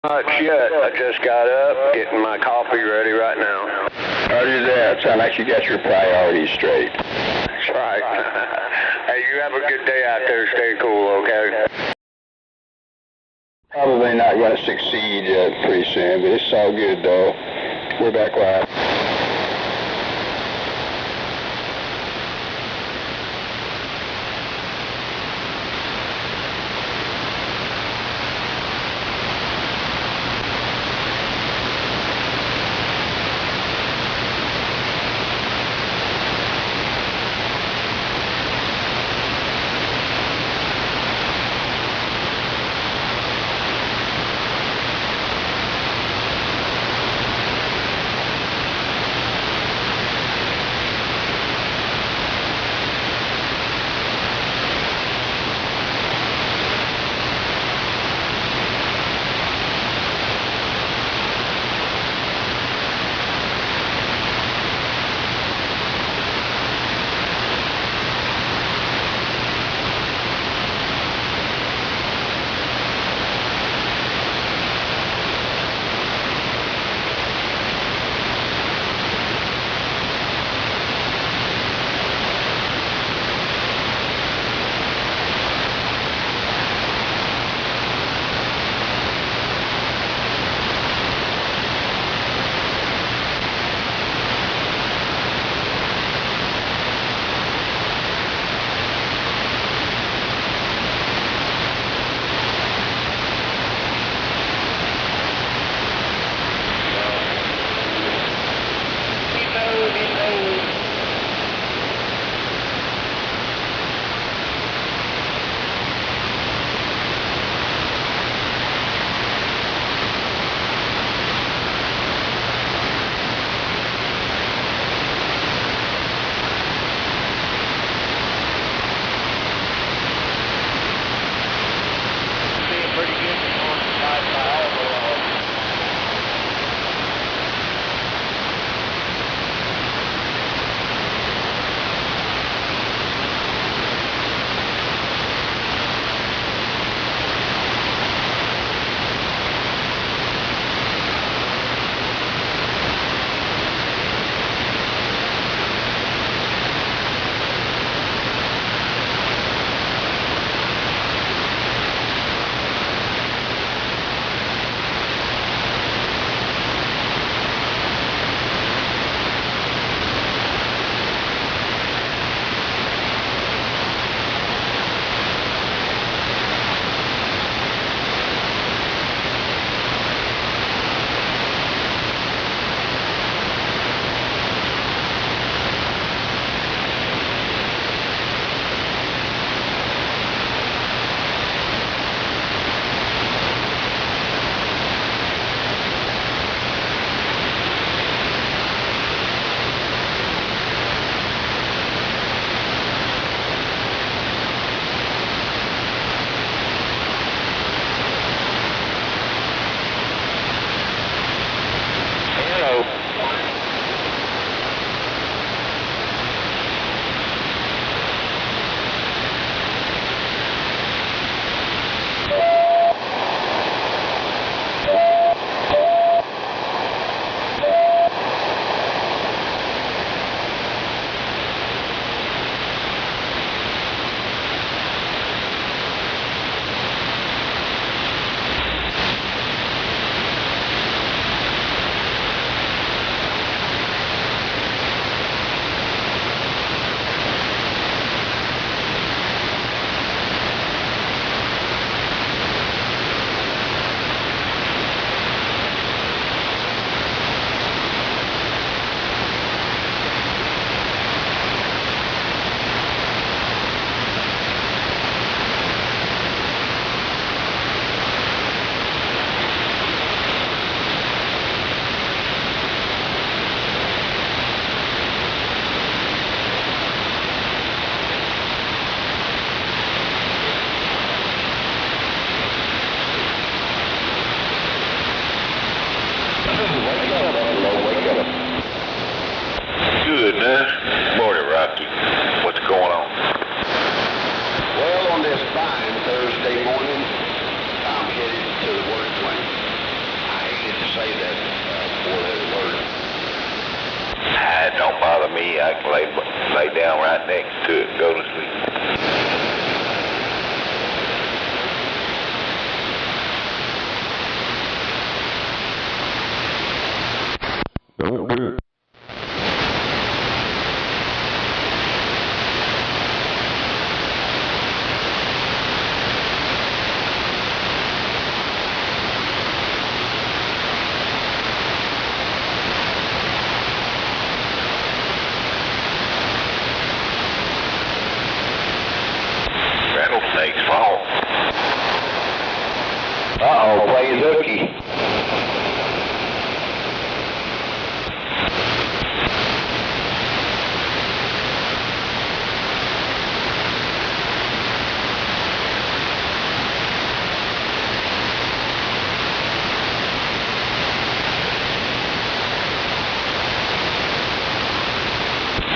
Not yet. I just got up, getting my coffee ready right now. Roger that. Sound like you got your priorities straight. That's right. Hey, you have a good day out there. Stay cool, okay? Probably not going to succeed pretty soon, but it's all good though. We're back live. Good, man. Morning, Rocky. What's going on? Well, on this fine Thursday morning, I'm headed to the work plant. me, I can lay down right next to it and go to sleep. Rattlesnake's fault. Uh-oh, playing hooky.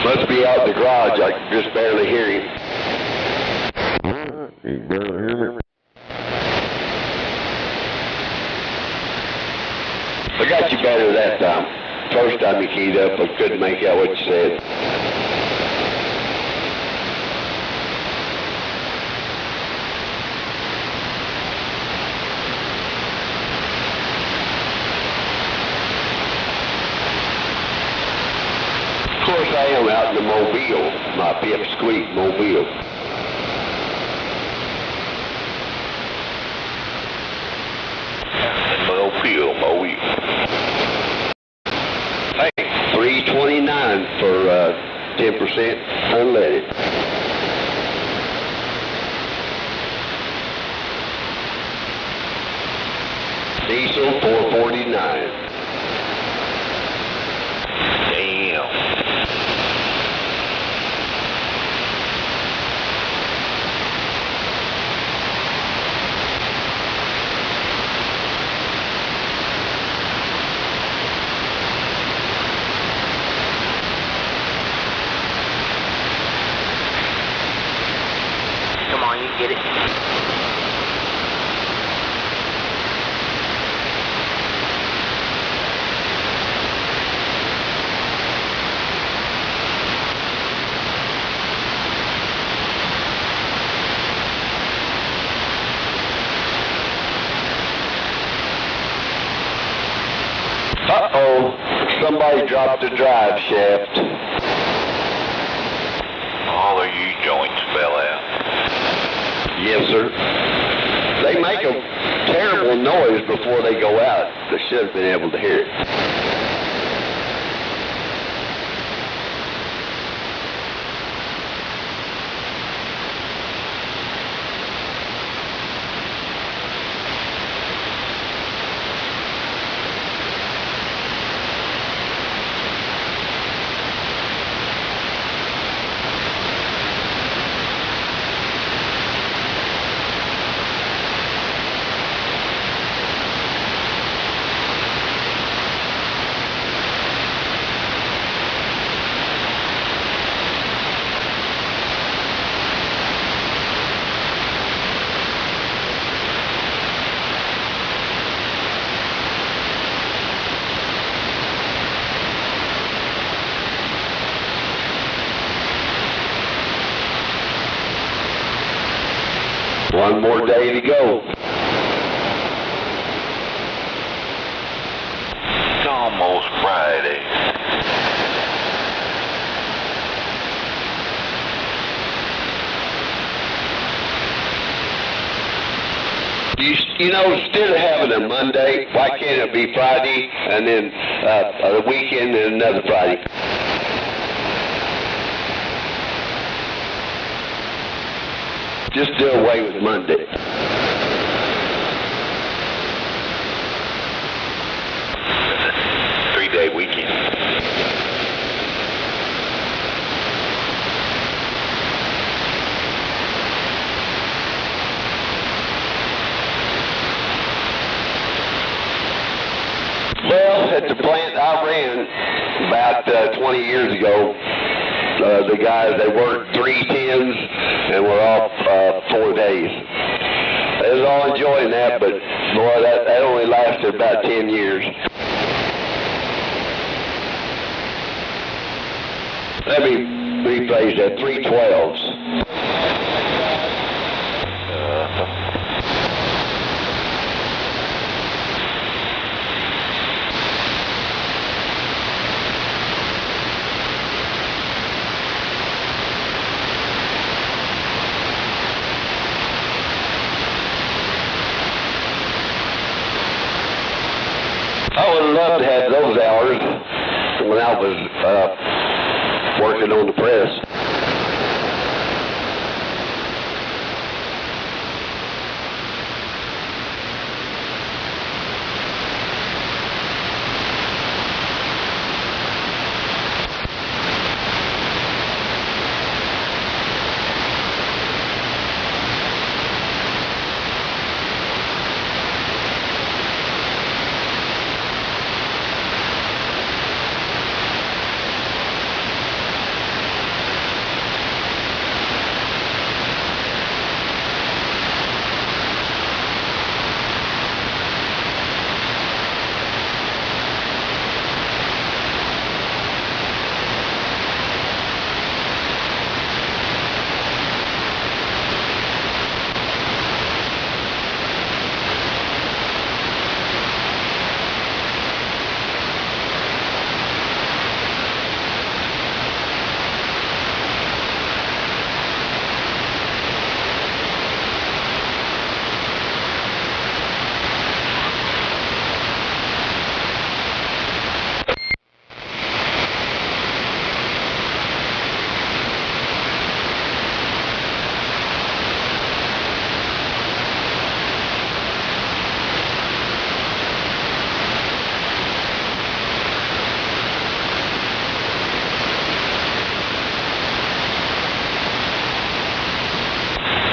Must be out in the garage. I can just barely hear him. You can barely hear me. I got you better that time. First time you keyed up, I couldn't make out what you said. Of course, I am out in the Mobile, my pipsqueak Mobile. Mobile. Hey, $3.29 for 10% unleaded. Diesel $4.49. Damn. Come on, you can get it. Uh-oh, somebody dropped the drive shaft. All of you joints fell out. Yes, sir. They make a terrible noise before they go out. They should have been able to hear it. One more day to go. It's almost Friday. You know, instead of having a Monday, why can't it be Friday and then a weekend and another Friday? Just do away with Monday. 3-day weekend. Well, at the plant I ran about 20 years ago, the guys, they worked 3 10s and were off 4 days. They was all enjoying that, but boy, that only lasted about 10 years. Let me rephrase that, 312s. I would love to have those hours when I was working on the press.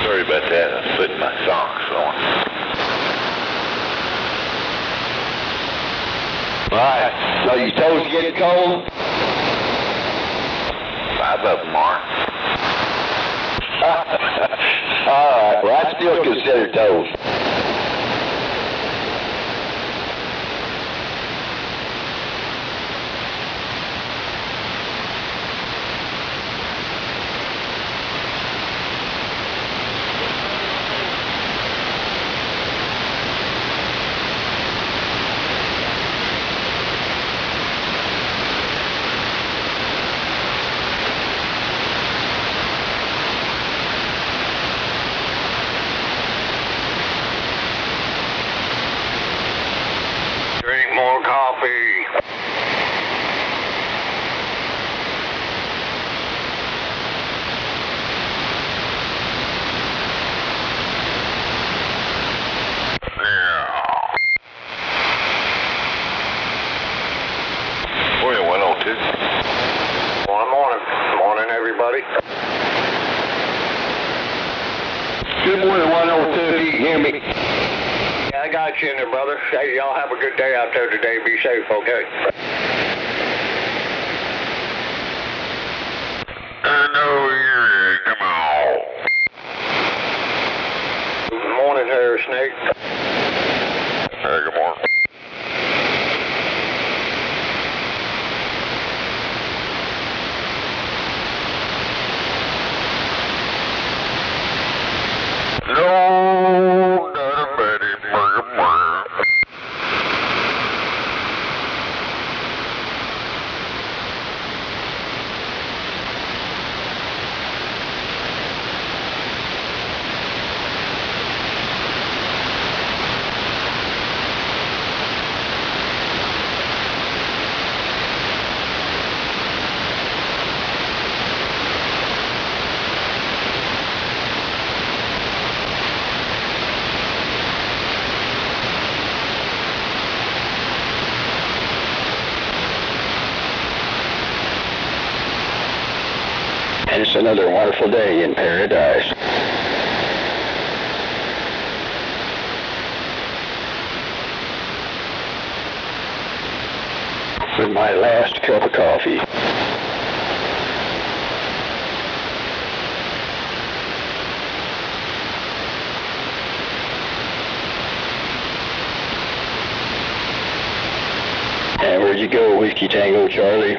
Sorry about that. I was putting my socks on. Right. So your toes getting cold? 5 of them are. All right. Well, I still consider toes. Drink more coffee. Morning, 102. Morning, everybody. Good morning, 102, if you can hear me. Yeah, I got you in there, brother. Hey, y'all have a good day out there today. Be safe, okay? I know you're come on. Good morning there, Snake. Hey, good morning. No, not a Betty Burger. And it's another wonderful day in paradise. With my last cup of coffee. And where'd you go, Whiskey Tango Charlie?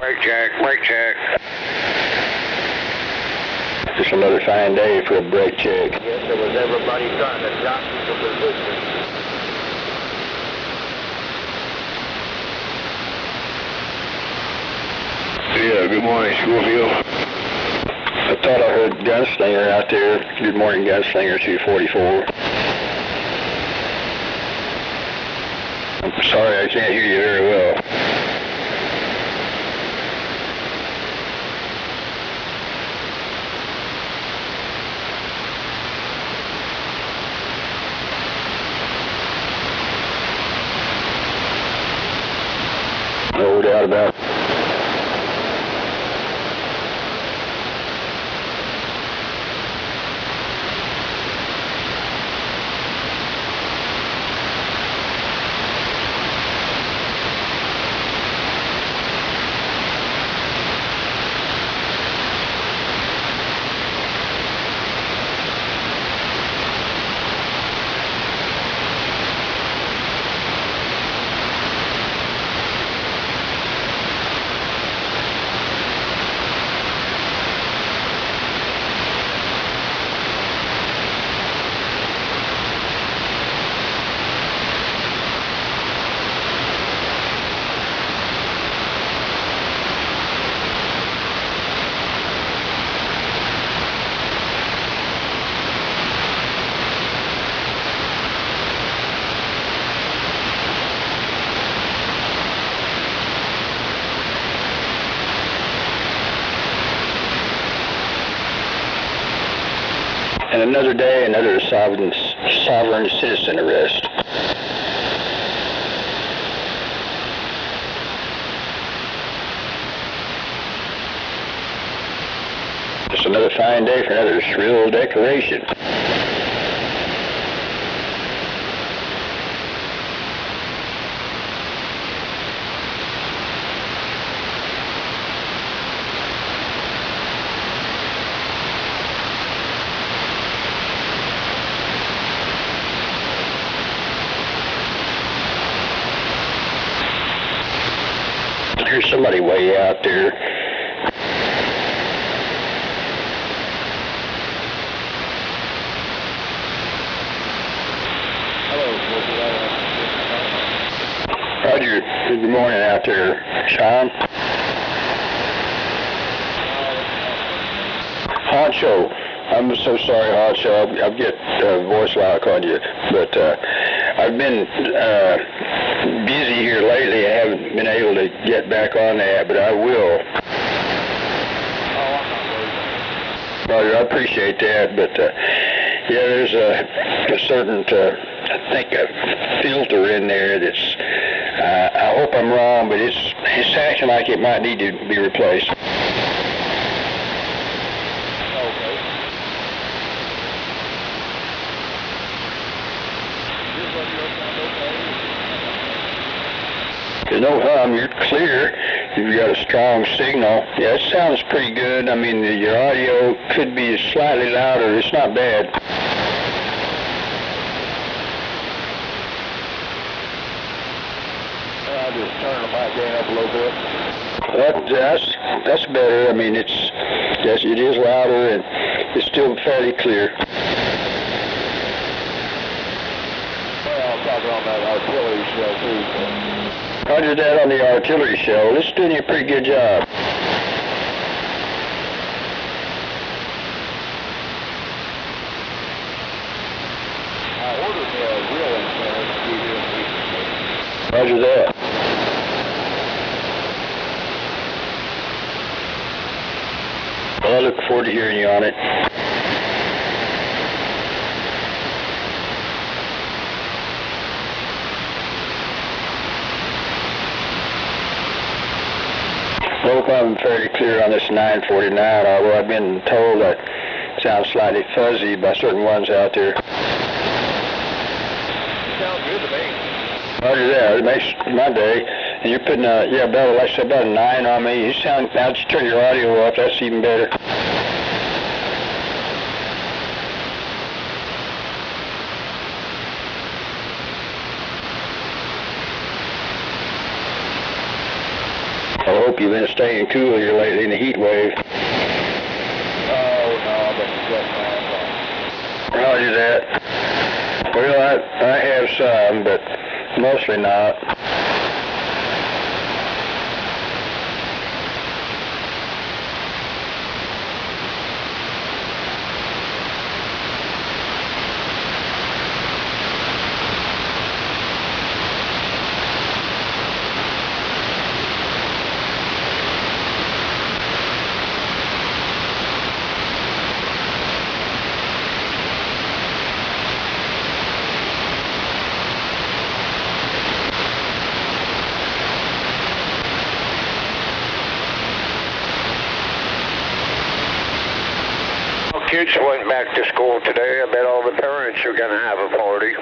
Brake check, brake check. Just another fine day for a brake check. Yes, it was everybody trying to jockey for position. Yeah, good morning, Schoolfield. I thought I heard Gunslinger out there. Good morning, Gunslinger 244. I'm sorry, I can't hear you very well. No doubt about it. And another day, another sovereign citizen arrest. Just another fine day for another shrill decoration. There's somebody way out there. Roger, good morning out there, Sean. Honcho, I'm so sorry, Honcho. I'll get voice lock on you, but I've been busy here lately. I haven't been able to get back on that, but I will. Roger, I appreciate that, but yeah, there's a certain, I think, a filter in there that's, I hope I'm wrong, but it's acting like it might need to be replaced. There's no hum, you're clear. You've got a strong signal. Yeah, it sounds pretty good. I mean, your audio could be slightly louder. It's not bad. I'll just turn the mic gain up a little bit. That's better. I mean, yes, it is louder and it's still fairly clear. Well, I'm talking on that artillery shell too. Roger that on the artillery shell. It's doing a pretty good job. I ordered a real antenna to be here in weeks. Roger that. Well, I look forward to hearing you on it. I hope I'm fairly clear on this 949, although I've been told that it sounds slightly fuzzy by certain ones out there. Sounds good to me. Roger that. It makes my day. And you're putting about, like I said, about a 9 on me. You sound, now just turn your audio up. That's even better. I hope you've been staying cool here lately in the heat wave. Oh, no, but Roger that. Well, I have some, but mostly not. Kids went back to school today. I bet all the parents are going to have a party.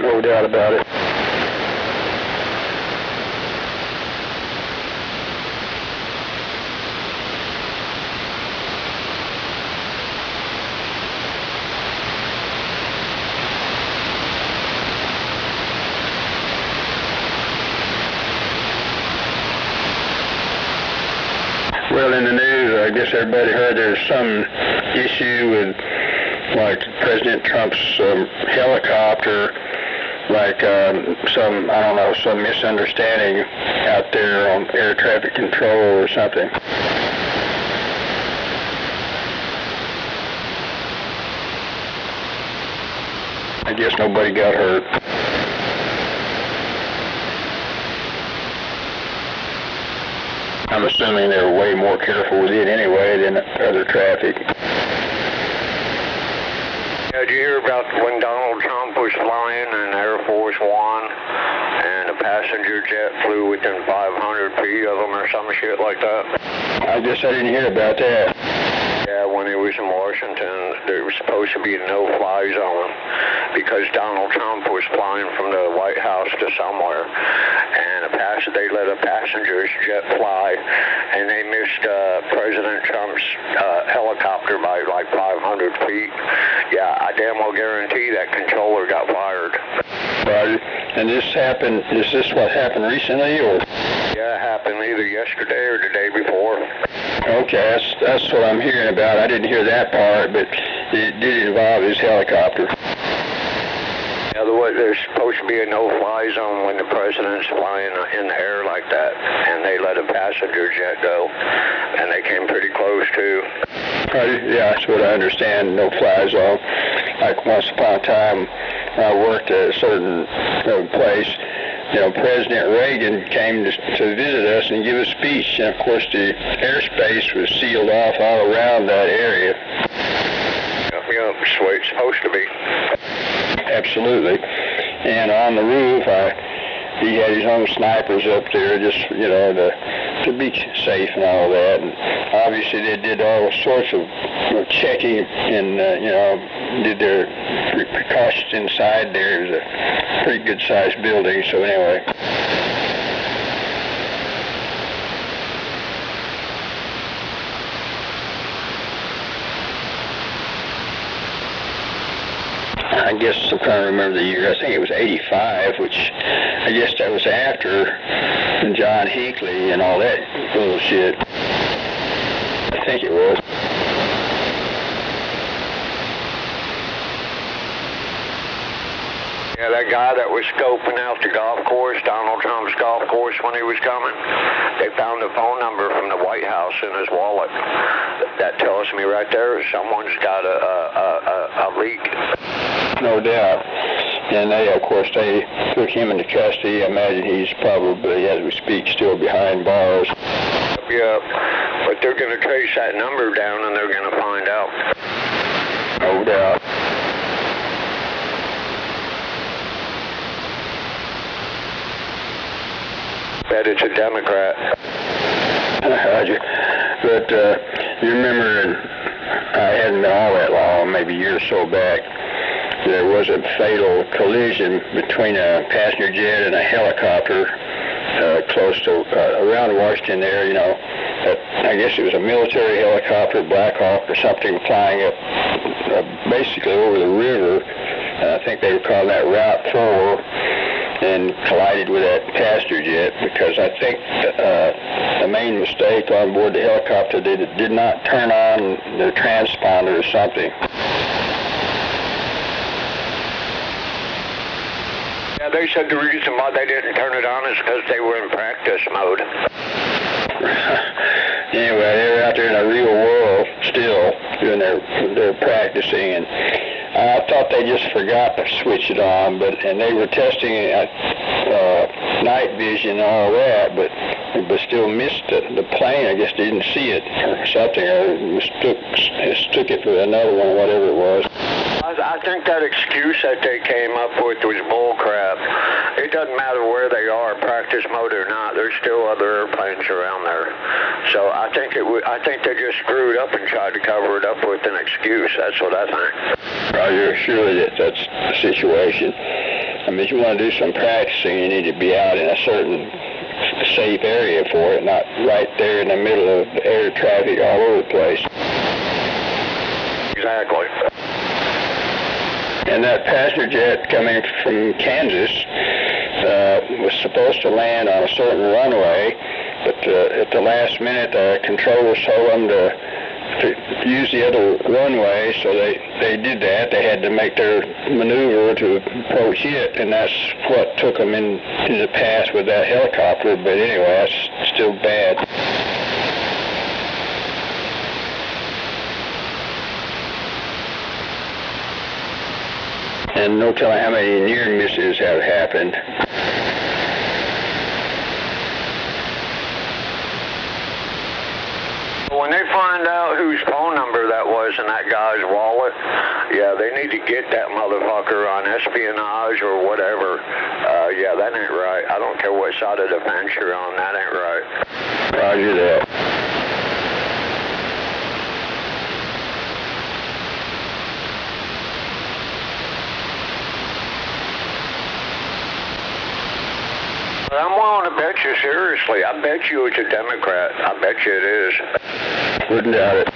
No doubt about it. Well, in the news, I guess everybody heard there's some issue with, like, President Trump's helicopter, like some misunderstanding out there on air traffic control or something. I guess nobody got hurt. I'm assuming they were way more careful with it anyway than other traffic. Did you hear about when Donald Trump was flying in Air Force One and a passenger jet flew within 500 feet of him or some shit like that? I guess I didn't hear about that. Yeah, when he was in Washington, there was supposed to be a no-fly zone because Donald Trump was flying from the White House to somewhere, and they let a passenger's jet fly, and they missed President Trump's helicopter by like 500 feet. Yeah, I damn well guarantee that controller got fired. Right. And this happened, is this what happened recently, or? Yeah, it happened either yesterday or the day before. Okay, that's what I'm hearing about. I didn't hear that part, but it did involve his helicopter. Otherwise, there's supposed to be a no-fly zone when the president's flying in the air like that, and they let a passenger jet go, and they came pretty close too. Yeah, that's what I understand, no-fly zone. Like once upon a time, I worked at a certain place. You know, President Reagan came to visit us and give a speech, and of course the airspace was sealed off all around that area. Yeah, that's the way it's supposed to be. Absolutely. And on the roof, he had his own snipers up there, just, you know, to be safe and all that. And obviously they did all sorts of checking and, you know, did their precautions inside there. It was a pretty good-sized building, so anyway. I guess I'm trying to remember the year. I think it was 85, which I guess that was after John Hinckley and all that bullshit. I think it was. Yeah, that guy that was scoping out the golf course, Donald Trump's golf course when he was coming, they found a phone number from the White House in his wallet. That tells me right there someone's got a leak. No doubt. And they, of course, they took him into custody. I imagine he's probably, as we speak, still behind bars. Yeah, but they're going to trace that number down and they're going to find out. No doubt. Bet it's a Democrat. Roger. But you remember, I hadn't been all that long, maybe a year or so back, there was a fatal collision between a passenger jet and a helicopter close to around Washington there, you know. I guess it was a military helicopter, Black Hawk or something, flying up basically over the river. I think they were calling that Route 4, and collided with that passenger jet, because I think main mistake on board the helicopter. They did not turn on the transponder or something. Yeah, they said the reason why they didn't turn it on is because they were in practice mode. Anyway, they were out there in the real world still doing their practicing, and I thought they just forgot to switch it on, and they were testing night vision and all that, but still missed the plane. I guess they didn't see it or something, or mistook it for another one, whatever it was. I think that excuse that they came up with was bull crap. It doesn't matter where they are, practice mode or not. There's still other airplanes around there. So I think they just screwed up and tried to cover it up with an excuse. That's what I think. Roger, surely that's the situation. I mean, if you want to do some practicing, you need to be out in a certain safe area for it, not right there in the middle of air traffic all over the place. Exactly. And that passenger jet coming from Kansas was supposed to land on a certain runway, but at the last minute, the controllers told them to use the other runway, so they did that. They had to make their maneuver to approach it, and that's what took them into the pass with that helicopter. But anyway, that's still bad. And no telling how many near misses have happened. When they find out whose phone number that was in that guy's wallet, yeah, they need to get that motherfucker on espionage or whatever. Yeah, that ain't right. I don't care what side of the fence you're on, that ain't right. Roger that. I'm willing to bet you, seriously. I bet you it's a Democrat. I bet you it is. Wouldn't doubt it.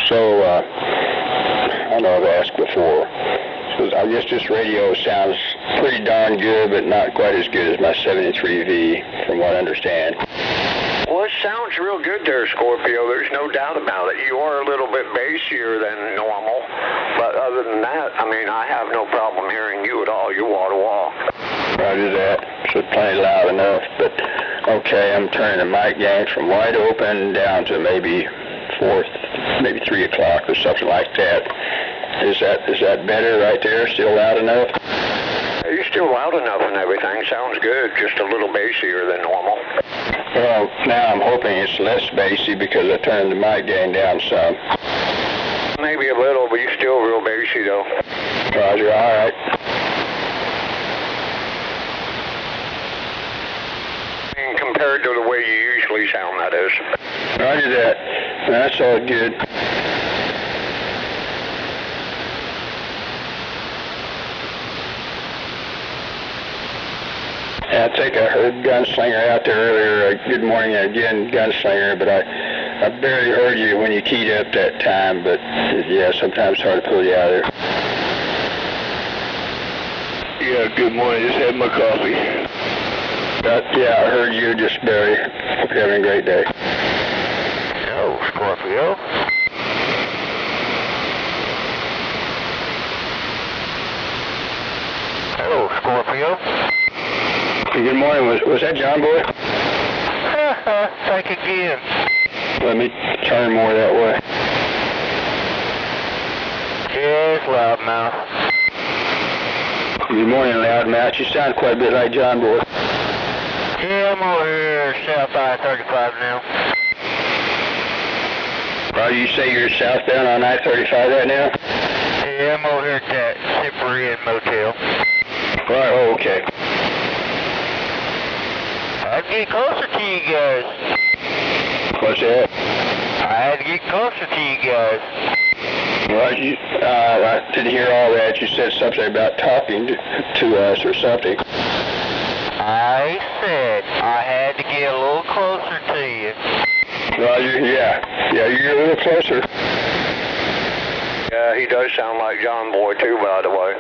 So, I know I've asked before, so I guess this radio sounds pretty darn good, but not quite as good as my 73V, from what I understand. Well, it sounds real good there, Scorpio. There's no doubt about it. You are a little bit bassier than normal, but other than that, I mean, I have no problem hearing you at all. You're wall to wall. Roger that. So it's plenty loud enough, but okay, I'm turning the mic gain from wide open down to maybe 3 o'clock or something like that. Is that better right there? Still loud enough? You're still loud enough and everything. Sounds good. Just a little bassier than normal. Well, now I'm hoping it's less bassy because I turned the mic gain down some. Maybe a little, but you're still real bassy though. Roger, all right. Compared to the way you usually sound, that is. Roger that. That's all good. I think I heard Gunslinger out there earlier. Good morning again, Gunslinger, but I barely heard you when you keyed up that time, but yeah, sometimes it's hard to pull you out of there. Yeah, good morning. Just had my coffee. Yeah, I heard you just barely. Hope you're having a great day. Oh, Scorpio. Hello, Scorpio. Good morning. Was that John Boy? Think again. Let me turn more that way. Yes, loudmouth. Good morning, loudmouth. You sound quite a bit like John Boy. Yeah, I'm over here south I-35 now. Roger, you say you're southbound on I-35 right now? Yeah, I'm over here at that Cyprian Motel. Right, oh, okay. to get closer to you guys. What's that? I had to get closer to you guys. Well, I didn't hear all that. You said something about talking to us or something. I said I had to get a little closer to you. Well, yeah, you're a little closer. Yeah, he does sound like John Boy too, by the way.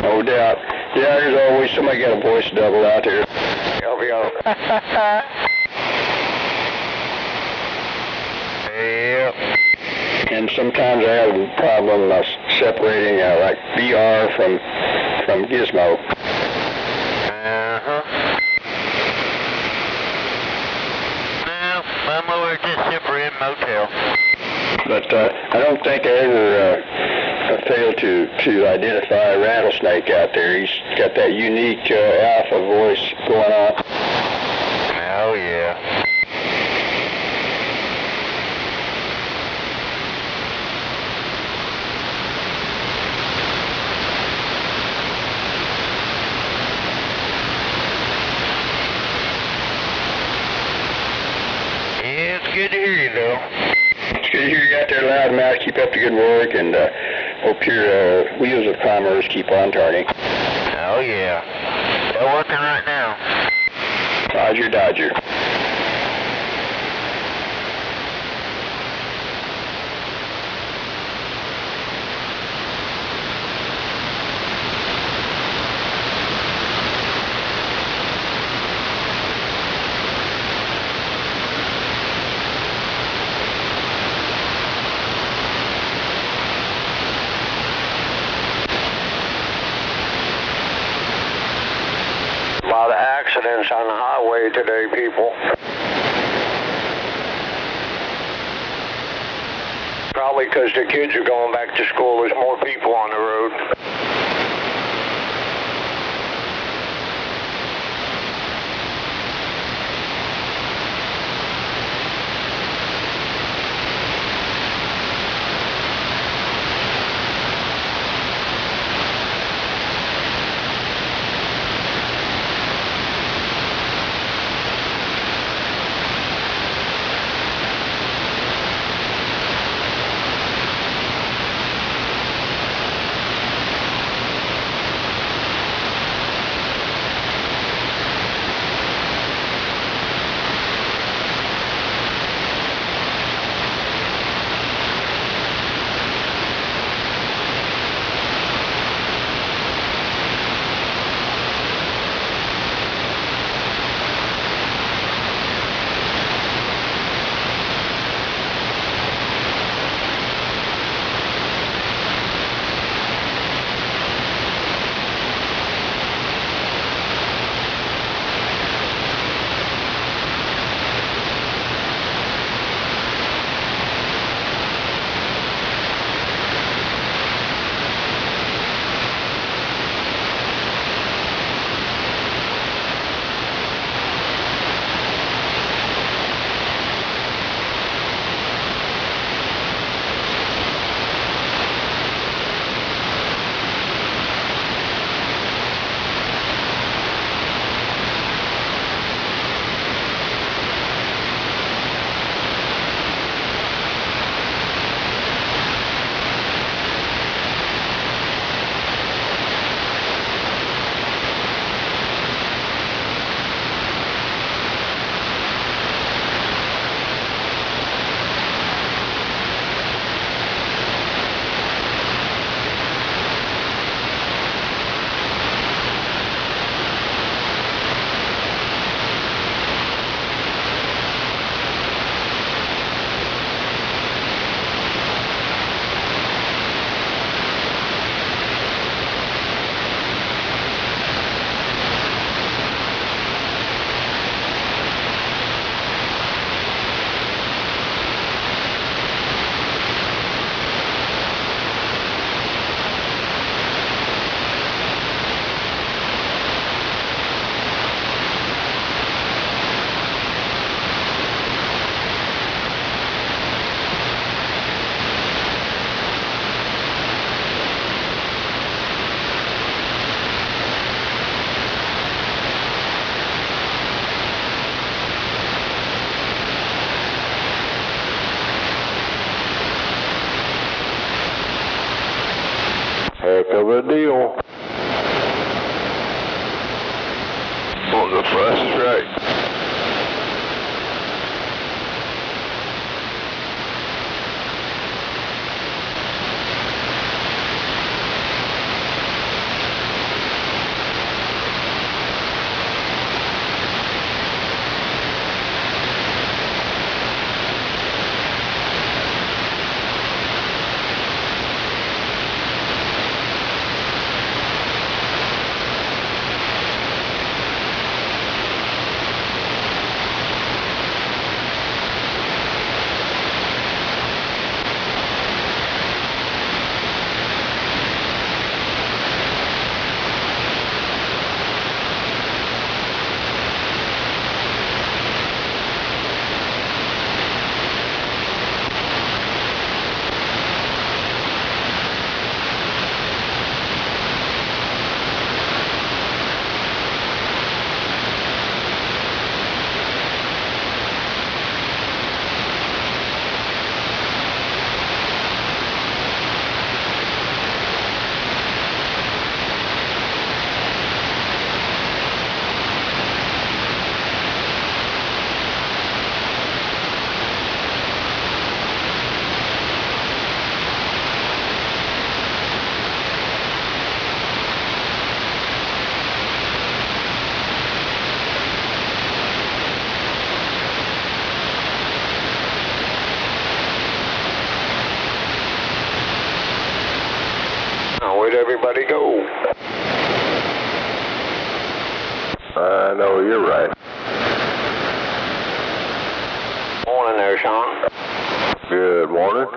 No doubt. Yeah, there's always somebody got a voice double out there. Yep. Yep. And sometimes I have a problem separating like VR from Gizmo. Uh-huh. No, I'm over at this Cyprian motel. But I don't think I ever failed to identify a rattlesnake out there. He's got that unique alpha voice going on. Oh, yeah. Yeah, it's good to hear you, though. It's good to hear you out there loudmouth. Keep up the good work, and hope your wheels of commerce keep on turning. Oh, yeah. They're working right now. Roger, Dodger. A lot of accidents on the highway today, people. Probably because the kids are going back to school. There's more people on the road. a deal. Oh, the price is right. Where'd everybody go? I know you're right. Morning there, Sean. Good morning.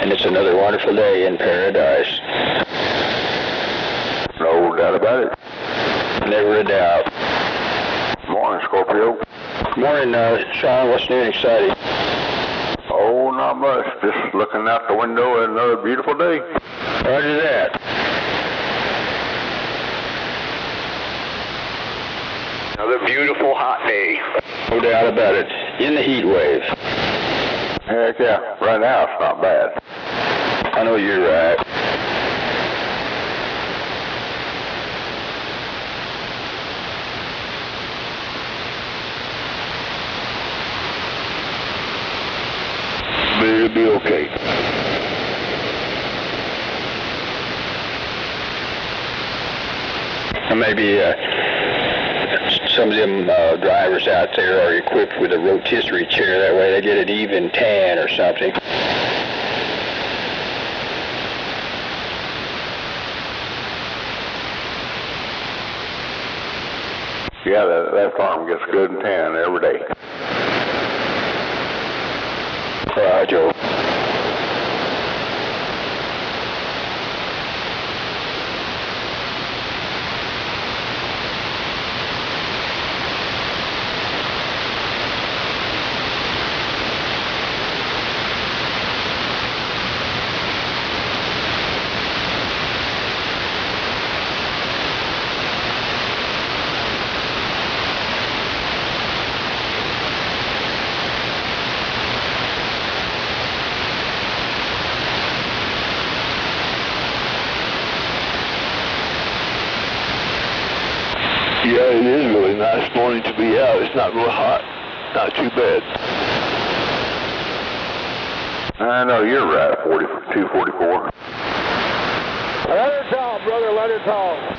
And it's another wonderful day in paradise. No doubt about it. Never a doubt. Morning, Scorpio. Morning, Sean. What's new and exciting? Oh, not much. Just looking out the window at another beautiful day. Roger that. Another beautiful hot day. No doubt about it. In the heat wave. Heck yeah, right now it's not bad. I know you're right. But it'll be okay. Maybe some of them drivers out there are equipped with a rotisserie chair. That way they get an even tan or something. Yeah, that farm gets good and tan every day. Joe. Yeah, it is really nice morning to be out. It's not real hot. Not too bad. I know you're right, 244. Let her talk, brother, let her talk.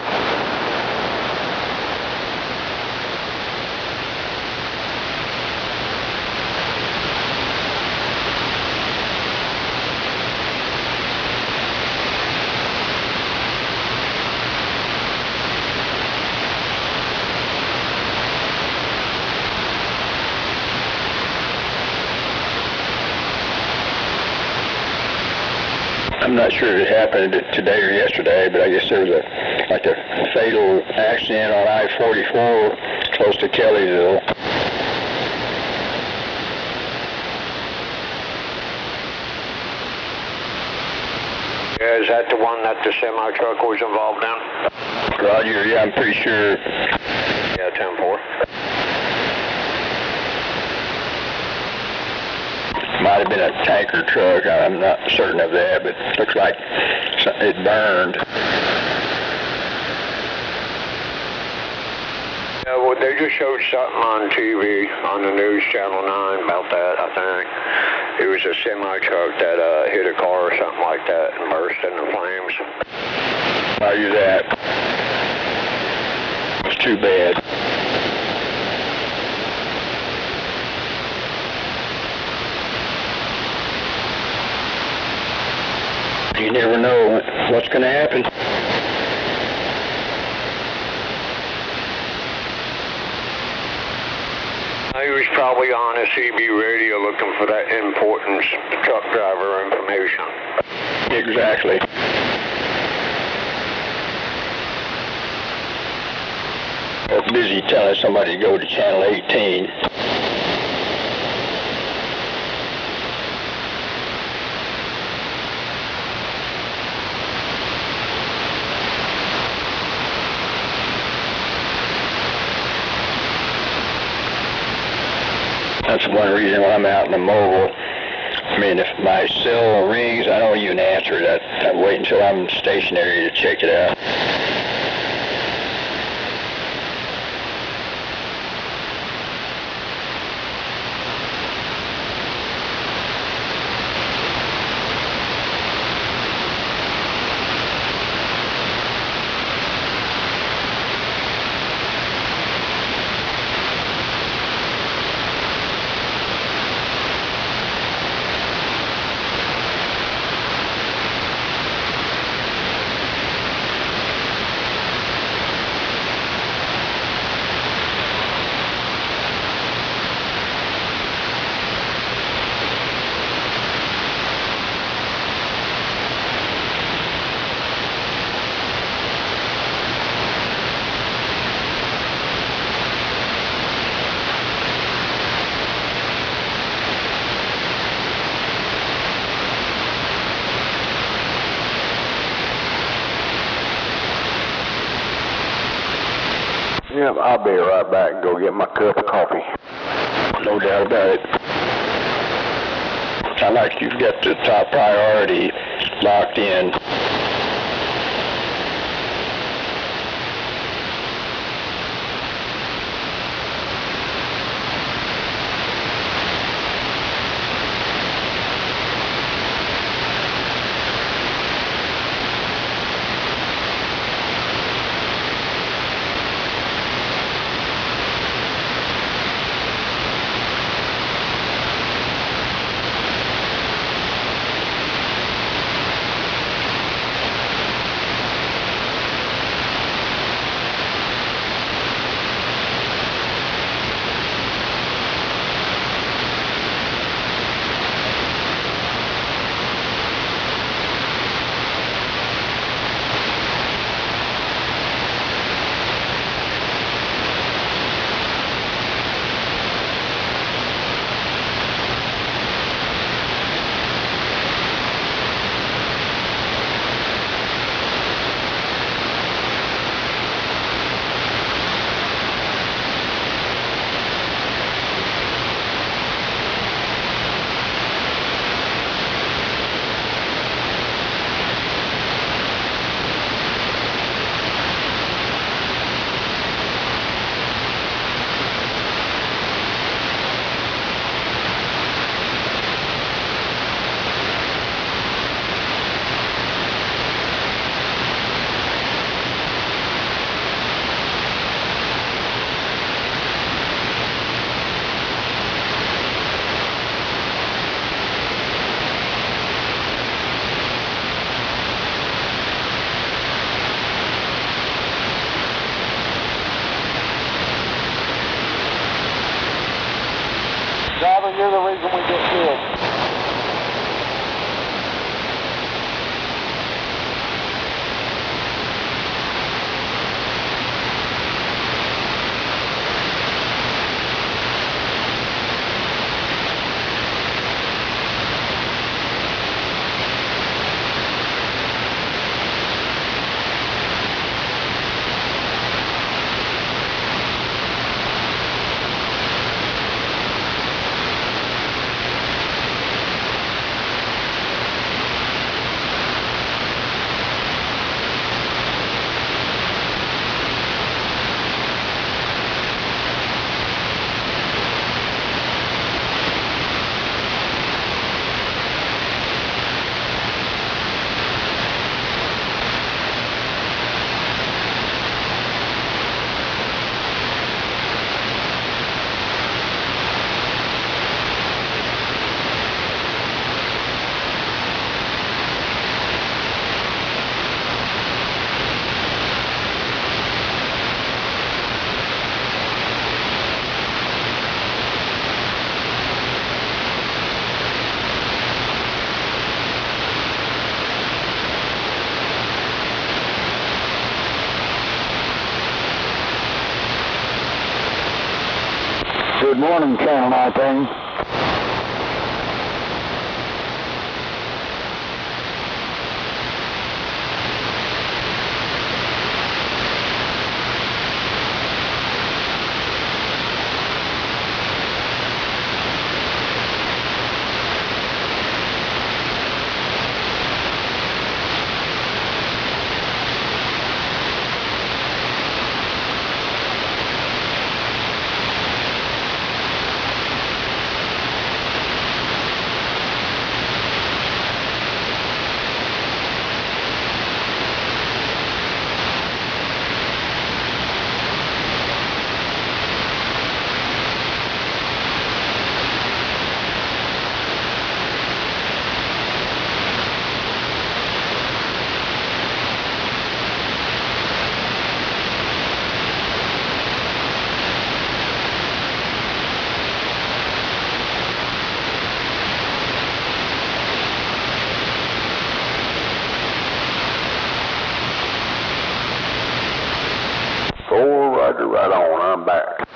I'm not sure if it happened today or yesterday, but I guess there was a fatal accident on I-44 close to Kellyville. Yeah, is that the one that the semi-truck was involved in? Roger, yeah, I'm pretty sure. Yeah, 10-4. Might have been a tanker truck. I'm not certain of that, but it looks like it burned. Yeah, well, they just showed something on TV, on the news, Channel 9, about that, I think. It was a semi-truck that hit a car or something like that and burst into flames. Roger that. It's too bad. You never know what's going to happen. He was probably on a CB radio looking for that important truck driver information. Exactly. Or busy telling somebody to go to Channel 18. That's one reason when I'm out in the mobile. I mean, if my cell rings, I don't even answer it. I wait until I'm stationary to check it out. Yep, I'll be right back and go get my cup of coffee. No doubt about it. I like you've got the top priority locked in. Driver, you're the reason we get killed. Good morning, Channel 19. Roger, right on. I'm back.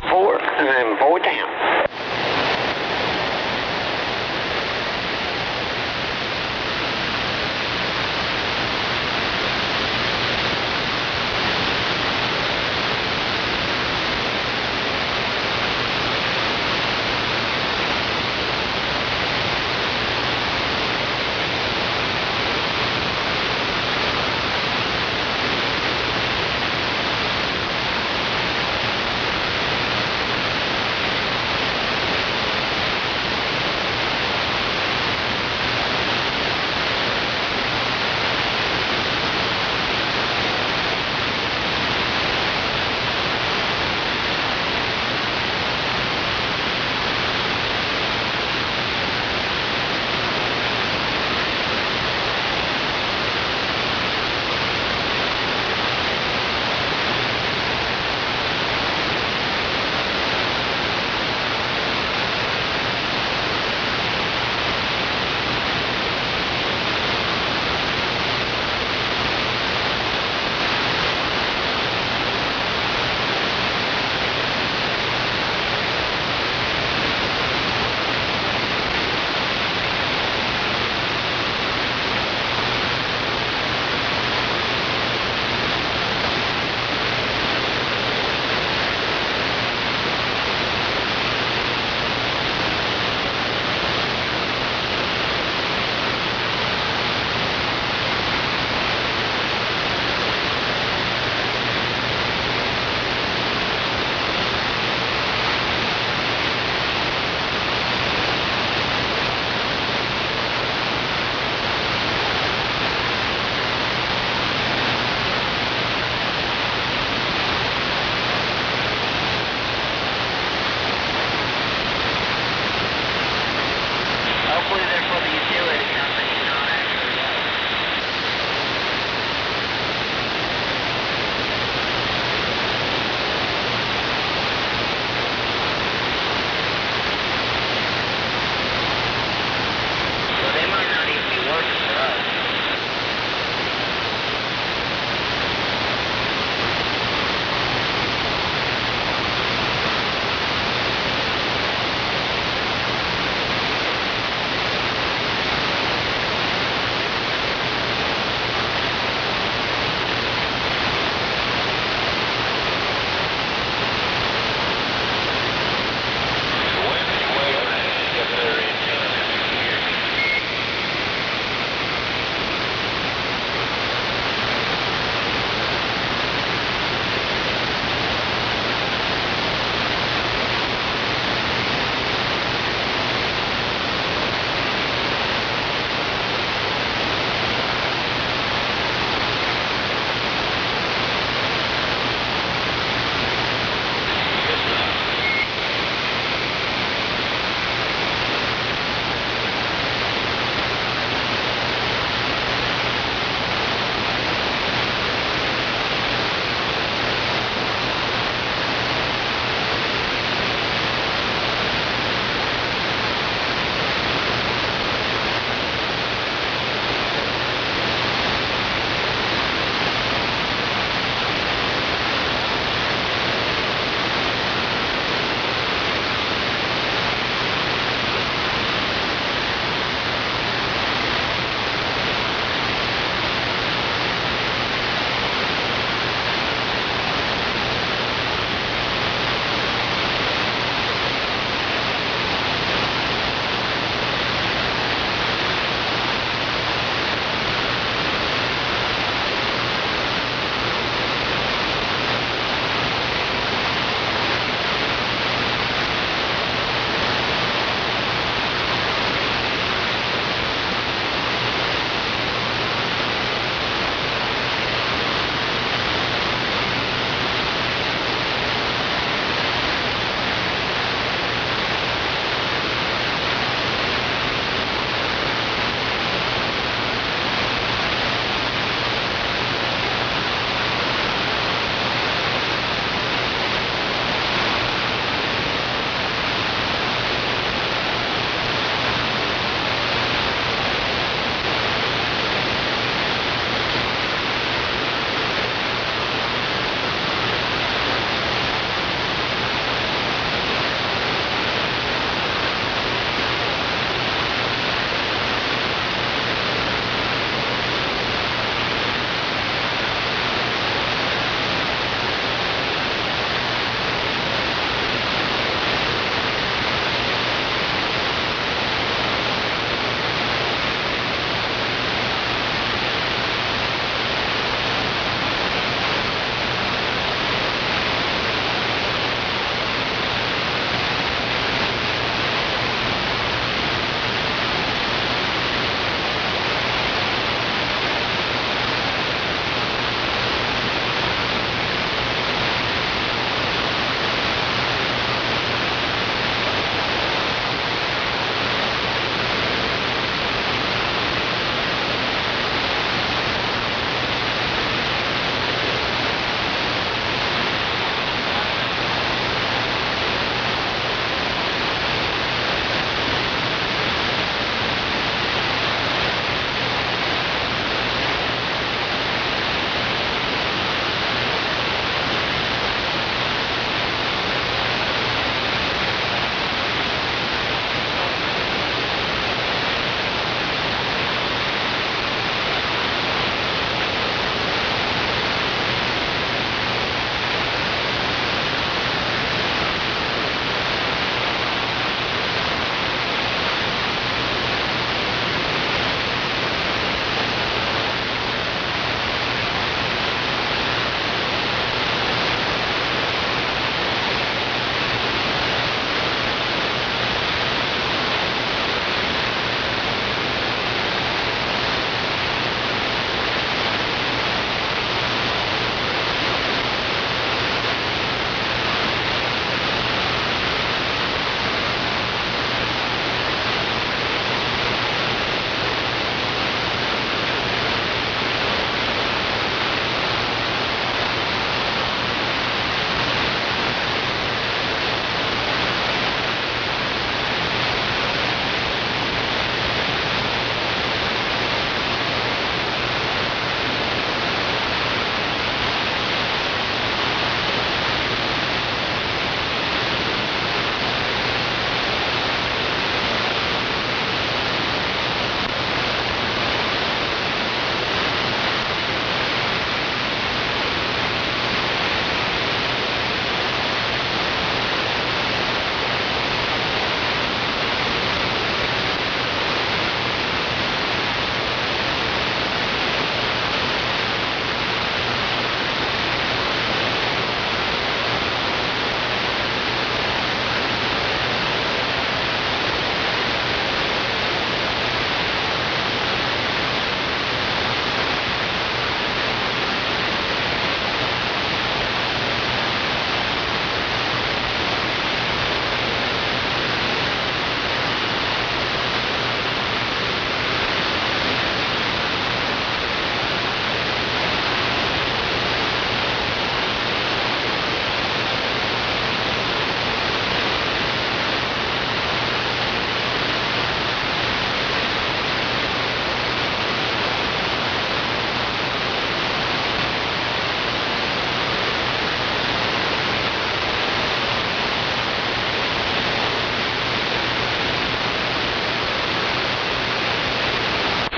Forward, and then forward down.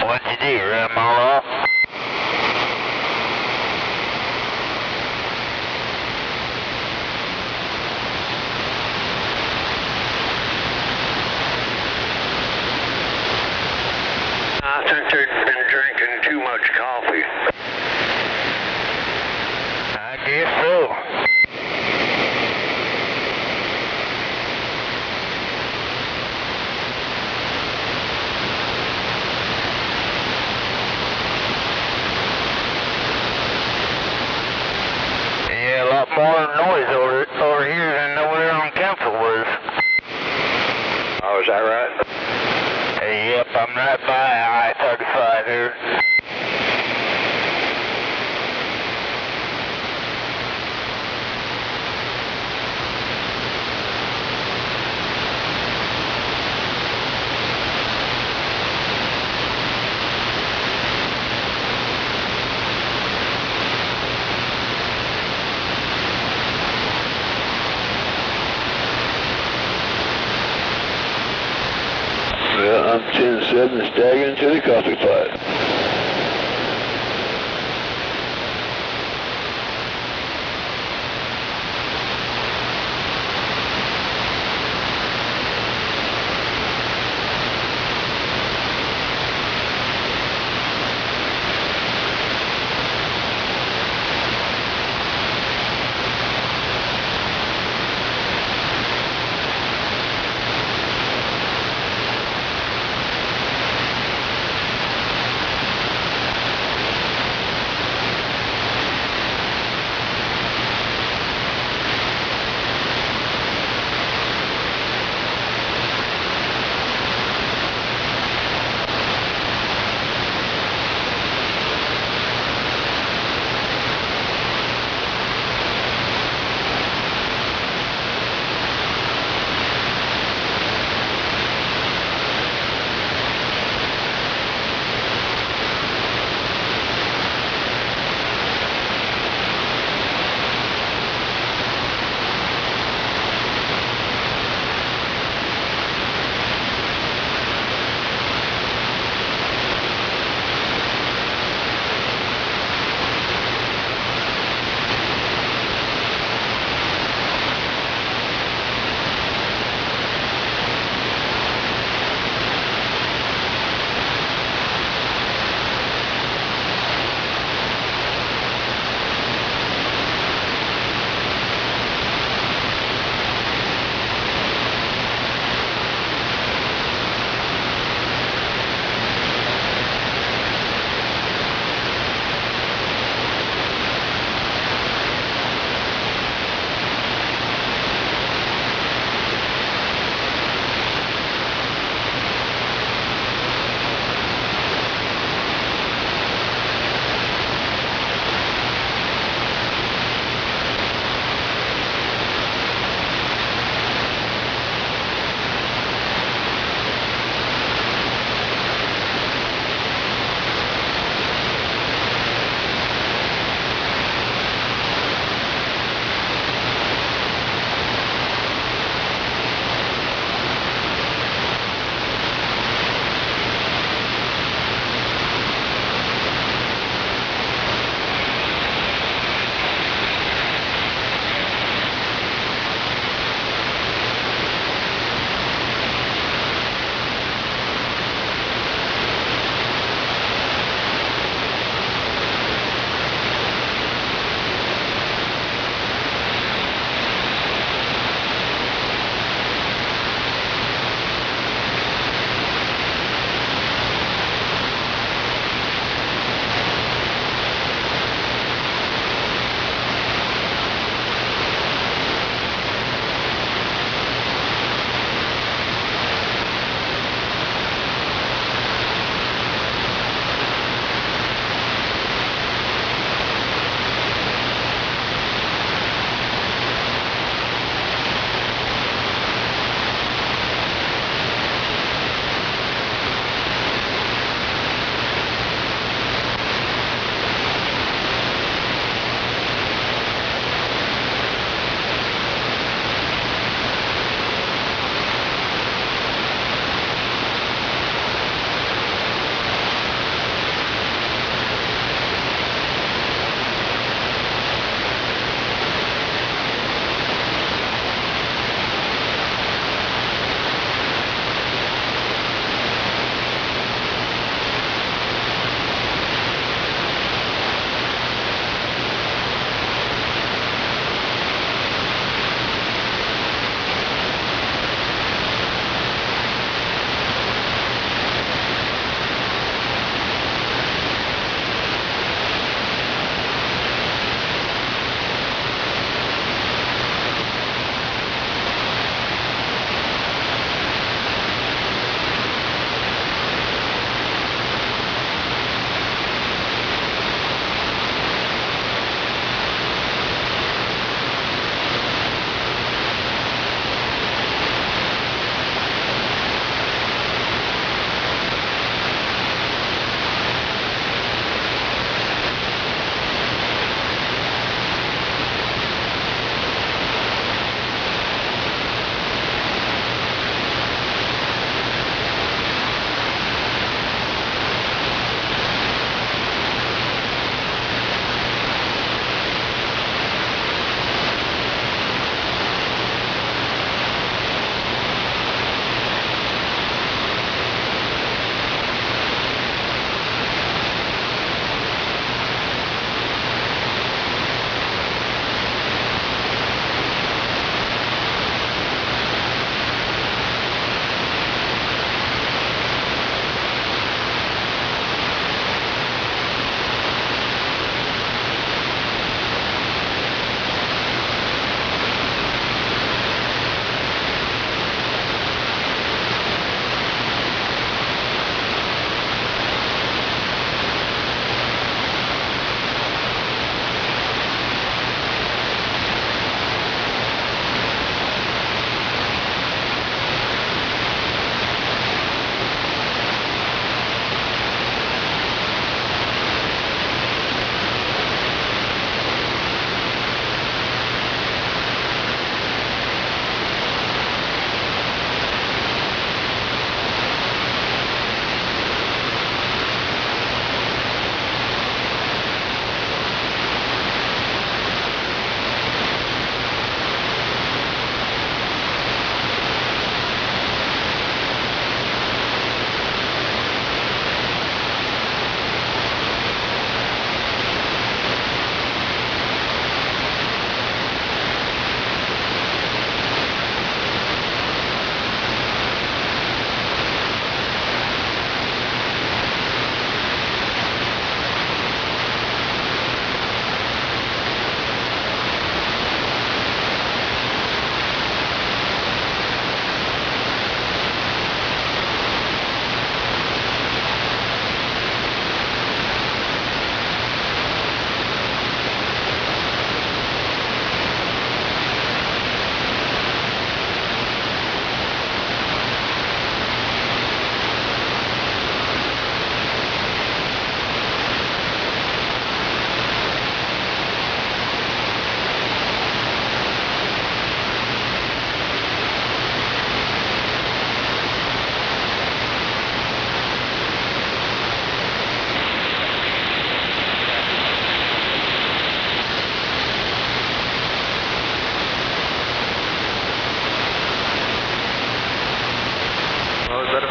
What'd you do, run them all off? I think they've been drinking too much coffee. I guess so. Yeah, a lot more noise over here than over there on Council was. Oh, is that right? Yep, I'm right by I-35 here. Well, I'm 10-7 staggering to the coffee pot.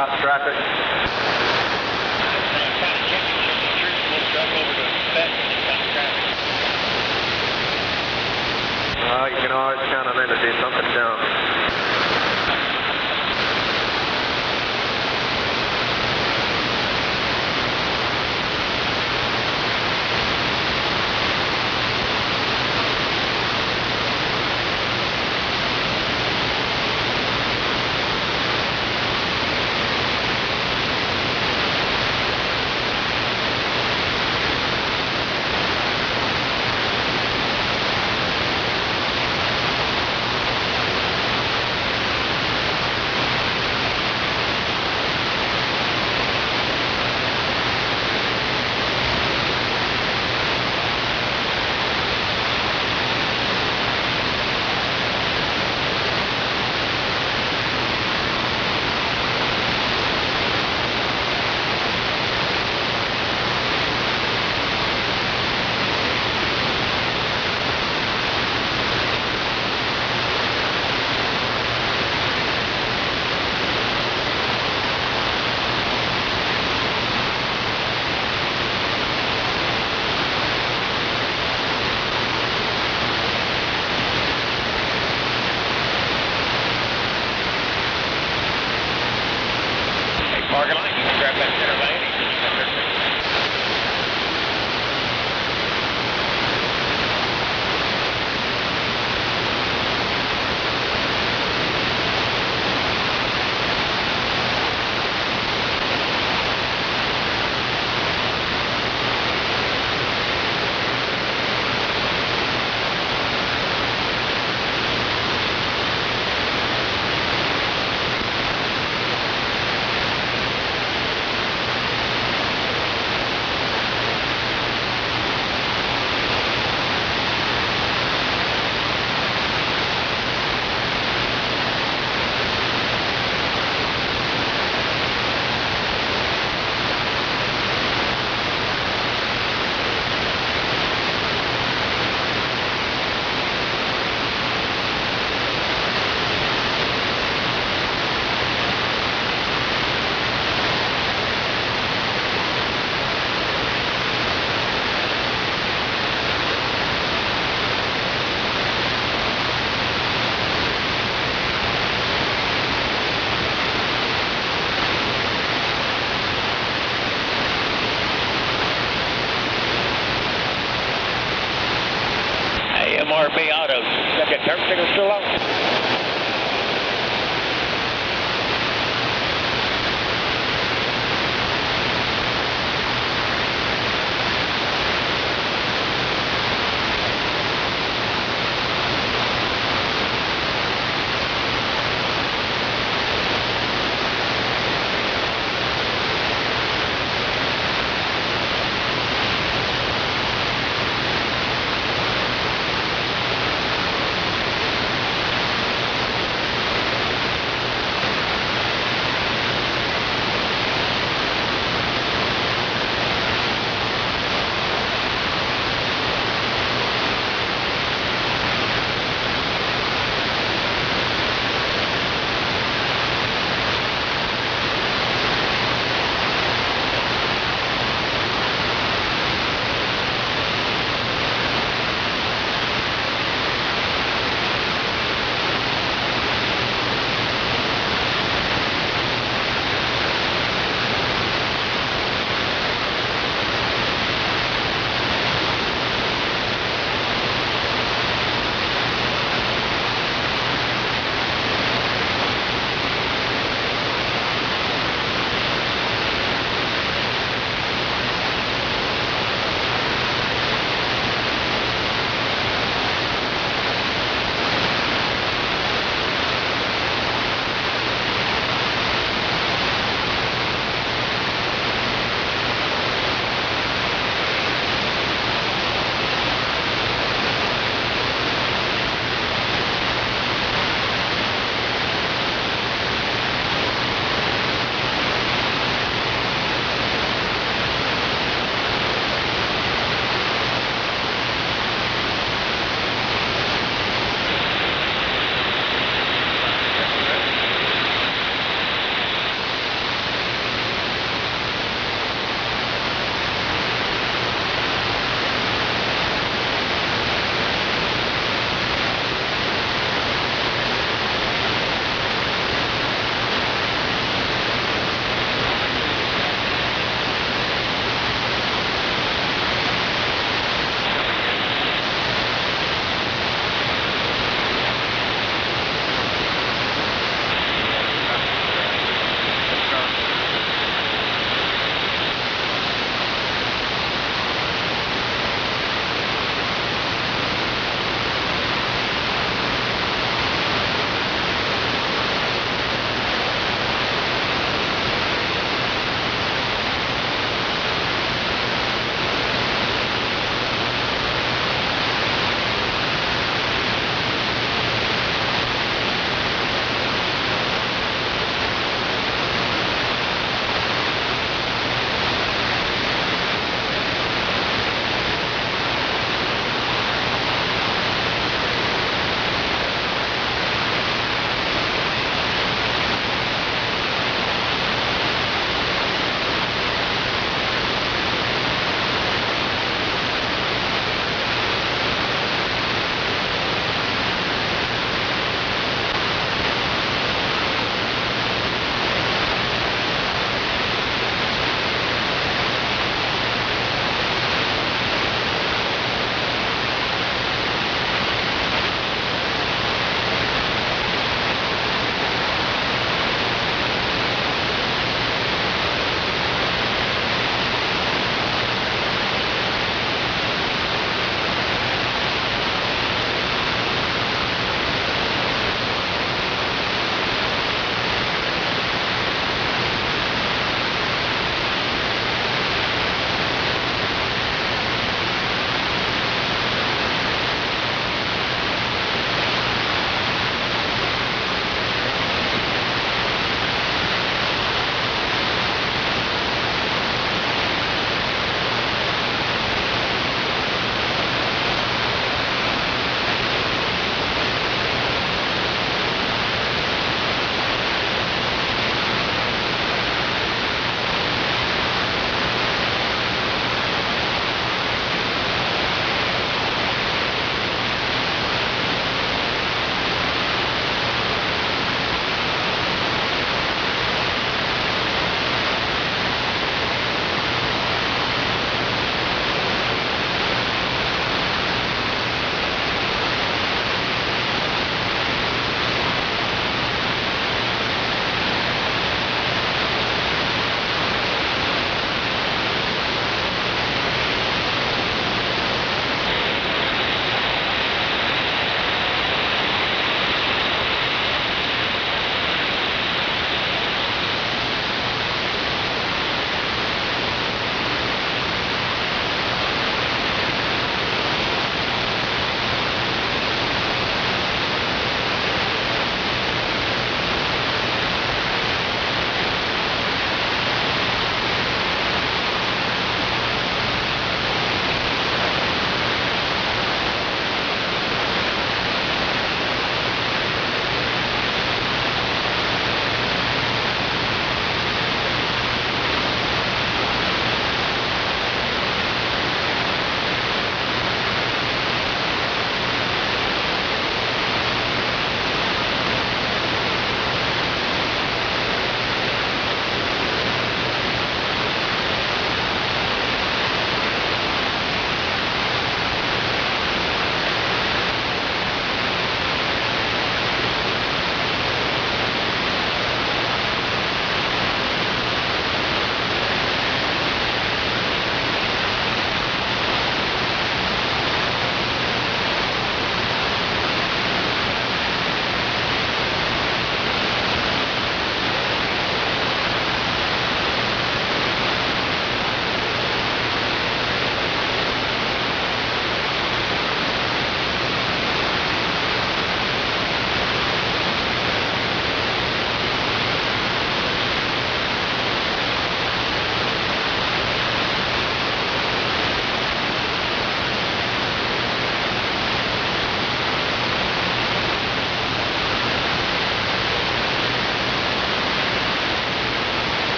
about traffic? You can always count on them to do something dumb. Parking lot, you can grab that center lane. SDRPLAY Autos. Got that turn signal still on?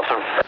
nothing.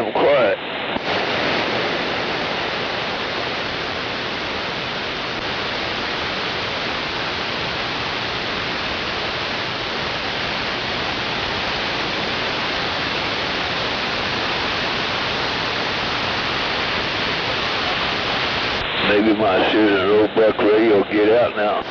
damn quiet. Maybe my shooting roebuck radio will get out now.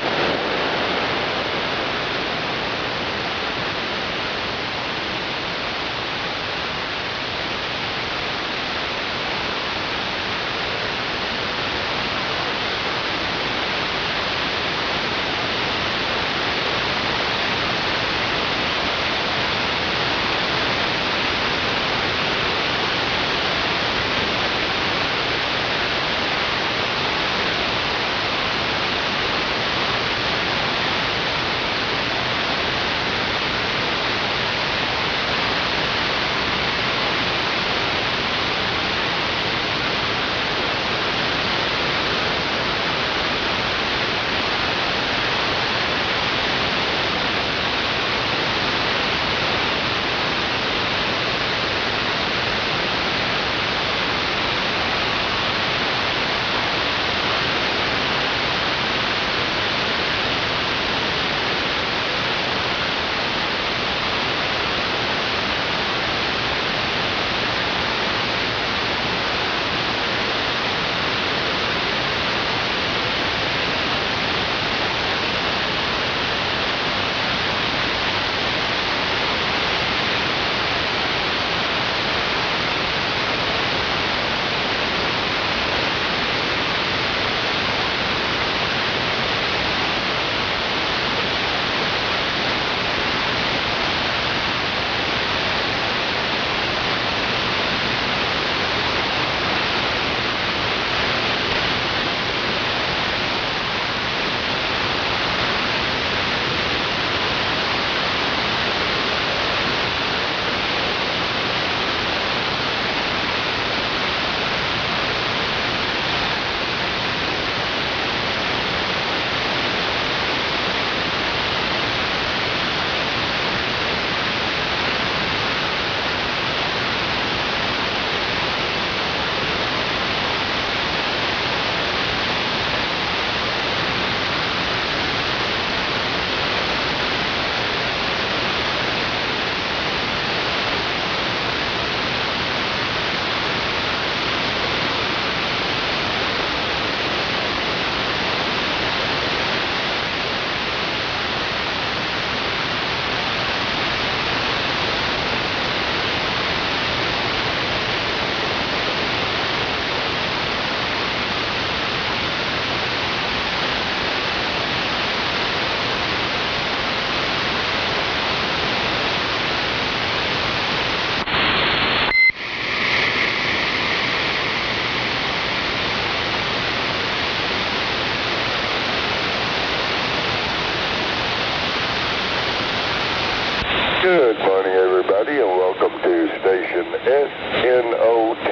Good morning, everybody, and welcome to station SNOT.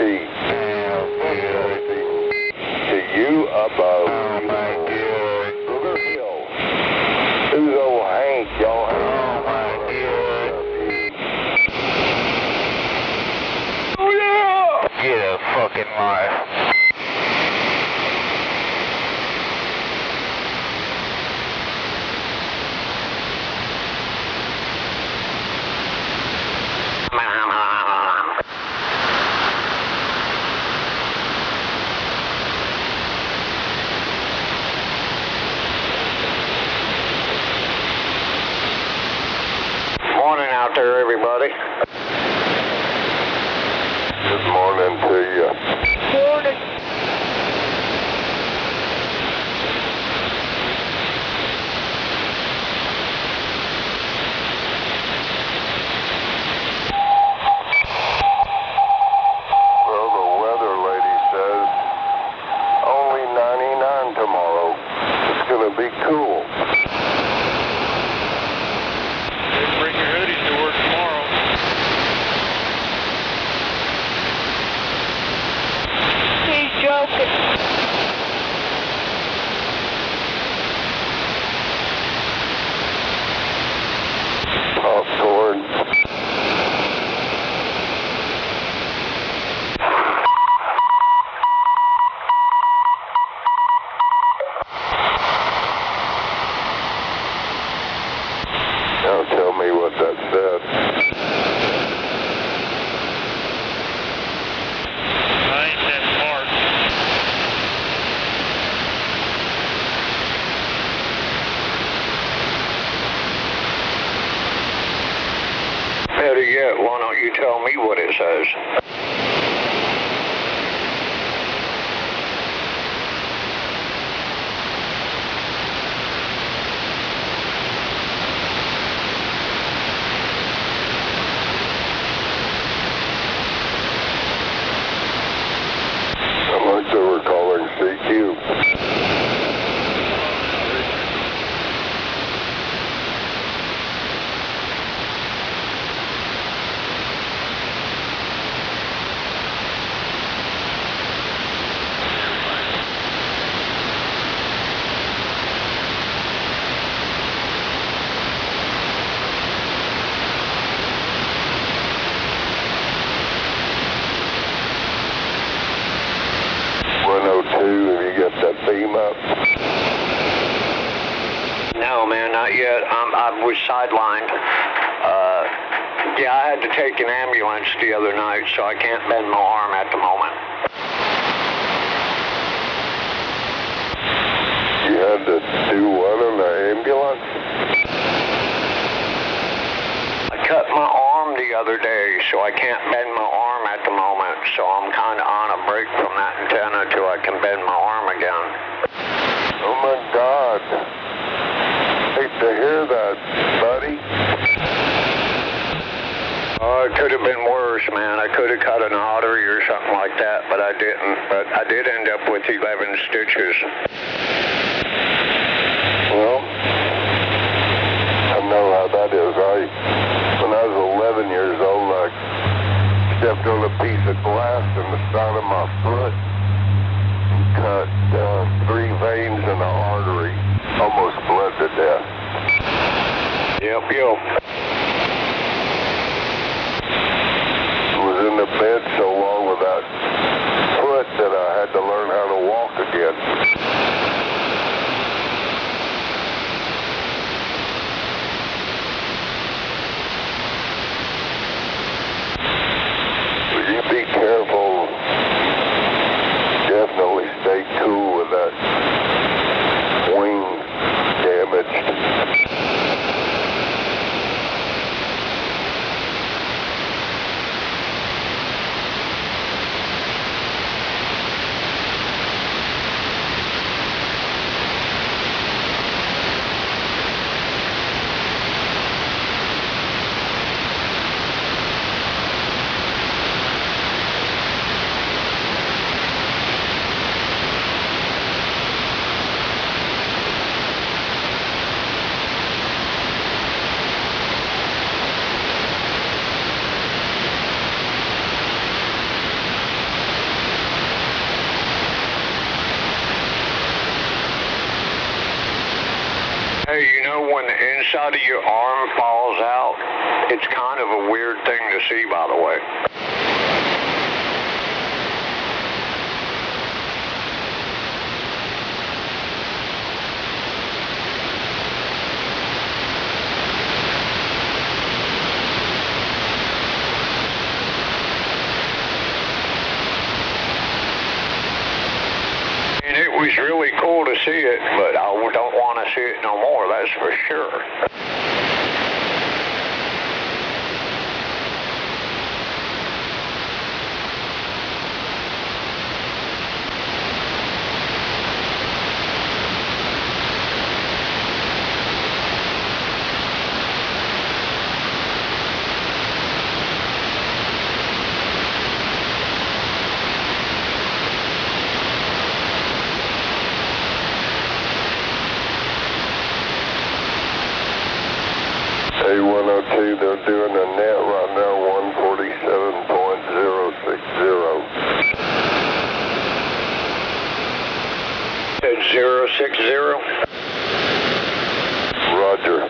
To you above Sugar Hill. Who's old Hank, y'all? Oh, yeah! Get a fucking life. Morning out there, everybody. Good morning to you. Morning. Well, the weather lady says only 99 tomorrow. It's going to be cool. Bring your hoodies to work tomorrow. He's joking. Popcorn. me what that said. I think that's Mark. Better yet, why don't you tell me what it says? I'm like they were calling CQ. Have you got that beam up? No, man, not yet. I was sidelined. Yeah, I had to take an ambulance the other night, so I can't bend my arm at the moment. You had to do what in the ambulance? I cut my arm the other day, so I can't bend my arm at the moment, so I'm kind of on a break from that antenna till I can bend my arm again. Oh my God. Hate to hear that, buddy. Oh, it could have been worse, man. I could have cut an artery or something like that, but I didn't. But I did end up with 11 stitches. Well, I know how that is. When I was 11 years old, I stepped on a piece of glass in the side of my foot and cut 3 veins in the artery. Almost bled to death. Yep. I was in the bed so long with that foot that I had to learn how to walk again. You be careful. Definitely stay cool with that wing damaged. Hey, you know when the inside of your arm falls out, it's kind of a weird thing to see, by the way. It was really cool to see it, but I don't want to see it no more, that's for sure. A102, they're doing a net right now, 147.060. Said 060? Roger.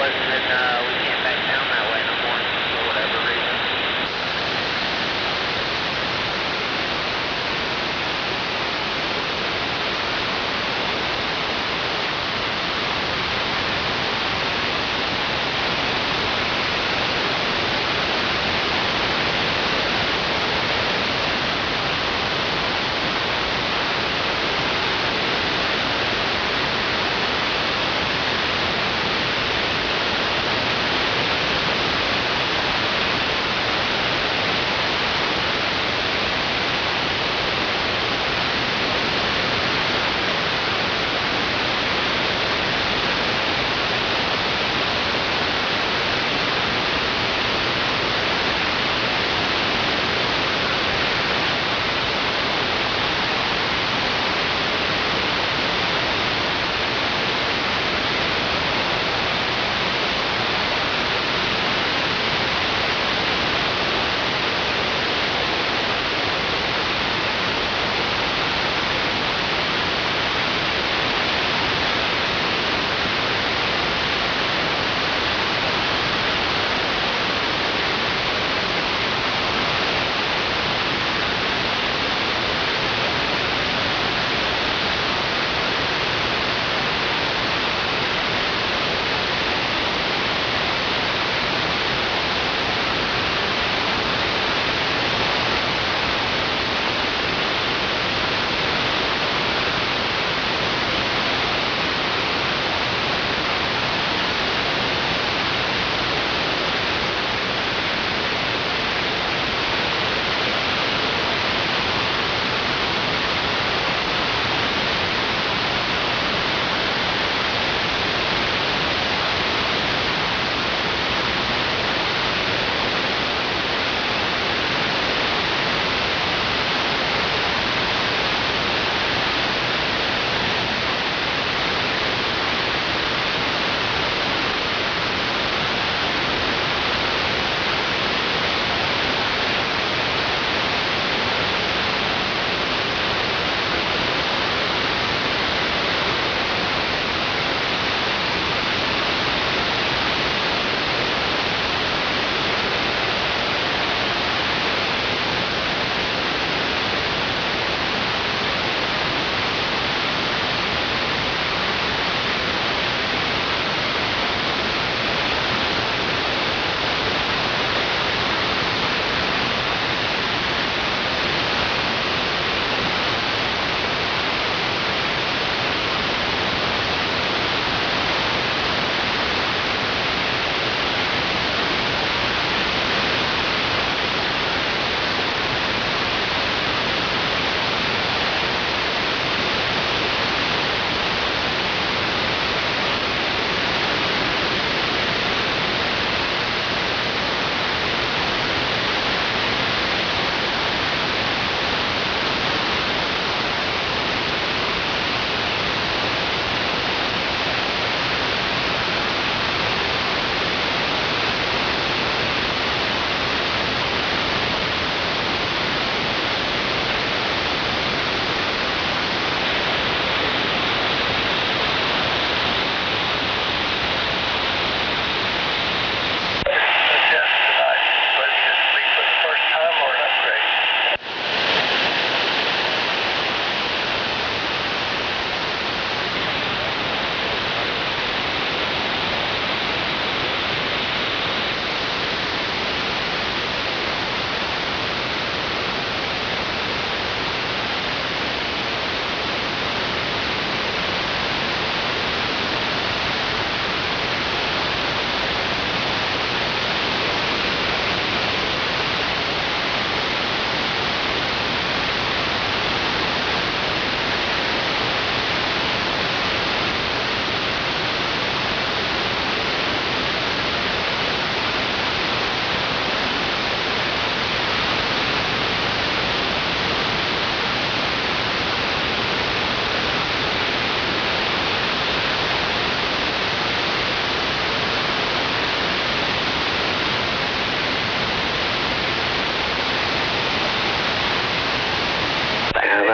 was, and then we can't back down that way no more for whatever reason.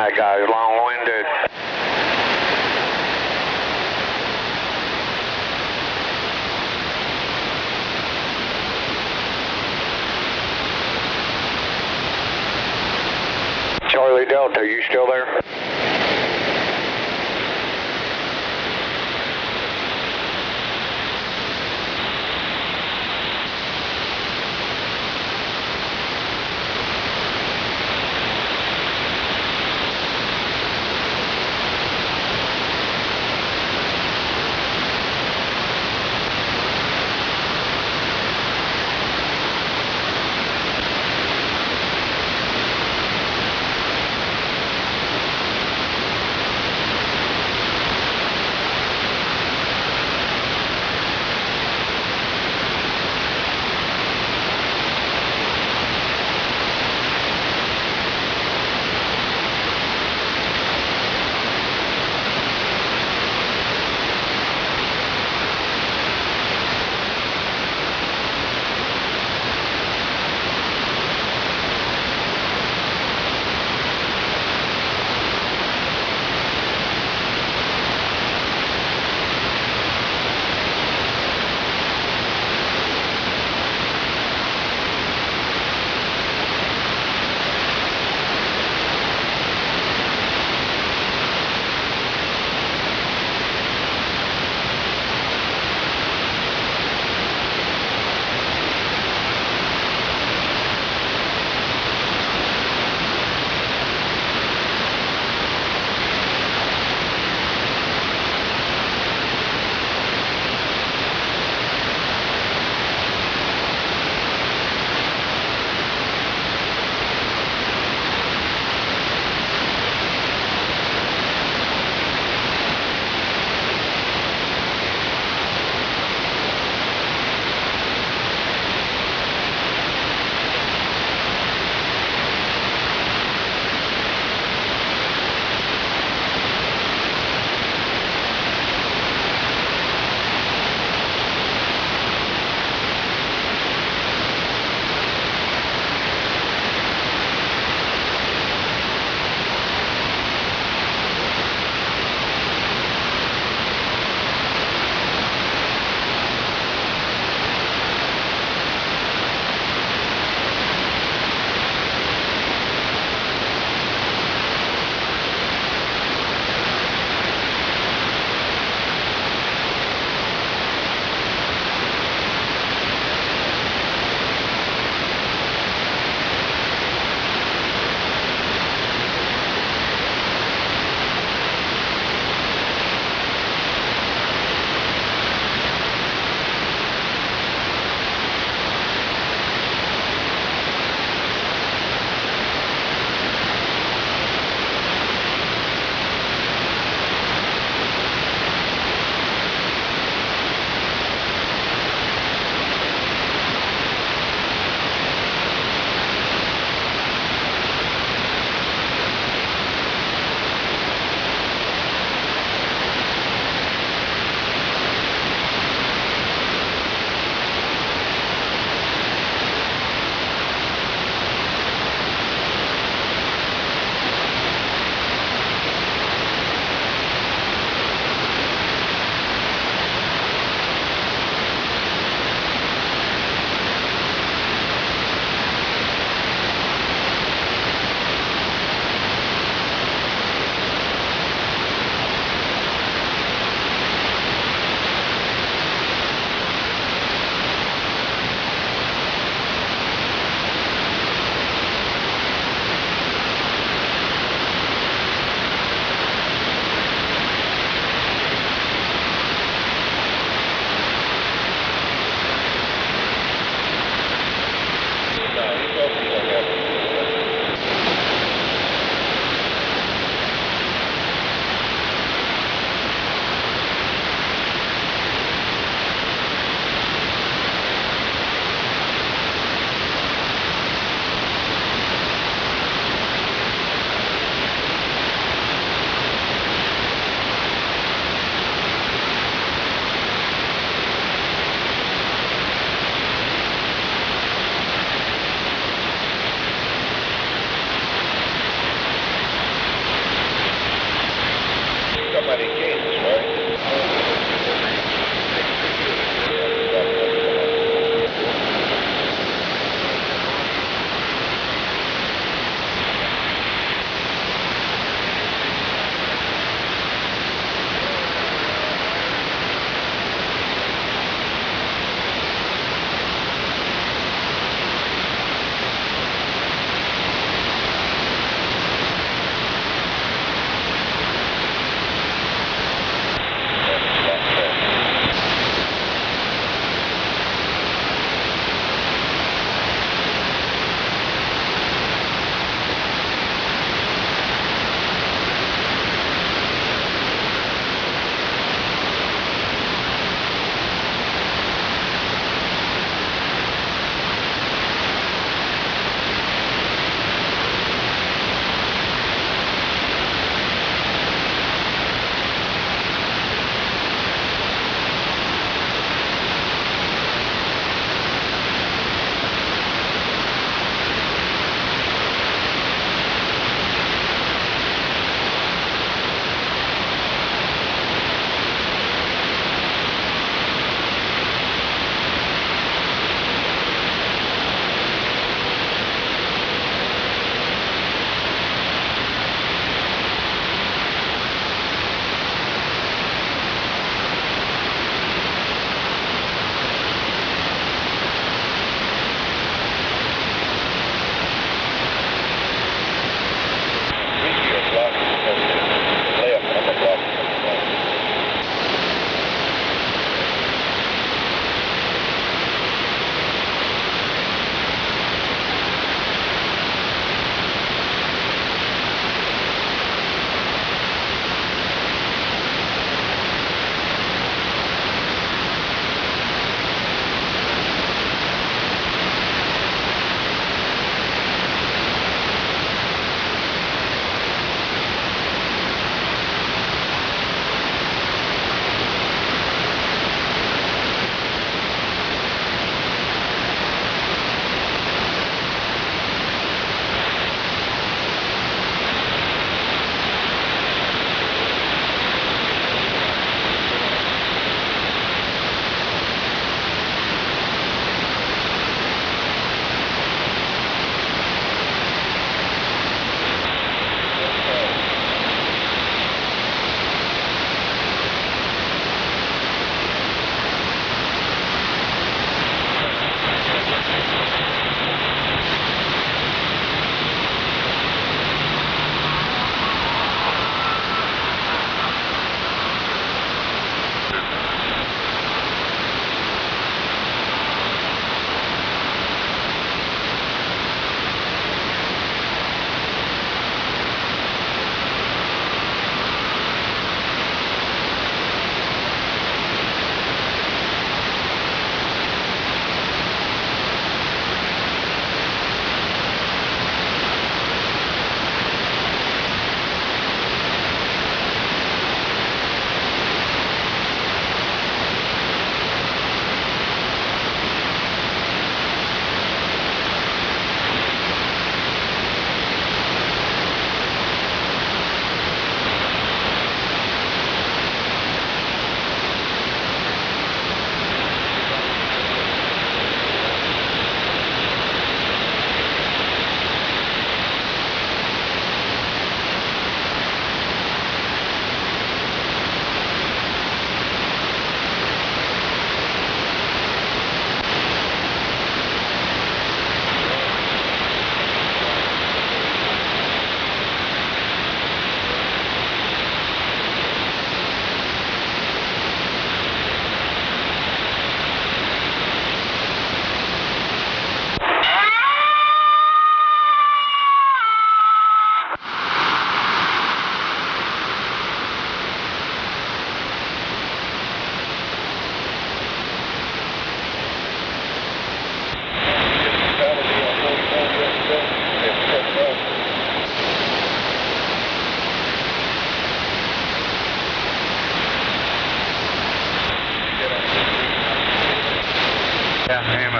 that guy's long-winded. Are you still there?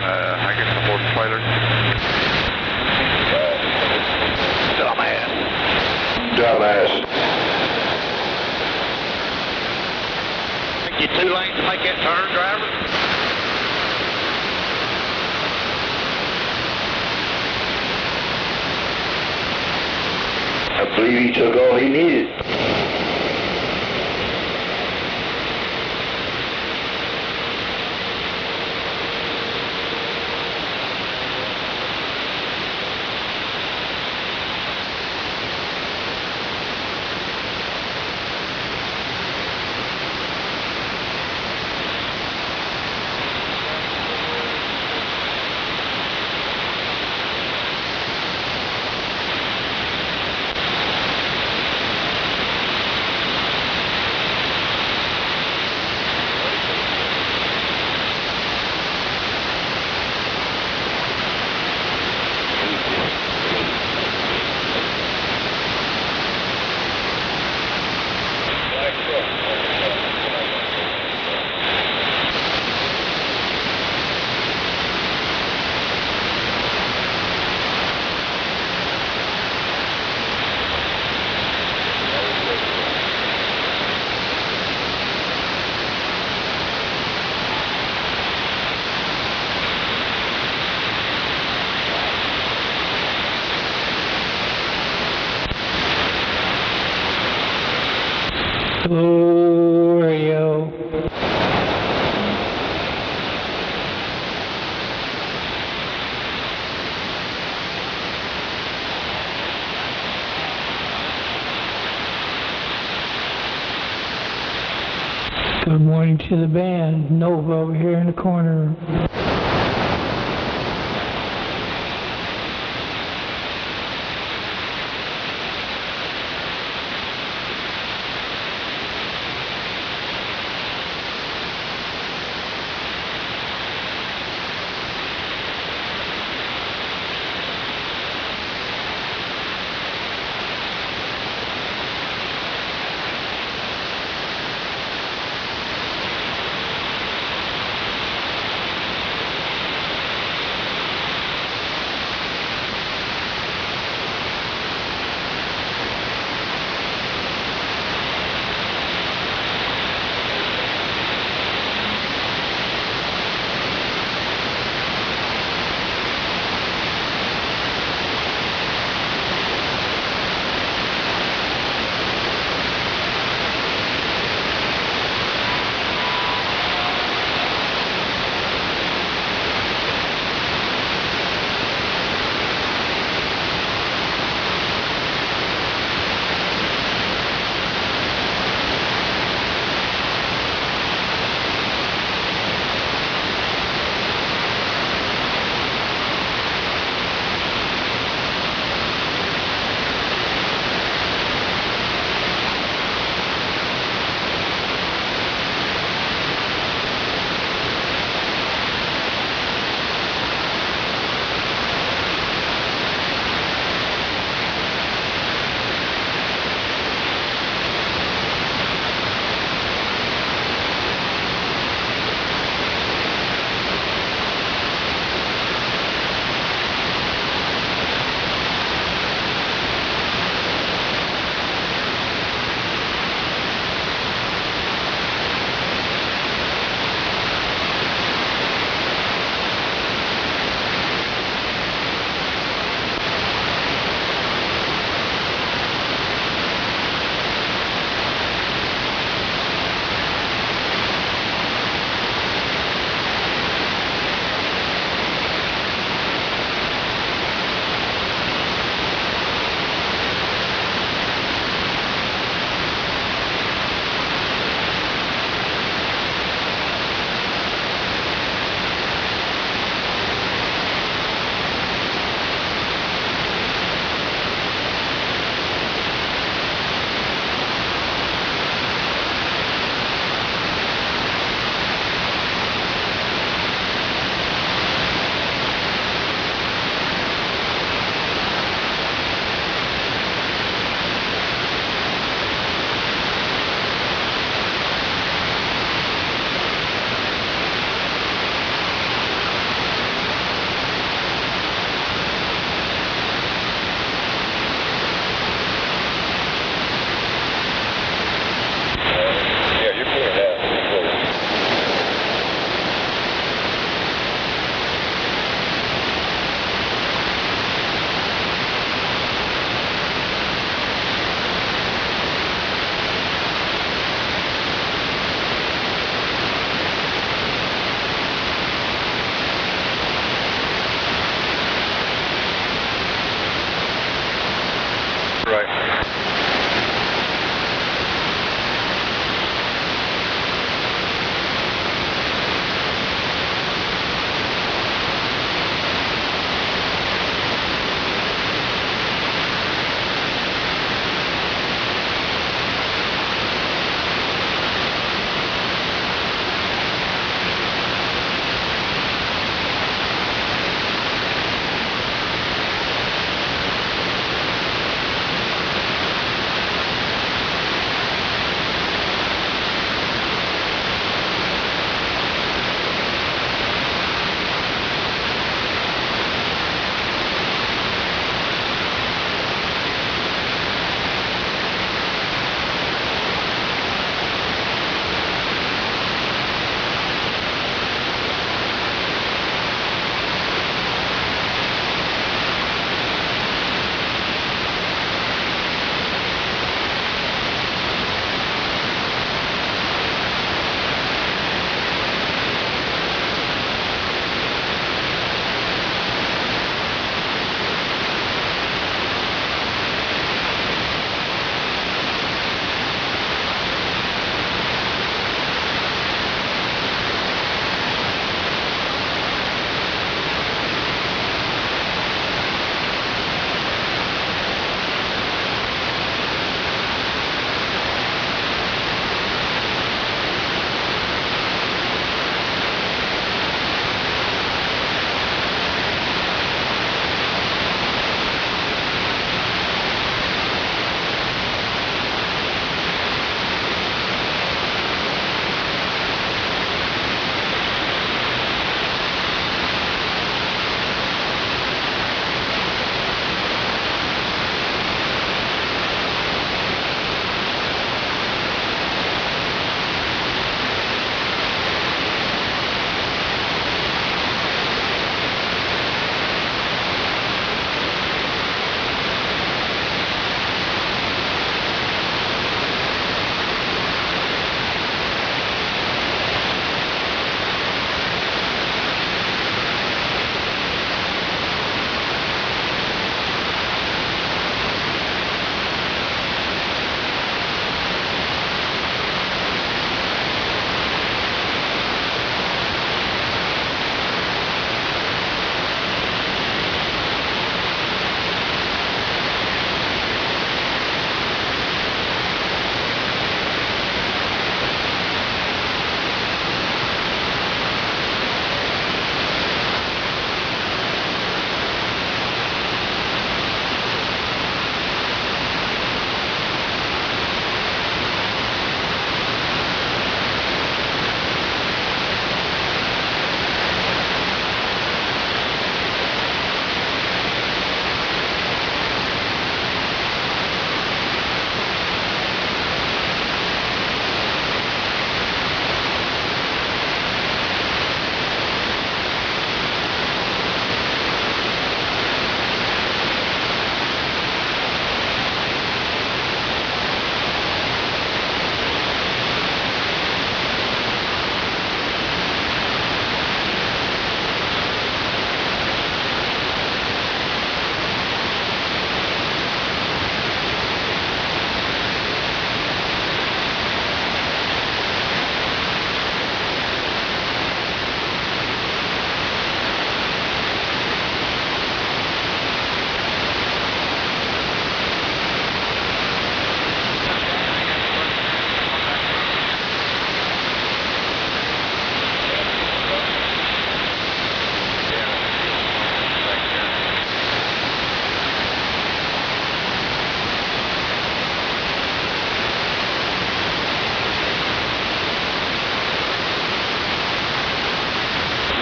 and I guess a horse trailer. Dumbass. Take you 2 lanes to make that turn, driver. I believe he took all he needed. Oreo. Good morning to the band. Nova over here in the corner.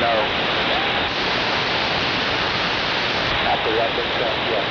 No. After weapon check, yes.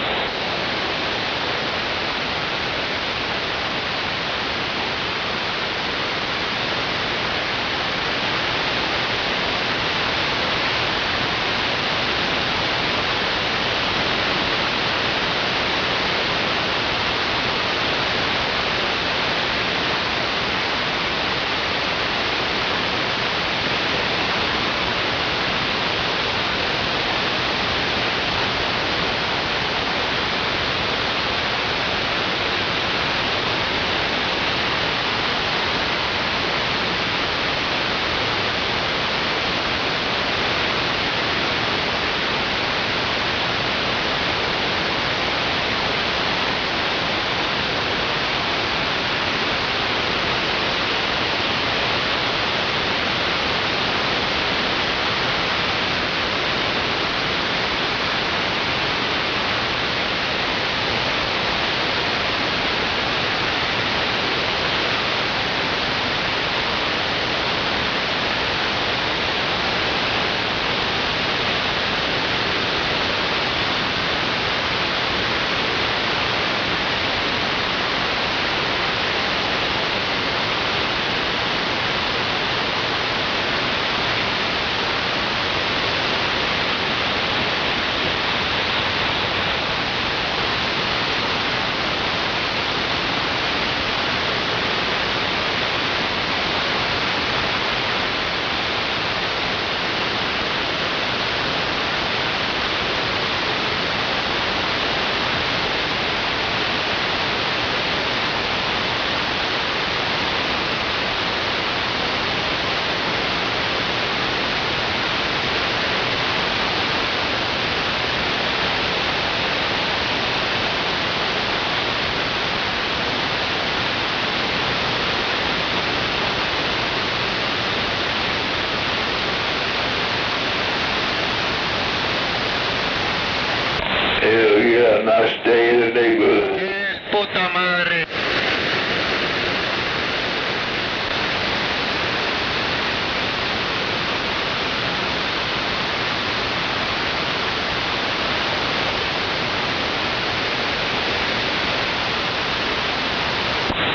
Hell yeah, nice day in the neighborhood. Yes, puta madre.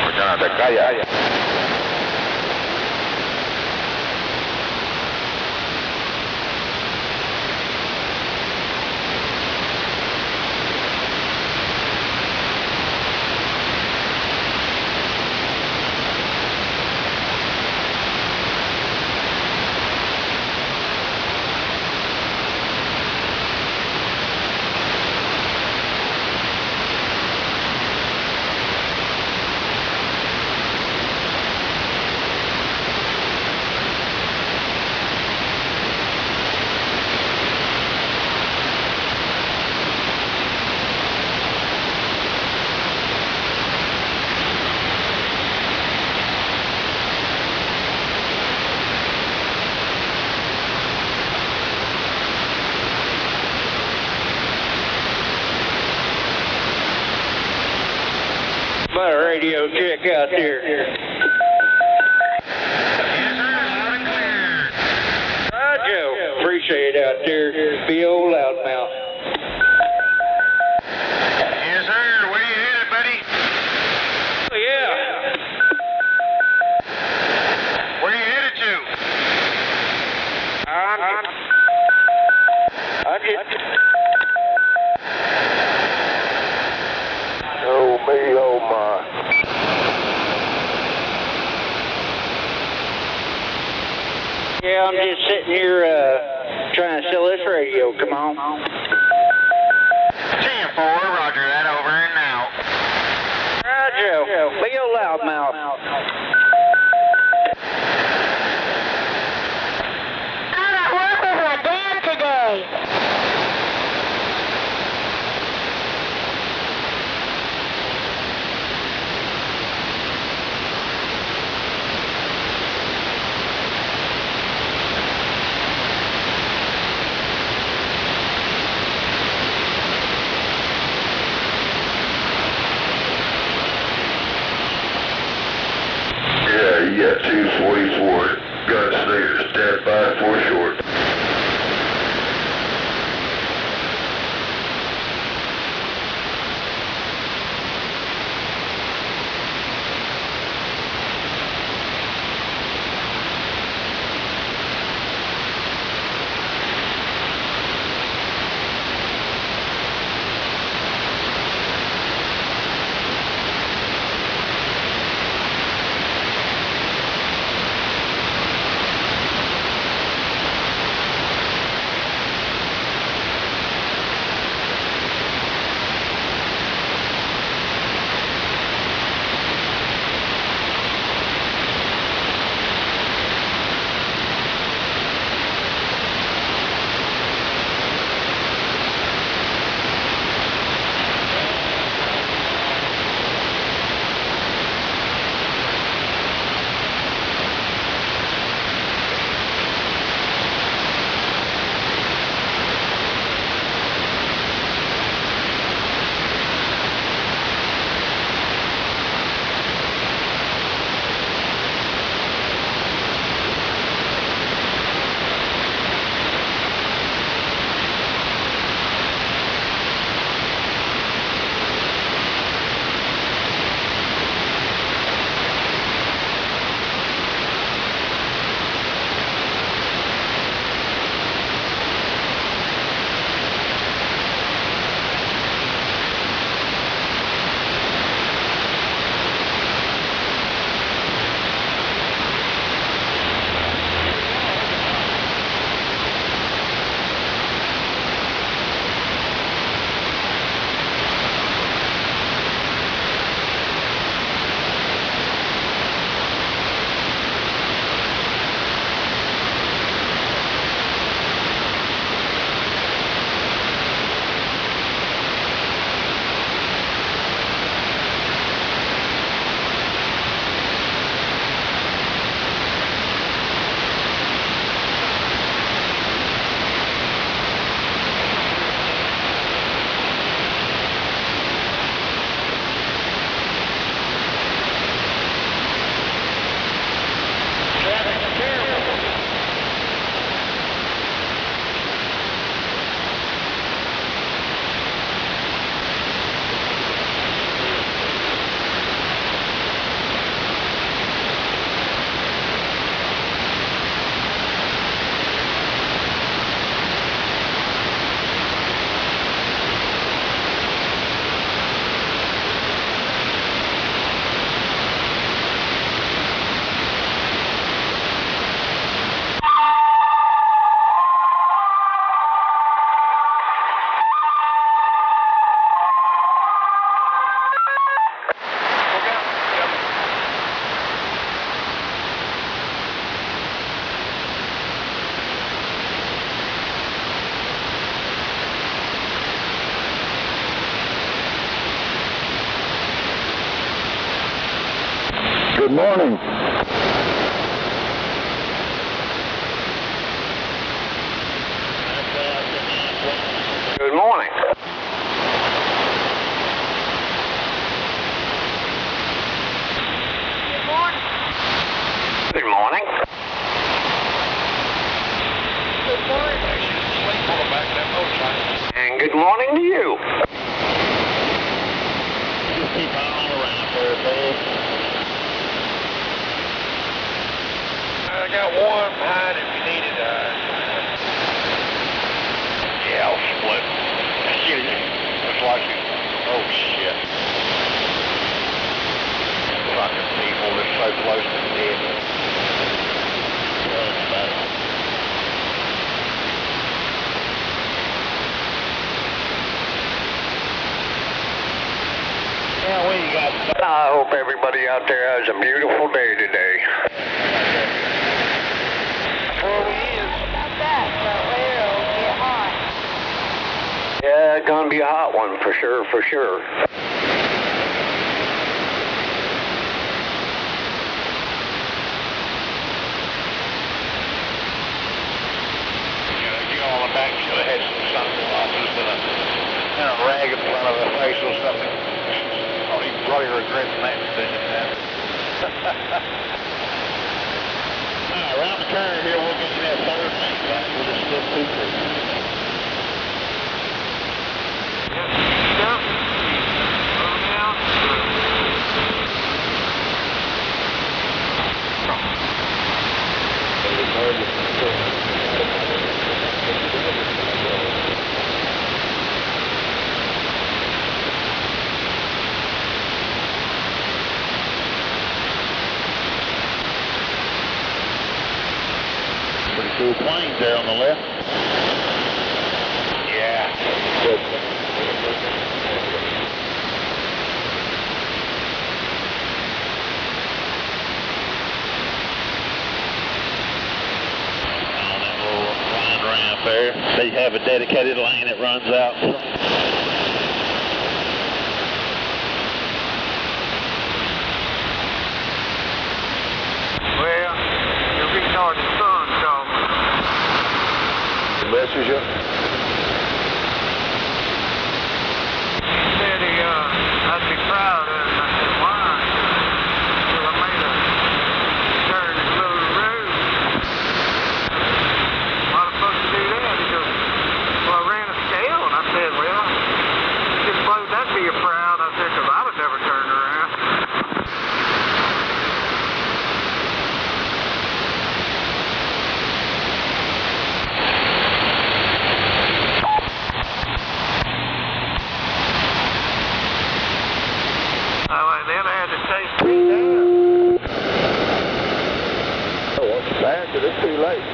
Mañana te calla. My radio check out there. Yes, sir, loud and clear. Roger. Appreciate it out there. Be old loudmouth. Yes, sir. Where you headed, buddy? Oh, yeah. Where you headed to? I just... Oh, me, oh, my. Yeah, I'm just sitting here trying to sell this radio. Come on. 10-4, roger that, over and out. Roger. Be a loudmouth. I'm at work with my dad today. Good morning. Good morning. Good morning. Good morning. And good morning to you. Just keep on around there, babe. I got one behind if you need it. Yeah, I'll split. Shit, looks like it. Oh, shit. Fucking people, they're so close to death. Yeah, what you got? I hope everybody out there has a beautiful day today. Where we is? Not that, but it'll get hot. Yeah, it's gonna be a hot one for sure, for sure. You know, on the back should have had some sunglasses and a rag in front of her face or something. Oh, you probably regretting that thing. Around the curve here, we'll get you that third lane back with a split 2-3. Pretty cool planes there on the left. Yeah. Good. There. They have a dedicated lane that runs out. Well, you're retarded son, Tom. The messenger? He said I'd be proud of it. I said, why? Well, I made a turn in Little Road. Why the fuck you do that? He goes, well, I ran a scale. And I said, well, I suppose that'd be a proud. I said, because I'd have never turned around. Then I had to chase me down. Oh, what's bad? But it's too late.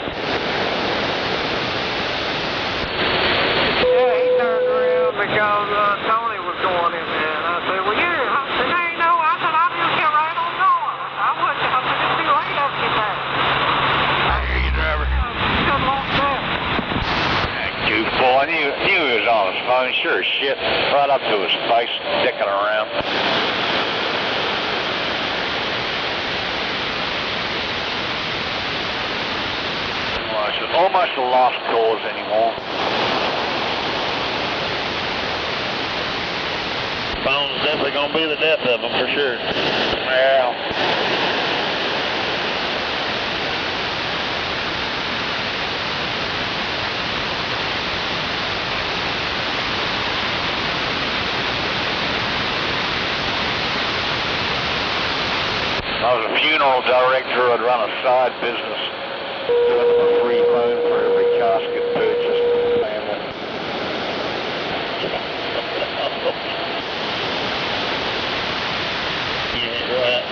Yeah, he turned around because Tony was going in there. And I said, well, I said, there ain't no, I said, I just kept right on going. I said, it's too late after that. I hear you, driver. You done lost that. That goofball. I knew he was on his phone. Sure as shit. Right up to his face, dicking around. Almost a lost cause anymore. Phone's definitely going to be the death of them for sure. Well. I was a funeral director. I'd run a side business. Doing a free phone for every casket purchased in the family. Yeah, right.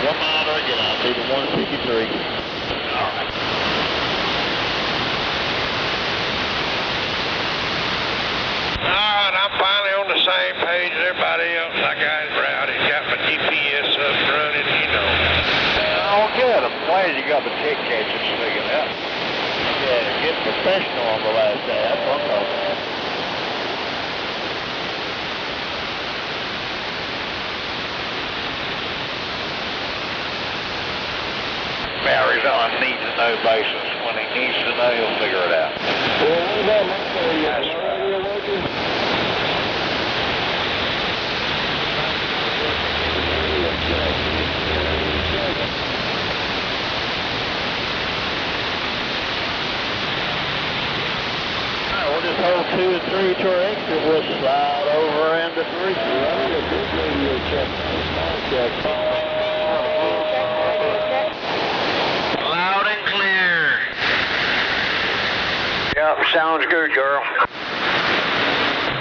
One mile to get out to the 153. All right. Alright, I'm finally on the same page as everybody else. I got it routed. Got my GPS up running, you know. Oh, good. I'm glad you professional on the last day. That's what I'm talking about. Arizona needs to know basis. When he needs to know, he'll figure it out. Well, what about my radio? That's right. Radio working? We'll just hold 2 and 3 to our exit. We'll slide over into 3. I need a big radio check. Small check. Loud and clear. Yep, sounds good, girl.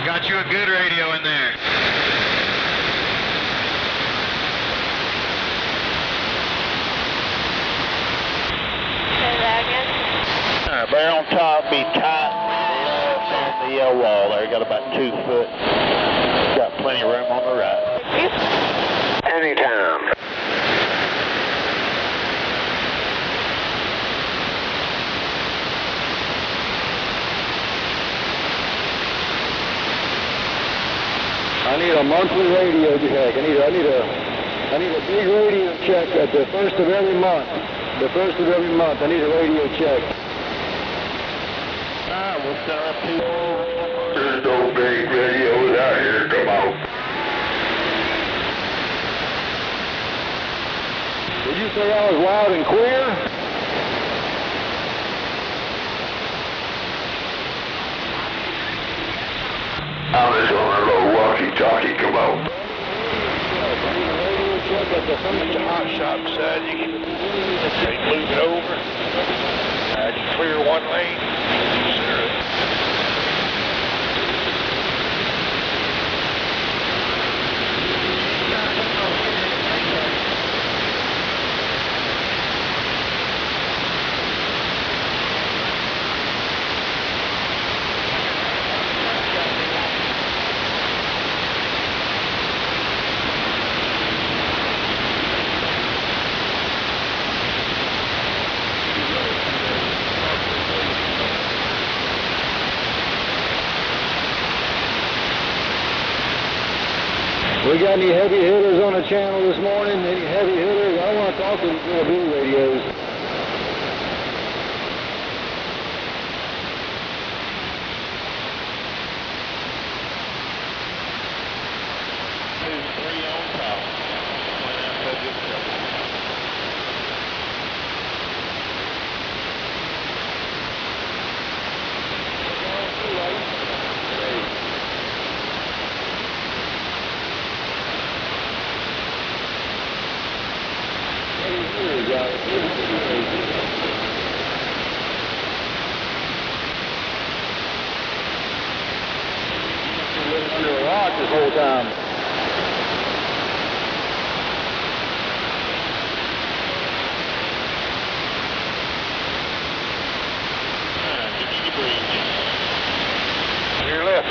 Got you a good radio in there. Bear on top, be tight on the wall there. Got about 2 foot. Got plenty of room on the right. Anytime. I need a monthly radio check. I need a big radio check at the first of every month. The first of every month, I need a radio check. We'll set up 2. There's no big radios out here. Come on. Did you say I was loud and clear? I'm just on a little walkie-talkie. Come on. Radio check at the first The hot shop side, you can move it over. Just clear one lane. We got any heavy hitters on the channel this morning? Any heavy hitters? I want to talk to these little blue radios. Under a rock this whole time. Your left.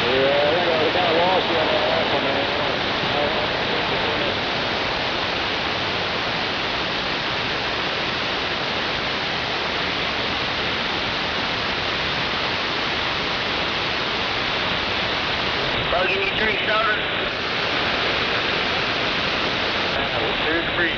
Yeah, I think I kind of lost you on that last one, man. Roger, you 3 starters. 2 3.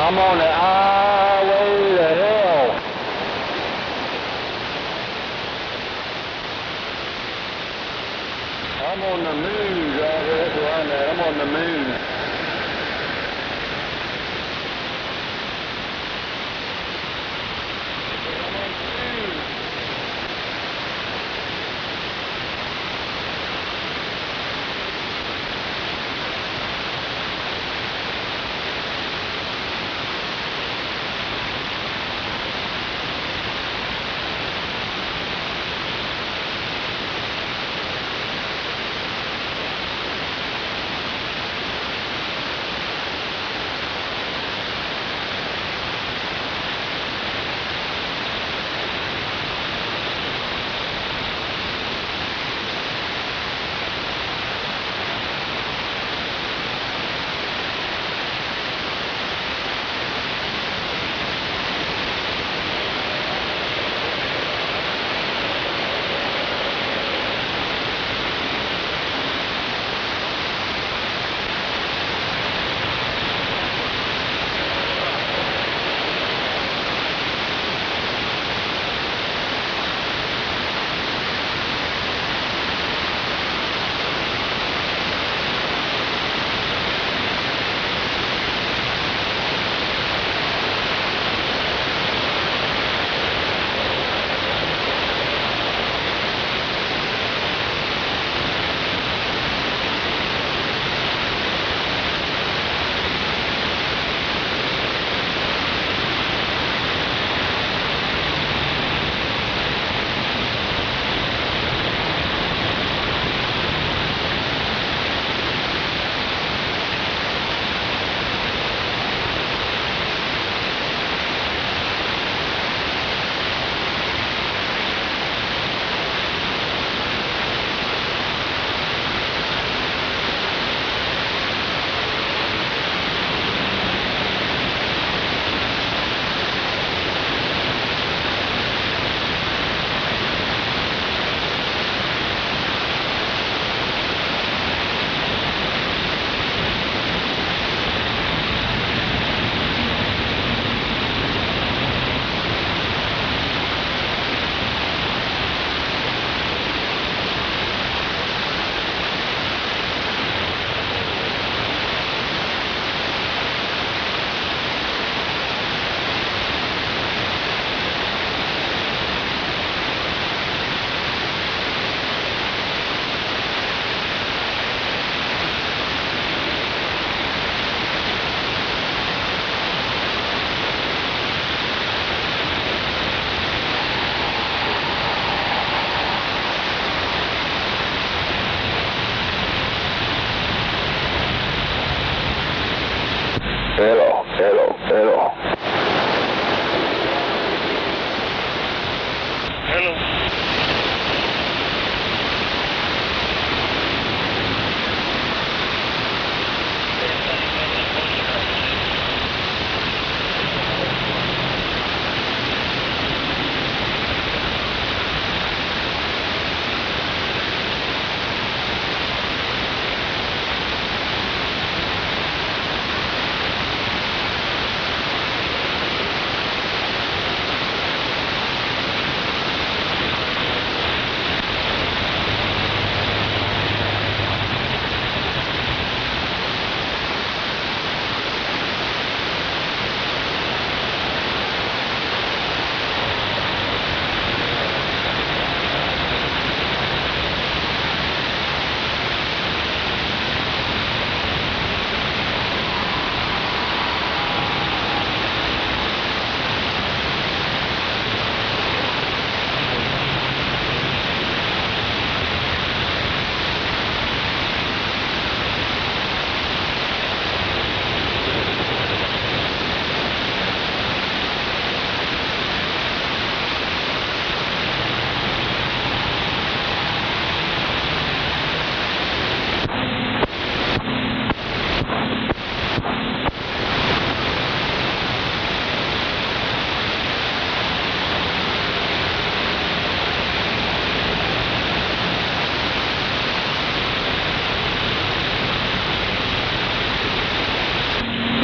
I'm on the highway to hell. I'm on the moon, driver. That's where I'm at. I'm on the moon. Hello.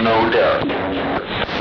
No doubt.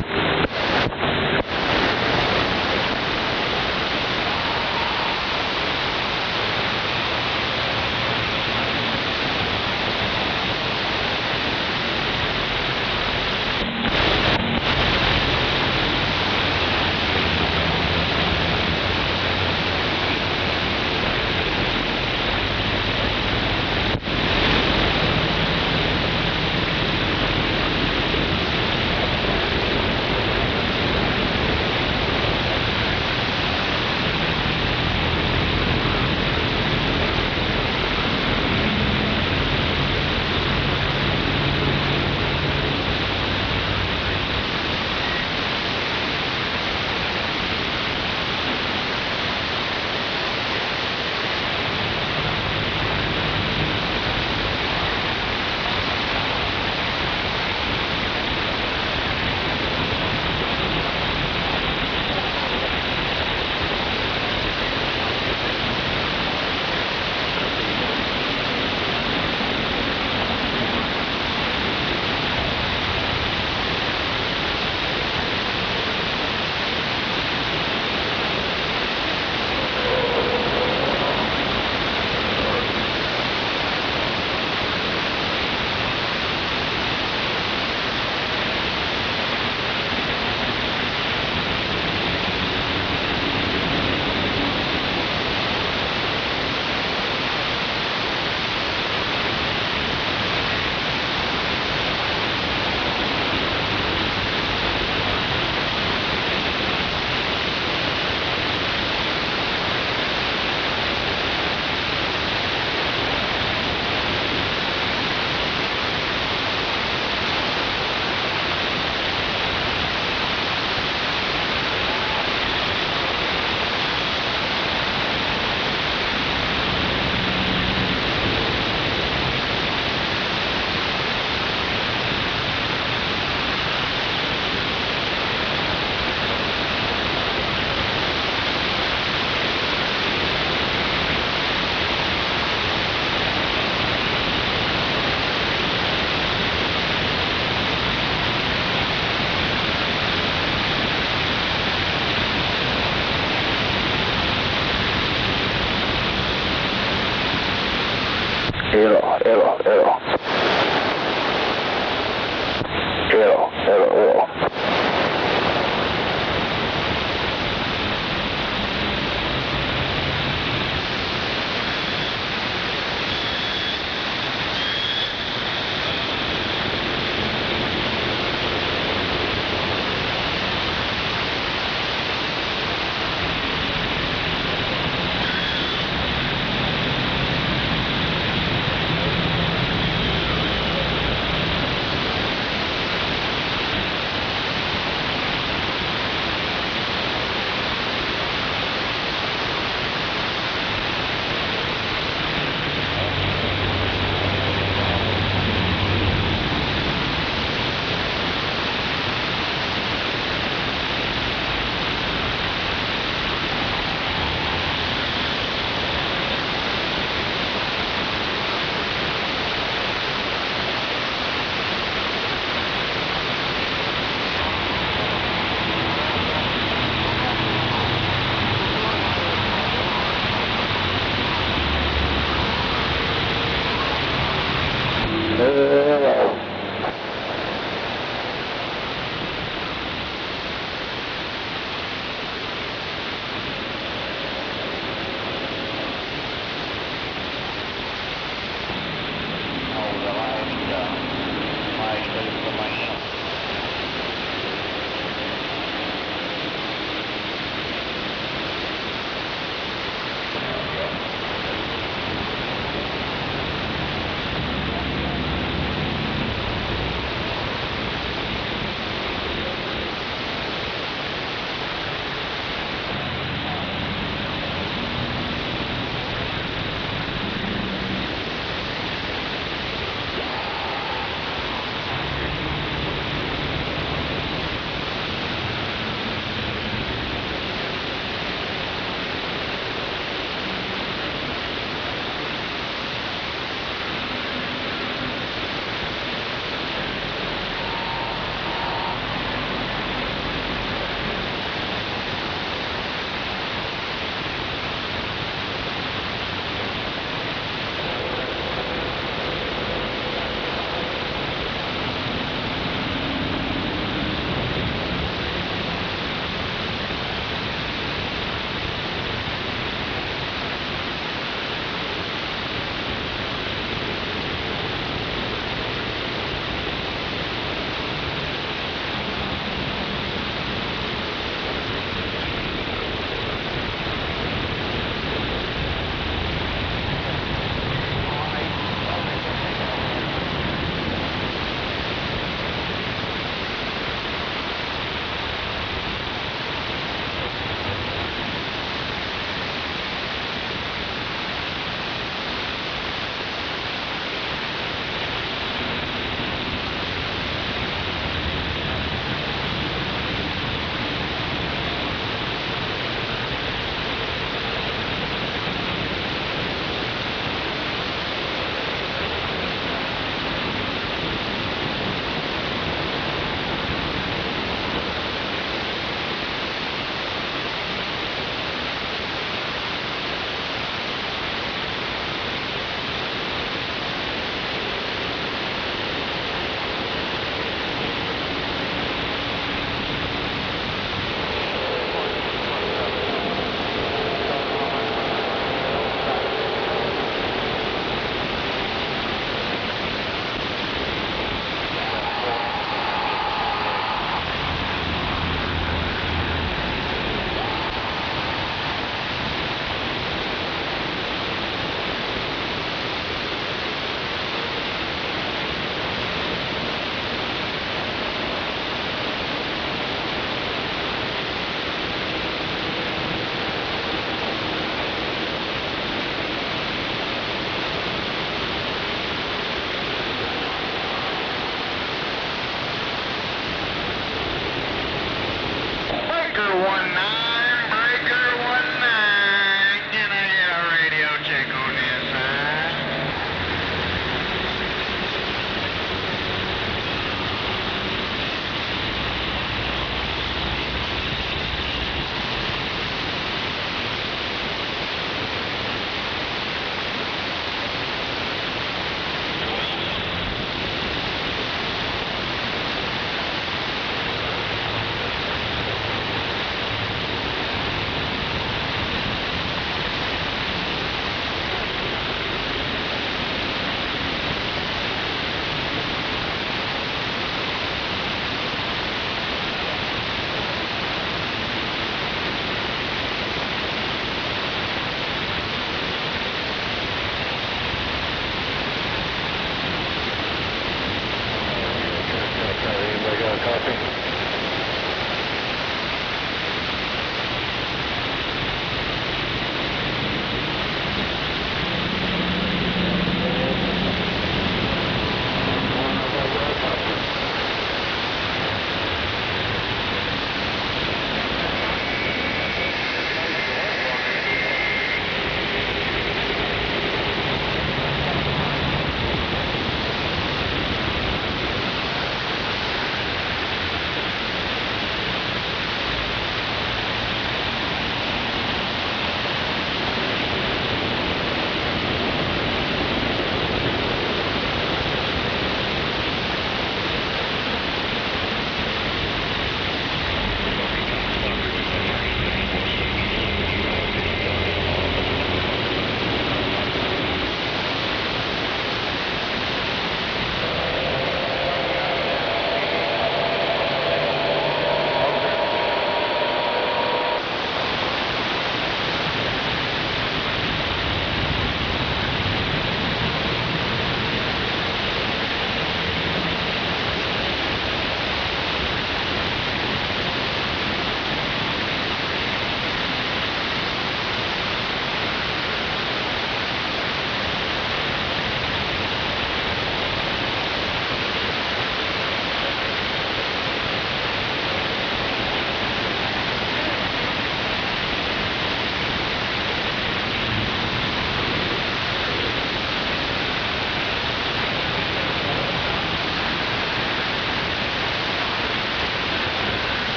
Hello, hello, hello. Hello, hello, hello.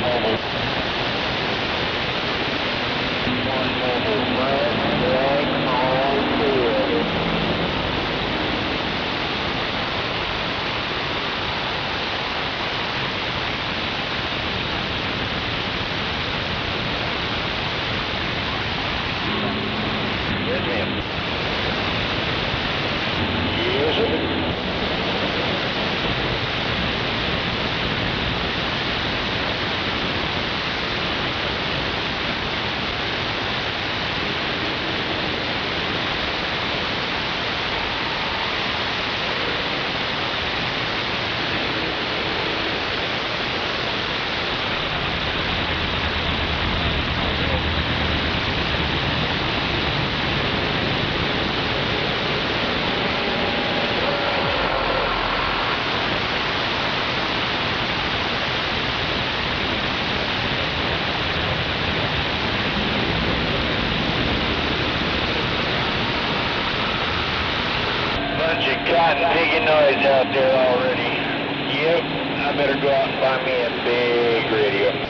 mobile. One mobile, flag all good. Yes, ma'am. Yes, sir. Bunch of cotton picking noise out there already. Yep, I better go out and buy me a big radio.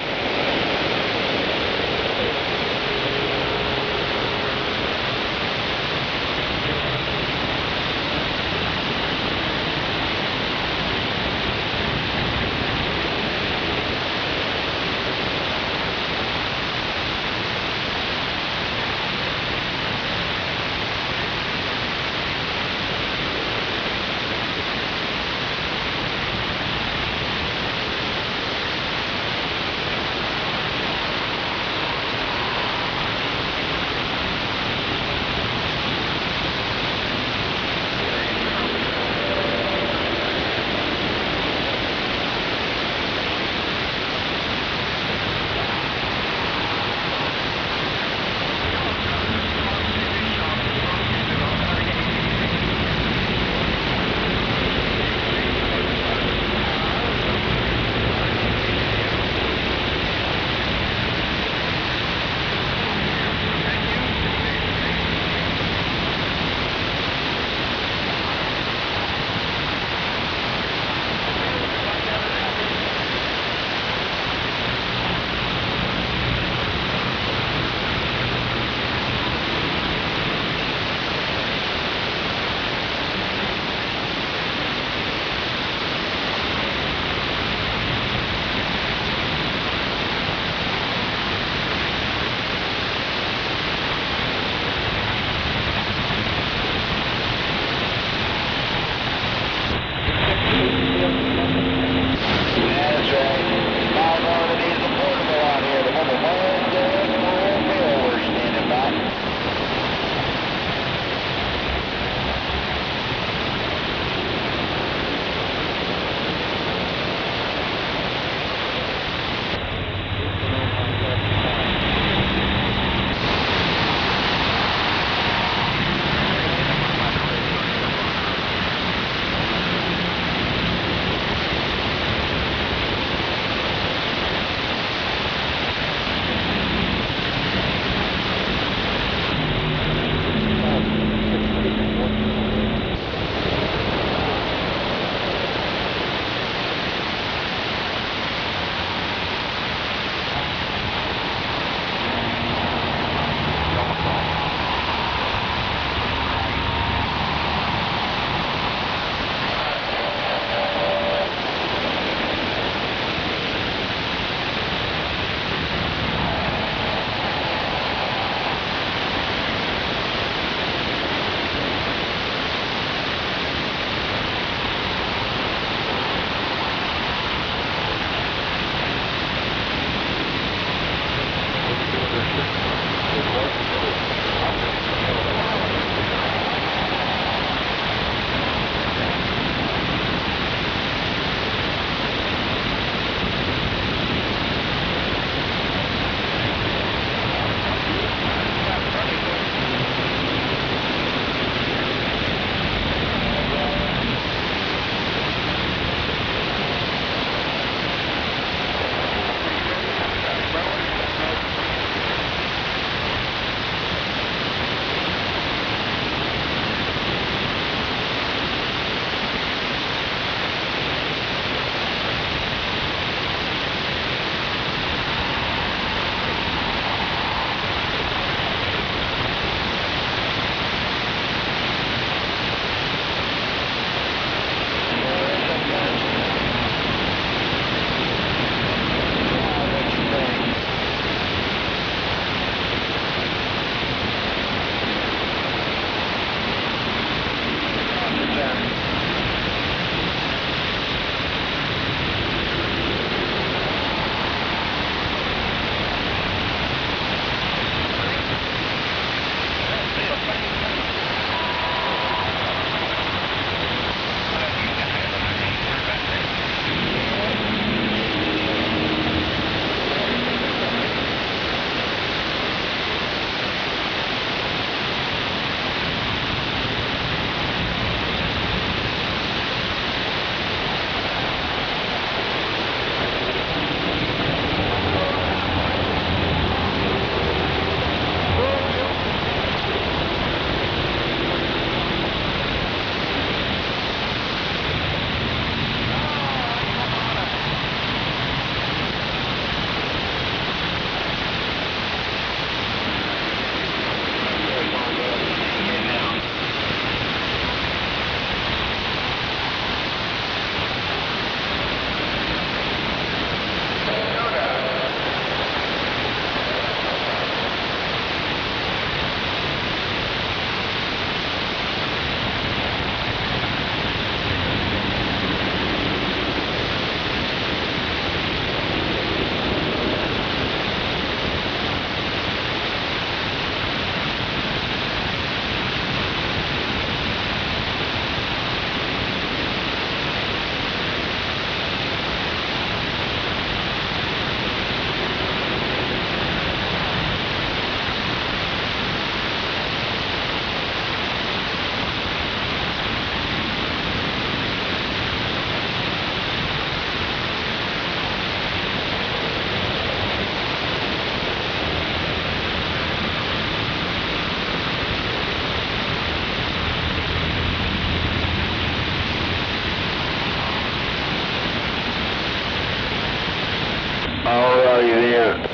All righty then.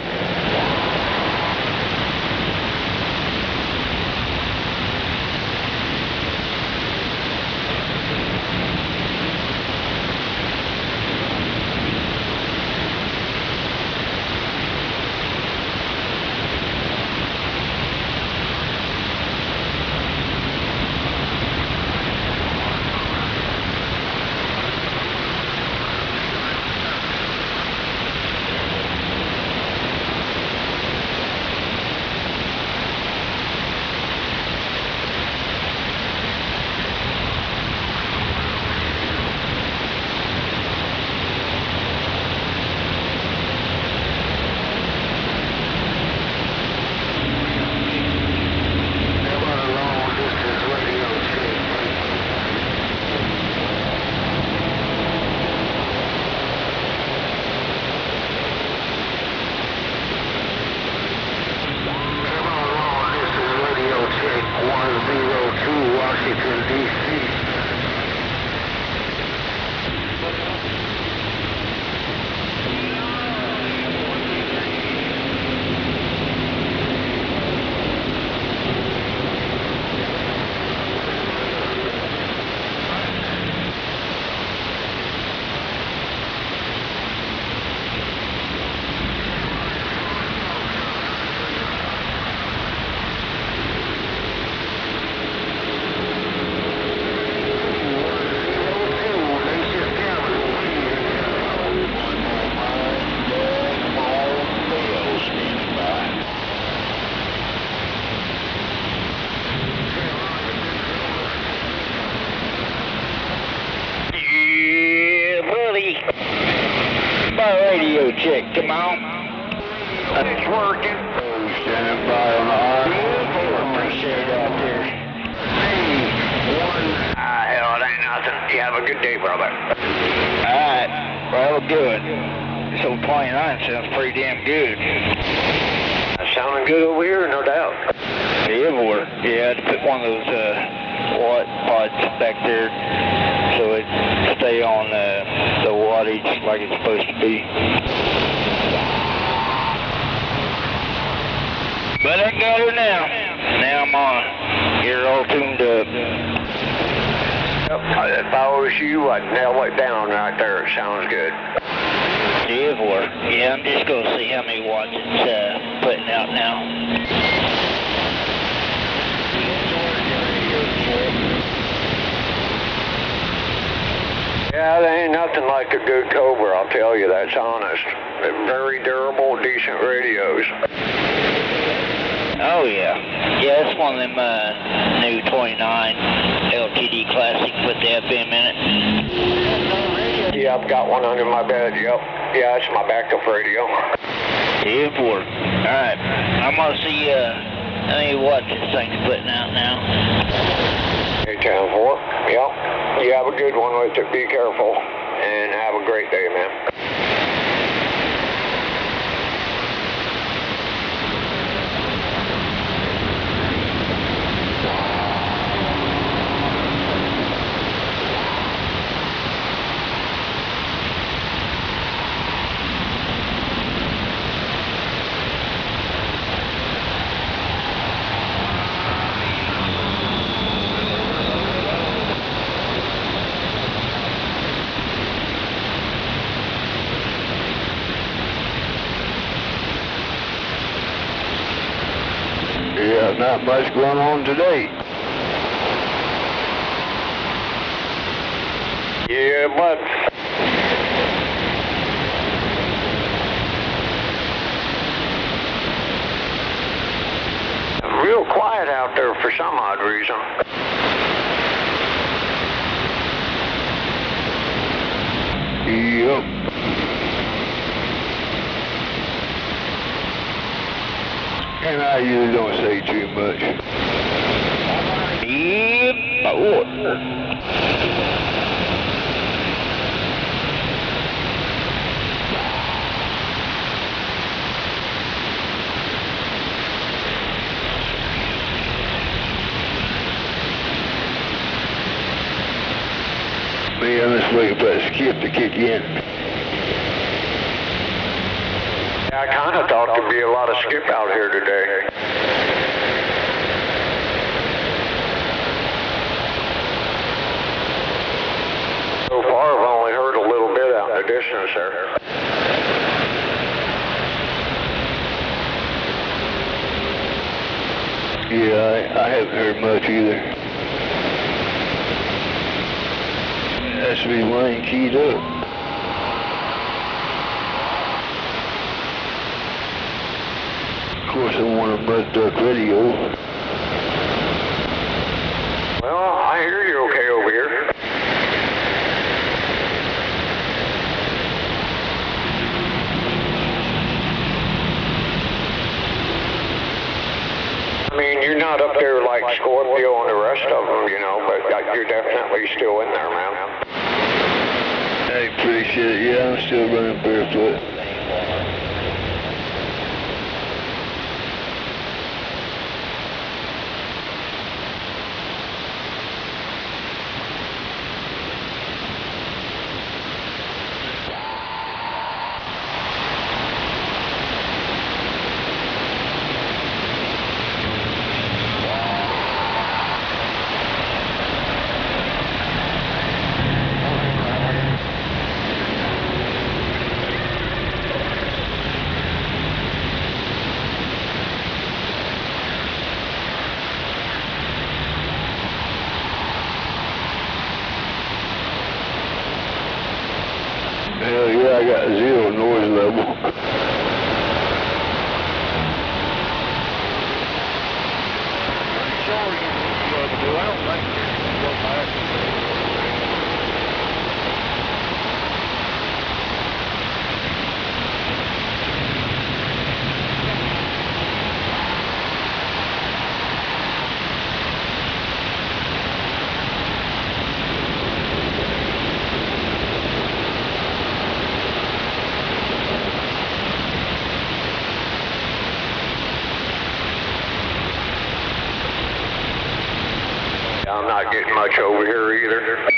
Radio check, come on. It's working. Standing by on the arm. Appreciate it out there. Hell, it ain't nothing. You have a good day, brother. Alright, well, good. This old 29 sounds pretty damn good. That's sounding good over here, no doubt. Yeah, boy. Yeah, I had to put one of those watt pods back there so it stay on the wattage like it's supposed to be. But I got her now. Now I'm on. Get her all tuned up. If I was you, I'd nail it down right there. It sounds good. Yeah, boy. Yeah, I'm just going to see how many watts it's putting out now. Yeah, there ain't nothing like a good Cobra, I'll tell you, that's honest. They're very durable, decent radios. Oh, yeah. Yeah, it's one of them new 29 LTD Classic with the FM in it. Yeah, I've got one under my bed, yep. Yeah, it's my backup radio. Yeah, boy. Alright, I'm going to see how many watts this thing's putting out now. 810-4, yep. You have a good one with it, be careful, and have a great day, man. Yeah, not much going on today. Yeah, but real quiet out there for some odd reason. Yep. And I usually don't say too much. Yep. Oh. Man, let's wait for that skip to kick in. I kind of thought there'd be a lot of skip out here today. So far, I've only heard a little bit out in the distance there. Yeah, I haven't heard much either. Has to be line keyed up. Of course, I want a Mud Duck radio. Well, I hear you okay over here. I mean, you're not up there like Scorpio and the rest of them, you know, but you're definitely still in there, man. I appreciate it. Yeah, I'm still running barefoot. Hell yeah, I got 0 noise level. I'm not getting much over here either.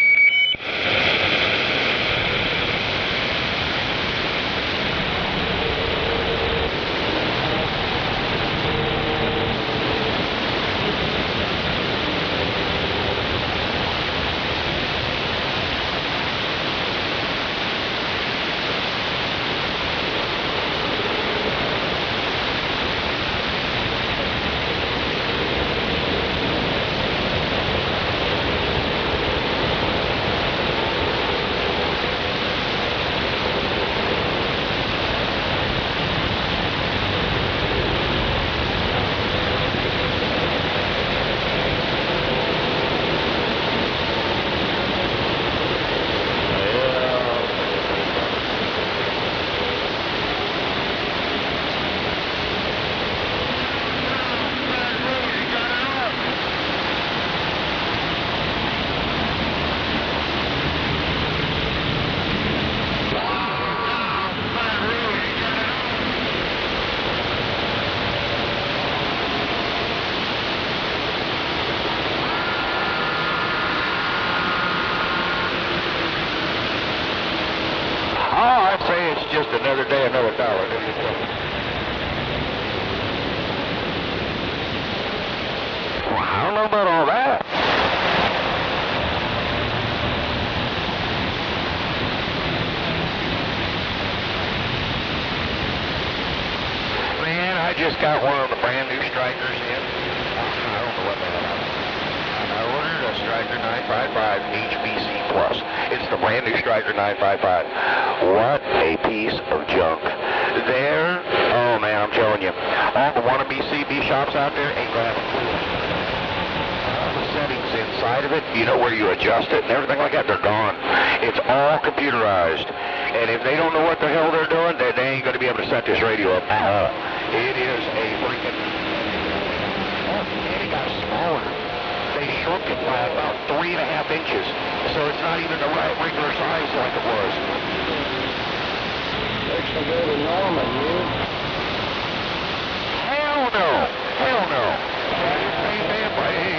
I'd say it's just another day, another dollar. Well, I don't know about all that. Man, I just got one of the brand new strikers in. I don't know what the hell. I ordered a Striker 955 HBC Plus. It's the brand new Striker 955. What a piece of junk. There, oh man, I'm telling you, all the wannabe CB shops out there ain't gonna have a clue. All the settings inside of it, you know where you adjust it and everything like that, they're gone. It's all computerized. And if they don't know what the hell they're doing, they ain't gonna be able to set this radio up. It is a freaking, and it got smaller. They shrunk it by about 3.5 inches, so it's not even the right regular size like it was. Looks to go to Norman, dude. Hell no! Hell no!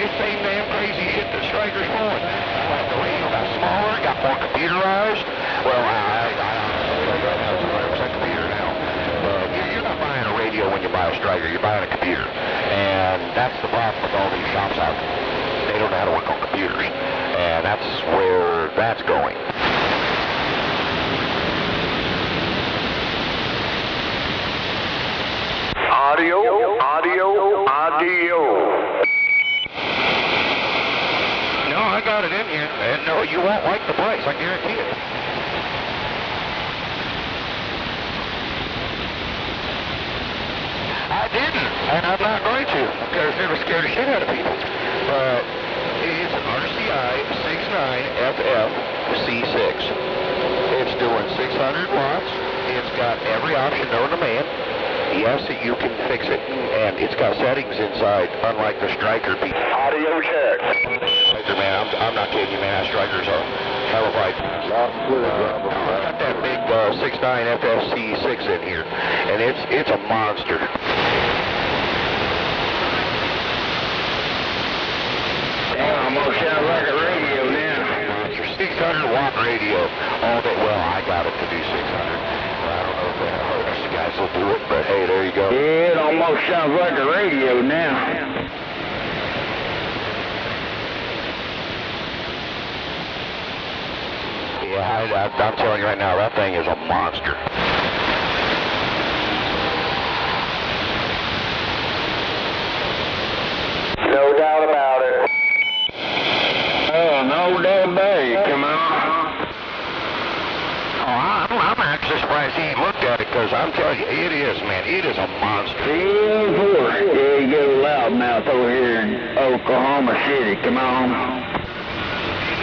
It's same damn crazy shit that Striker's pulling. But the radio got smaller, got more computerized. Well, I don't know, it's 100% computer now. But you're can buy a striker. You're buying a computer. And that's the problem with all these shops out there. They don't know how to work on computers. And that's where that's going. Audio. No, I got it in here. And no, you won't like the price, I guarantee it. I didn't, and I'm not going to, because it would scare the shit out of people. But it's an RCI 69FF-C6. It's doing 600 watts. It's got every option known to man. Yes, you can fix it, and it's got settings inside, unlike the Striker. Audio check. Striker, man, I'm not kidding you, man. That Striker's a hell of a bike. I got that big 69 FFC6 in here, and it's a monster. Damn, almost sounds like a radio now. Monster 600 watt radio. All day. Well, I got it to do 600. I don't know if the rest of the guys will do it, but hey, there you go. Yeah, it almost sounds like a radio now. Yeah, I'm telling you right now, that thing is a monster. No doubt about it. Oh, no doubt about it. Come on. I'm actually surprised he looked at it, because I'm telling you, it is, man. It is a monster. Yeah, you get a loudmouth over here in Oklahoma City. Come on.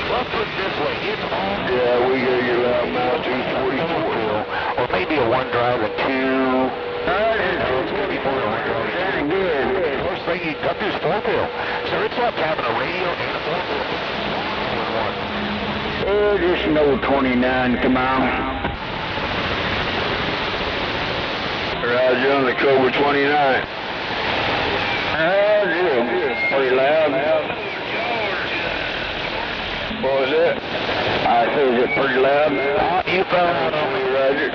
Well, put it this way, it's on. Yeah, we got your loudmouth 244. Or maybe a one drive and two. It's going to be 4 drive. Very good. First thing he got this 4-pill. So it's like having a radio and a 4-pill. Oh, just an old 29, come on. Roger on the Cobra 29. Roger. Pretty loud. What was it? I said, is it pretty loud? You fell out on me, Roger.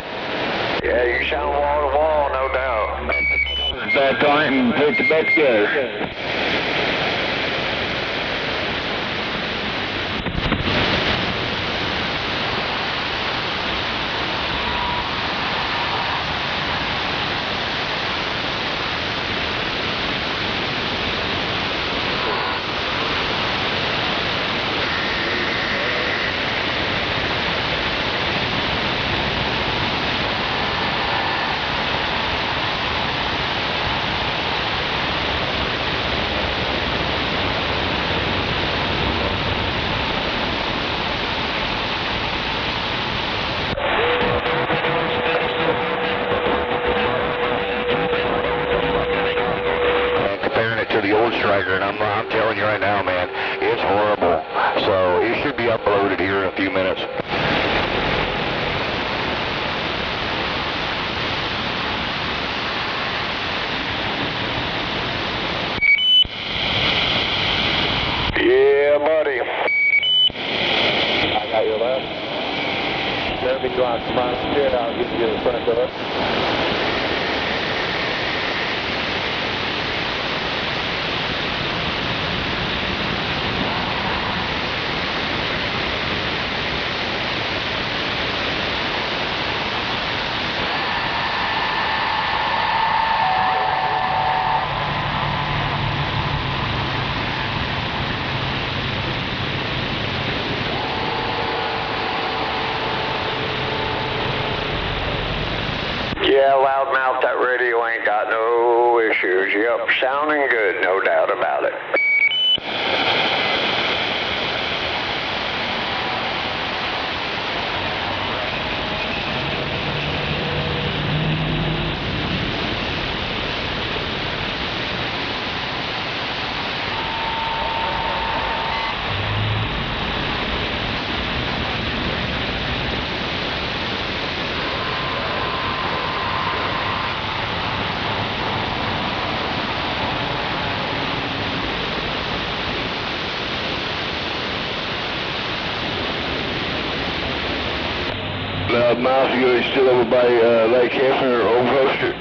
Yeah, you sound wall to wall, no doubt. Back on it and put it back together. Striker, and I'm telling you right now, man, it's horrible. So it should be uploaded here in a few minutes. Yeah, buddy. I got your left. Let me go out to my spirit. I'll get you to the front of it. Yeah, loudmouth, that radio ain't got no issues. Yep, sounding good, no doubt about it. Loudmouth, you still over by Lake Hefner or Old Poster?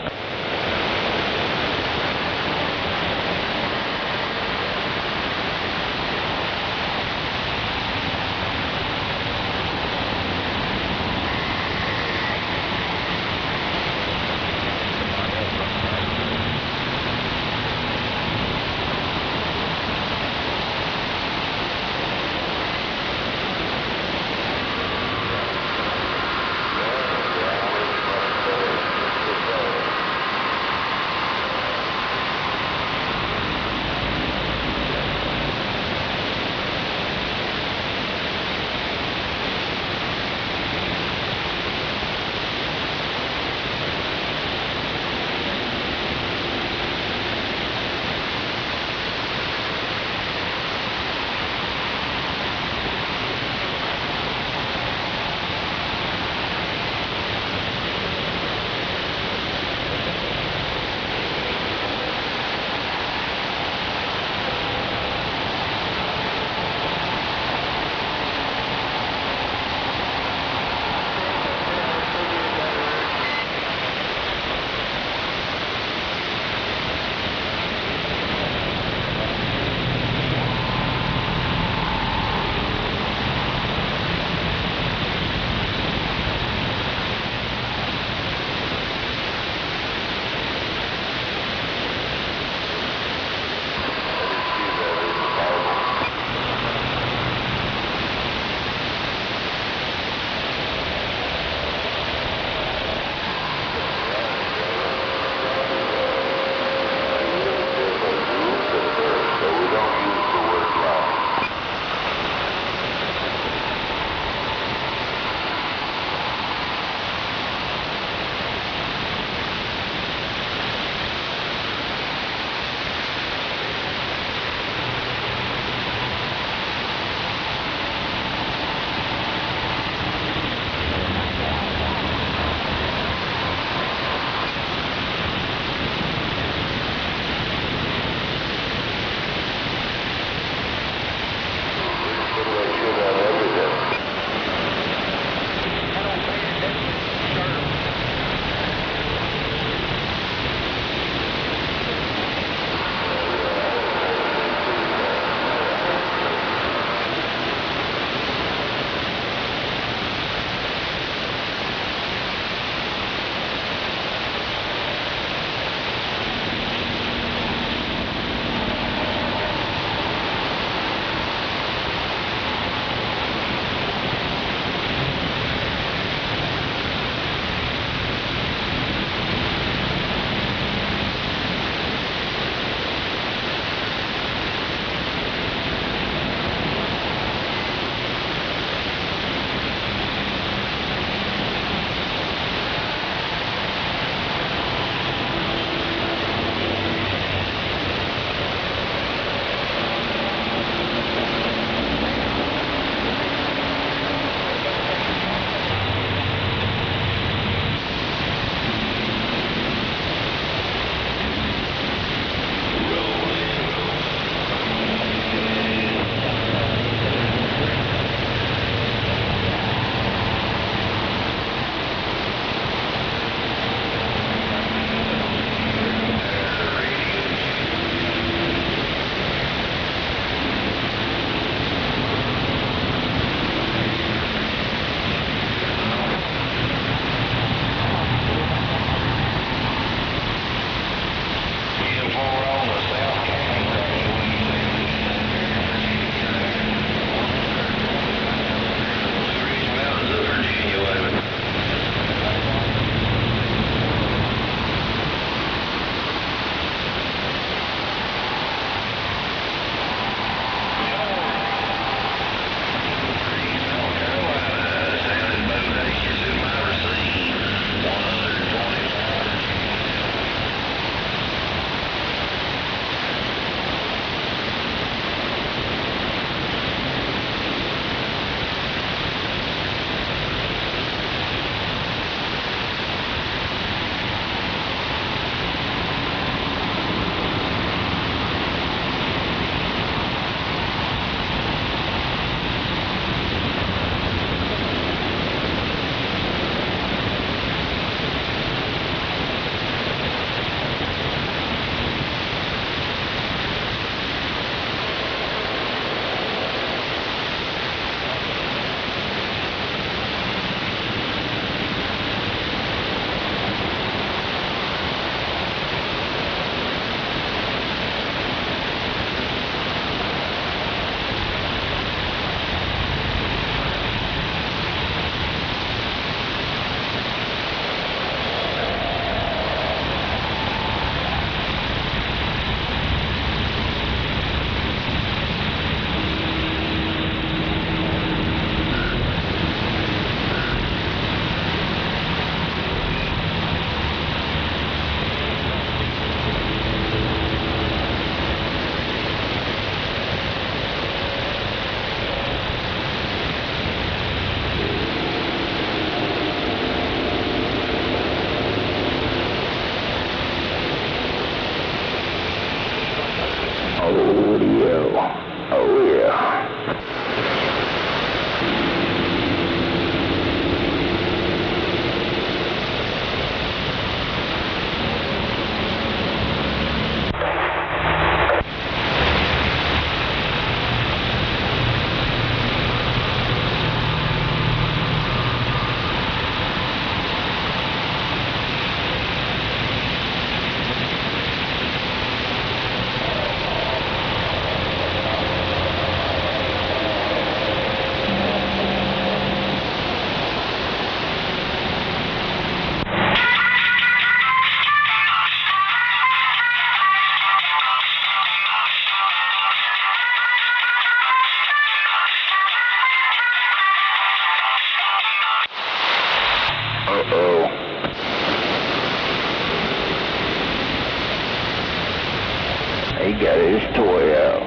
He got his toy out.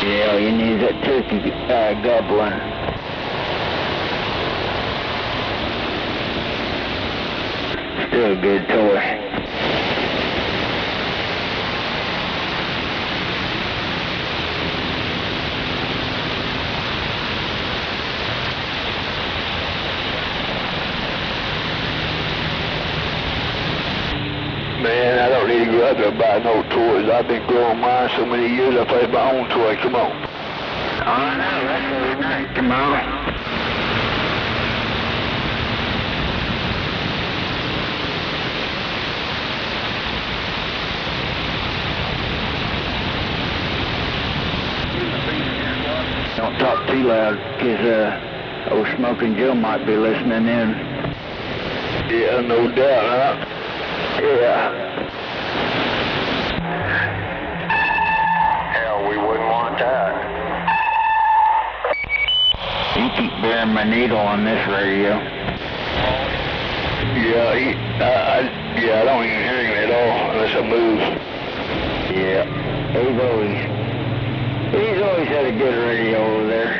Yeah, all you need is that turkey gobbler. Still a good toy. Man, I don't need to go out there and buy no toys. I've been growing mine so many years, I play my own toy. Come on. I know, that's really nice. Come on. Don't talk too loud, because old Smoking Joe might be listening in. Yeah, no doubt, huh? Yeah. Hell, we wouldn't want that. You keep bearing my needle on this radio. Yeah, I don't even hear him at all unless I move. Yeah, he's always had a good radio over there.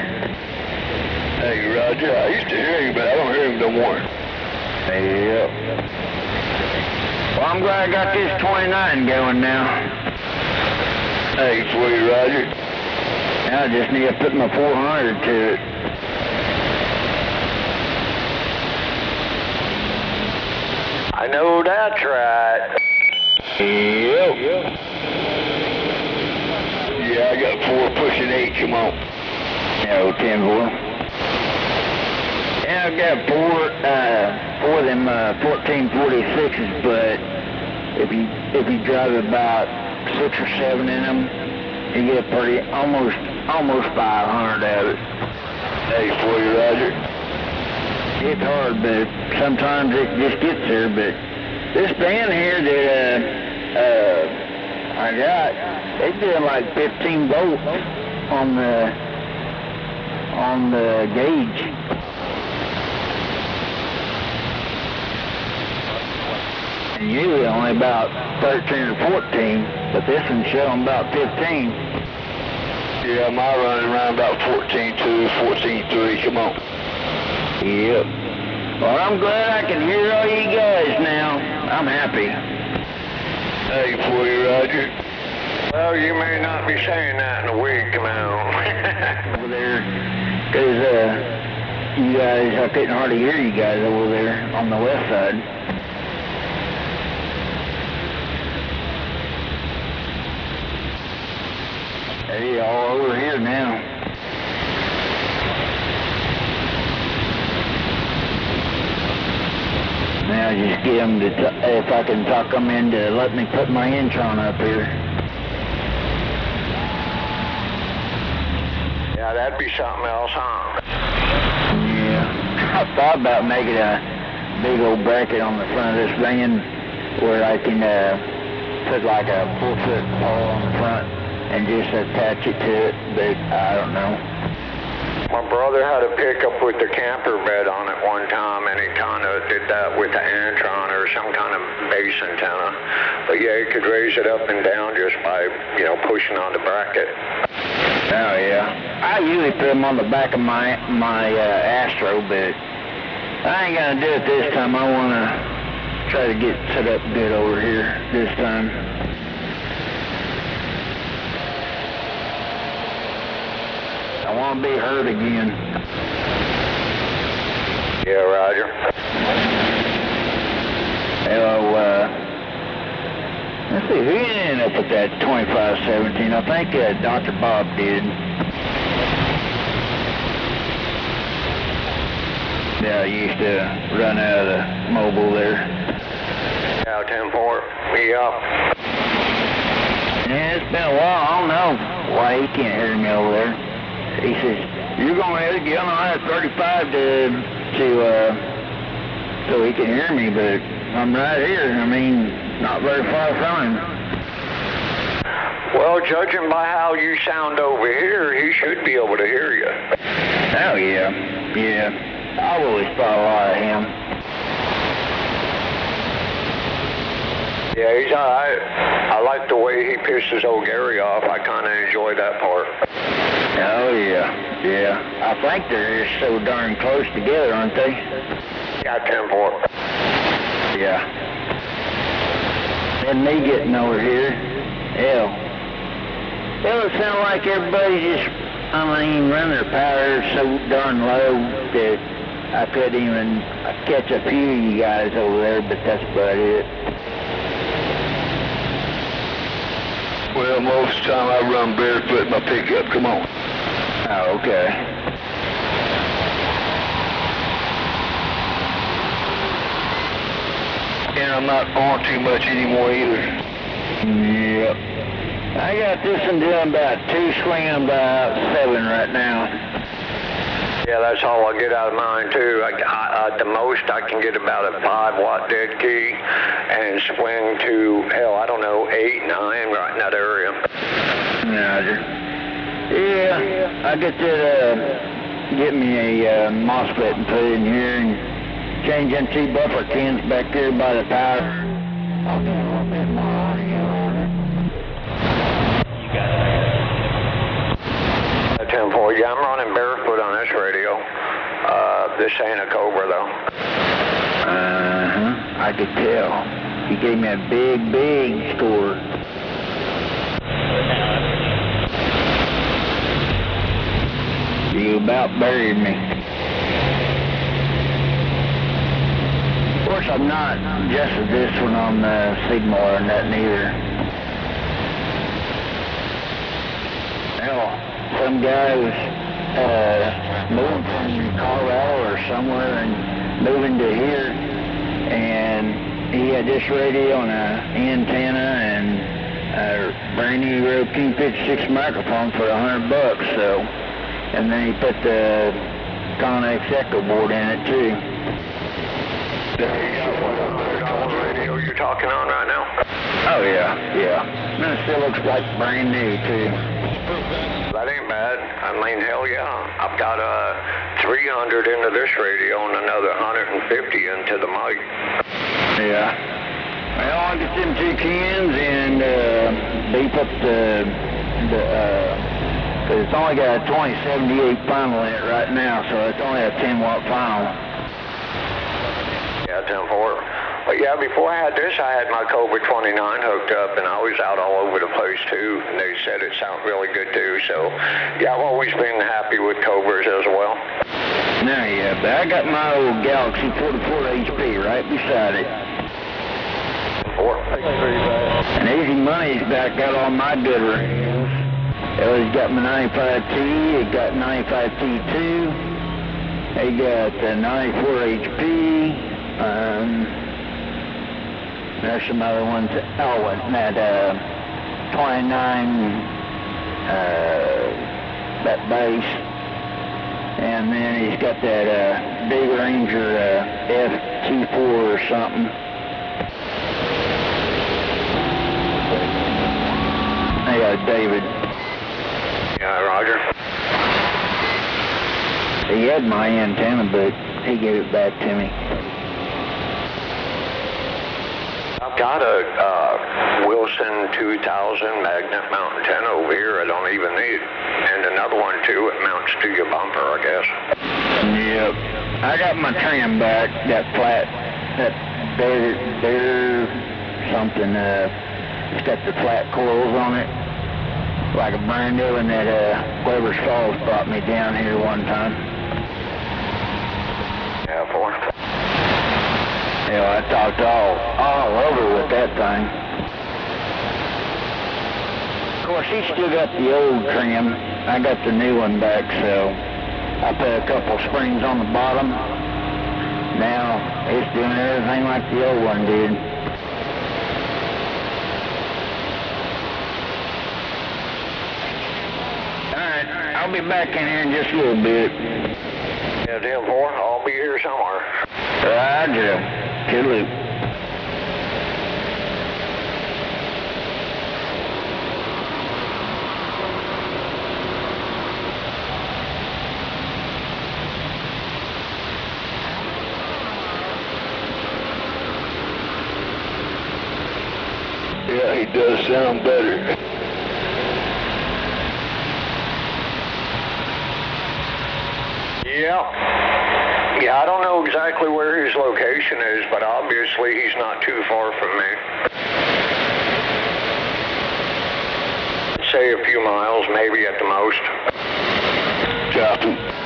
Hey, Roger, I used to hear him, but I don't hear him no more. Yep. Well, I'm glad I got this 29 going now. Thanks for you, Roger. Now I just need to put my 400 to it. I know that's right. Yep. Yeah, I got 4 pushing 8, come on. No, 10-4. Yeah, I got 4 of them 1446s, but if you drive about 6 or 7 in them, you get pretty almost 500 out of it. Hey, for you, Roger. It's hard, but sometimes it just gets there. But this band here that I got, they did like 15 volts on the gauge. And usually only about 13 or 14, but this one's showing about 15. Yeah, my running around about 14.2, 14.3, come on. Yep. Well, I'm glad I can hear all you guys now. I'm happy. Hey, for you, Roger. Well, you may not be saying that in a week, man. Over there, because you guys, I couldn't hardly hear you guys over there on the west side. Hey, all over here now. Now just get them to, if I can talk them into let me put my intron up here. Yeah, that'd be something else, huh? Yeah. I thought about making a big old bracket on the front of this van where I can put like a 4-foot pole on the front and just attach it to it, but I don't know. My brother had a pickup with the camper bed on it one time, and he kind of did that with the Antron or some kind of base antenna. But yeah, you could raise it up and down just by, pushing on the bracket. Oh yeah. I usually put them on the back of my Astro, but I ain't gonna do it this time. I wanna try to get set up good over here this time. I want to be heard again. Yeah, Roger. Let's see, who ended up with that 2517? I think Dr. Bob did. Yeah, I used to run out of the mobile there. Yeah, 10-4. Me up. Yeah, it's been a while. I don't know why he can't hear me over there. He says, you're going to have to get on I-35 so he can hear me, but I'm right here. I mean, not very far from him. Well, judging by how you sound over here, he should be able to hear you. Oh, yeah. Yeah. I've always thought a lot of him. Yeah, he's all right. I like the way he pisses old Gary off. I kind of enjoy that part. Oh, yeah. Yeah. I think they're just so darn close together, aren't they? Yeah, 10-4. Yeah. And me getting over here. Hell. It sounds like everybody just, run their power so darn low that I couldn't even catch a few of you guys over there, but that's about it. Well, most of the time I run barefoot in my pickup. Come on. Oh, okay. And I'm not on too much anymore either. Yep. I got this one doing about 2 swinging about 7 right now. Yeah, that's all I get out of mine, too. At the most, I can get about a 5-watt dead key and swing to, hell, I don't know, 8, 9 right in that area. Roger. Yeah, I get that, get me a MOSFET and put it in here and change them 2 buffer cans back there by the power. I'll get a little bit more audio on it. You got it. 10-4, yeah, I'm running barefoot on this radio. This ain't a Cobra, though. I could tell. You gave me a big, big score. You about buried me. Of course, I'm not just with this one on the Sigma or nothing either. Hell, some guy was moving from Colorado or somewhere and moving to here, and he had this radio and an antenna and a brand new Rode King 56 microphone for $100, so, and then he put the Connex Echo board in it too. $100 radio you're talking on right now? Oh yeah, yeah. And it still looks like brand new too. That ain't bad. I mean, hell yeah. I've got 300 into this radio and another 150 into the mic. Yeah. Well, I'll get them 2 cans and beef up because it's only got a 2078 final in it right now, so it's only a 10-watt final. Yeah, 10-4. But yeah, before I had this, I had my Cobra 29 hooked up, and I was out all over the place too. And they said it sounded really good too. So yeah, I've always been happy with Cobras as well. No, yeah, but I got my old Galaxy 44 HP right beside it. 4. And Easy Money's back got all my good radios. He's got my 95T, it got 95T2, they got the 94 HP. There's some other ones. Oh, and that 29, that bass. And then he's got that Big Ranger F24 or something. Hey, David. Yeah, Roger. He had my antenna, but he gave it back to me. I've got a Wilson 2000 magnet mount antenna over here I don't even need. And another one too, it mounts to your bumper, I guess. Yep. I got my trim back, that flat, that bear something, it's got the flat coils on it, like a brand new one that Weber's Falls brought me down here one time. Yeah, 4. Yeah, I talked all over with that thing. Of course, he's still got the old trim. I got the new one back, so I put a couple springs on the bottom. Now, it's doing everything like the old one did. Alright, I'll be back in here in just a little bit. Yeah, 10-4, I'll be here somewhere. Roger. Toodaloo. does sound better. Yeah, I don't know exactly where his location is, but obviously he's not too far from me. Say a few miles, maybe at the most. Copy.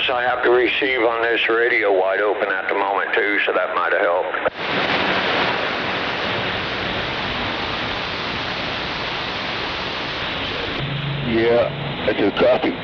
So I have to receive on this radio wide open at the moment too, so that might have helped. Yeah, that's a copy.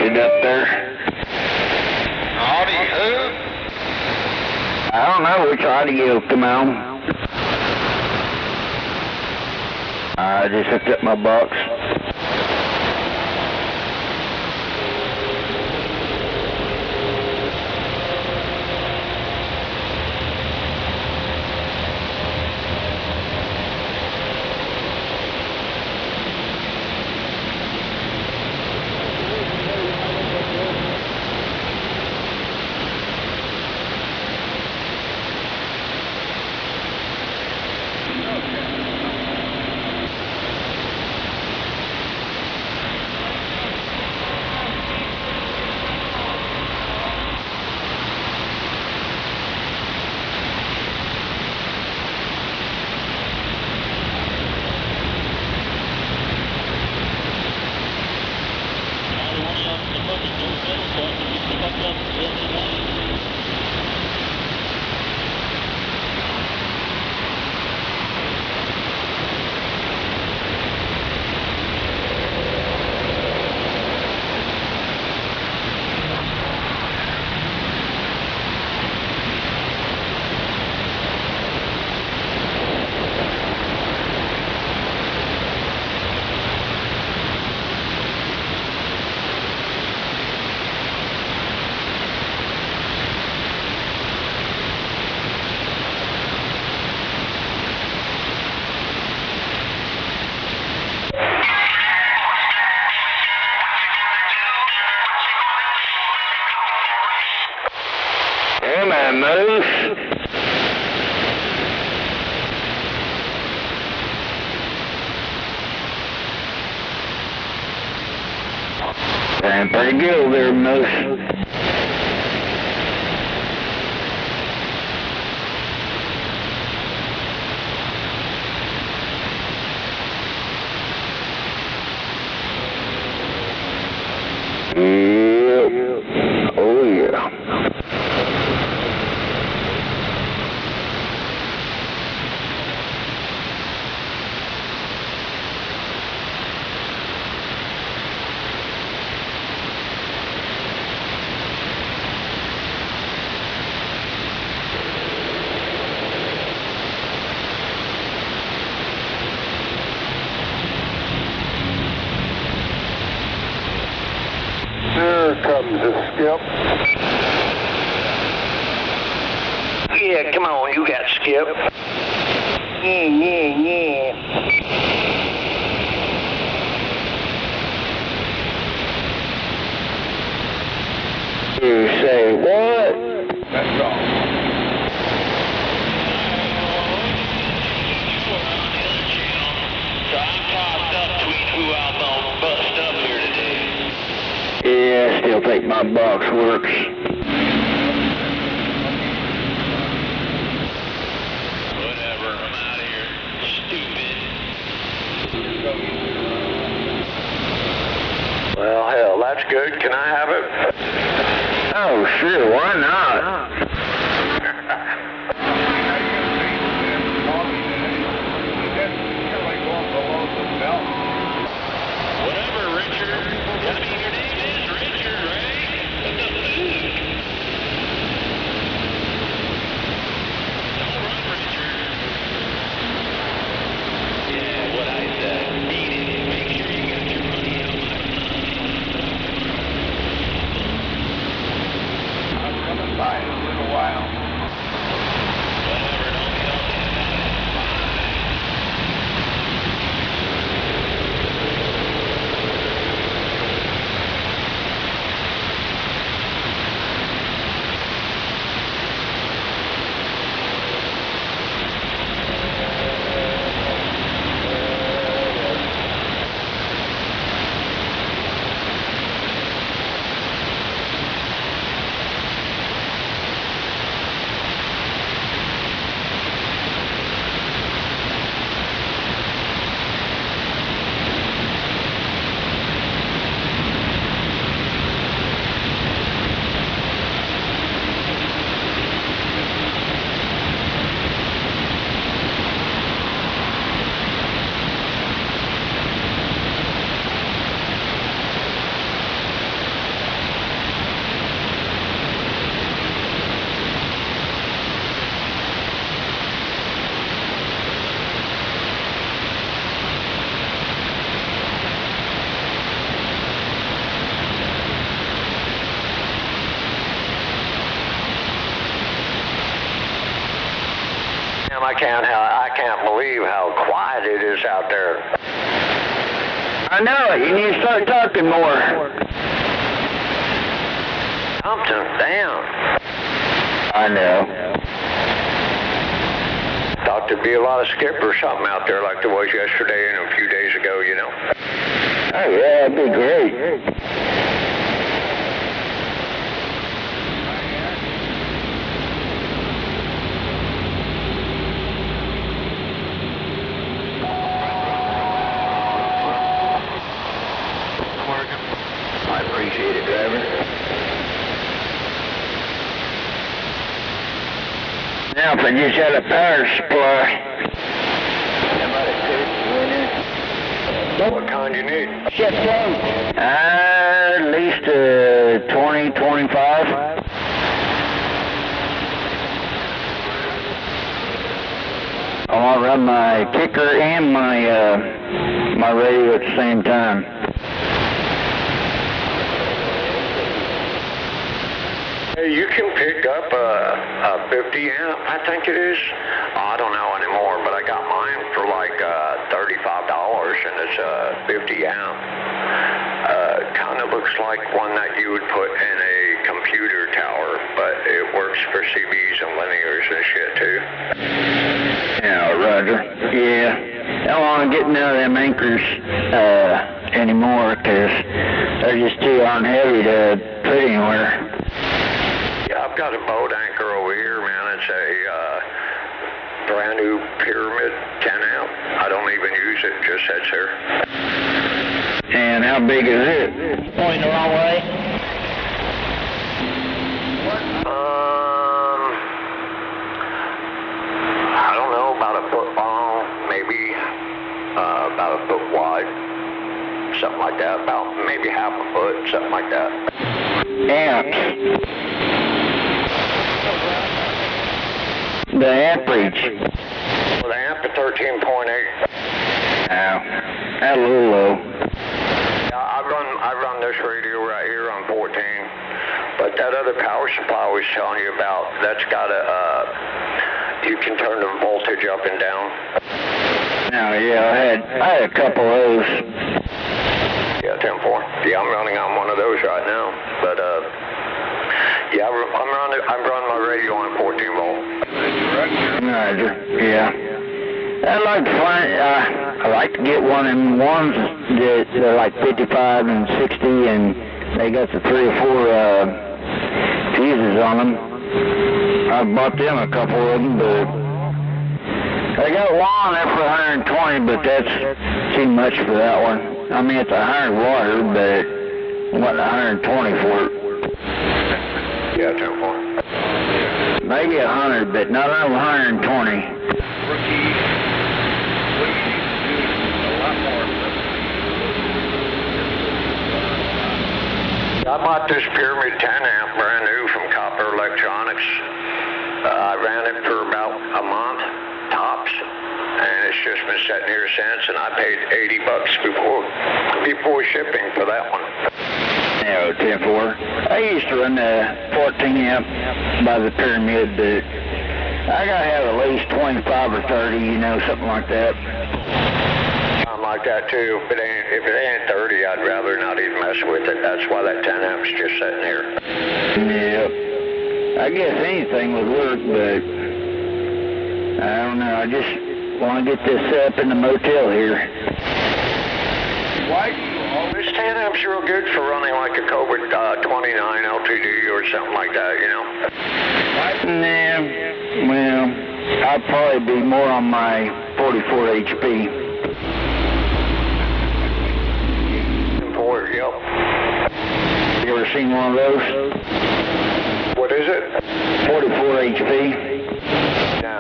connected up there. Howdy, who? I don't know which audio come on. I just hooked up my box. Come on, Moose. Pretty good over there, Moose. Yeah. Oh, yeah. Here comes the Skip. Yeah, come on, you got Skip. Yeah. You say what? That's all. Yeah, I still think my box works. Whatever, I'm out of here. Stupid. Well, hell, that's good. Can I have it? Oh, sure, why not? Whatever, Richard. I mean, your name is Richard, right? What the food? Don't run, Richard. Yeah, what I said. Beat it. Make sure you got your money out of my I'm coming by in a little while. Damn, I can't believe how quiet it is out there. I know it. You need to start talking more. Something's down. I know. Thought there'd be a lot of skip or something out there like there was yesterday and a few days ago, you know. Oh, yeah, that'd be great. I appreciate it, driver. Now, if I just had a power supply. What kind you need? At least 20, 25. I want to run my kicker and my radio at the same time. Hey, you can pick up a 50 amp, I think it is. I don't know anymore, but I got mine for like $35, and it's a 50 amp. Kind of looks like one that you would put in a computer tower, but it works for CBs and linears and shit too. Yeah, Roger. Yeah. I don't want to get none of them anchors anymore, because they're just too heavy to put anywhere. Yeah, I've got a boat anchor over here, man. It's a brand new Pyramid 10 amp. I don't even use it, just sits here. And how big is it? Pointing the wrong way. I don't know, about a foot long, maybe about a foot wide, something like that, about maybe half a foot, something like that. Amps. The amperage. Well, the amp at 13.8. Ow. That's a little low. Yeah, I run this radio right here on 14, but that other power supply I was telling you about, that's got a, you can turn the voltage up and down. Oh, yeah, I had a couple of those. Yeah, 10.4. Yeah, I'm running on one of those right now, but yeah, I'm running my radio on 14 volt. Roger. Yeah. I like to get one of them ones that they're like 55 and 60, and they got the 3 or 4 fuses on them. I bought them a couple of them, but I got one there for 120, but that's too much for that one. I mean, it's 100 water, but what 120 for it? Yeah, 10.4. Maybe 100, but not over 120. I bought this Pyramid 10 amp brand new from Copper Electronics. I ran it for about a month, tops, and it's just been sitting here since, and I paid $80 before shipping for that one. Yeah, 10.4. I used to run the 14 amp by the Pyramid, but I gotta have at least 25 or 30, you know, something like that. I'm like that too. If it ain't 30, I'd rather not even mess with it. That's why that 10 amp's just sitting here. Yeah. I guess anything would work, but I don't know. I just want to get this set up in the motel here. Why? This 10 amp's real good for running like a Cobra 29 LTD or something like that, you know? Nah, well, I'd probably be more on my 44 HP. Yep. You ever seen one of those? What is it? 44 HP. No,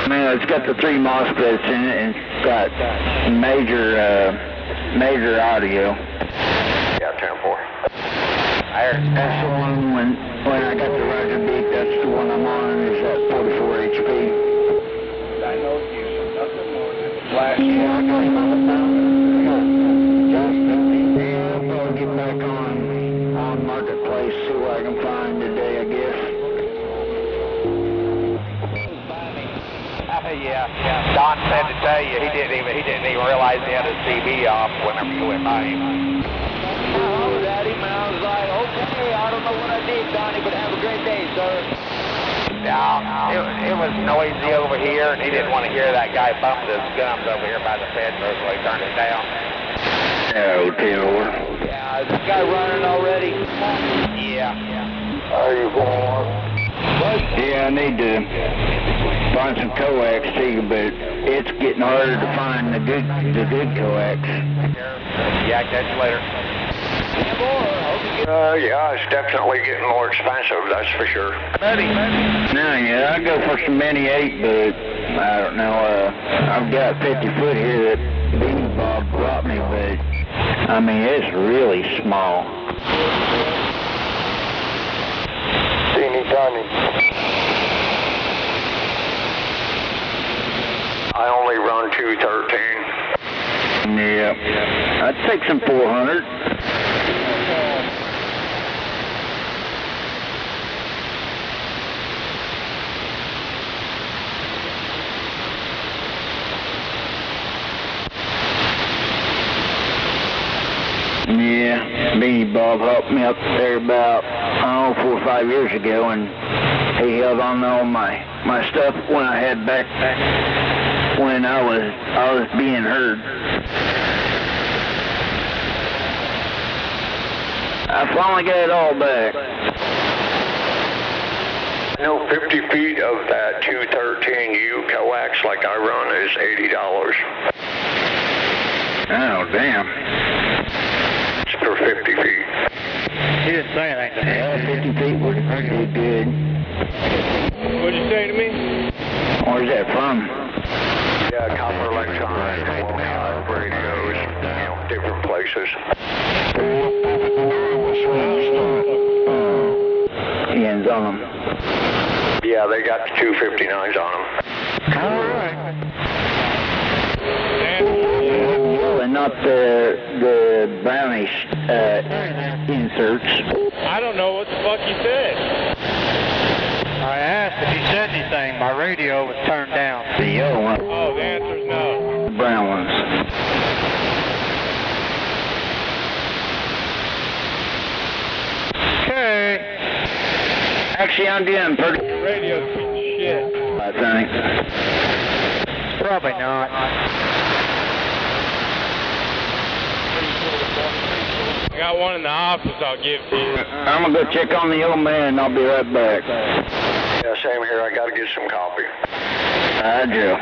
Man, it's got the 3 MOSFETs in it, and it's got major audio. Yeah, 10.4. That's the one when I got the Roger beat, that's the one I'm on, is that 44 HP. I know you, nothing more than flash. I'll get back on Marketplace, see what I can find today, I guess. Yeah. Don said to tell you he didn't even realize he had his CB off whenever you went by him. I hollered at him and I was like, okay, I don't know what I did, Donnie, but have a great day, sir. Yeah, it was noisy over here, and he didn't want to hear that guy bumping his gums over here by the fence, so he turned it down. Oh, Taylor. Yeah, is this guy running already? Yeah. How you going? Yeah, I need to find some coax too, but it's getting harder to find the good coax. Yeah, catch you later. Yeah, it's definitely getting more expensive, that's for sure. No, yeah, I go for some mini 8, but I don't know, I've got 50 foot here that Beanie Bob brought me, but I mean, it's really small. Teeny tiny. I only run 213. Yeah, I'd take some 400. Yeah, Beanie Bob helped me up there about, 4 or 5 years ago, and he held on to all my stuff when I had back when I was being heard. I finally got it all back. You know, 50 feet of that 213U coax like I run is $80. Oh, damn. It's for 50 feet. He didn't say anything to me. Yeah, 50 feet would be good. What'd you say to me? Where's that from? Yeah, copper electronics, radios, different places. Ends on them. Yeah, they got the 259s on them. All right. And not the brownish inserts. I don't know what the fuck you said. I asked if he said anything. My radio was turned down. The yellow one. Oh, the answer's no. The brown ones. Okay. Actually, I'm getting pretty. Your radio's a piece of shit. I think. Probably not. I got one in the office I'll give to you. I'm gonna go check on the old man and I'll be right back. Yeah, same here. I got to get some coffee. Hi, Joe.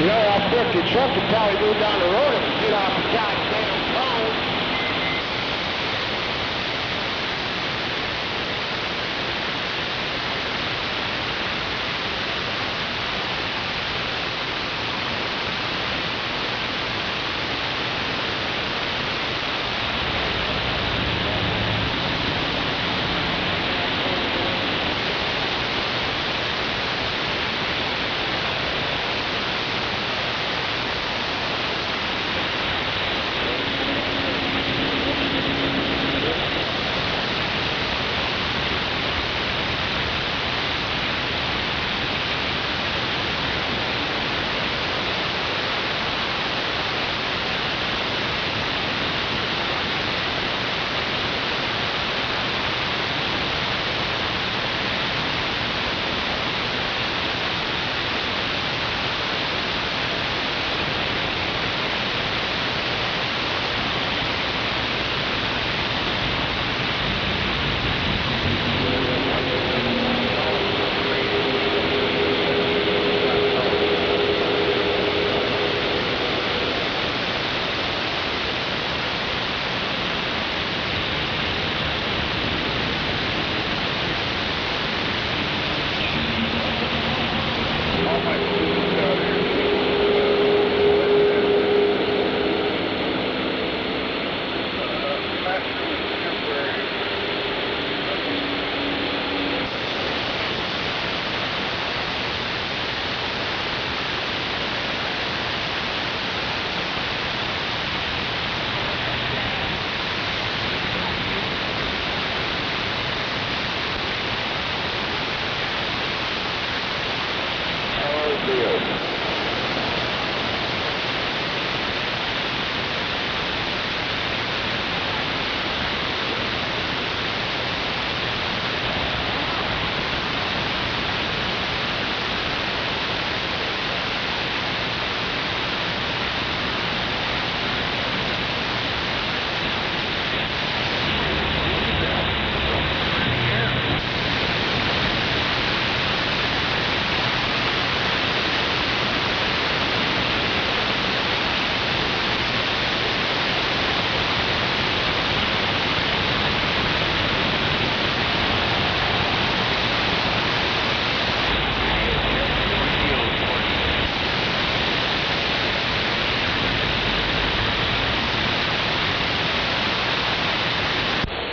You know, that 50 truck could probably go down the road if you get off the goddamn phone.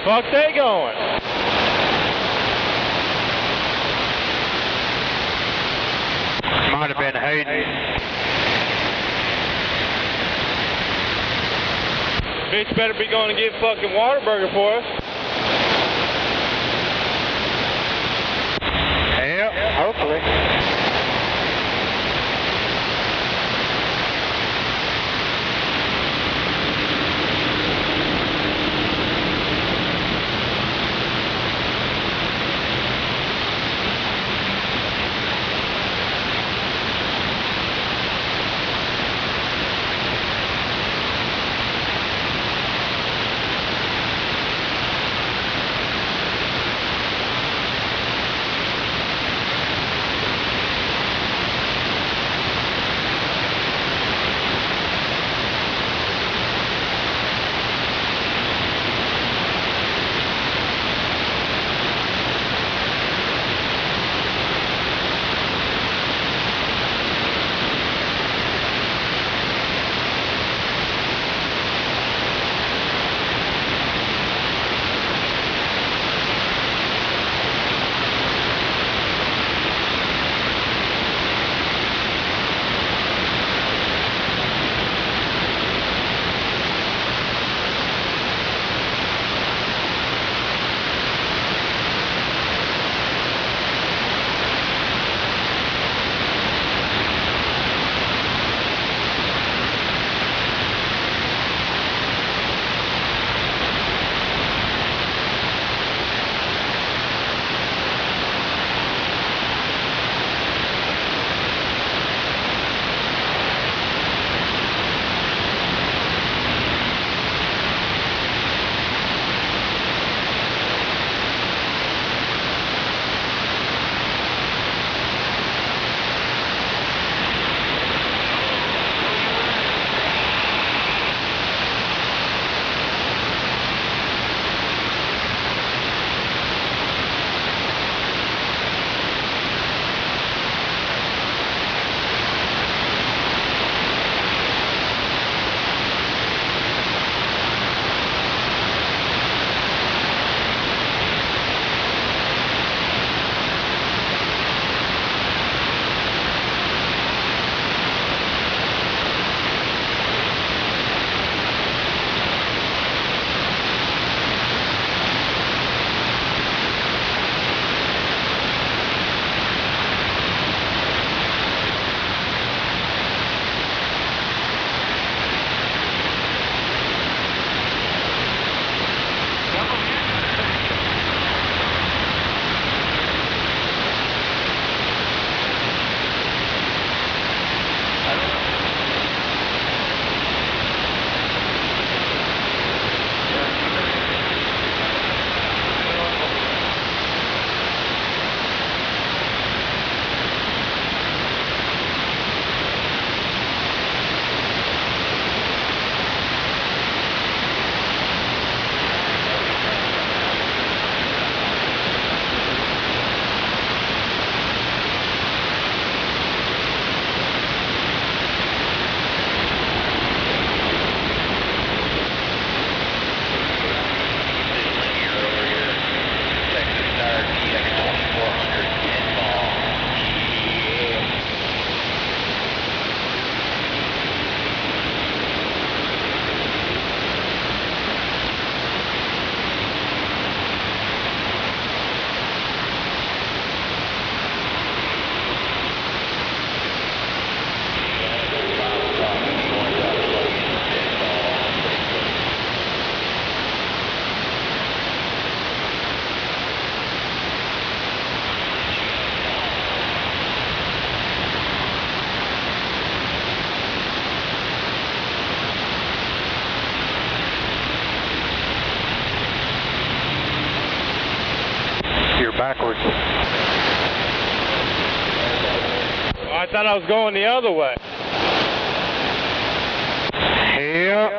fuck they going? Might have been Hayden. Bitch better be going to get fucking Waterburger for us. Yeah, hopefully. backwards. I thought I was going the other way. Here.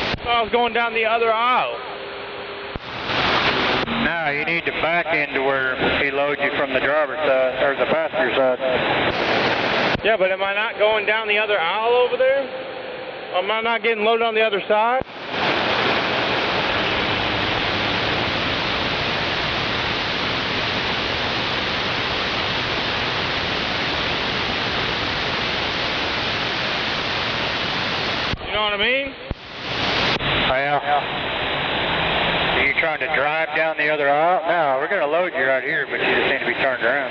I thought I was going down the other aisle. Now you need to back into where he loads you from the driver's side, or the passenger side. Yeah, but am I not going down the other aisle over there? Am I not getting loaded on the other side? know what I mean? Yeah. Are you trying to drive down the other aisle? No, we're going to load you right here, but you just need to be turned around.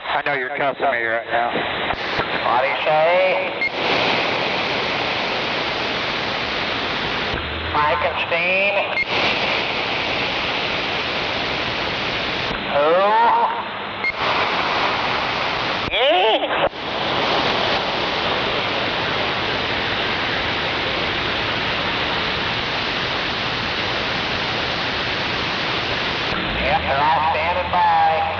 I know you're cussing me right now. What do you say? Frankenstein? Who? Yeah. Yep, they're all standing by.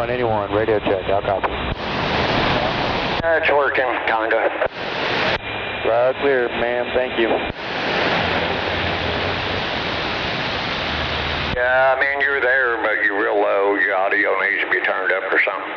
Anyone, radio check, I'll copy. It's working, kinda. Loud clear, ma'am, thank you. Yeah, I mean, you're there, but you're real low. Your audio needs to be turned up or something.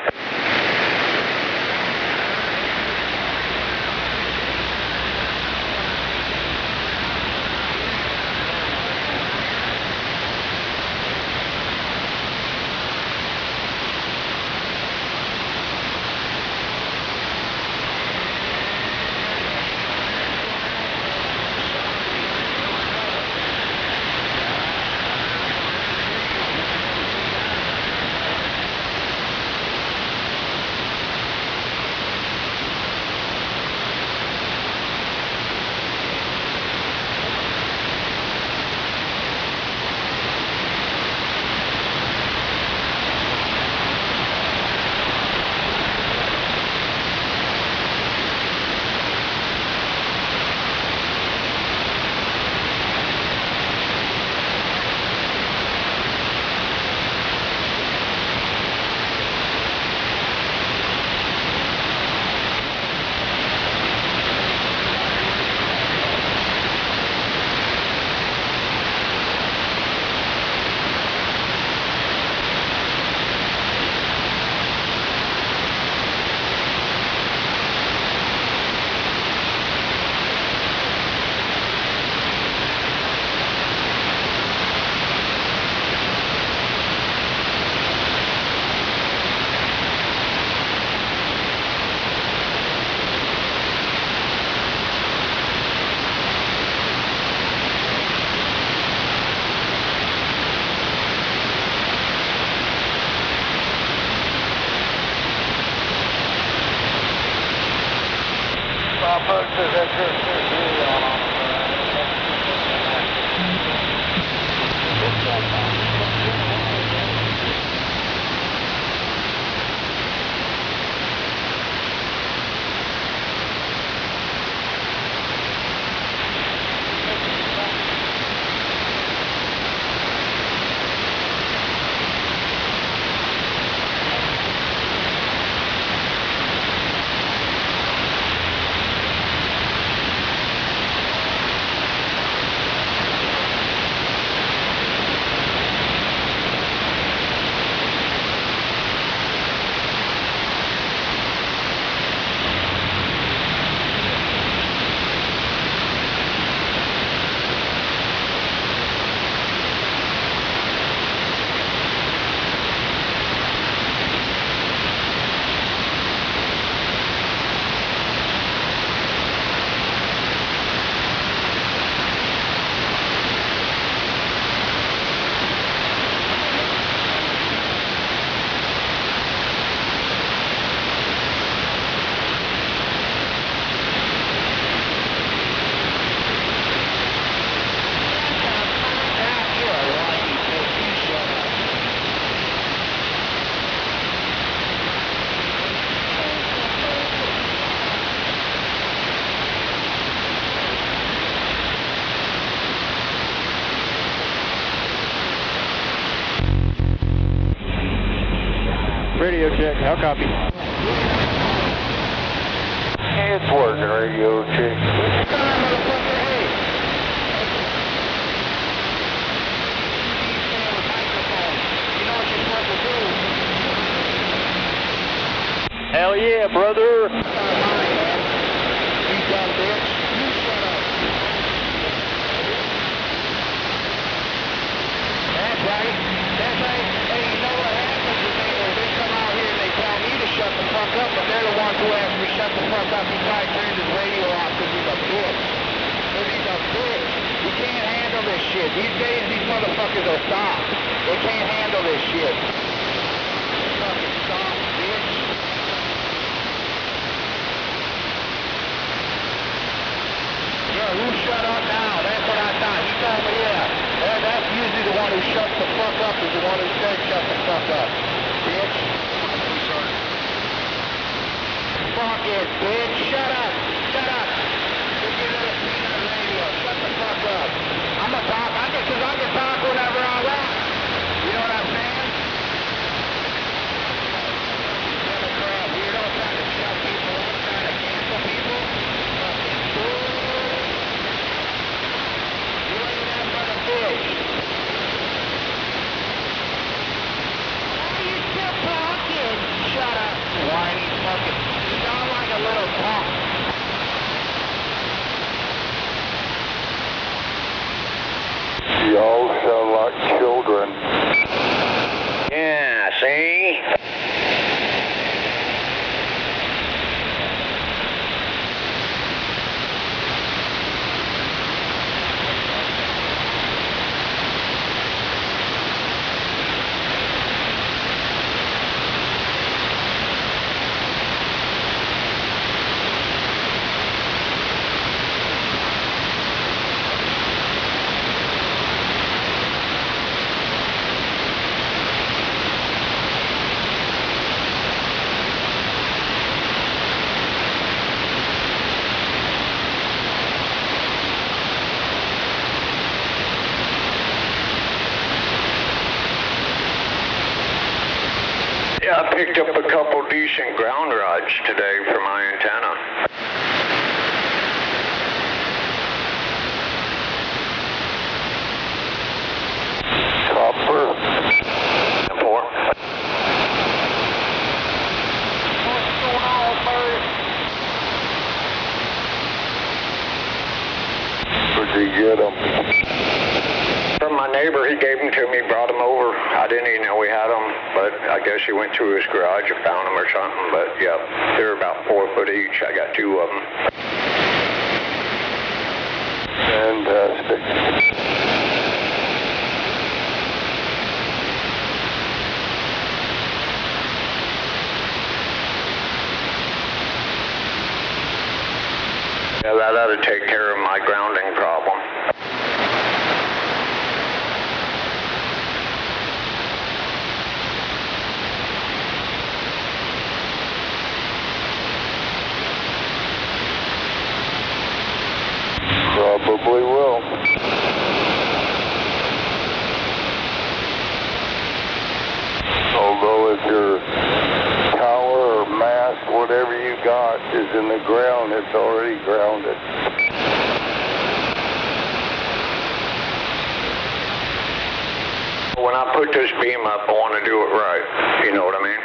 folks, is SDRPLAY on. Radio check, how copy? It's working, radio check. Hell yeah, brother! You dumb bitch. You shut up. That's right. That's right. Hey, you know what happens is they come out here and they tell me to shut the fuck up, but they're the ones who ask me to shut the fuck up. He probably turned his radio off because he's a bitch. Because he's a bitch. We can't handle this shit. These days, these motherfuckers are soft. They can't handle this shit. Fucking soft bitch. Yeah, who shut up now? That's what I thought. He told me, yeah. That's usually the one who shuts the fuck up is the one who said shut the fuck up. Bitch. Fucking bitch. Shut up. Shut up. Get your little peanut radio. Shut the fuck up. I'm a talk. Because I can talk whenever I want. You know what I'm saying? Democrat weirdo trying to shut people up, trying to cancel people. Fucking fool. You ain't that but a bitch. Why are you still talking? Shut up. Whiny fucking. You sound like a little punk. Y'all sound like children. Yeah, see? Yeah, I picked up a couple decent ground rods today for my antenna. Copper. 4. What's going on, Murray? Where'd you get them? From my neighbor, he gave them to me, brought them over. I didn't even know we had them, but I guess he went through his garage and found them or something. But yeah, they're about 4 foot each. I got 2 of them. Fantastic. Yeah, that ought to take care of my grounding problem. Probably will. Although if your tower or mast, whatever you got, is in the ground, it's already grounded. When I put this beam up, I want to do it right. You know what I mean?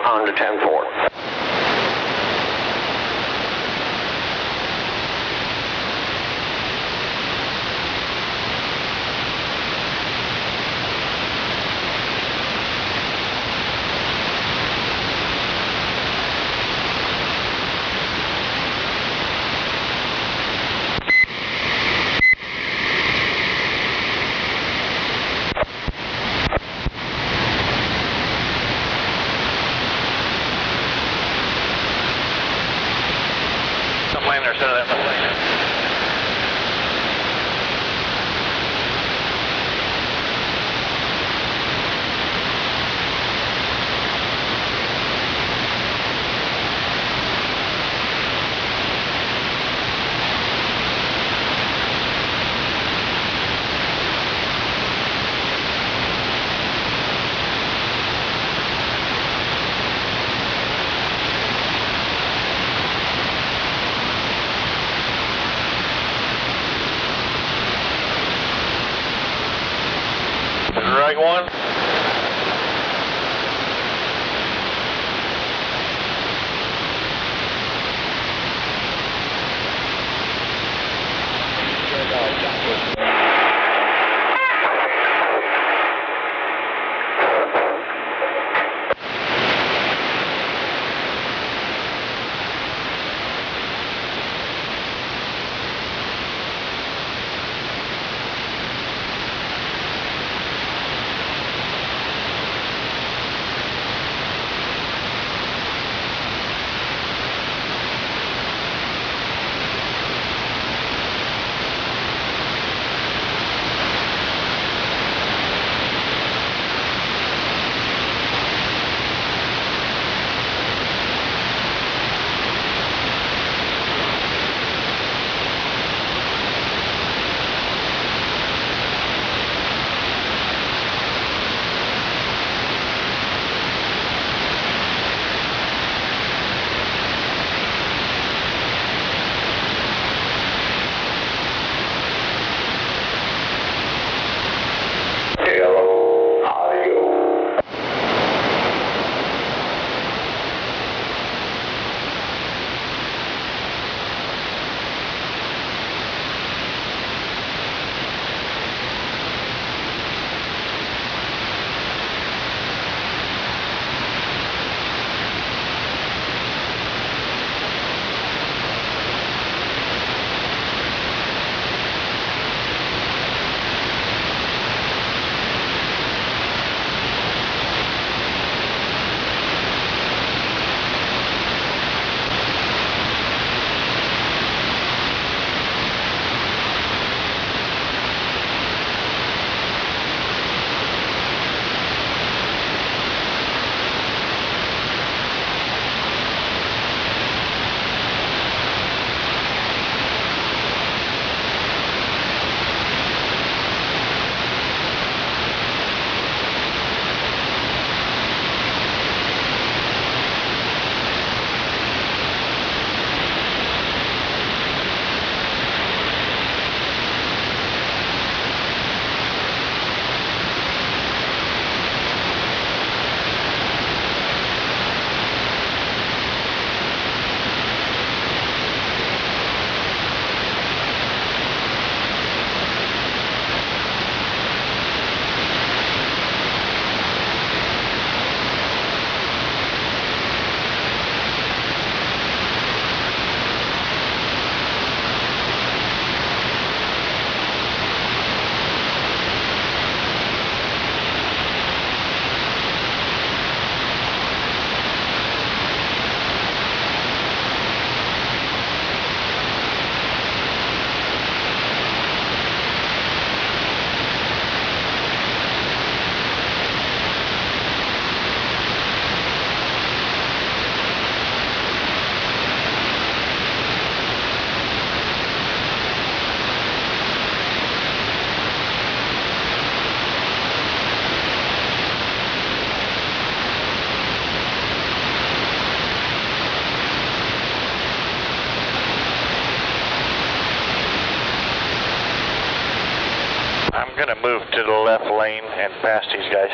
on the 10-4. Right one. I'm going to move to the left lane and pass these guys.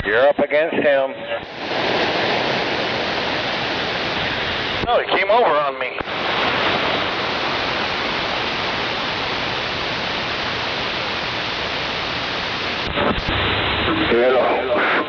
You're up against him. Oh, he came over on me. Hello. Hello, hello.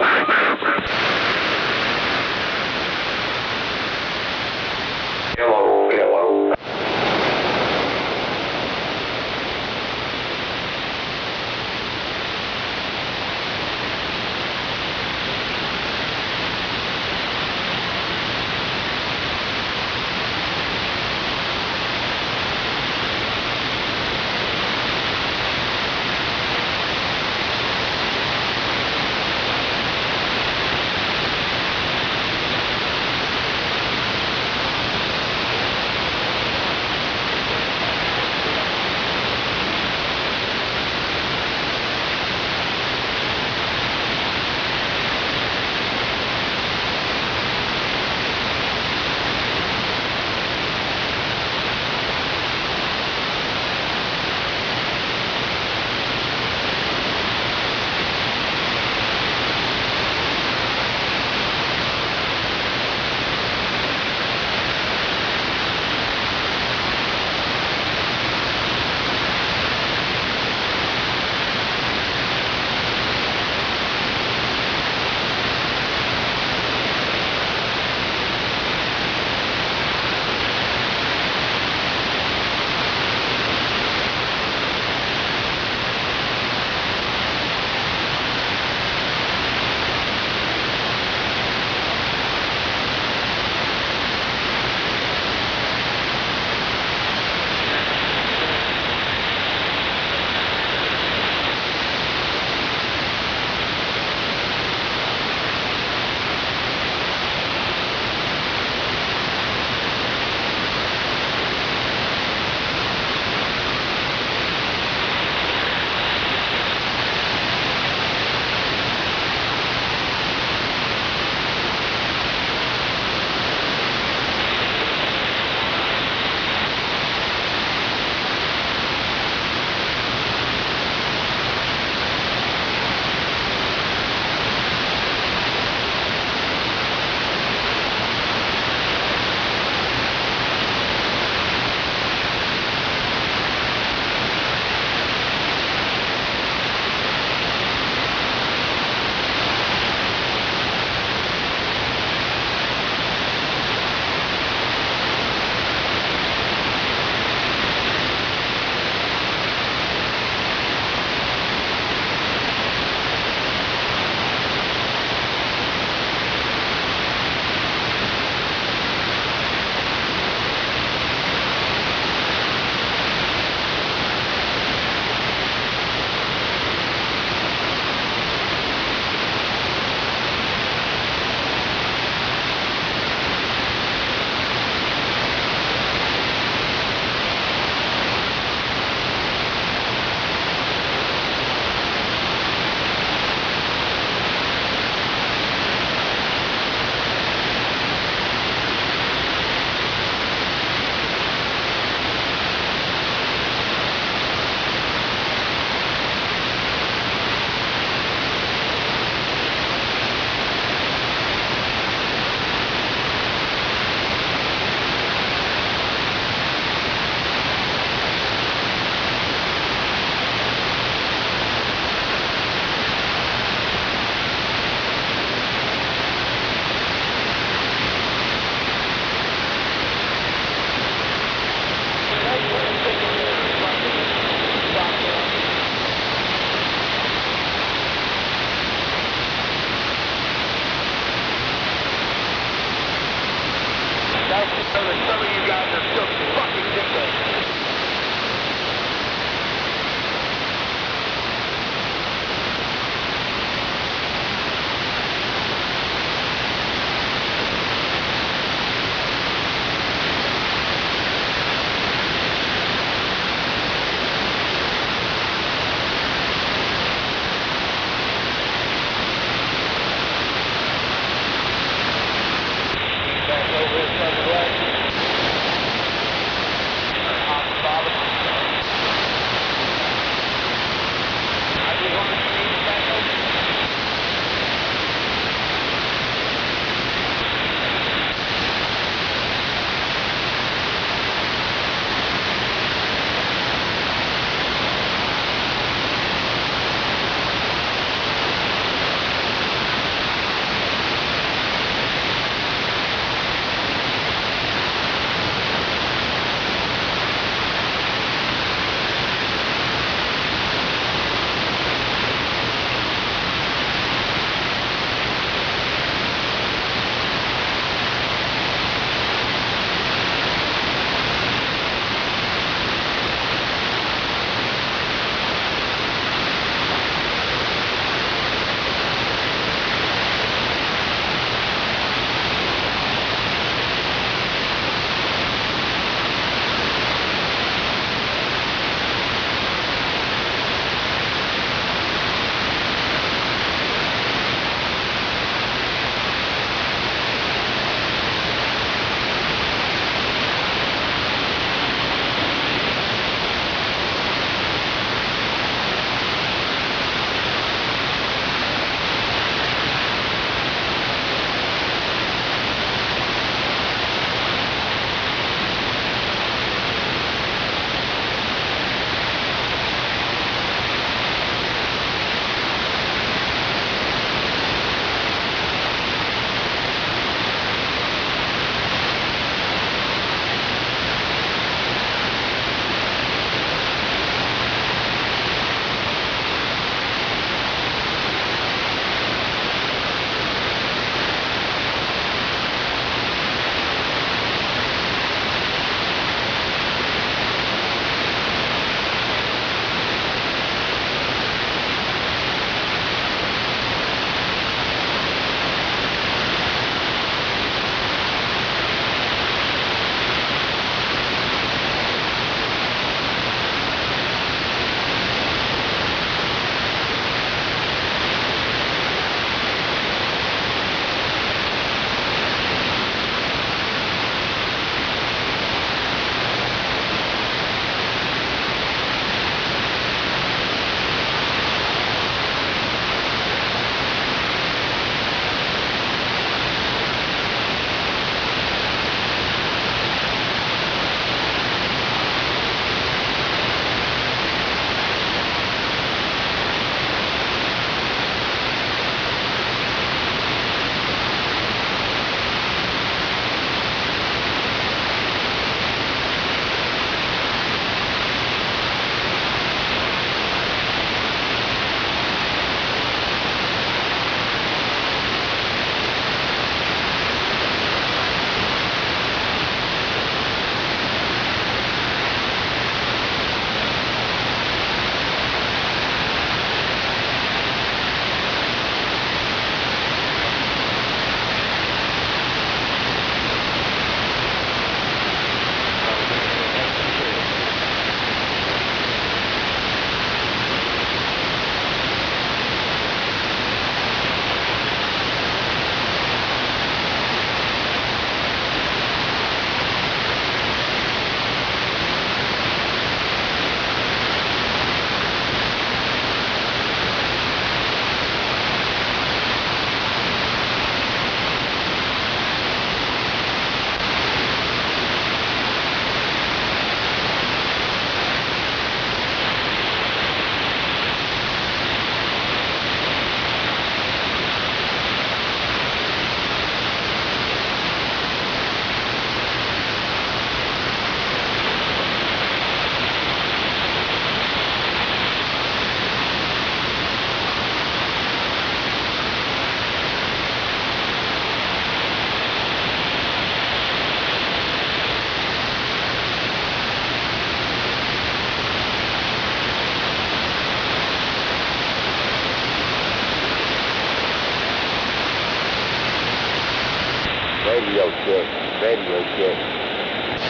radio check. Radio check.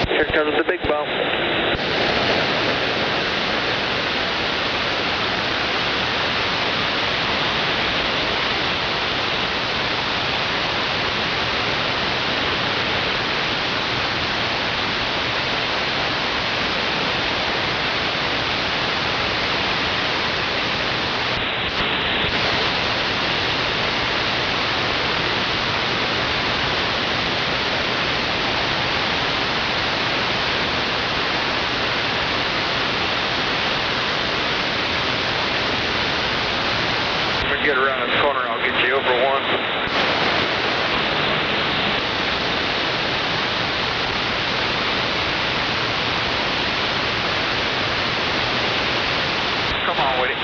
Here comes the big bump. Get around this corner, I'll get you over one. Come on with it.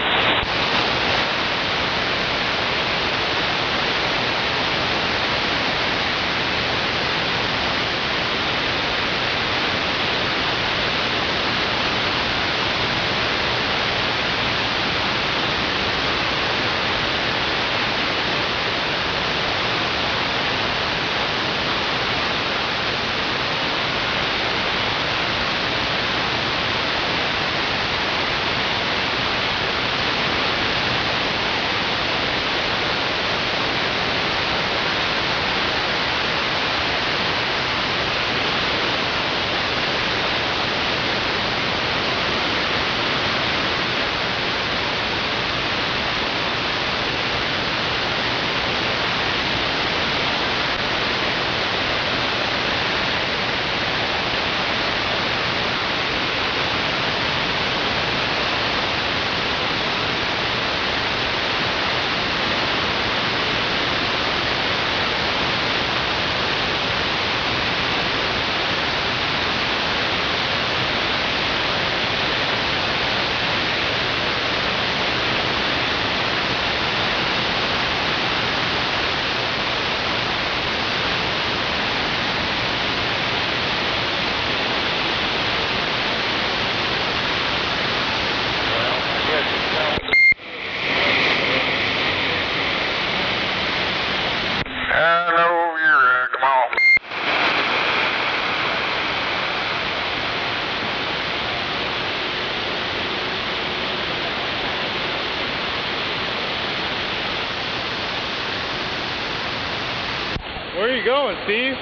Where are you going, Steve?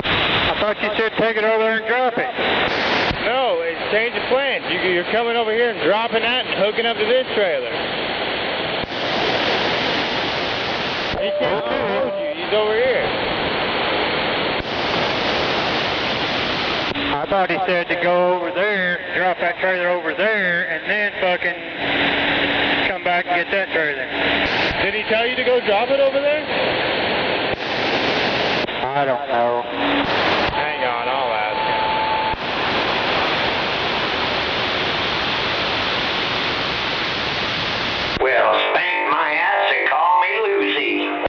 I thought you said take it over there and drop it. No, it's change of plans. You're coming over here and dropping that and hooking up to this trailer. He can't unload you. He's over here. I thought he said to go over there, drop that trailer over there, and then fucking come back and get that trailer. Did he tell you to go drop it over there? I don't know. Hang on, I'll ask him. Well, spank my ass and call me Lucy.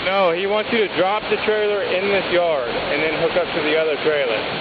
No, he wants you to drop the trailer in this yard and then hook up to the other trailer.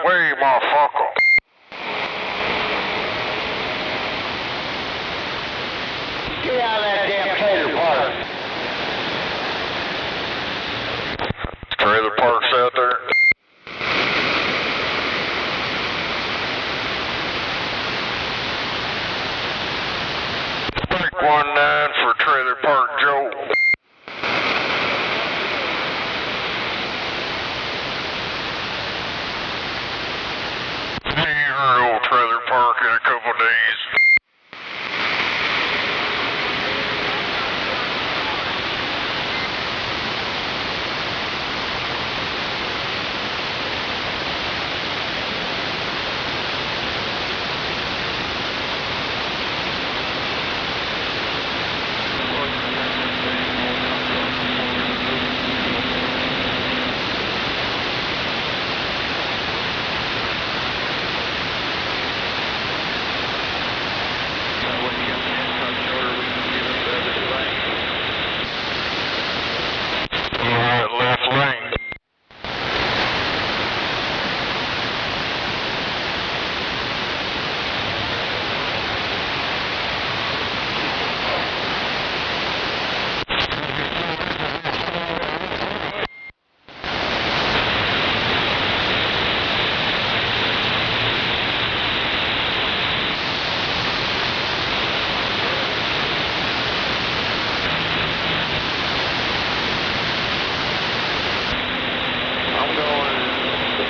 that way, motherfucker. Get out of that damn trailer park. Trailer park's out there. Break 19 for Trailer Park Joe. See your old trailer park in a couple days.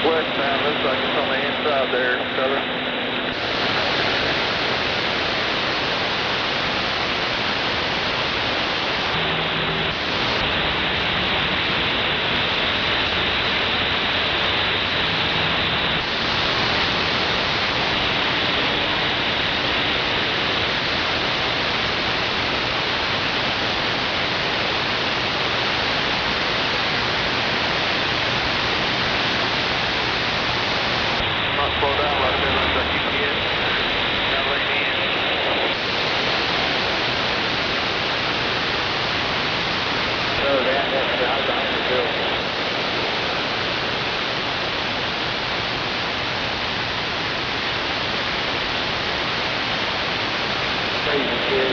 Westbound, looks like it's on the inside there, brother. Slow down a little bit, looks like you can get that lane in. So that's the outside of the building. Crazy kid.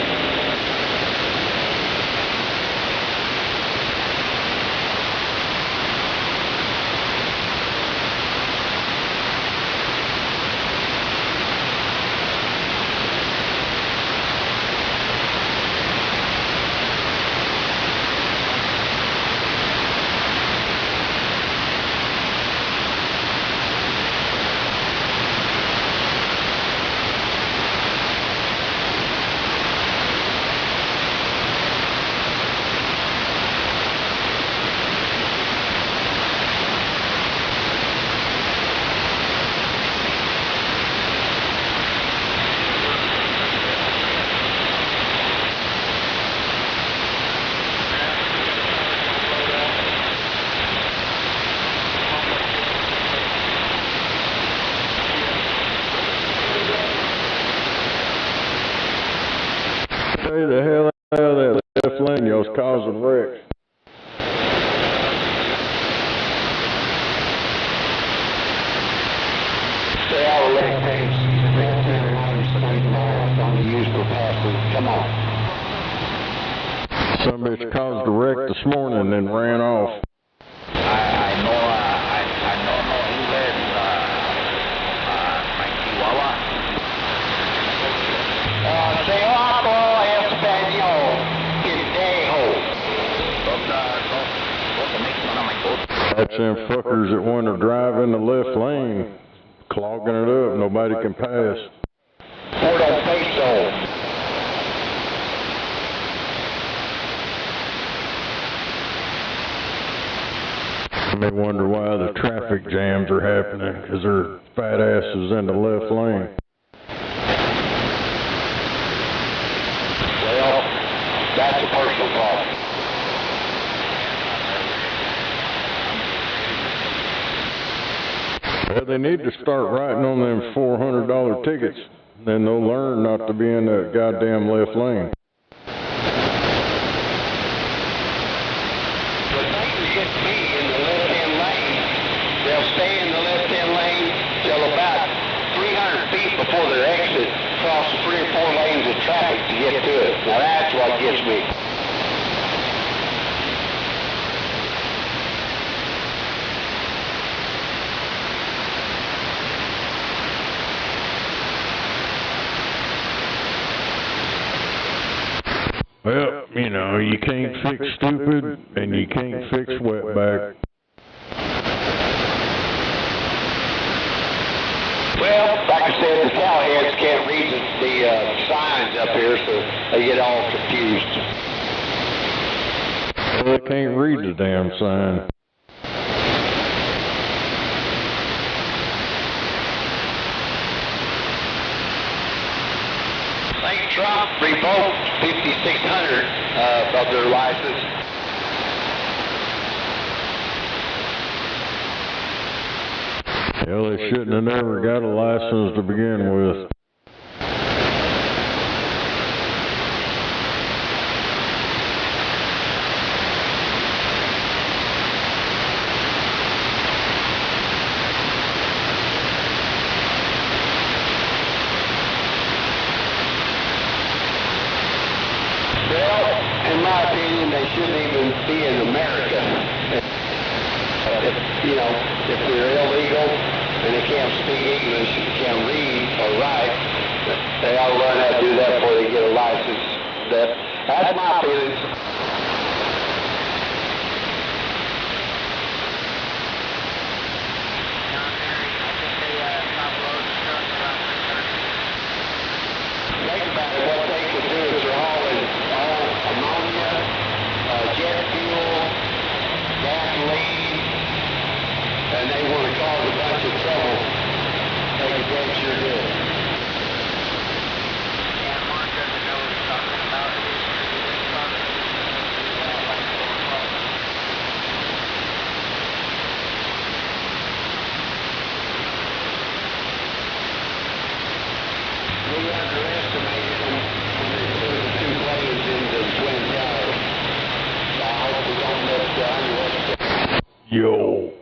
Stay the hell out of that left lane, y'all's causing wrecks. Stay out of left lane. On the useful passes. Come on. Some bitch caused a wreck this morning and then ran off. I know he lives Chihuahua. Se habla español, pendejo. That's them fuckers that want to drive in the left lane, clogging it up, nobody can pass. Por el peso. And they wonder why the traffic jams are happening, because their fat asses in the left lane. Well, that's a personal problem. Well, they need to start writing on them $400 tickets. Then they'll learn not to be in that goddamn left lane. The thing should be in the left-hand lane. They'll stay in the left-hand lane get to it. Now that's what gets me. Well, you know, you can't fix stupid, and you can't fix wetback. Well, like I said, the cowheads can't read the signs up here, so they get all confused. Well, they can't read the damn sign. Lake Trump revoked 5,600 of their license. Well, they shouldn't have never got a license to begin with. Well, in my opinion, they shouldn't even be in America. You know, if they're illegal and they can't speak English, can't read or write, they ought to learn how to do that before they get a license. That's my feelings. Think about it, what they could do is they're all ammonia, jet fuel, gasoline, and they want to cause a bunch of trouble. They could damn sure do it. Yeah, Mark doesn't know what he's talking about. We underestimated them when they flew the two planes into the Twin Towers. So I hope we don't underestimate. Yo.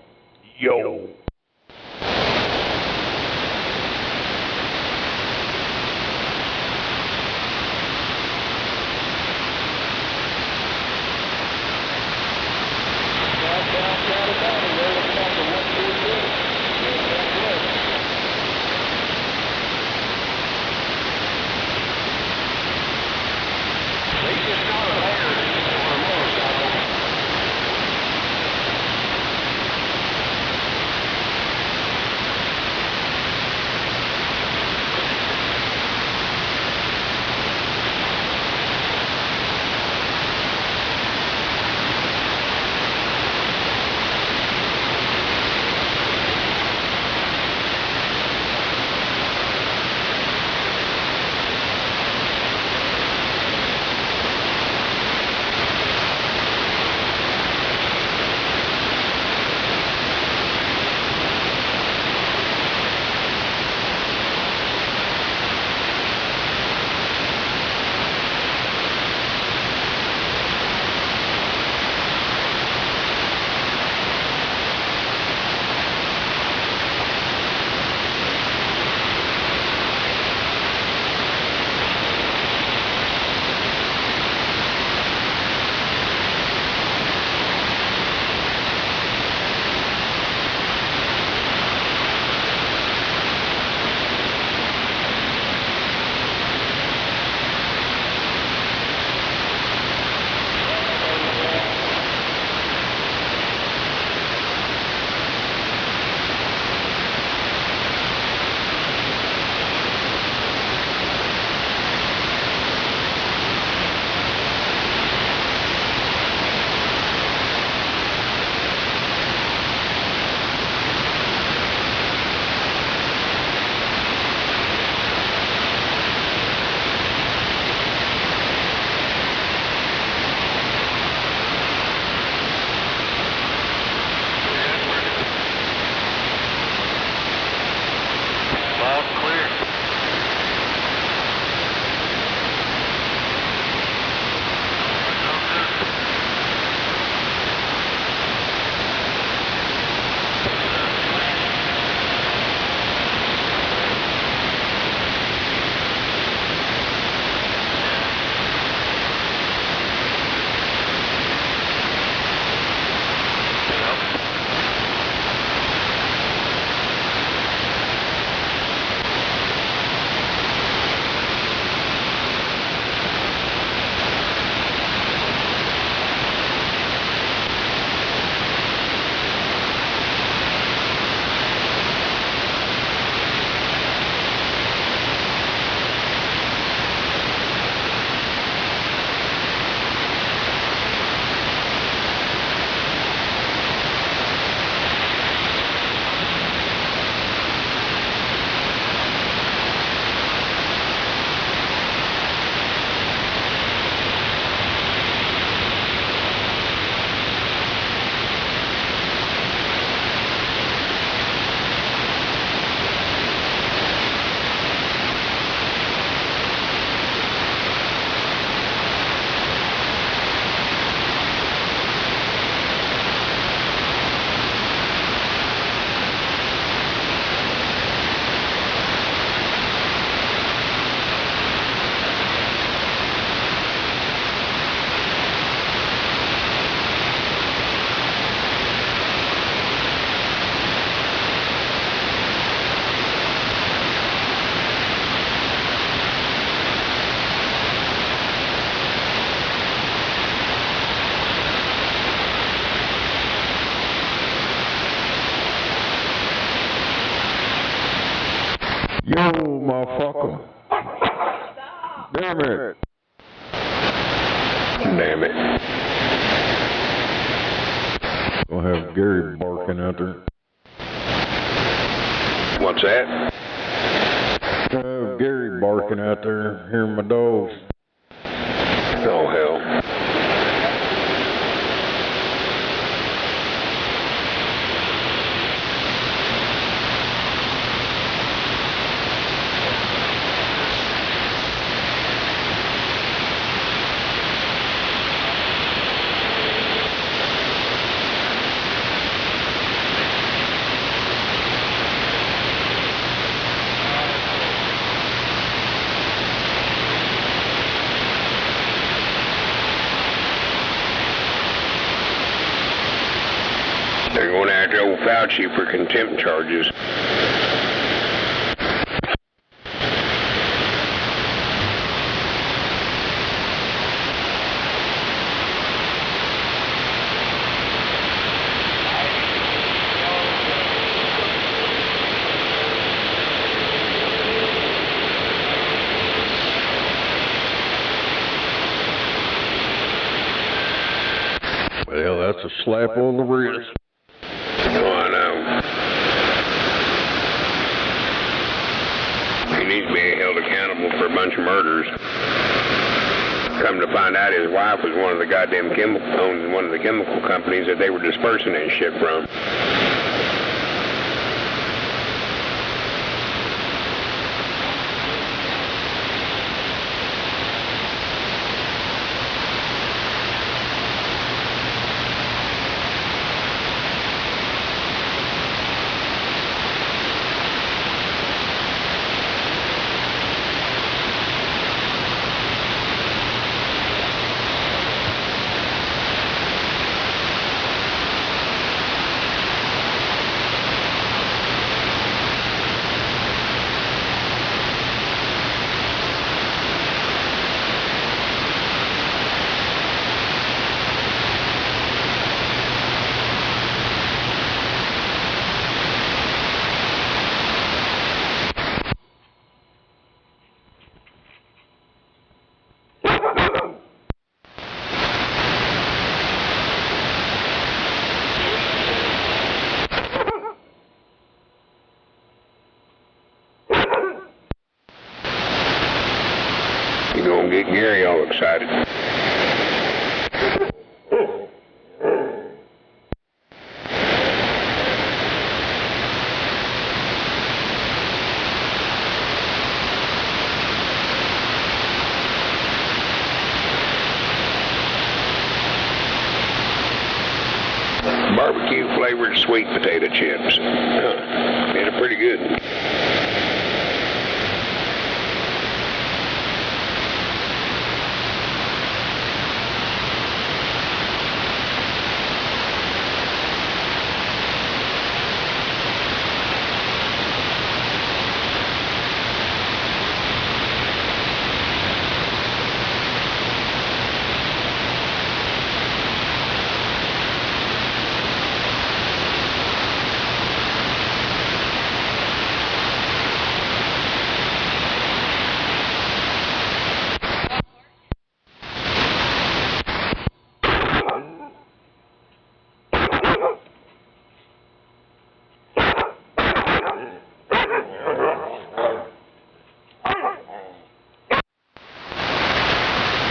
motherfucker. Damn it. Damn it. Gonna have Gary barking out there. What's that? Gonna have Gary barking out there, hearing my dogs. Oh, hell. They're going after old Fauci for contempt charges. Well, that's a slap on the wrist. Oh, I know. He needs to be held accountable for a bunch of murders. Come to find out, his wife was one of the goddamn owned one of the chemical companies that they were dispersing that shit from. You're gonna get Gary all excited. Barbecue flavored sweet potato chips. They're pretty good.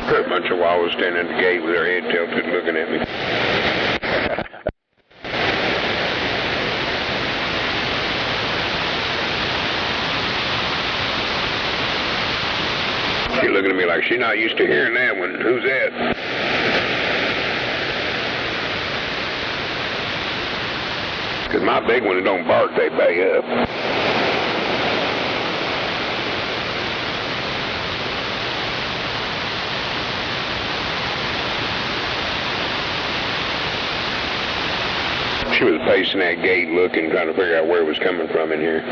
A bunch of walls standing at the gate with their head tilted looking at me. She's looking at me like she's not used to hearing that one. Who's that? Because my big ones don't bark, they bay up. She was pacing that gate looking, trying to figure out where it was coming from in here.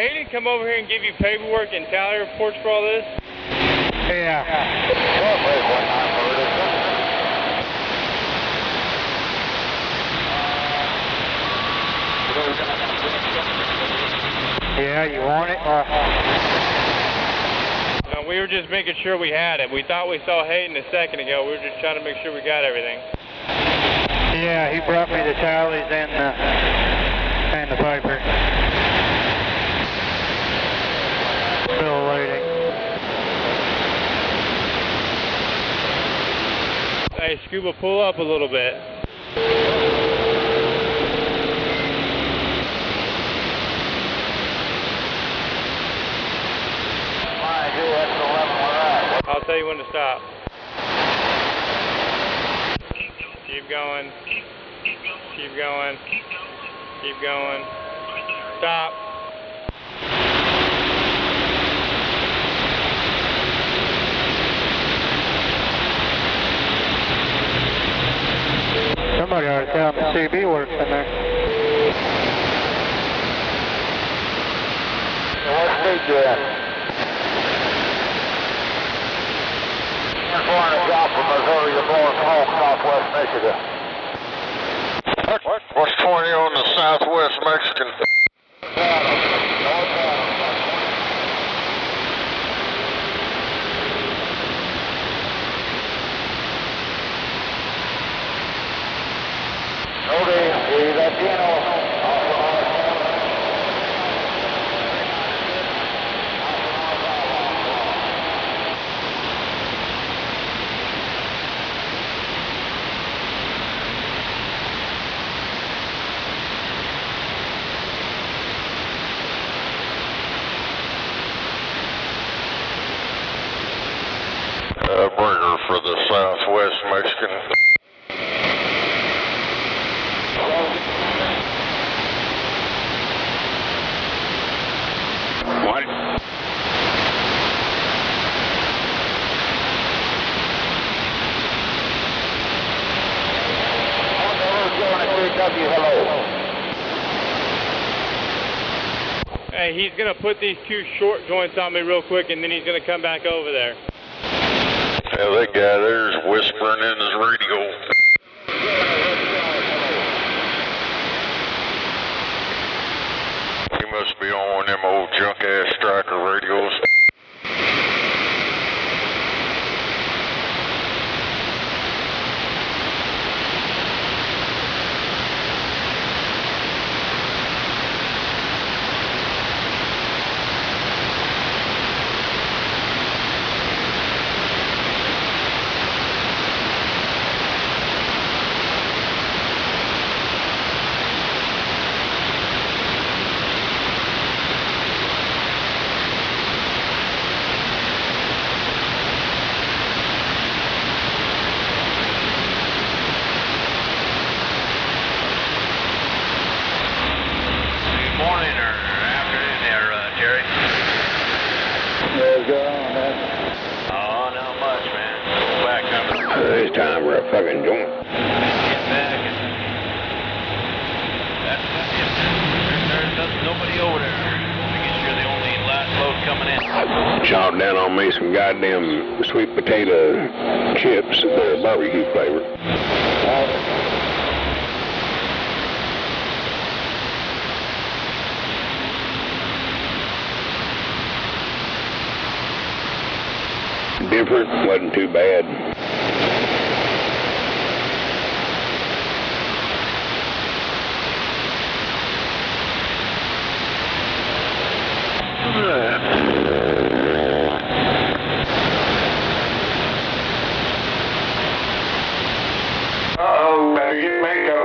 Hayden come over here and give you paperwork and tally reports for all this? Yeah. Yeah, you want it? No, we were just making sure we had it. We thought we saw Hayden a second ago. We were just trying to make sure we got everything. Yeah, he brought me the tallies and the paper. Still waiting. Hey, Scuba, pull up a little bit. I'll tell you when to stop. Keep going. Keep going. Keep going. Stop. Somebody ought to tell him the CB works in there. What state you in? You're flying a job from Missouri, you're blowing smoke southwest Michigan. What's 20 on the southwest Mexican? Okay, Latino. Burger for the southwest Mexican. What? Hey, he's going to put these two short joints on me real quick, and then he's going to come back over there. Yeah, that guy there's whispering in his radio. He must be on one of them old junk-ass striker radios. It's time for a fucking joint. Get back and that's it. There's nobody over there. I guess you're the only last load coming in. Chopped down on me some goddamn sweet potato chips, they're barbecue flavor. Different, wasn't too bad. Uh-oh, better get Mako.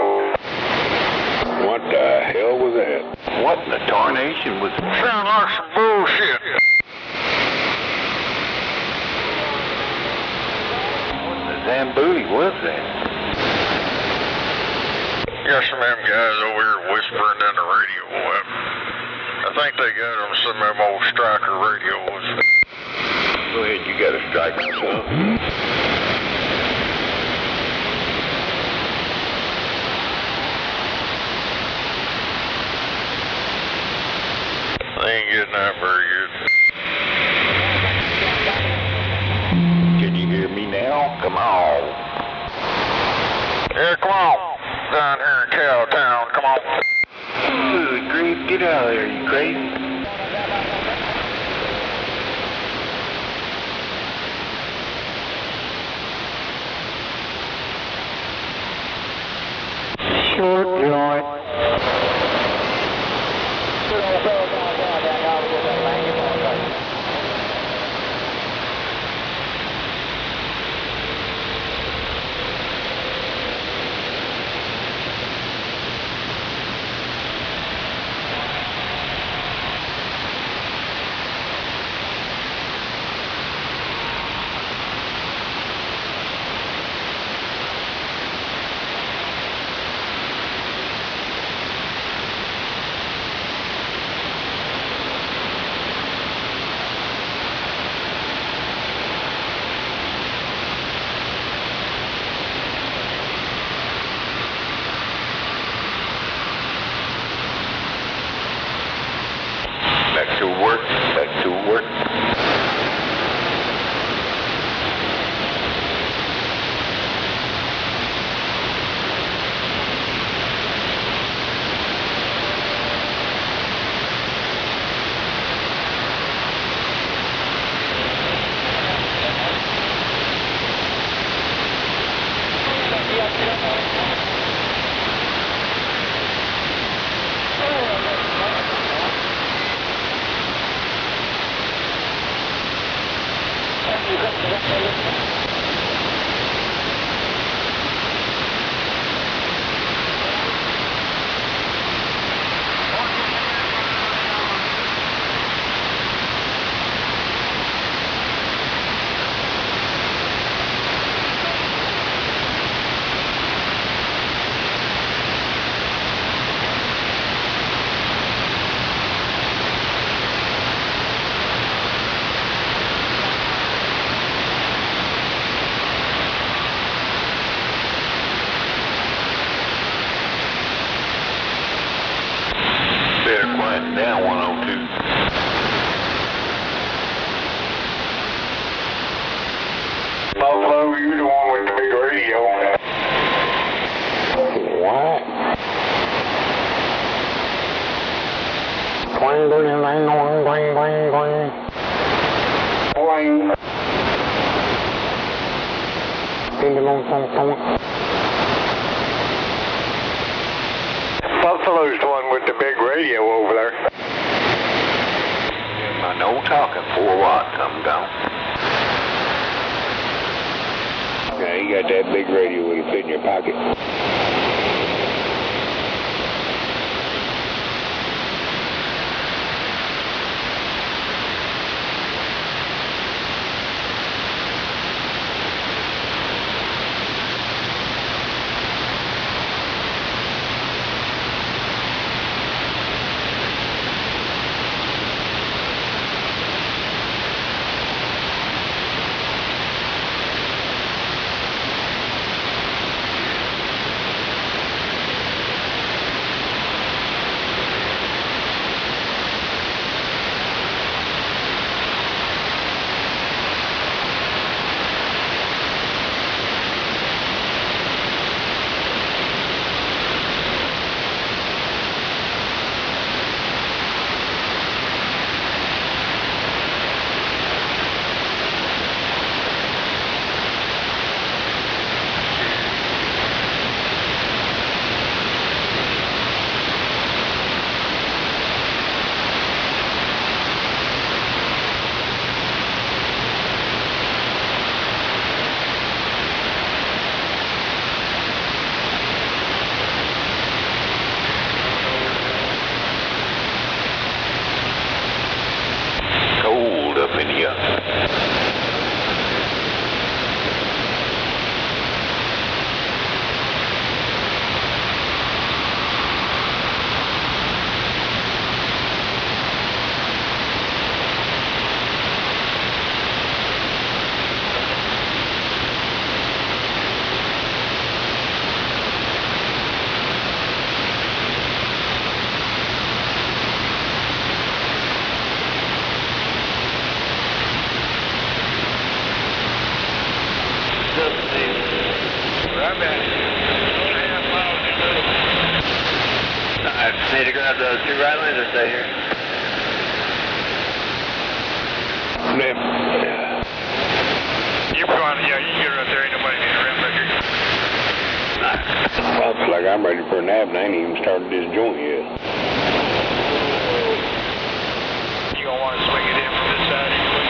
What the hell was that? What in the tarnation was that? Sound like some bullshit. Damn booty was that? Got some of them guys over here whispering in the radio. I think they got them some of them old striker radios. Go ahead, you got a striker, son. They ain't getting that very good. Can you hear me now? Come on. Yeah, come on. Down here in Cowtown, come on. Good grief, get out of there, you crazy. Short joint. Back to work, back to work. Better quiet down, 102. Buffalo, you the one with the big radio. What? Boing, boing, boing, boing, boing, boing. Boing. Ding, dong, dong, dong. Buffalo's the one with the big radio over there. I know talking 4 watt come down. Yeah, you got that big radio with it fit in your pocket. Need to grab those 2 right lanes or stay here? You're fine, yeah, you can get right there, ain't nobody getting around back here. I feel like I'm ready for a nap and I ain't even started this joint yet. You gonna want to swing it in from this side anyway?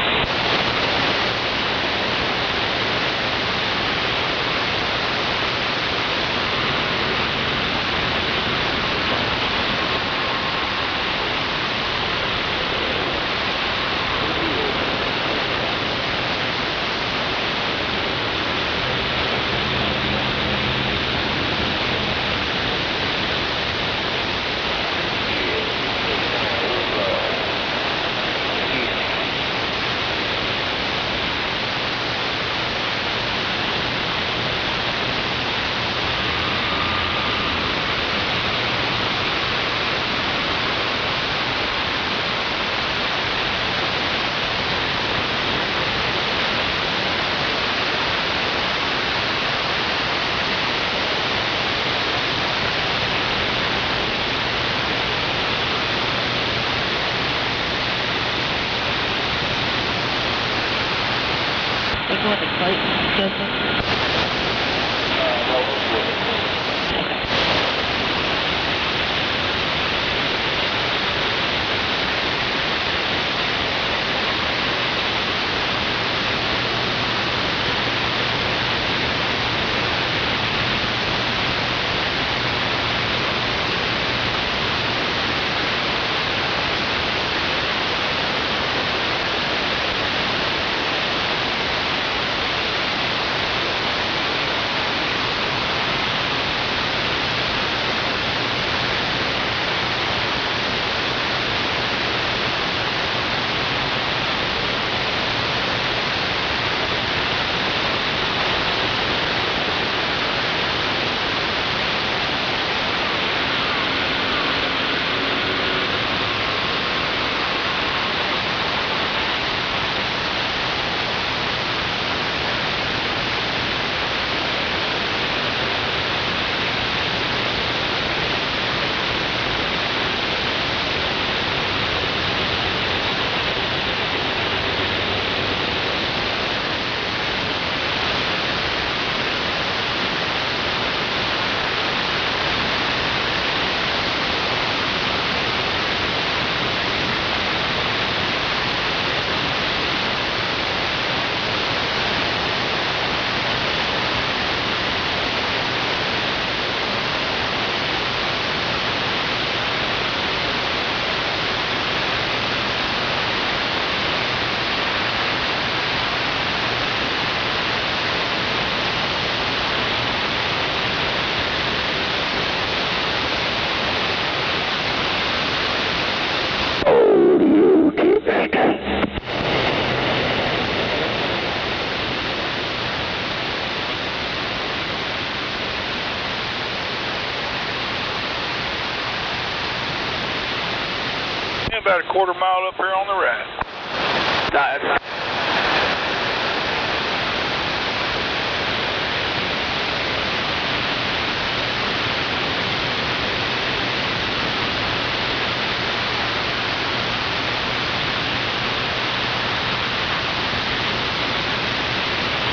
About a quarter mile up here on the right.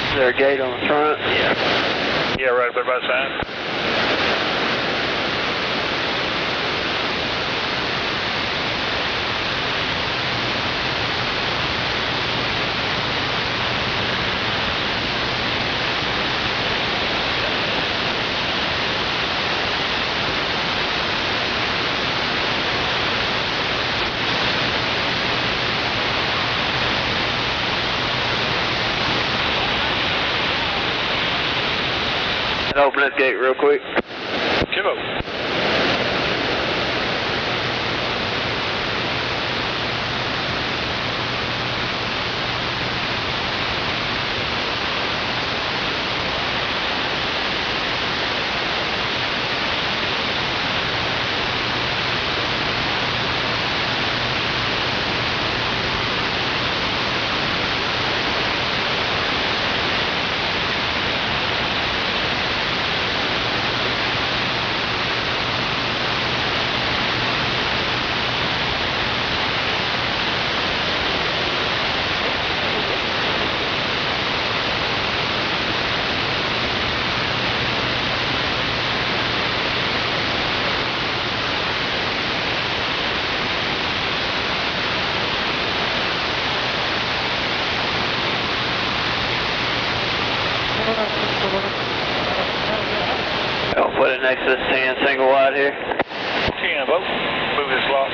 Is there a gate on the front? Yeah. Yeah, right up there by the sign. Open this gate real quick. Come on. I'll put it next to this 10 single wide here. 10, vote. Move this lock.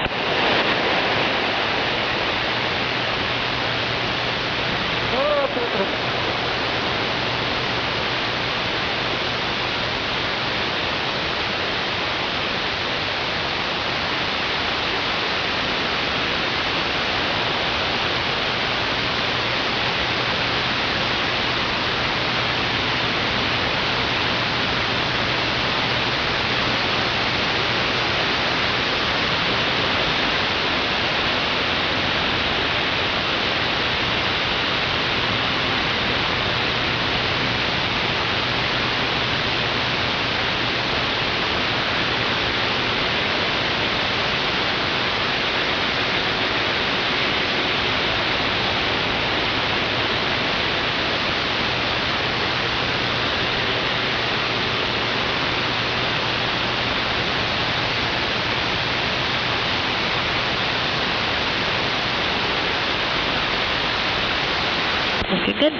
Looking good.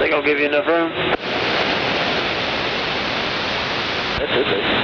Think I'll give you enough room? That's it.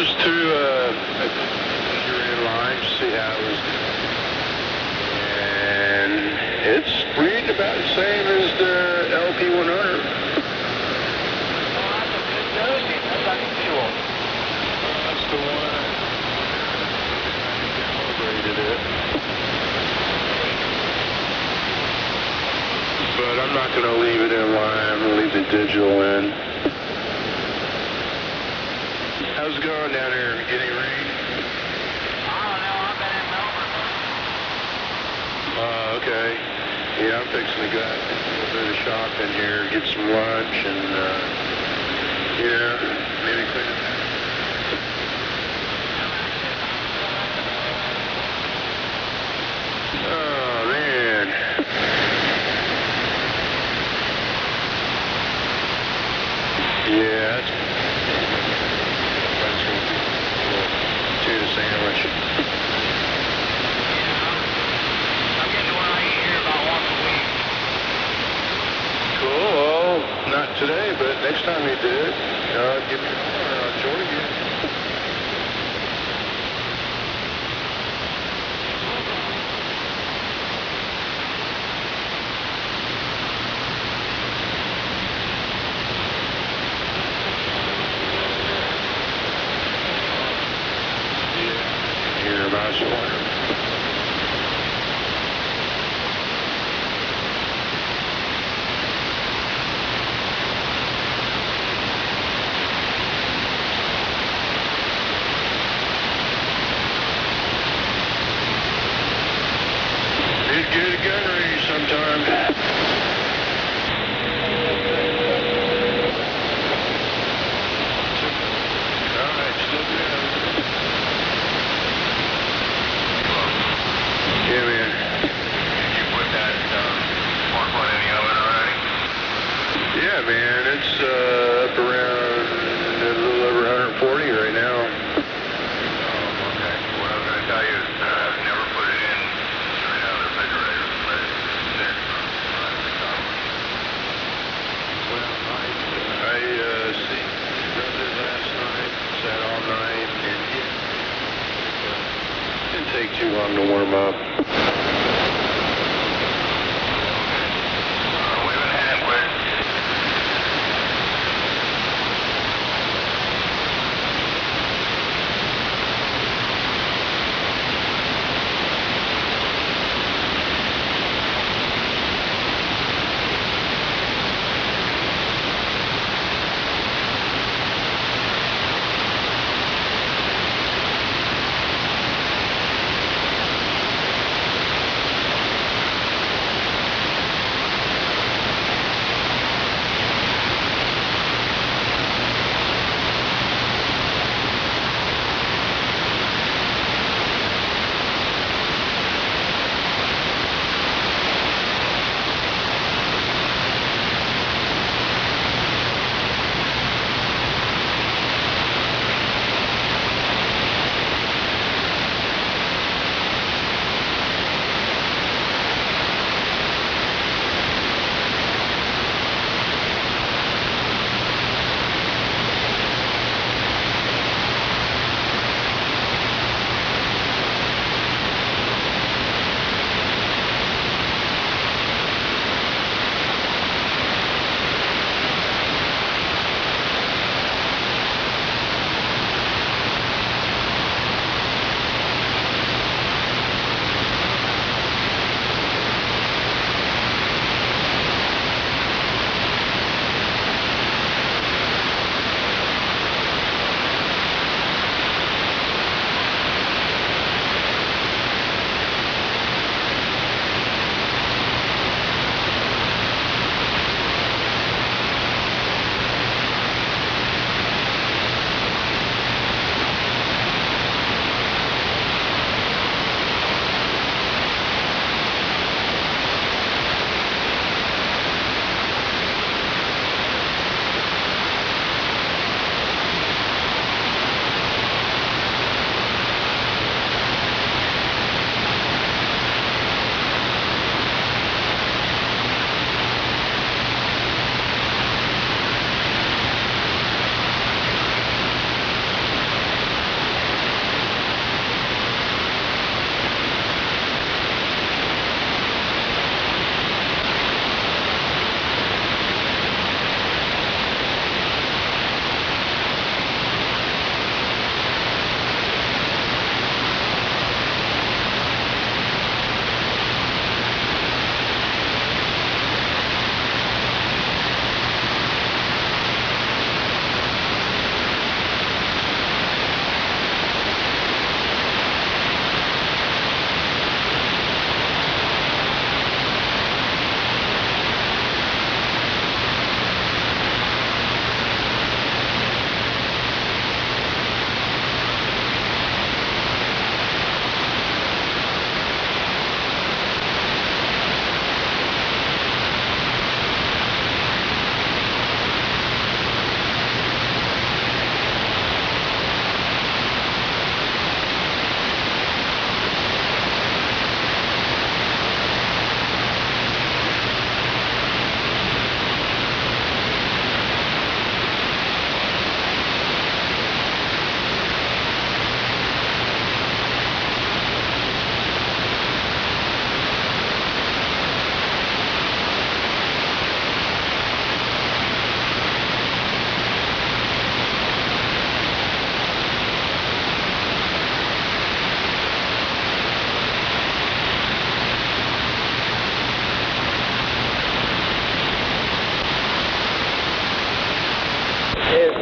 cruised through a line to see how it was going. And it's reading about the same as the LP100. That's unusual. That's the one. I calibrated it. But I'm not going to leave it in line. I'm going to leave the digital in. How's it going down here? Getting rain? Okay. Yeah, I'm fixing to go out and do a bit of shopping here, get some lunch, and, yeah, maybe clean it up. Oh, man. Yeah, that's going to be a tuna sandwich. Cool. Not today, but next time you do it, give me a call and I'll join you. Yeah, hear about your water. Get a gun range sometime. All right, still good. Yeah, man. Did you put that smartphone in the oven already? Yeah, man. It's up around a little over 140 right now. Oh, okay. What I was going to tell you is I've never put it in straight out of the refrigerator. Let it sit on the top. Well, I rubbed it last night, sat all night, and it didn't take too long to warm up. Wave a hand, quick.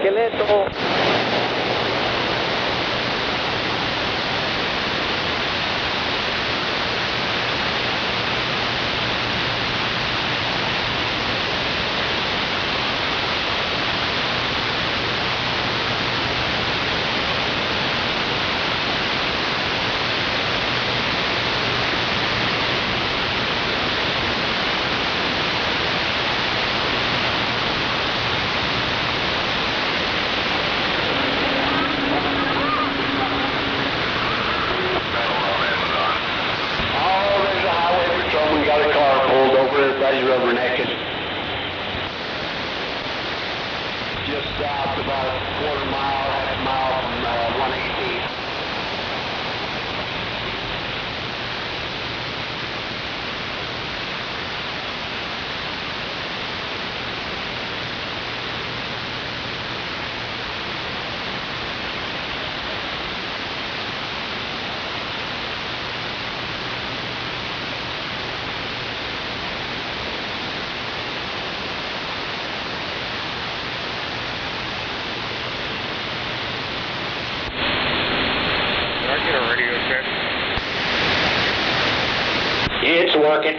esqueleto. Everybody's rubbernecking. Just south, about a quarter mile, half a mile from 118. It's working.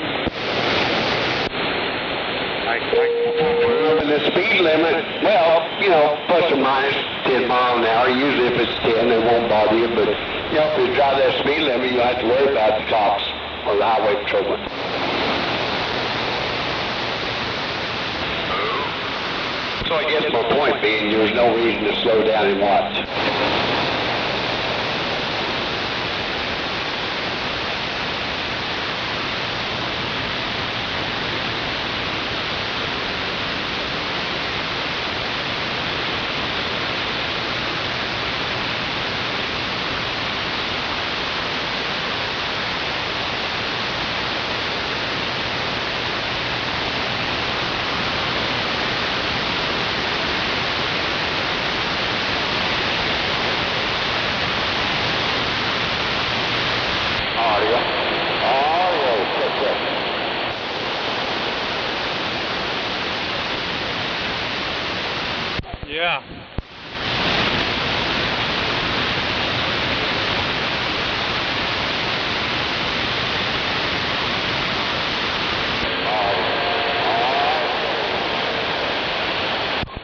The speed limit, well, you know, plus or minus 10 miles an hour. Usually if it's 10, it won't bother you, but, you know, if you drive that speed limit, you don't have to worry about the cops or the highway patrolman. So I guess my point being, there's no reason to slow down and watch. Yeah.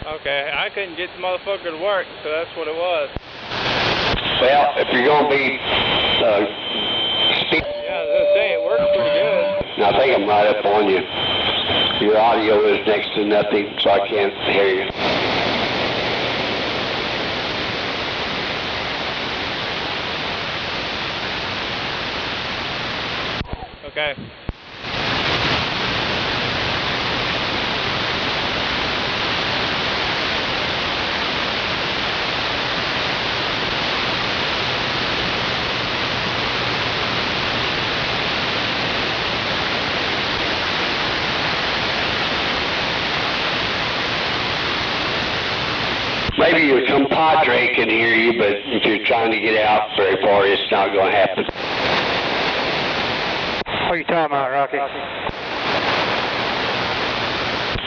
Okay, I couldn't get the motherfucker to work, so that's what it was. Well, if you're going to be speed... Yeah, I was going to say, it works pretty good. I think I'm right up on you. Your audio is next to nothing, so I can't hear you. Okay. Maybe your compadre can hear you, but if you're trying to get out very far, it's not going to happen. What are you talking about, Rocky?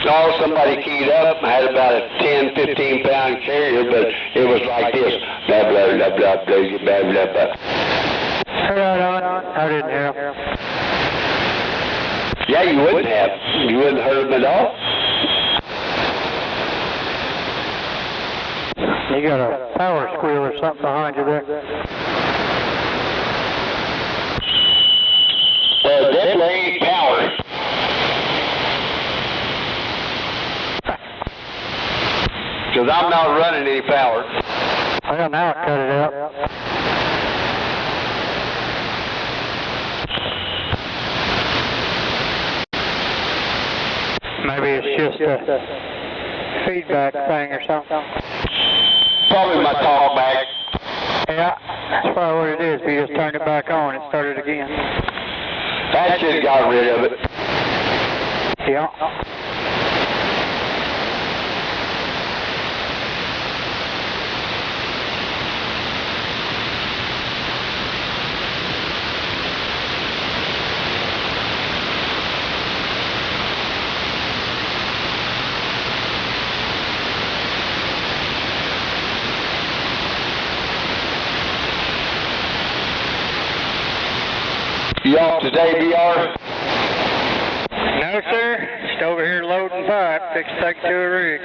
No, somebody keyed up. I had about a 10, 15 pound carrier, but it was like this. Blah, blah, blah, blah, blah, blah, blah, blah. I didn't hear him. Yeah, you wouldn't have. You wouldn't have heard him at all. You got a power squeal or something behind you there. Well, definitely ain't power. Because I'm not running any power. Well, now it cut it out. Maybe it's just a feedback thing or something. Probably my talkback. Yeah, that's probably what it is. If you just turned it back on, it started again. That just got rid of it. Yeah. You off today, BR? No, sir. Just over here loading pipe. Fix to take it to a rig.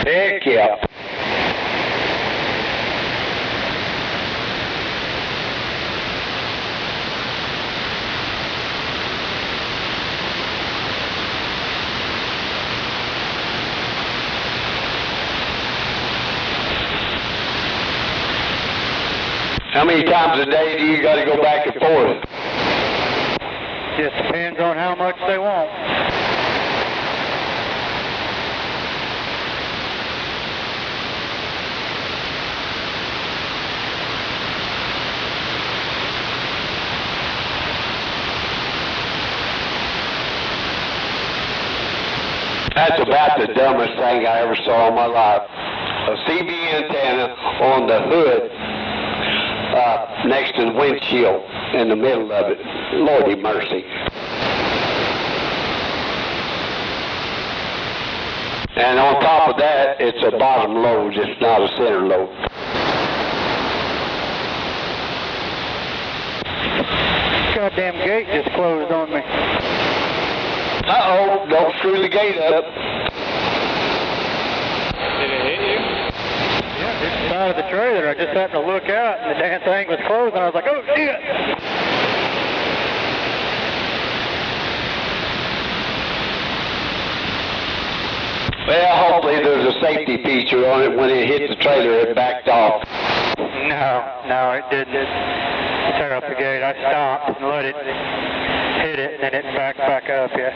Heck yeah. How many times a day do you got to go back and forth? Just depends on how much they want. That's about the dumbest thing I ever saw in my life. A CB antenna on the hood next to the windshield in the middle of it. Lordy mercy. And on top of that, it's a bottom load, it's not a center load. Goddamn gate just closed on me. Uh-oh, don't screw the gate up. Did it hit you? Yeah, it's the side of the trailer. I just happened to look out and the damn thing was closed and I was like, oh shit! Well, hopefully there's a safety feature on it. When it hit the trailer, it backed off. No, it didn't. It turned up the gate. I stopped and let it hit it and then it backed back up, yeah.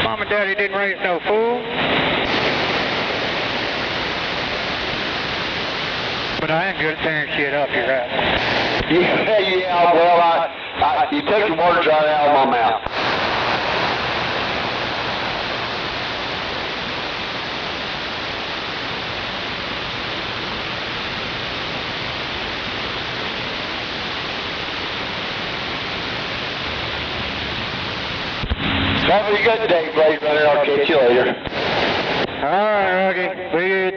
Mom and Daddy didn't raise no fool. But I am good at tearing shit up, you're right. Yeah, well, you took the words right out of my mouth. Have a good day, Blade Runner. I'll catch you later. All right, Rocky. Be good.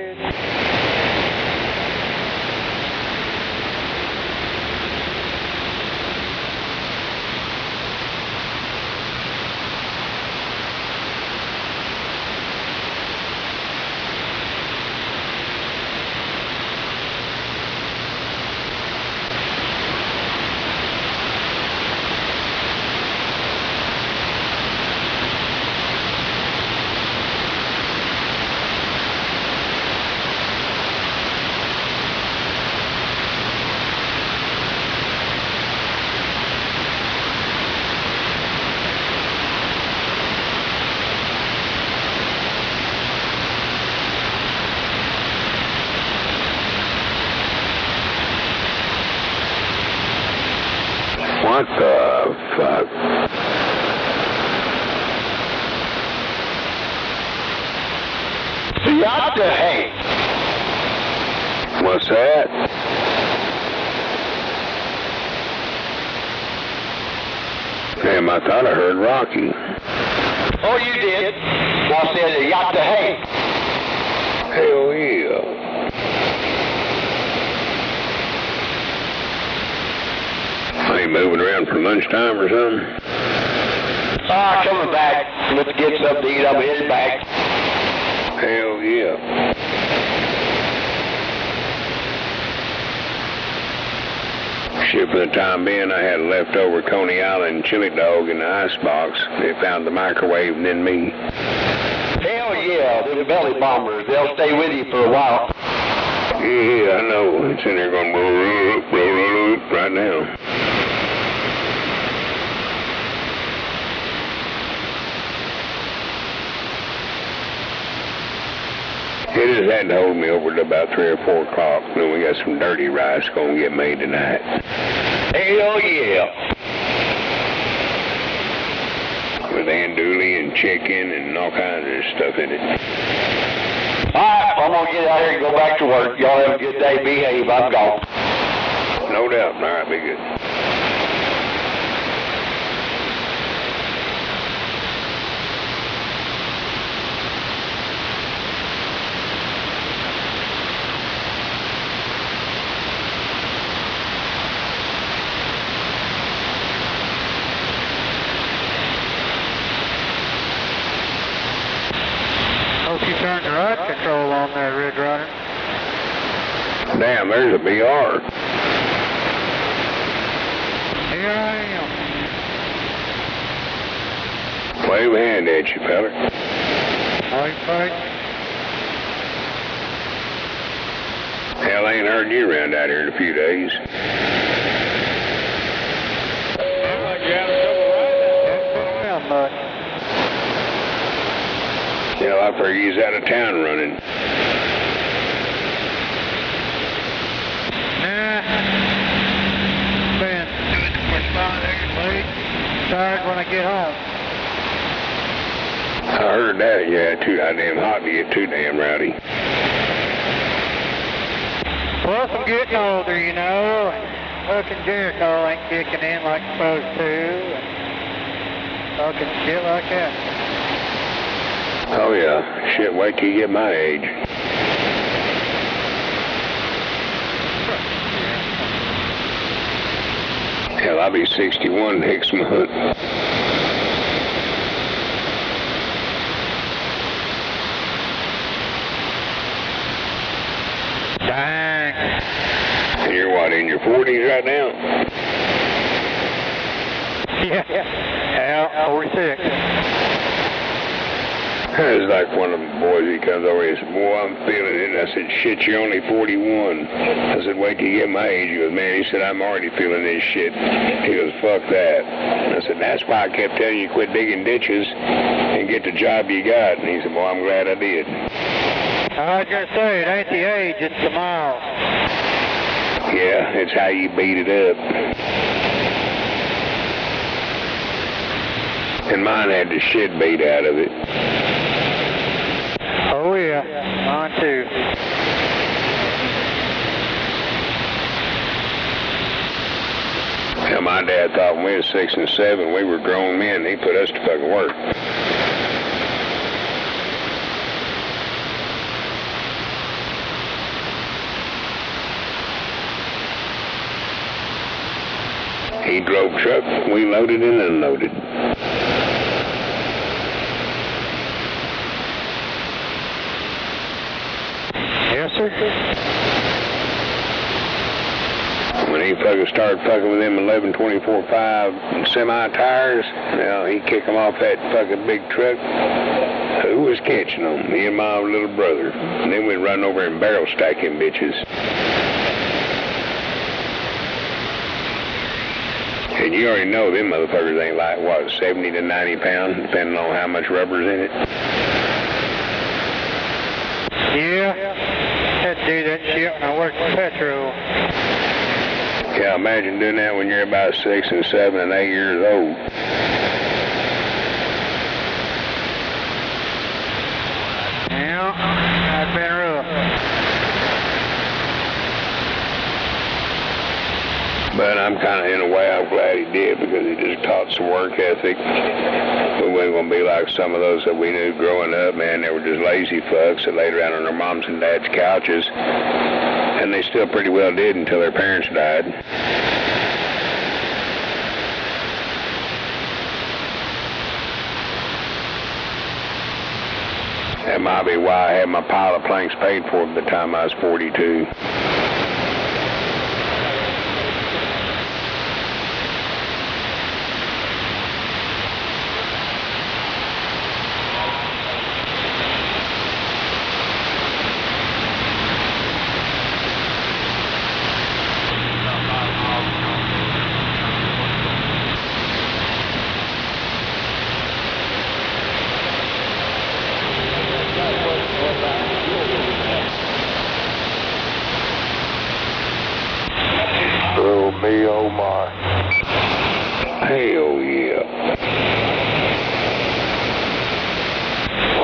What the fuck? What the heck? What's that? Damn, I thought I heard Rocky. Oh, you did? I said, yacht the hay. Hell yeah. Are you moving around for lunchtime or something? Coming back. Let's get something to eat. I'm headed back. Hell yeah. Shit, for the time being, I had a leftover Coney Island chili dog in the icebox. They found the microwave and then me. Hell yeah, they're the belly bombers. They'll stay with you for a while. Yeah, I know. It's in there going right now. It just had to hold me over to about 3 or 4 o'clock. Then we got some dirty rice going to get made tonight. Hell yeah. With andouille and chicken and all kinds of stuff in it. Alright, I'm going to get out here and go back to work. Y'all have a good day. Behave. I'm gone. No doubt. All right, be good. turn the ride control on there, Red Runner. Damn, there's a BR. Here I am. Wave a hand at you, fella. Fight. Hell, I ain't heard you around out here in a few days. Hell, I figured he's out of town running. Man, tired when I get home. I heard that, yeah, too goddamn hot to get too damn rowdy. Plus, I'm getting older, you know. Fucking Jericho ain't kicking in like it's supposed to. And fucking shit like that. Oh, yeah. Shit, wait till you get my age. Hell, I'll be 61 next month. Dang. And you're what, in your 40s right now? Yeah, 46. It's like one of the boys, he comes over and he said, boy, I'm feeling it. I said, shit, you're only 41. I said, wait till you get my age. He goes, man, he said, I'm already feeling this shit. He goes, fuck that. I said, that's why I kept telling you quit digging ditches and get the job you got. And he said, well, I'm glad I did. I was going to say, it ain't the age, it's the miles. Yeah, it's how you beat it up. And mine had the shit beat out of it. Oh, yeah. Mine, too. Now, my dad thought when we was 6 and 7, we were grown men. He put us to fucking work. He drove truck, we loaded and unloaded. Yes, sir. When he fucking started fucking with them 11/24/5 semi-tires, well, he kicked them off that fucking big truck. Who was catching them? Me and my little brother. And then we'd run over and barrel stack them bitches. And you already know them motherfuckers ain't like, what, 70 to 90 pounds, depending on how much rubber's in it. Yeah. Had to do that shit when I worked at Petro. Yeah, imagine doing that when you're about 6 and 7 and 8 years old. Yeah, that's been rough. But I'm kind of, in a way, I'm glad he did, because he just taught some work ethic. We weren't going to be like some of those that we knew growing up, man. They were just lazy fucks that laid around on their moms and dads' couches. And they still pretty well did until their parents died. That might be why I had my pile of planks paid for by the time I was 42. Oh me, oh my. Hell yeah.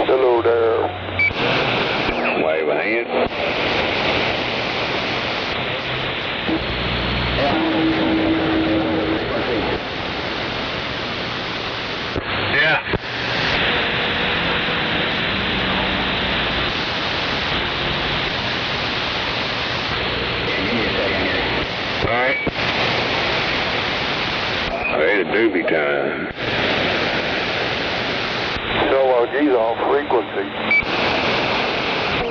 Hello there. Wave a hand. Yeah. All right. Hey, the doobie time. So, he's on frequency.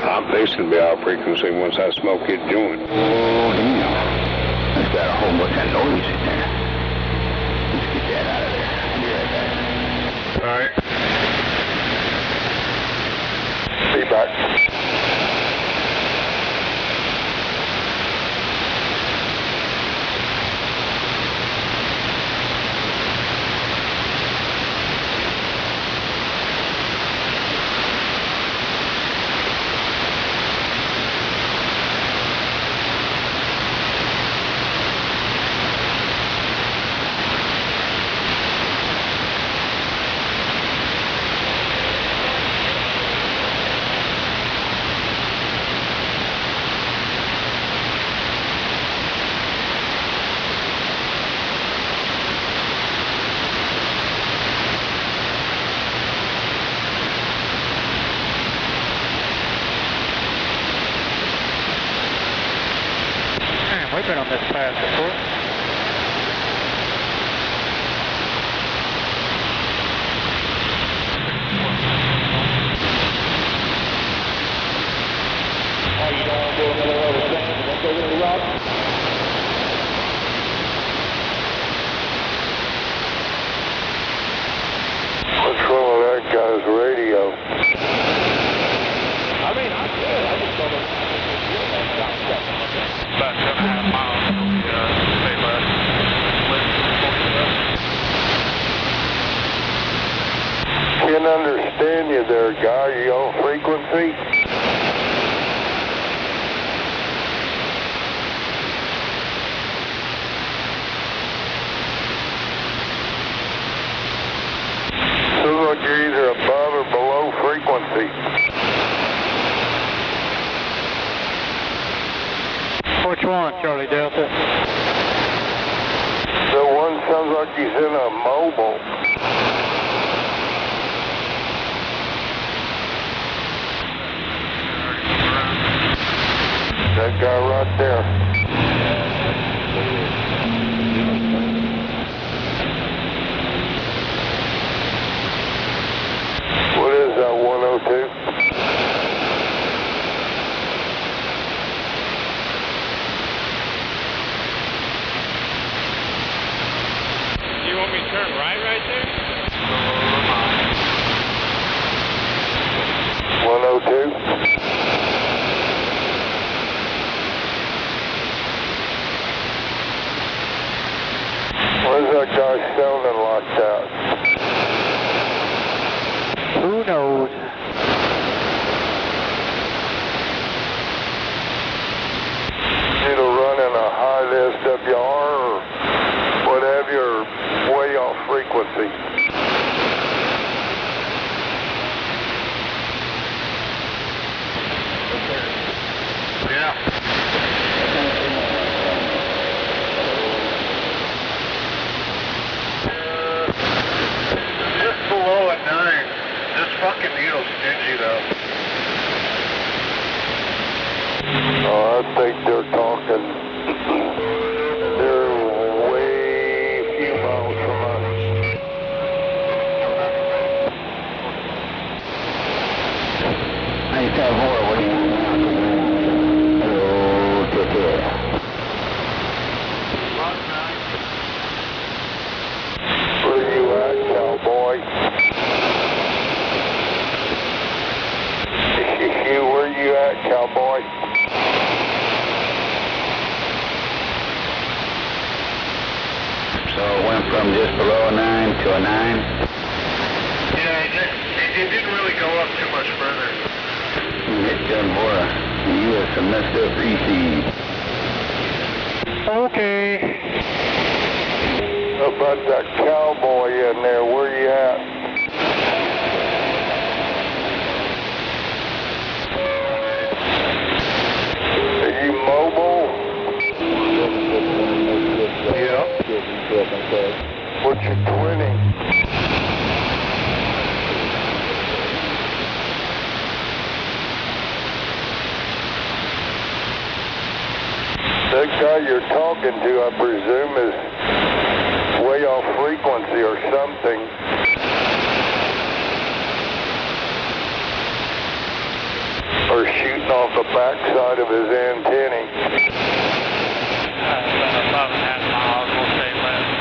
I'm fixing to be off frequency once I smoke it joint. Oh, damn. That's got a whole bunch of noise in there. Let's get that out of there. I'll be right back. All right. Be back. We've been on this path before. Oh, you don't want to do another road of sand? Don't go to the rock? What's wrong with that guy's radio? I mean, I'm good. I just don't know. About 7.5 miles, so we stay left. Can't understand you there, guy. You on frequency? Seems like you're either above or below frequency. Which one, Charlie Delta? The one sounds like he's in a mobile. That guy right there. What is that, 102? You want me to turn right there? 102? Why is that guy sounding like that? Who knows? Need to run in a high SWR or what have you, or way off frequency. Yeah. Just below a 9. This fucking needle's stingy though. Oh, I think they're talking. They're way few miles from us. Hey, Cowboy, what do you want? Hello, take care. Where you at, cowboy? Where you at, cowboy? So it went from just below a 9 to a 9? Yeah, it didn't really go up too much further. Hit John Bora. You have some messed up PC. Okay. How about that cowboy in there? Where you at? Are you mobile? Yeah. What's your twinning? That guy you're talking to, I presume, is way off frequency or something. or shooting off the backside of his antennae. About 5.5 miles, we'll stay left,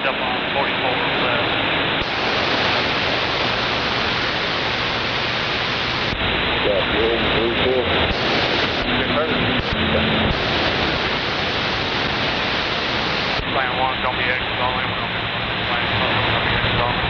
jump on 44 left. Got good and 3-4. Yes, sir. Plan 1's going to be exit only. We're going to be plan 2 going to be exit only.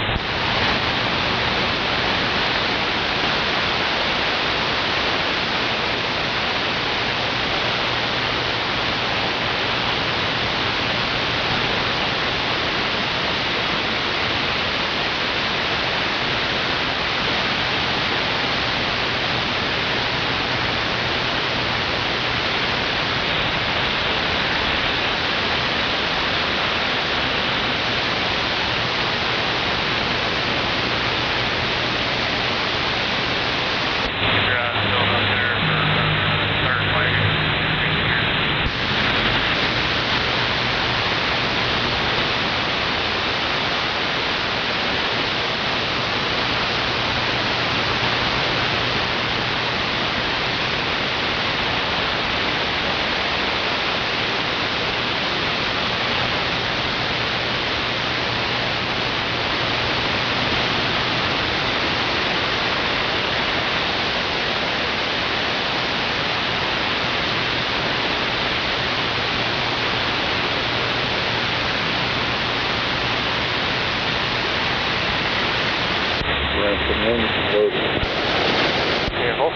Careful.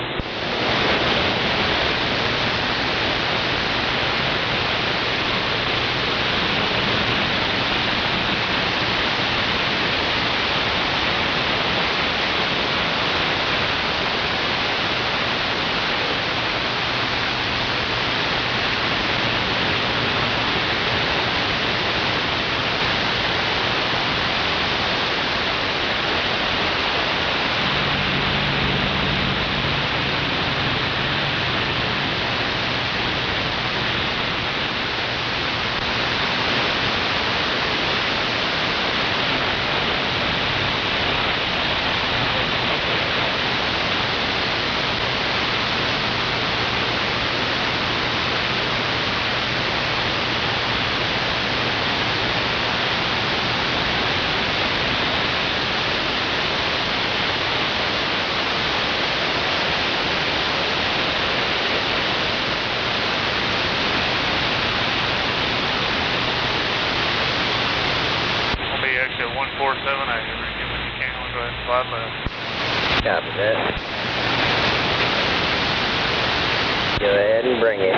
Exit 147A. If you can, we'll go ahead and slide left. Copy that. Go ahead and bring it.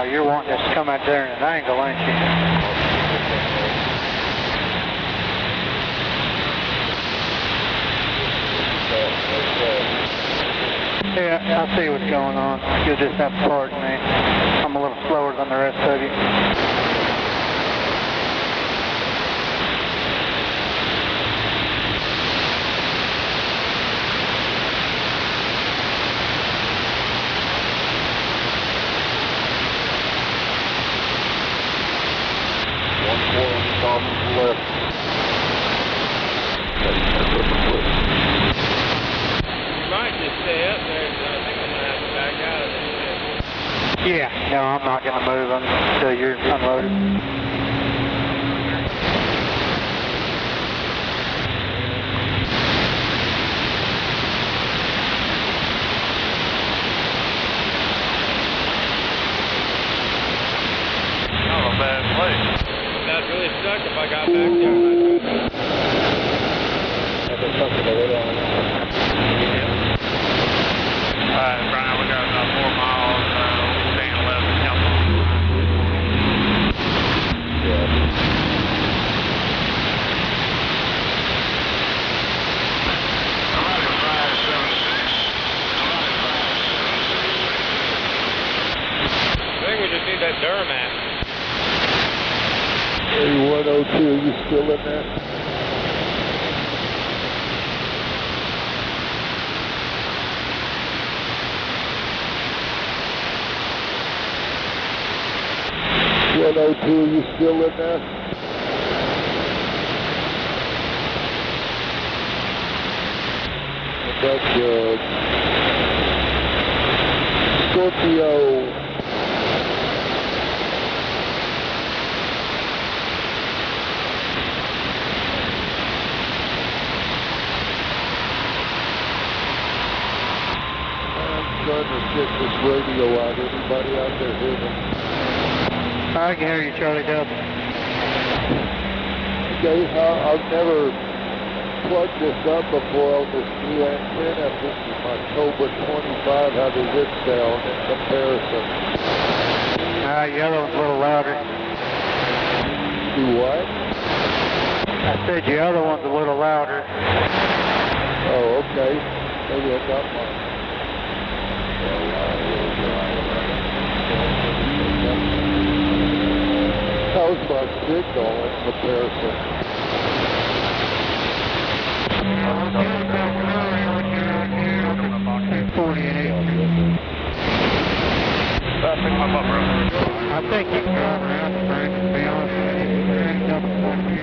you're wanting us to come out there in an angle, ain't you? Yeah, I see what's going on. You'll just have to pardon me. I'm a little slower than the rest of you. Yeah, no, I'm not going to move until you're unloaded. Not a bad place. That'd really suck if I got back there. That's something to wait on. Brian, we got about 4 miles. Staying left. I think we just need that Duramax. 8102, are you still in there? Are you still in there? That's Scorpio. I'm trying to get this radio out. Anybody out there hear me? I can hear you, Charlie Delta. Okay, I've never plugged this up before on this new antenna. This is my Cobra 25. How does it sound in comparison? Yellow one's a little louder. Do what? I said your other one's a little louder. Oh, okay. Maybe I got mine. How's my signal in comparison? Pick my butt, bro. I think you can drive around the frame, to be honest with you. There ain't nothing for me.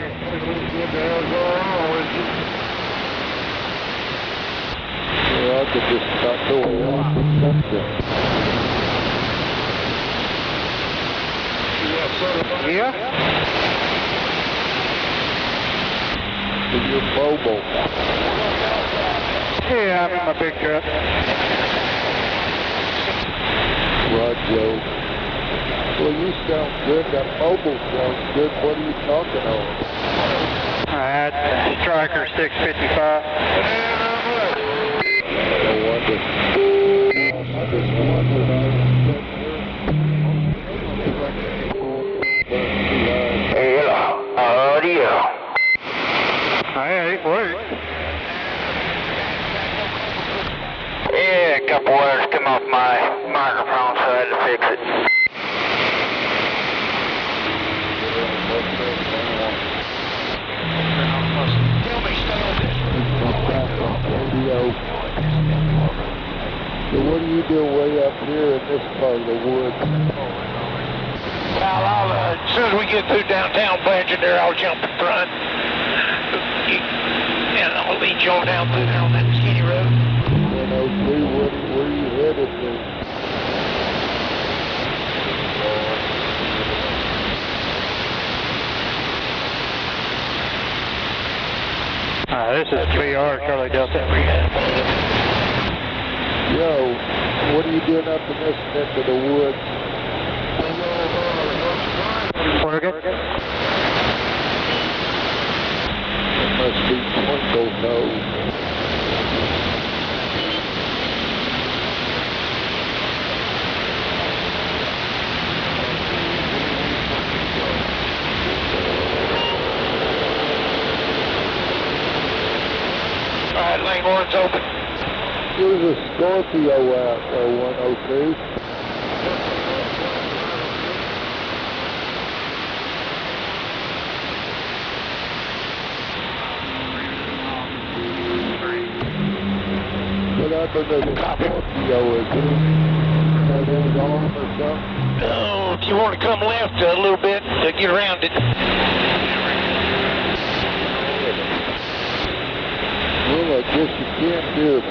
What the hell's going on with you? Yeah, I could just about go off the something. Yeah? Is your mobile? Yeah, I'm in my big truck. Right, Joe. Well, you sound good. That mobile sounds good. What are you talking on? I had Striker 655. No wonder. I just wondered. Hello. How are you? Hey, it worked. Yeah, a couple wires come off my microphone, so I had to fix it. Tell me, stay on this radio. So what do you do way up here in this part of the woods? Well, as soon as we get through downtown Blanchard there, I'll jump in front. And I'll lead you on down through there on that skinny road. 103, where are you headed to? This is VR, Charlie Delta. Yo, what are you doing up in this neck of the woods? Oregon? It must be Twinkle Nose. right lane one's open. There's a Scorpio out there, 102. What happened to the Scorpio? Is it on or something? Oh, if you want to come left a little bit to get around it. Well, I guess you can't hear me.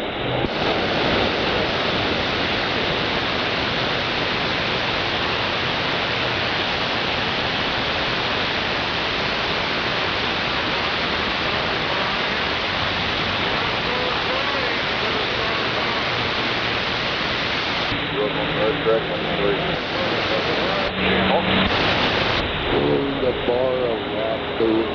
The bar of rock food.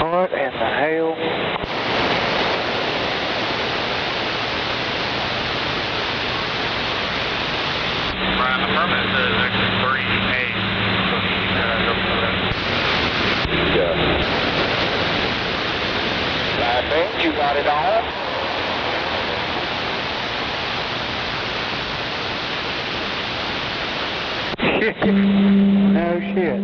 What in the hell? Brian, the permit says exit 3A, so you gotta go for that. I think you got it on. No shit.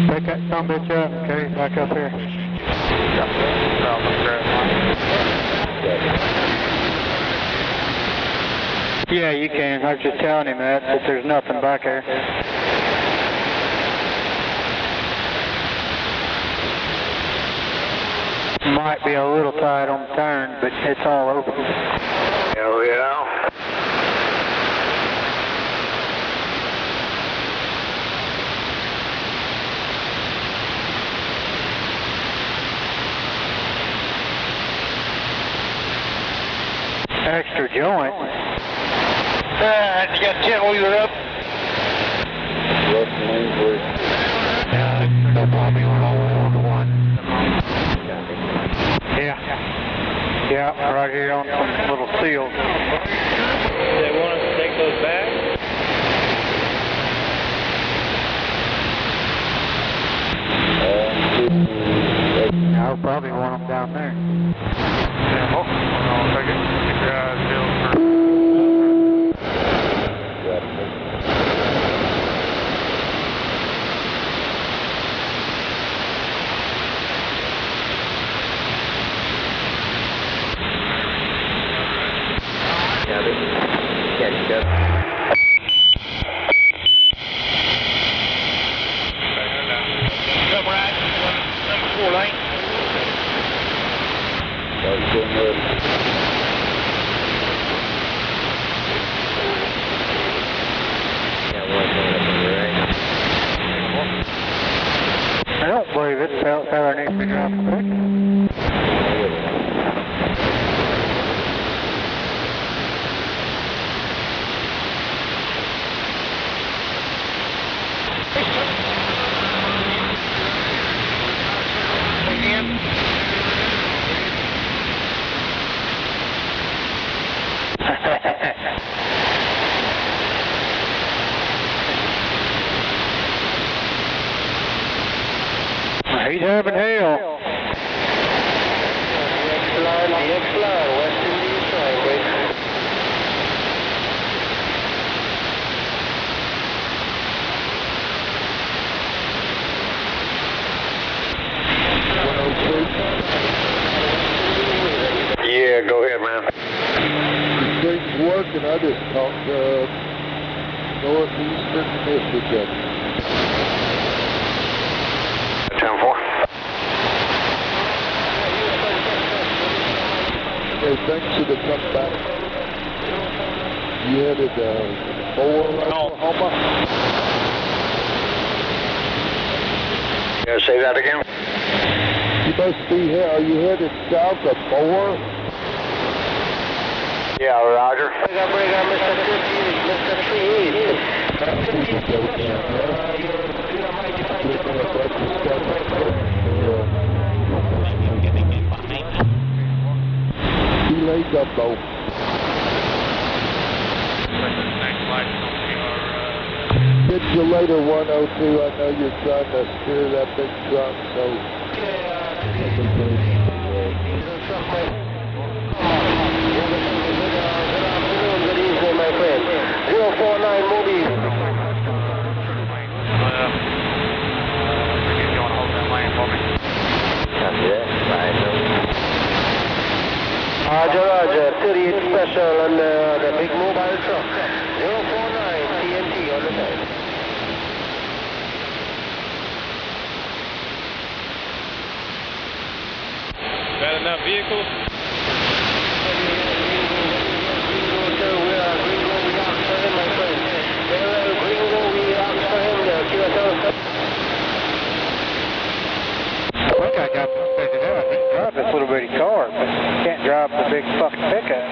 Pick that some bitch up, okay, back up here. Yeah, you can. I was just telling him that there's nothing back there. Might be a little tight on the turn, but it's all open. Hell yeah. Extra joint. You got 10-wheeler up. No problem, you want to one. Yeah. Yeah, right here on some little seals. They want us to take those back? I'll probably want them down there. Yeah, hold on a second. Keep your eyes peeled for... Come right. Number 4 lane. I don't believe it. Feller needs to be dropping back. He's having hell. The X-Line, West Indies Highway. Yeah, go ahead, man. Things working. I just talked to northeastern Michigan. 10-4. Hey, thanks for the comeback. You headed 4 Oklahoma? Yeah, say that again? You must be here. Are you headed south of 4? Yeah, Roger. Mr. 38. Delay gumbo. Get you later, 102. I know you're trying to steer that big truck, so. Good evening, my friend. 049 Moody. Roger, 38 special on the big mobile truck. 049 TNT on the side. Got enough vehicles? I think I got this figured out. I can drive this little bitty car, but can't drive the big fucking pickup.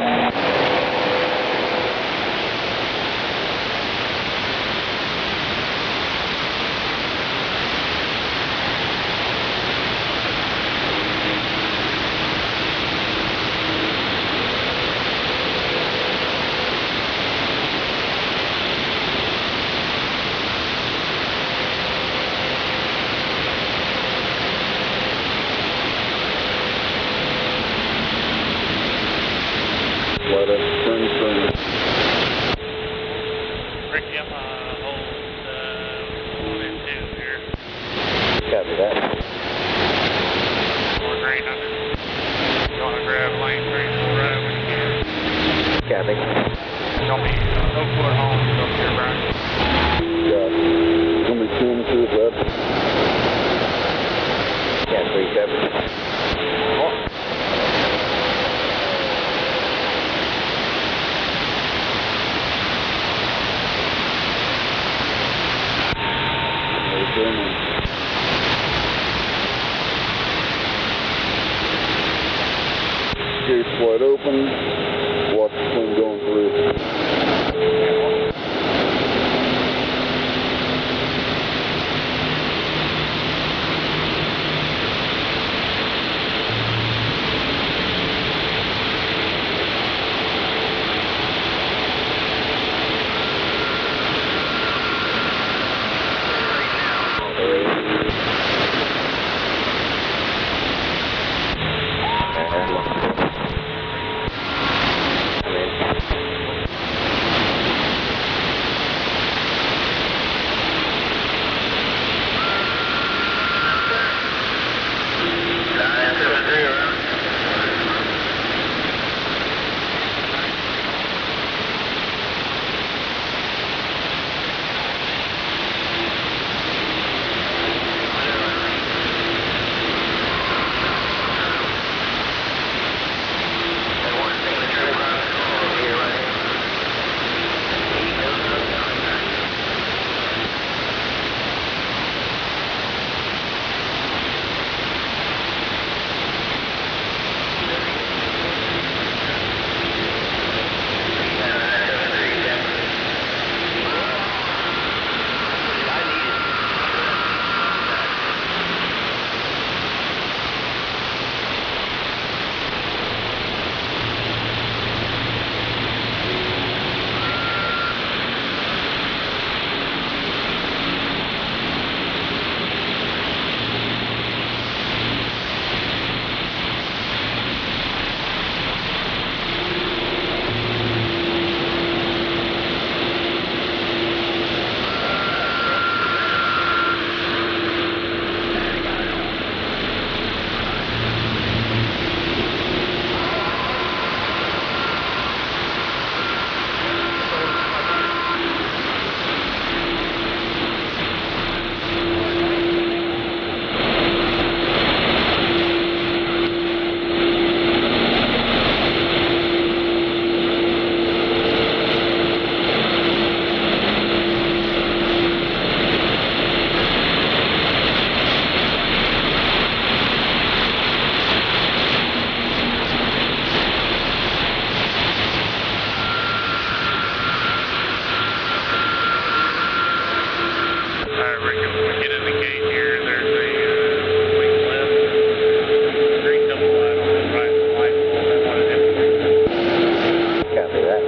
Let us turn from. Ricky, I'm hold 1 and 2 here. Copy that. More green under. You want to grab lane 3 to the right when you can. Copy. Don't be Oakwood home, go up here, Brian. Yeah. It's gonna be 10 to the left. Yeah, 3 copy. Gates wide open. Watch the plane going through. Get in the gate here. There's a swing left. Green double light on the right light pole. That one is Copy that.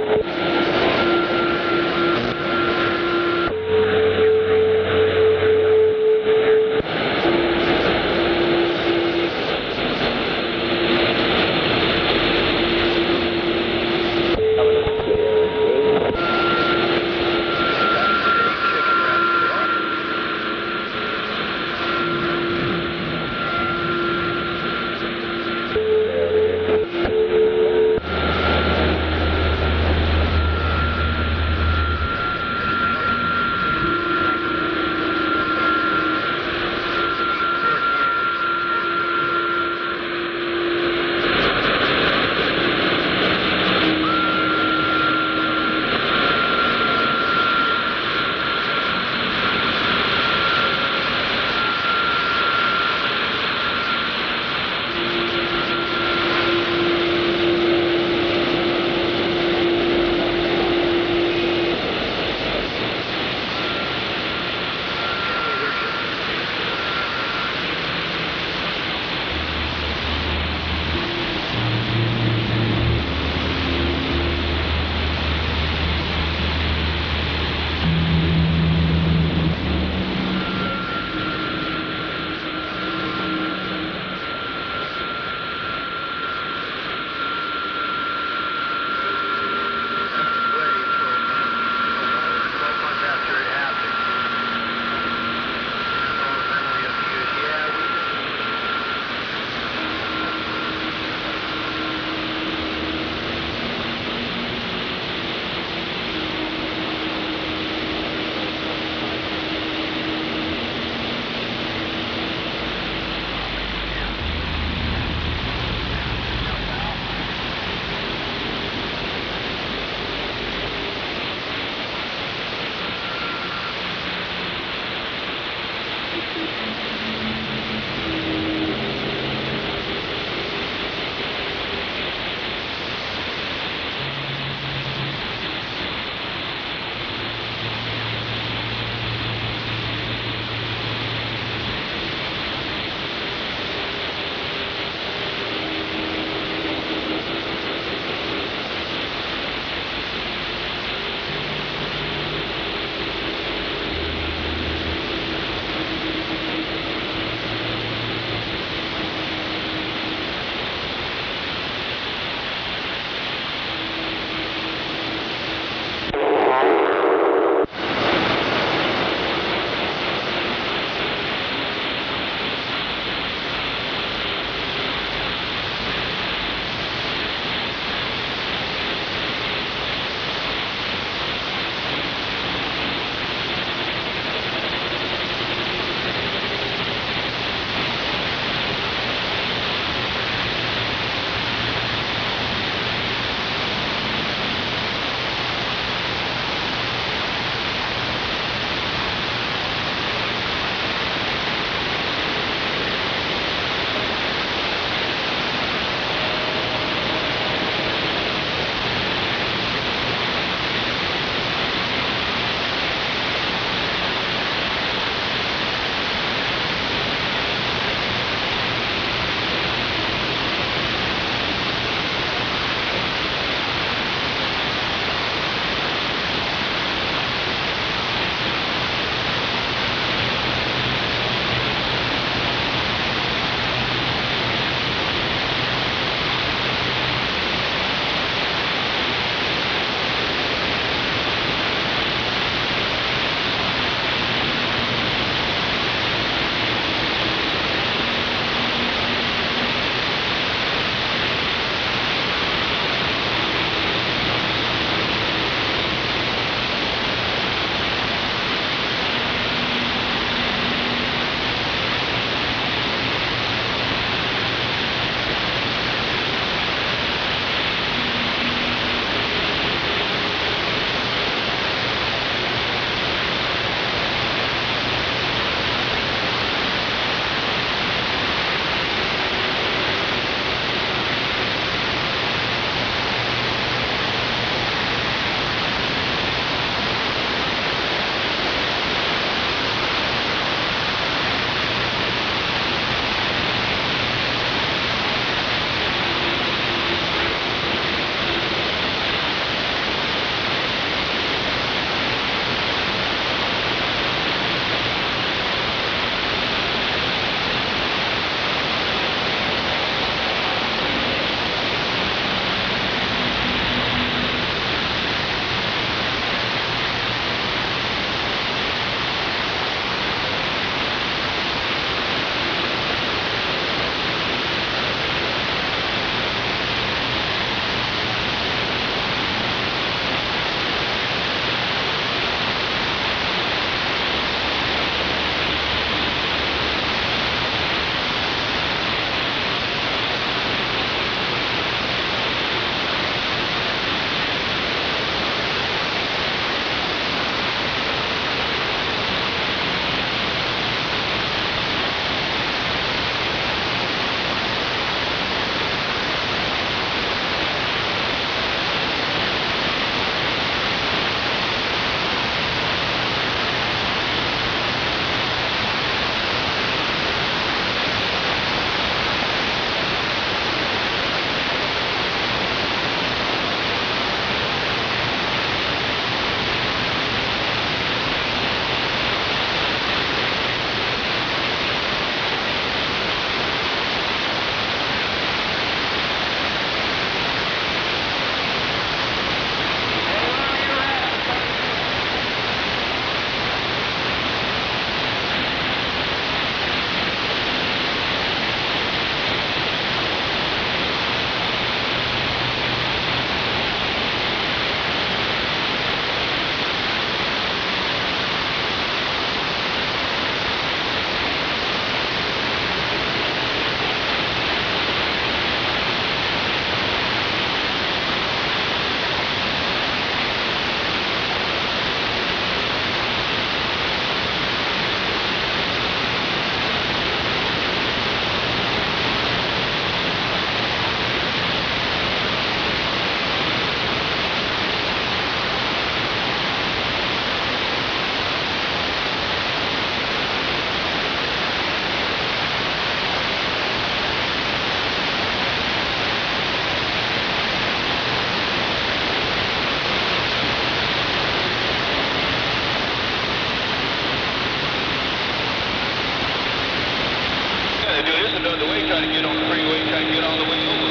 do this another way, try to get on the freeway, try to get all the way over.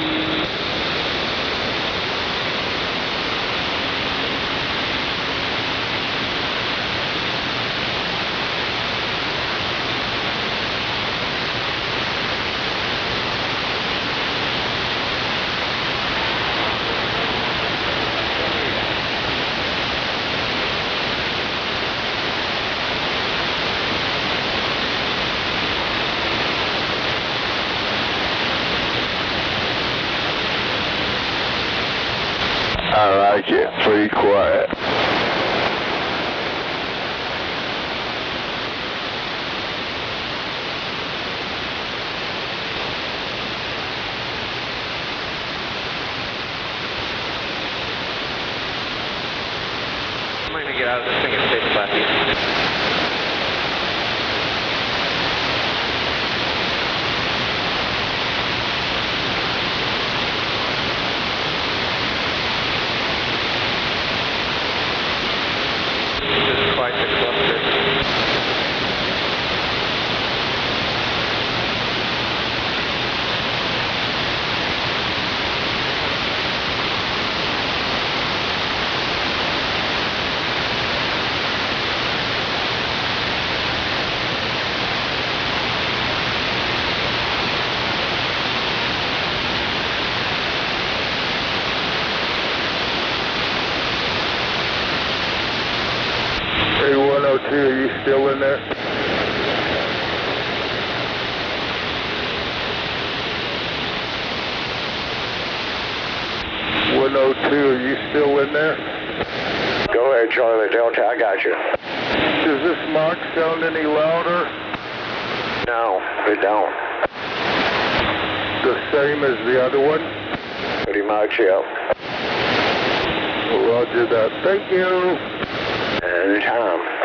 I like it, pretty quiet. I'm going to get out of this thing and stay flat. Hey, 102, are you still in there? Are you still in there? Go ahead, Charlie Delta, I got you. Does this mic sound any louder? No, it don't. The same as the other one? Pretty much, yeah. Roger that. Thank you. Anytime.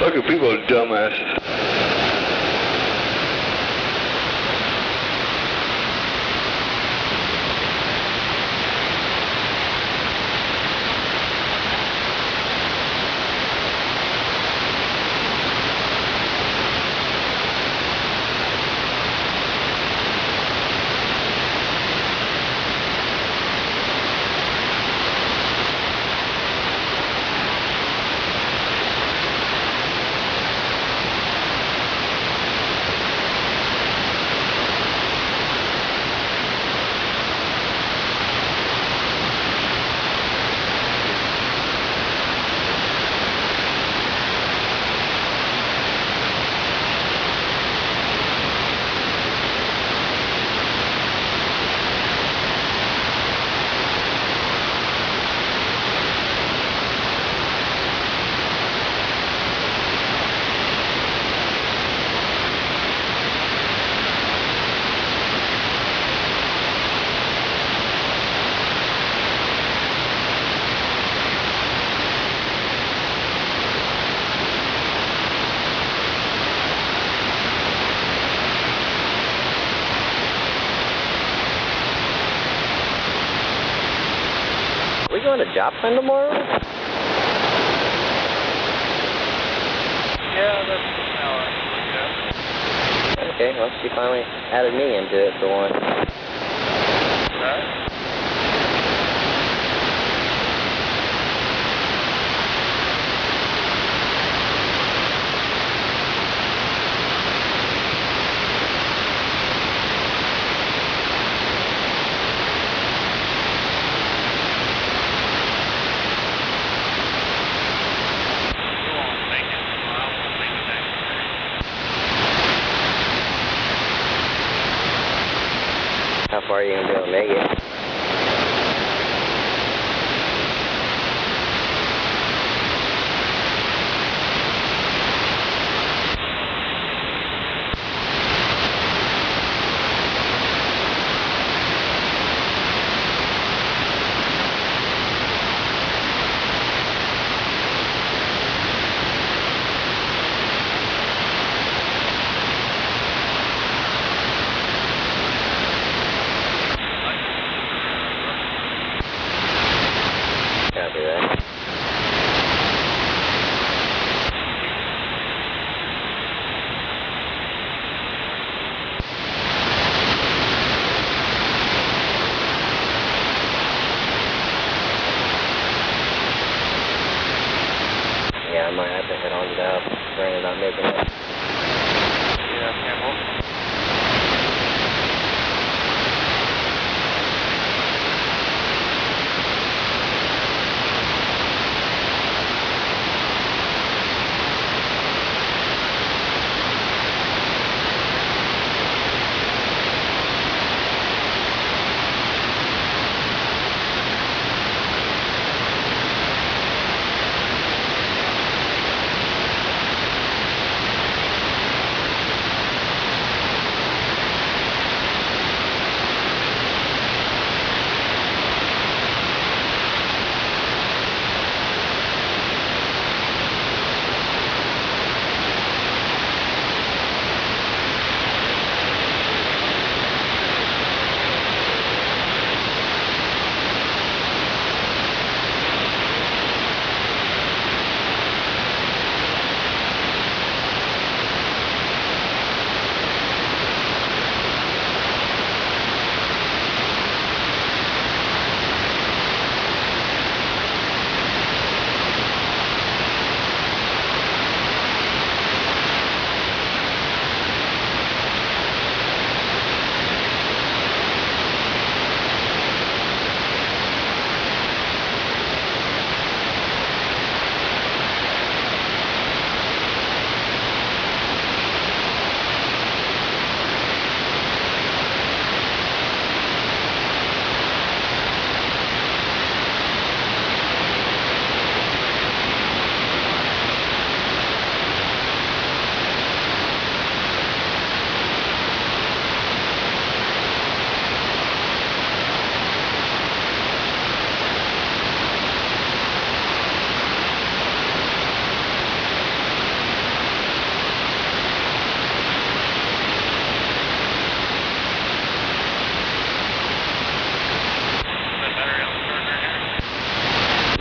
Fucking people are dumbasses. We going to Joplin tomorrow? Yeah, that's an hour. Yeah. Okay, well, she finally added me into it for once. Alright. How far are you going to be able to make it? Copy that. Yeah, I might have to head on down. Afraid of not making it. Yeah, careful.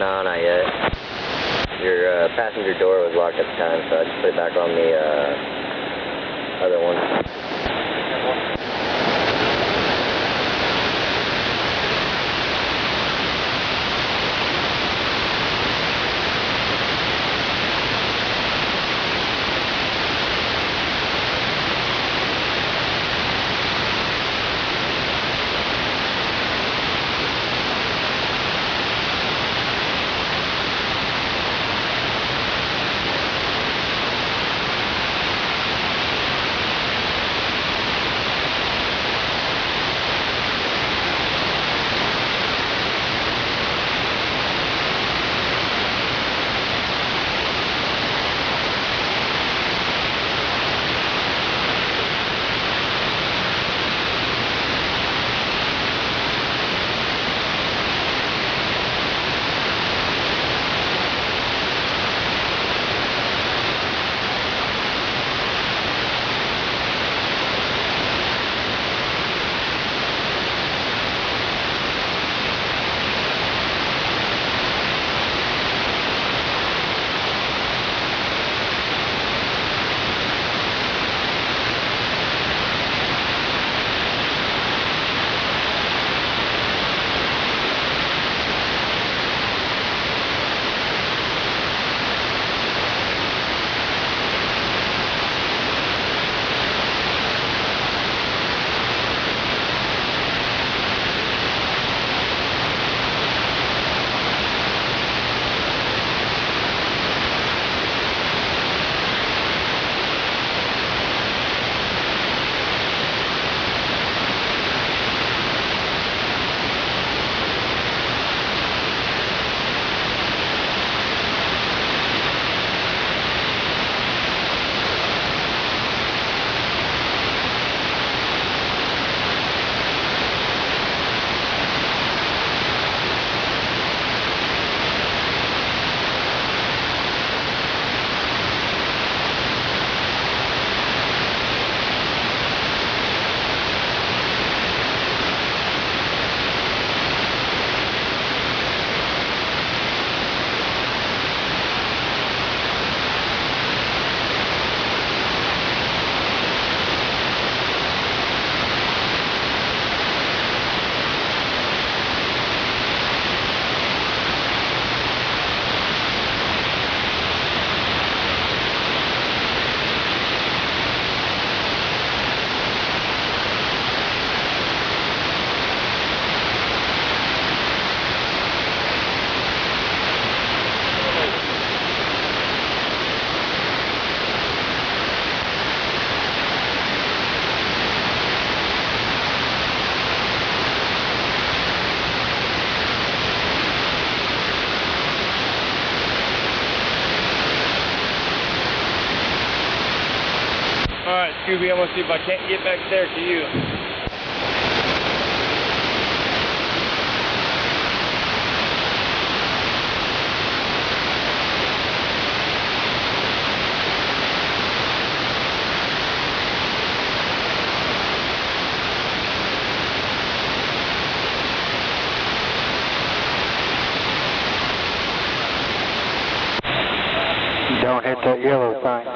No, not yet. Your passenger door was locked at the time, so I just put it back on the other one. Alright, Scooby, I'm gonna see if I can't get back there to you. Don't hit that yellow thing.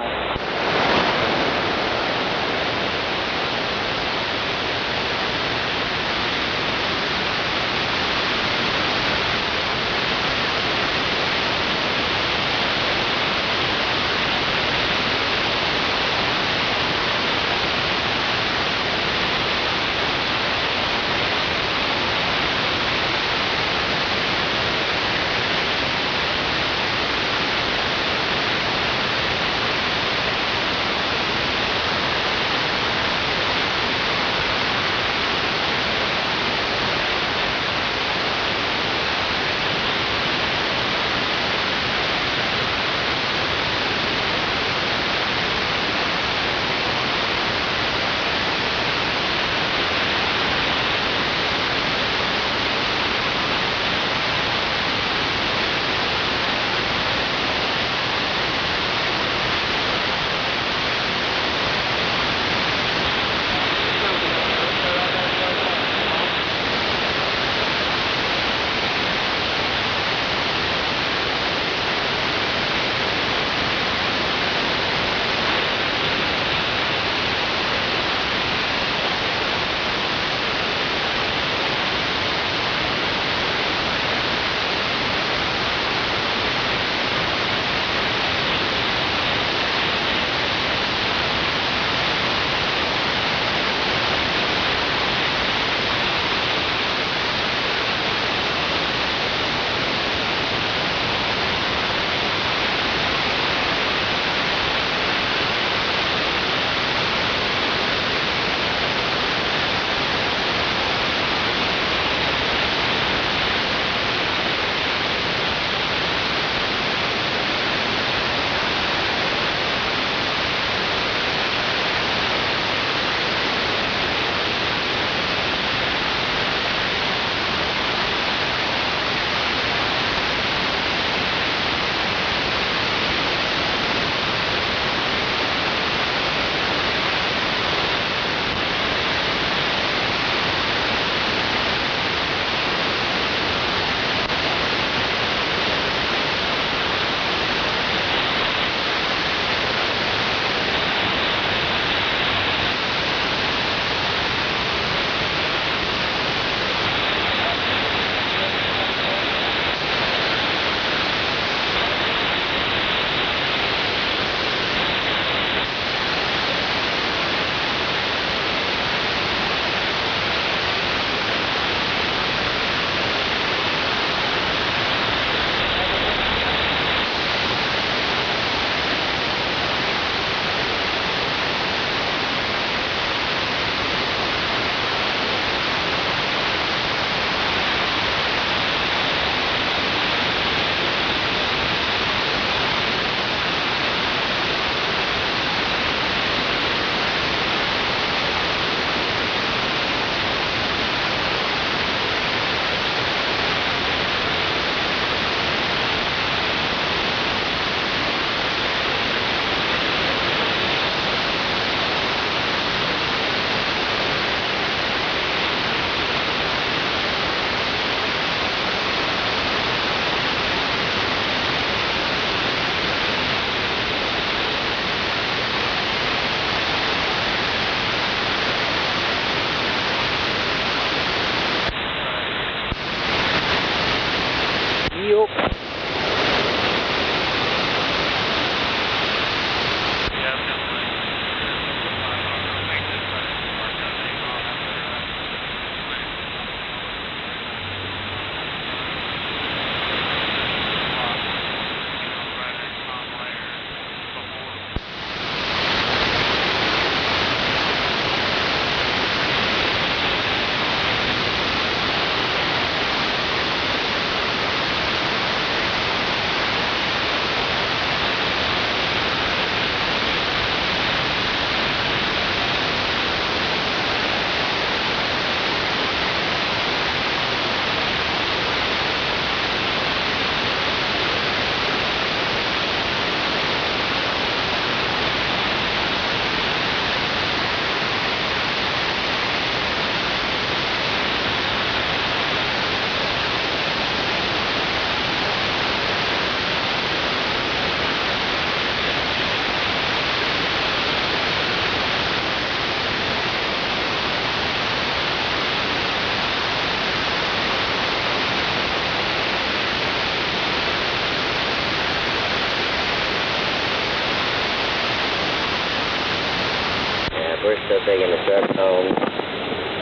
still taking the truck home.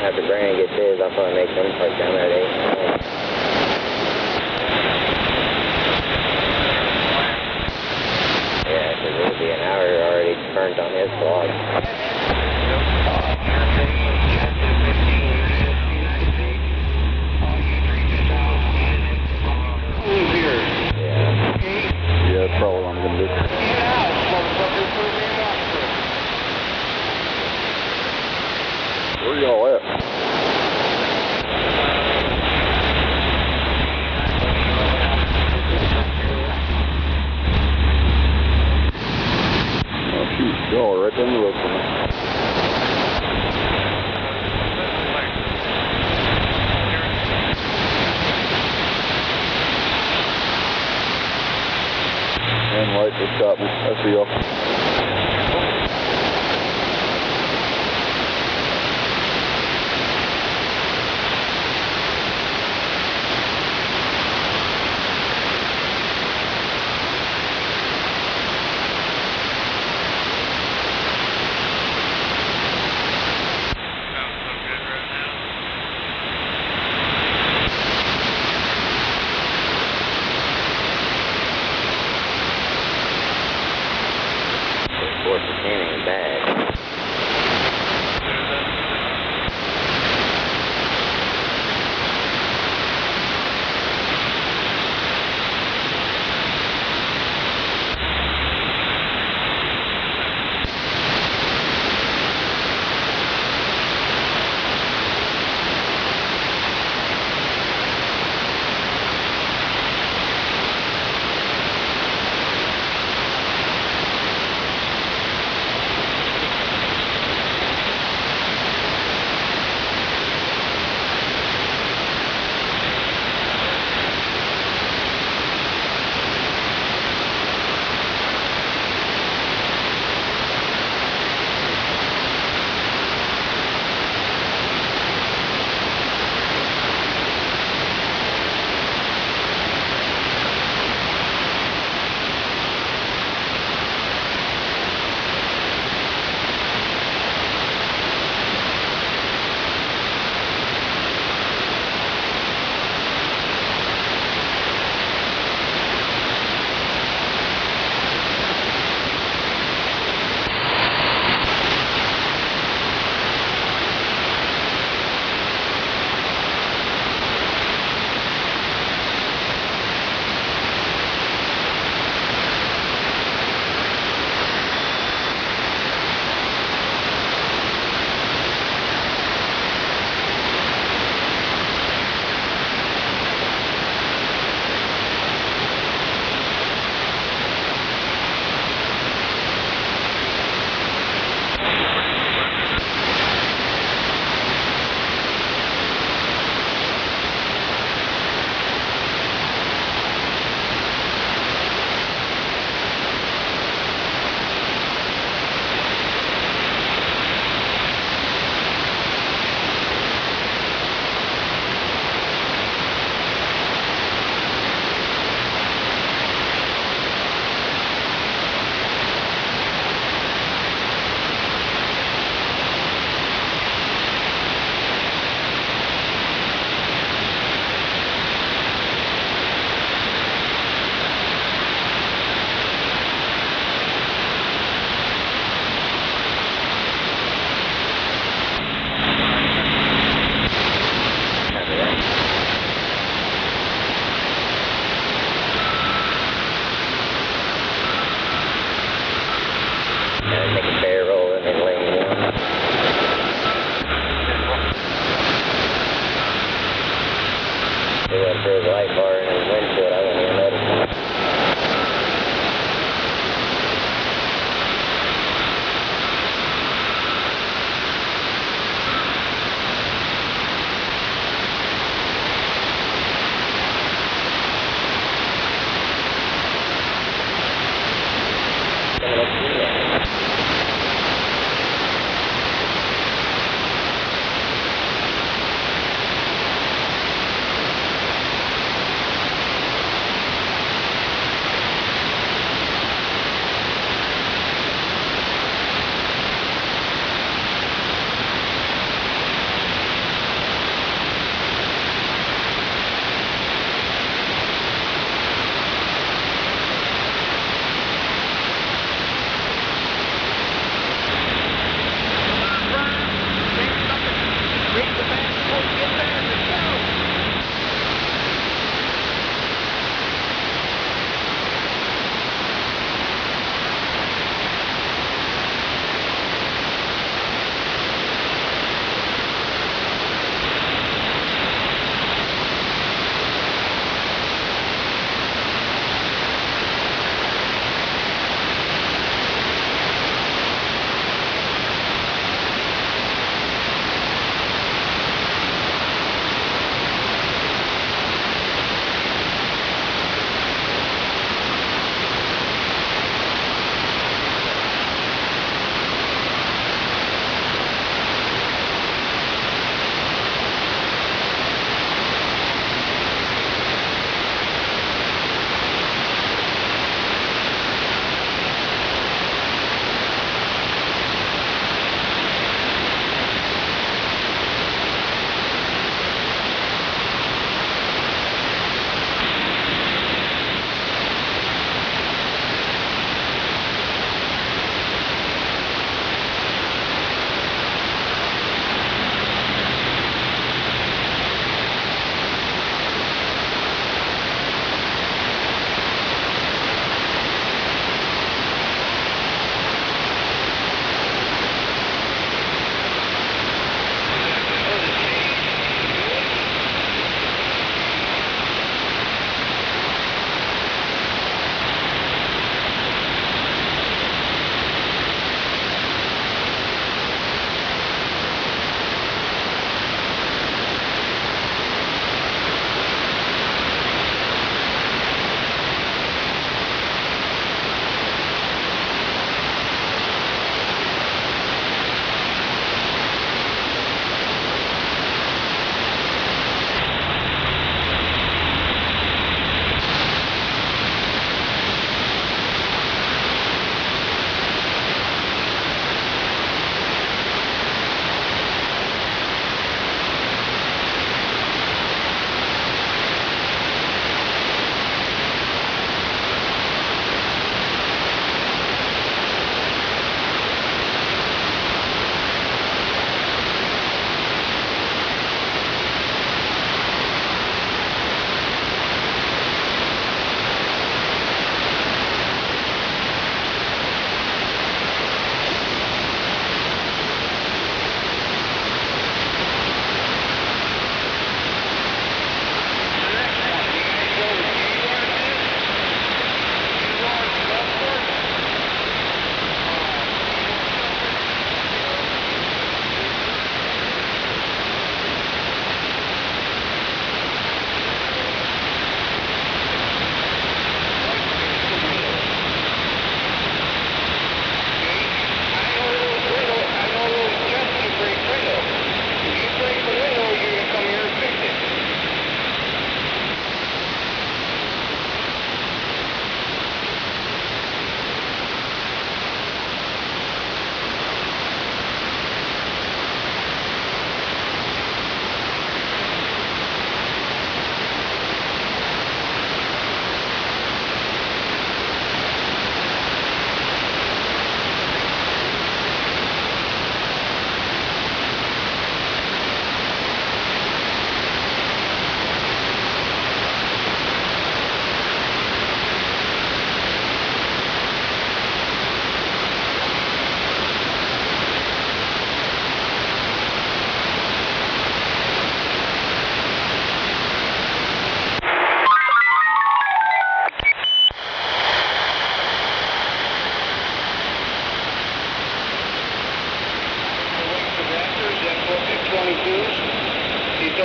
After Brandon gets his, I'll probably make him park down there at 8. Yeah, because it'll be an hour already burnt on his clock. Yeah, that's probably what I'm going to do. Where y'all at? Oh shoot, y'all are right down the road from me. And light just got me. I see y'all.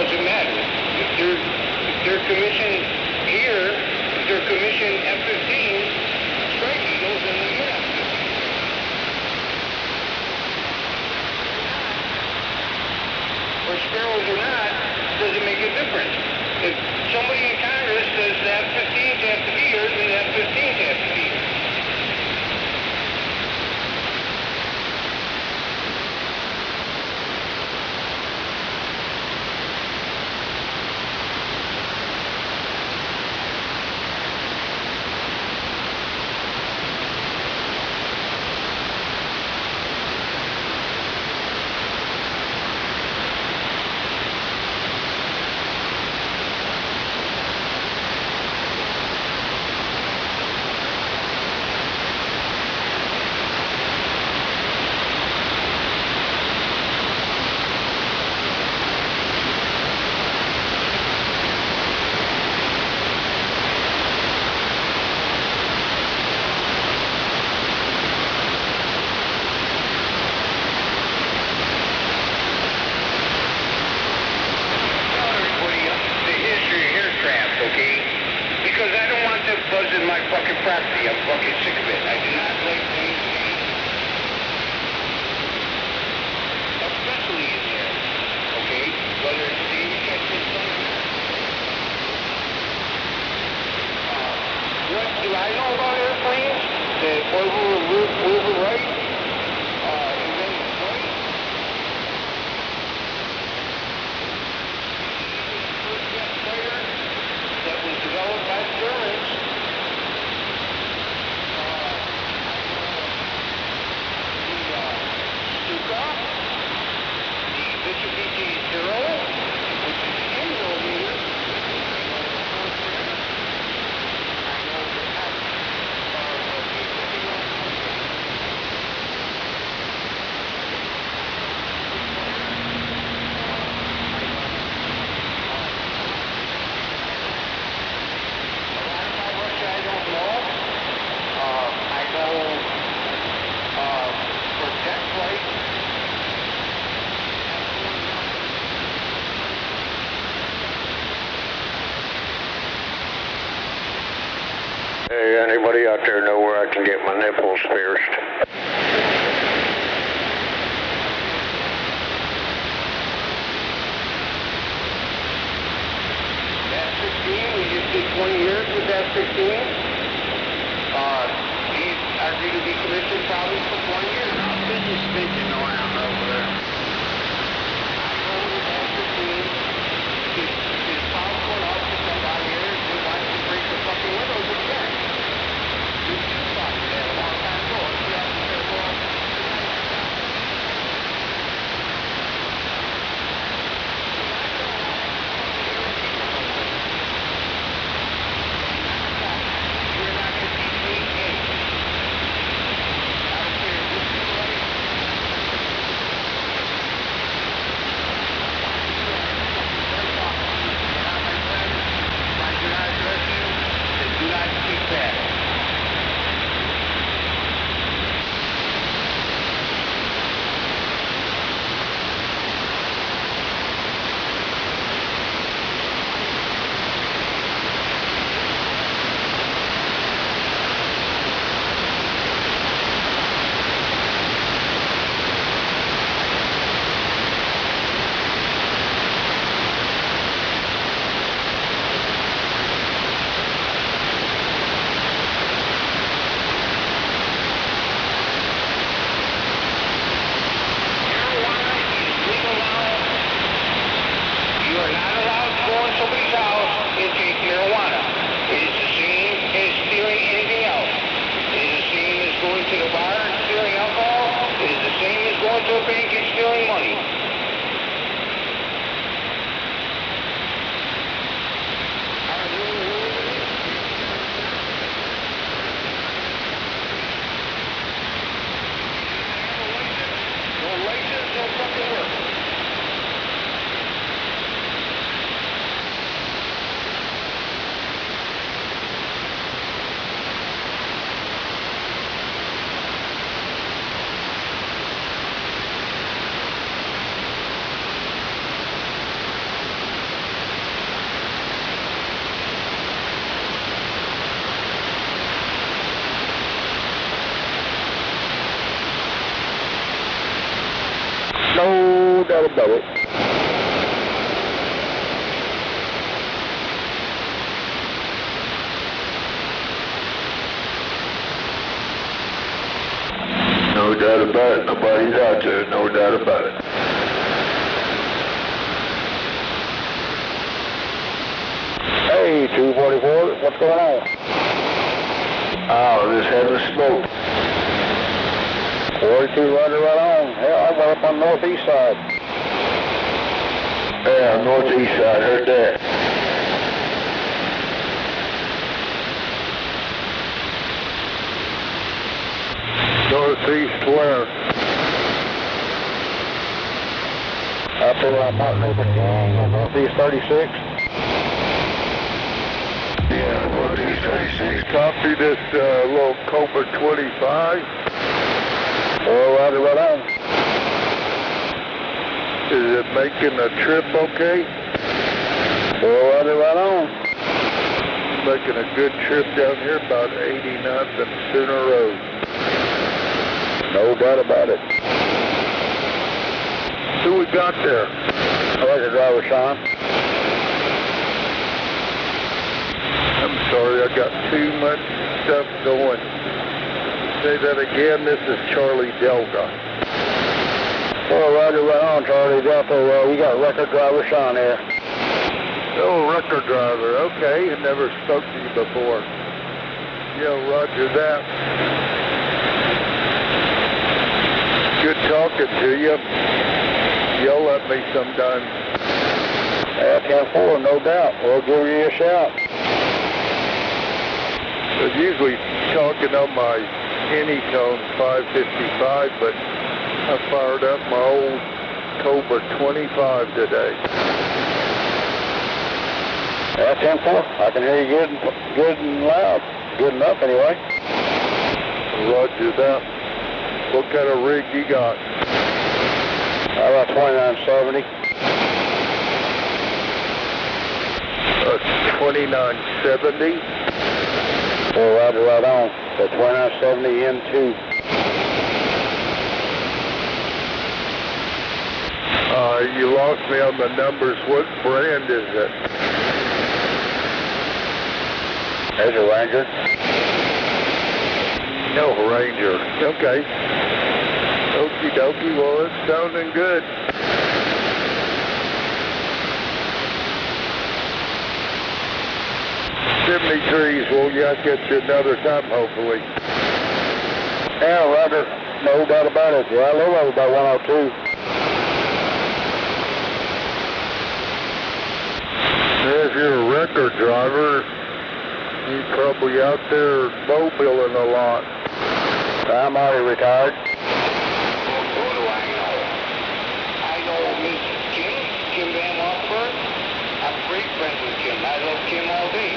doesn't matter. If they're commissioned here, if they're commissioned F-15 Strike Eagles, then they get F-15. Or Sparrows or not, doesn't make a difference. If somebody in Congress says the F-15s have to be here, then the F-15s have to be here. Buzzing my fucking property. I'm fucking sick of it. I do not like these games. Especially in there. Okay? Whether it's the aviation or not. What do I know about airplanes? That over right, and then right. The first jet fighter that was developed by the Germans. Hey, anybody out there know where I can get my nipples pierced? F-15, we just did 20 years with F-15. He's agreed to be commissioned probably for 20 years. I've been just bitching around over there. I know with F-15, it's powerful enough to come down here and see if I can break the fucking windows again. You just thought that a long time ago. If you have to say, well, doubt about it. No doubt about it. Nobody's out there. No doubt about it. Hey, 244, what's going on? Oh, just having a smoke. 42 Roger, right on. Yeah, I went up on the northeast side. Yeah, northeast side, heard that. Northeast where? Up in Mount Nicholson, northeast 36. Yeah, northeast 36. Copy this little Cobra 25. Oh, Roger, right on. Is it making a trip okay? Oh, Roger, right on. Making a good trip down here, about 89th and Sooner Road. No doubt about it. Who we got there? Roger, driver Sean. I'm sorry, I got too much stuff going. Say that again, this is Charlie Delta. Oh, Roger, right on, Charlie Delta. You got record driver Sean here. Oh, record driver, okay. I never spoke to you before. Yeah, roger that. Good talking to you. Yell at me sometime. Yeah, 10-4, no doubt. We'll give you a shout. I was usually talking on my Anytone 555, but I fired up my old Cobra 25 today. Yeah, 10-4. I can hear you good and loud. Good enough, anyway. Roger that. What kind of rig you got? How about 2970? 2970? Oh, Roger, right on. The 2970 N2. You lost me on the numbers. What brand is it? There's a Ranger. No, Ranger. Okay. Okie dokie. Well, it's sounding good. Chimney trees will yak at you another time, hopefully. Yeah, Roger. No doubt about it. Yeah, I live over by 102. If you're a record driver, you're probably out there mobiling a lot. I'm already retired. What do I know? I know Miss Kim Van Rockford. I'm great friends with Kim. I love Kim all day.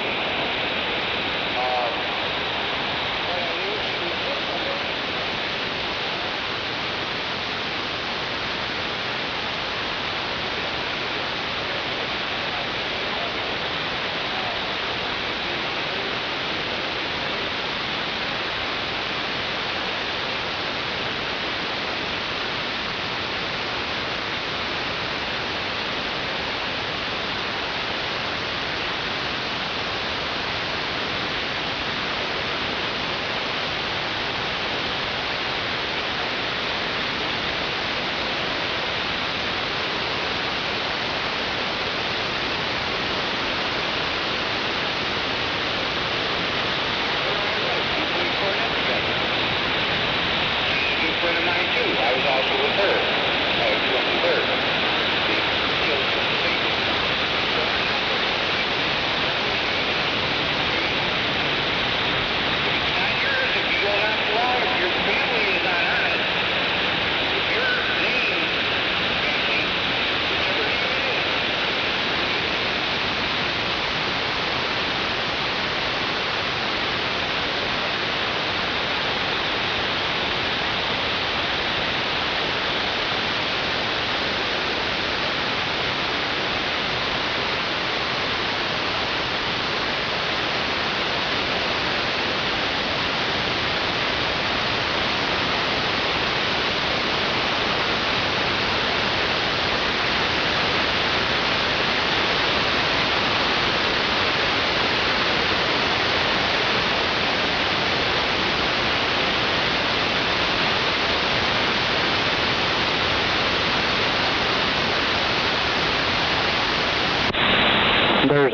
There's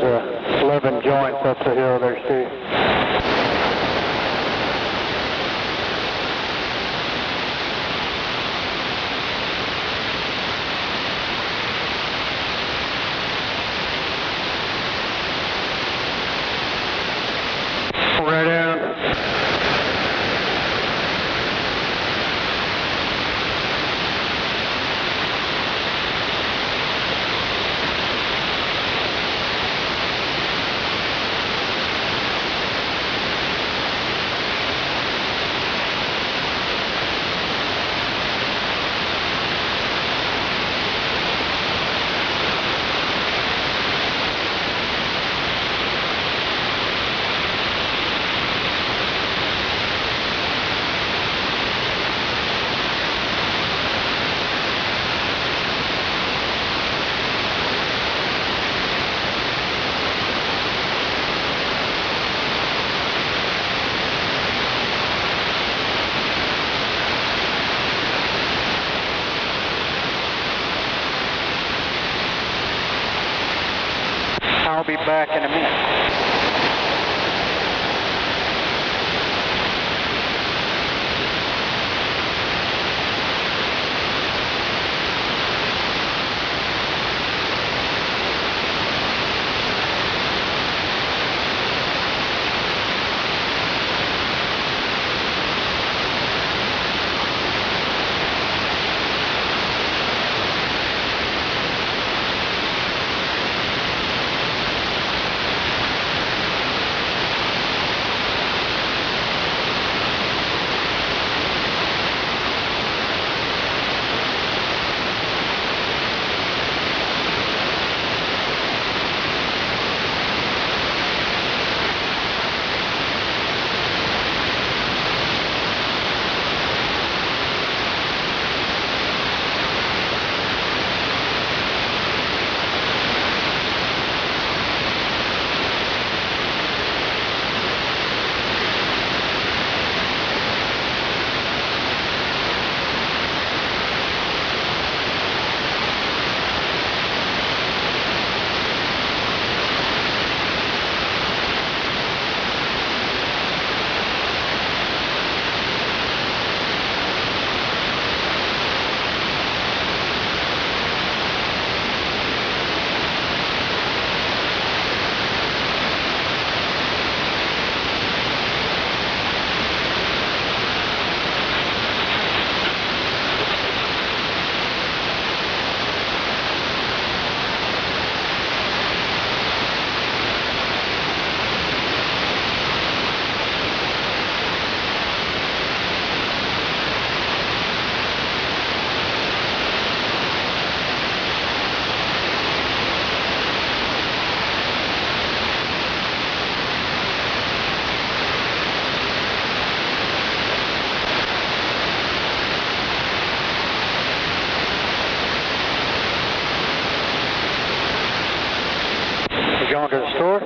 11 joints up the hill there, Steve. Right down. I'll be back in a minute. Going to the store?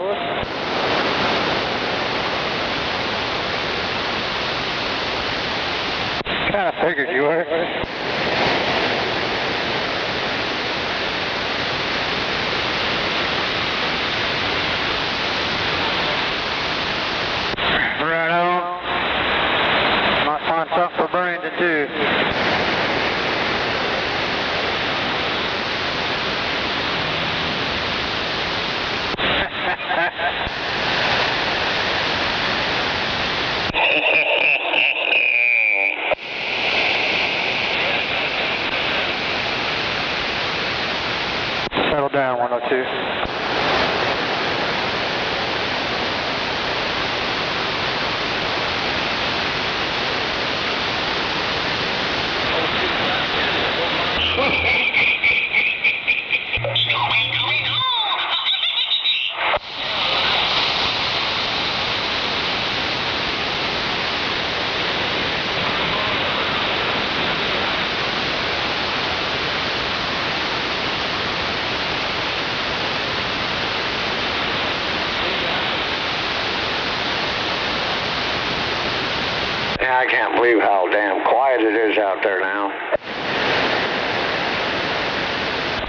Kind of figured you were. Right on. Might find something for Brandon too. Settle down, 102. I can't believe how damn quiet it is out there now.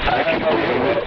I can believe it.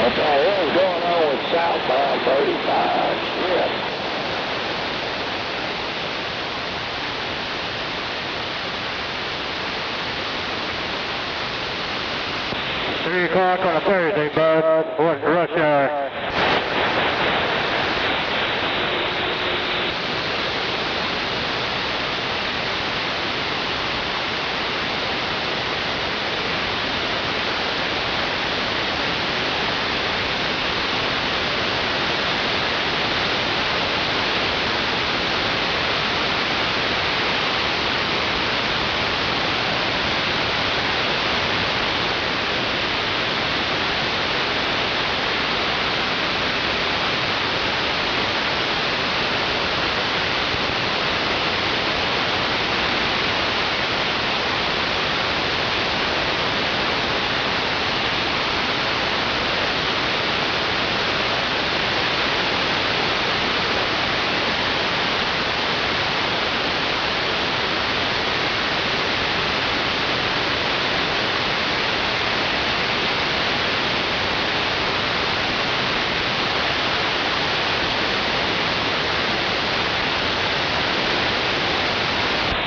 Okay, what was going on with southbound 35? Shit. 3 o'clock on a Thursday, bud. What, rush hour?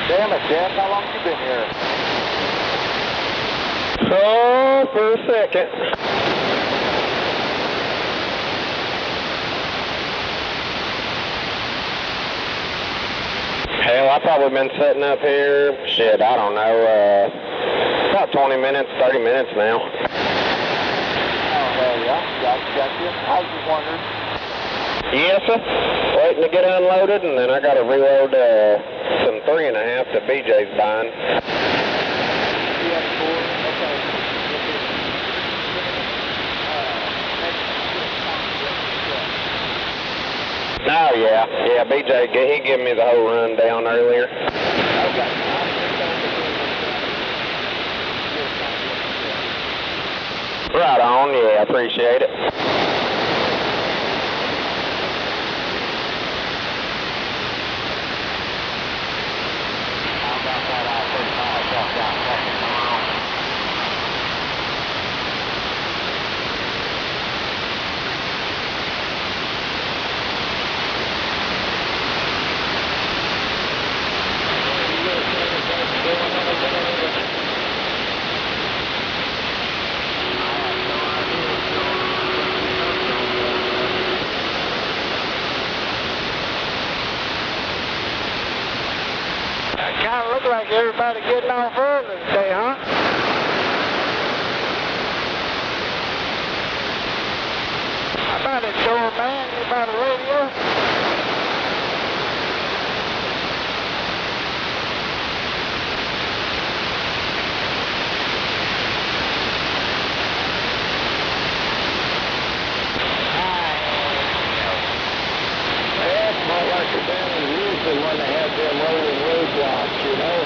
Damn it, Jeff, how long you been here? Oh, for a second. Hell, I've probably been sitting up here, shit, I don't know, about 20 minutes, 30 minutes now. Oh, hell yeah. Gotcha. I was just wondering. Yes, sir. Waiting to get unloaded, and then I got to reload some 3.5 that BJ's buying. Oh, yeah, BJ, he gave me the whole rundown earlier. Right on, yeah, I appreciate it. Kind of look like everybody getting off early today, huh? How about it, Joe, man? You about a radio? That's more like a damn usually when they have them rolling roadblocks, you know?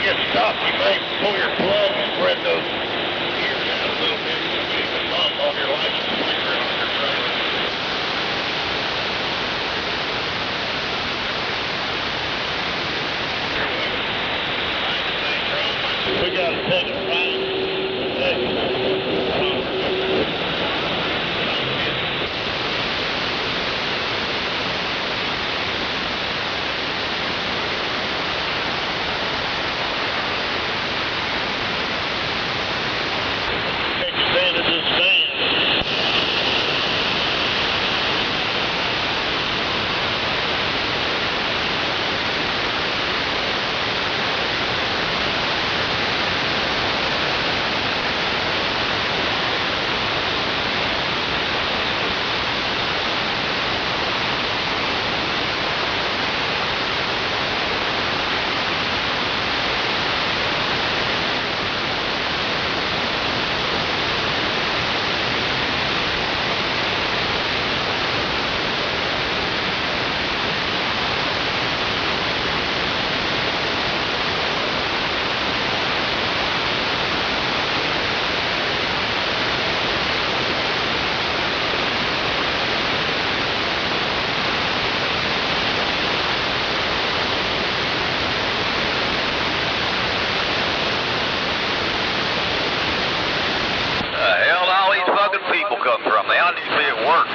get stuck, you may pull your plug and spread those gears out a little bit. You'll get a bump on your license plate or on your trailer. We got to take it right. People come from. They ought to be at work.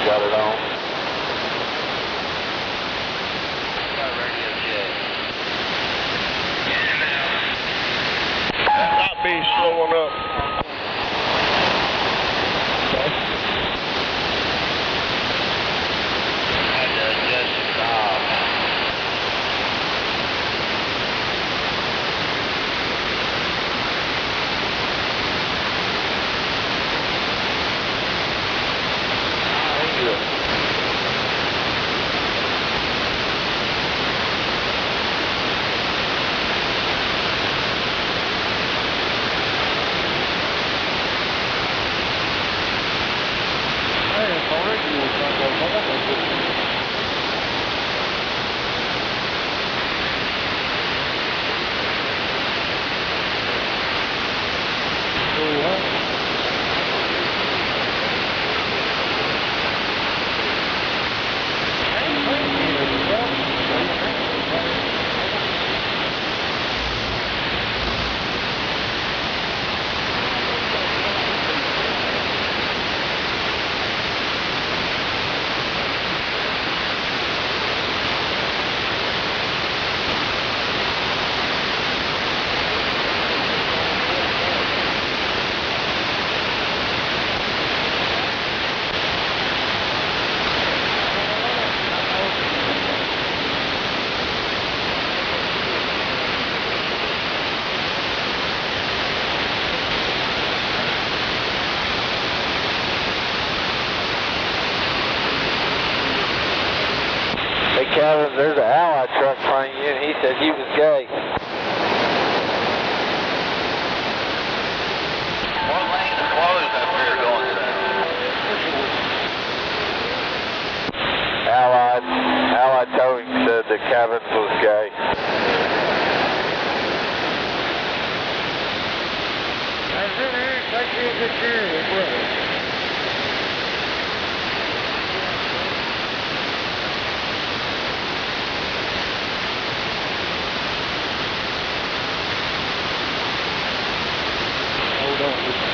Got it on. That might be slowing up. Kevin's was gay. That's it, Eric. Take real good care of your brother. Hold on.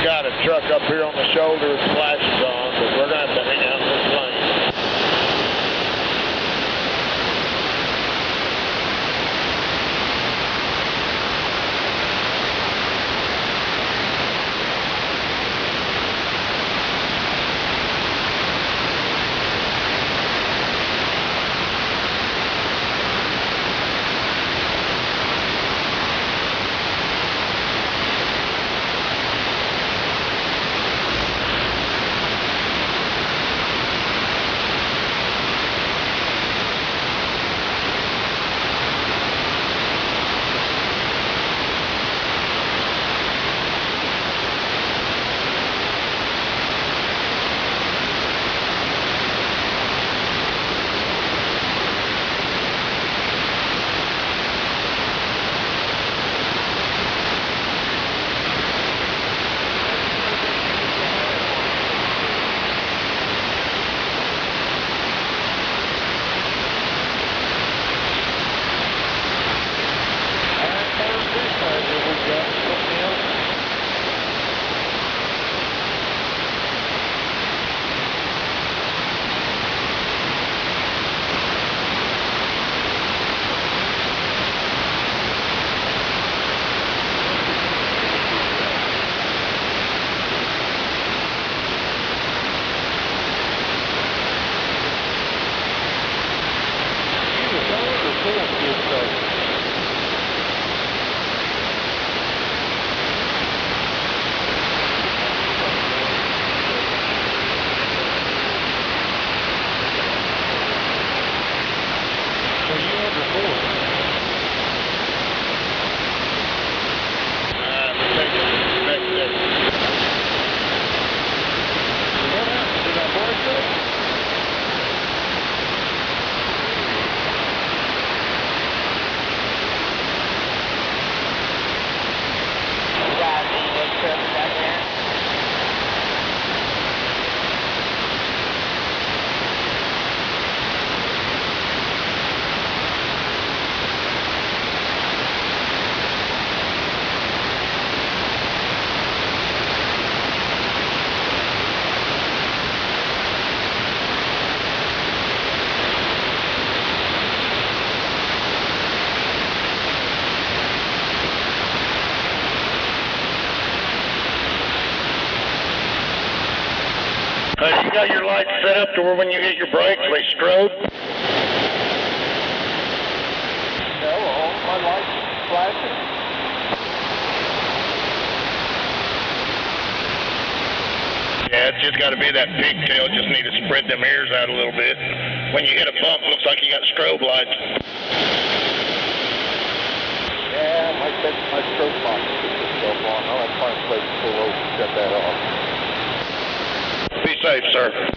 Got a truck up here on the shoulder with flashes on, but we're going to have to hang out in this lane. lights set up to where when you hit your brakes, they strobe? No, all my lights flashing. Yeah, it's just got to be that pigtail. Just need to spread them ears out a little bit. When you hit a bump, looks like you got strobe lights. Yeah, my strobe box put itself on. I'll have to find a place to pull over and shut that off. Be safe, sir.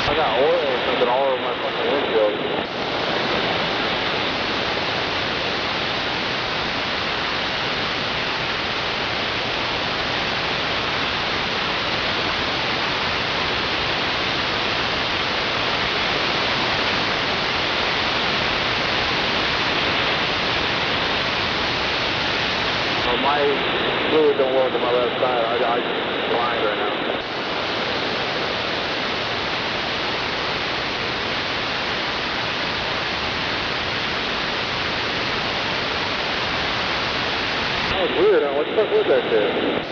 I got oil or something all over my fucking windshield. Well, my fluid don't work on my left side. I blind right now. That was weird, huh? What the fuck was that shit?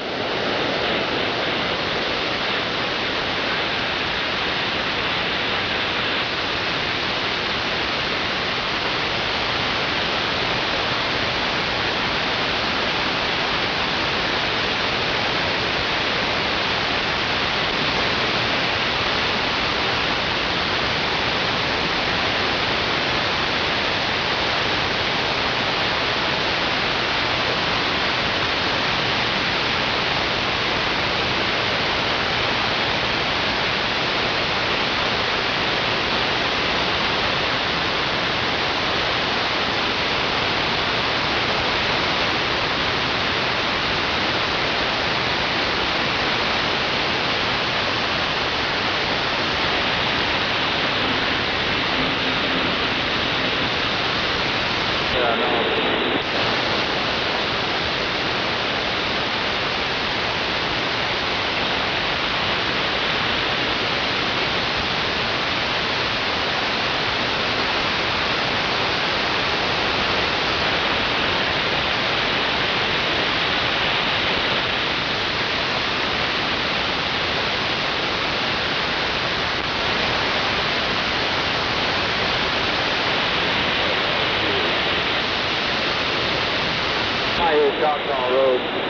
rocks on the road.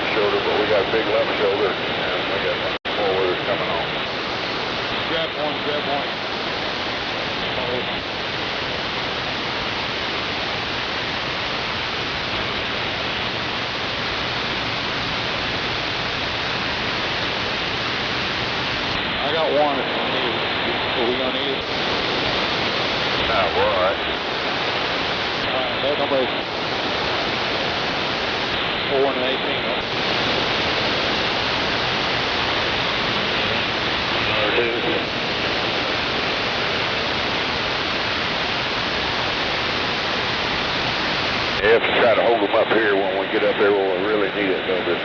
right shoulder, but we got a big left shoulder, and we got four wheelers coming on. Grab one, grab one. I got one if you need it. Are we gonna need it? No, we're all right. Let nobody. 4 and 18. Number 2. You have to try to hold them up here when we get up there when we really need it, though, just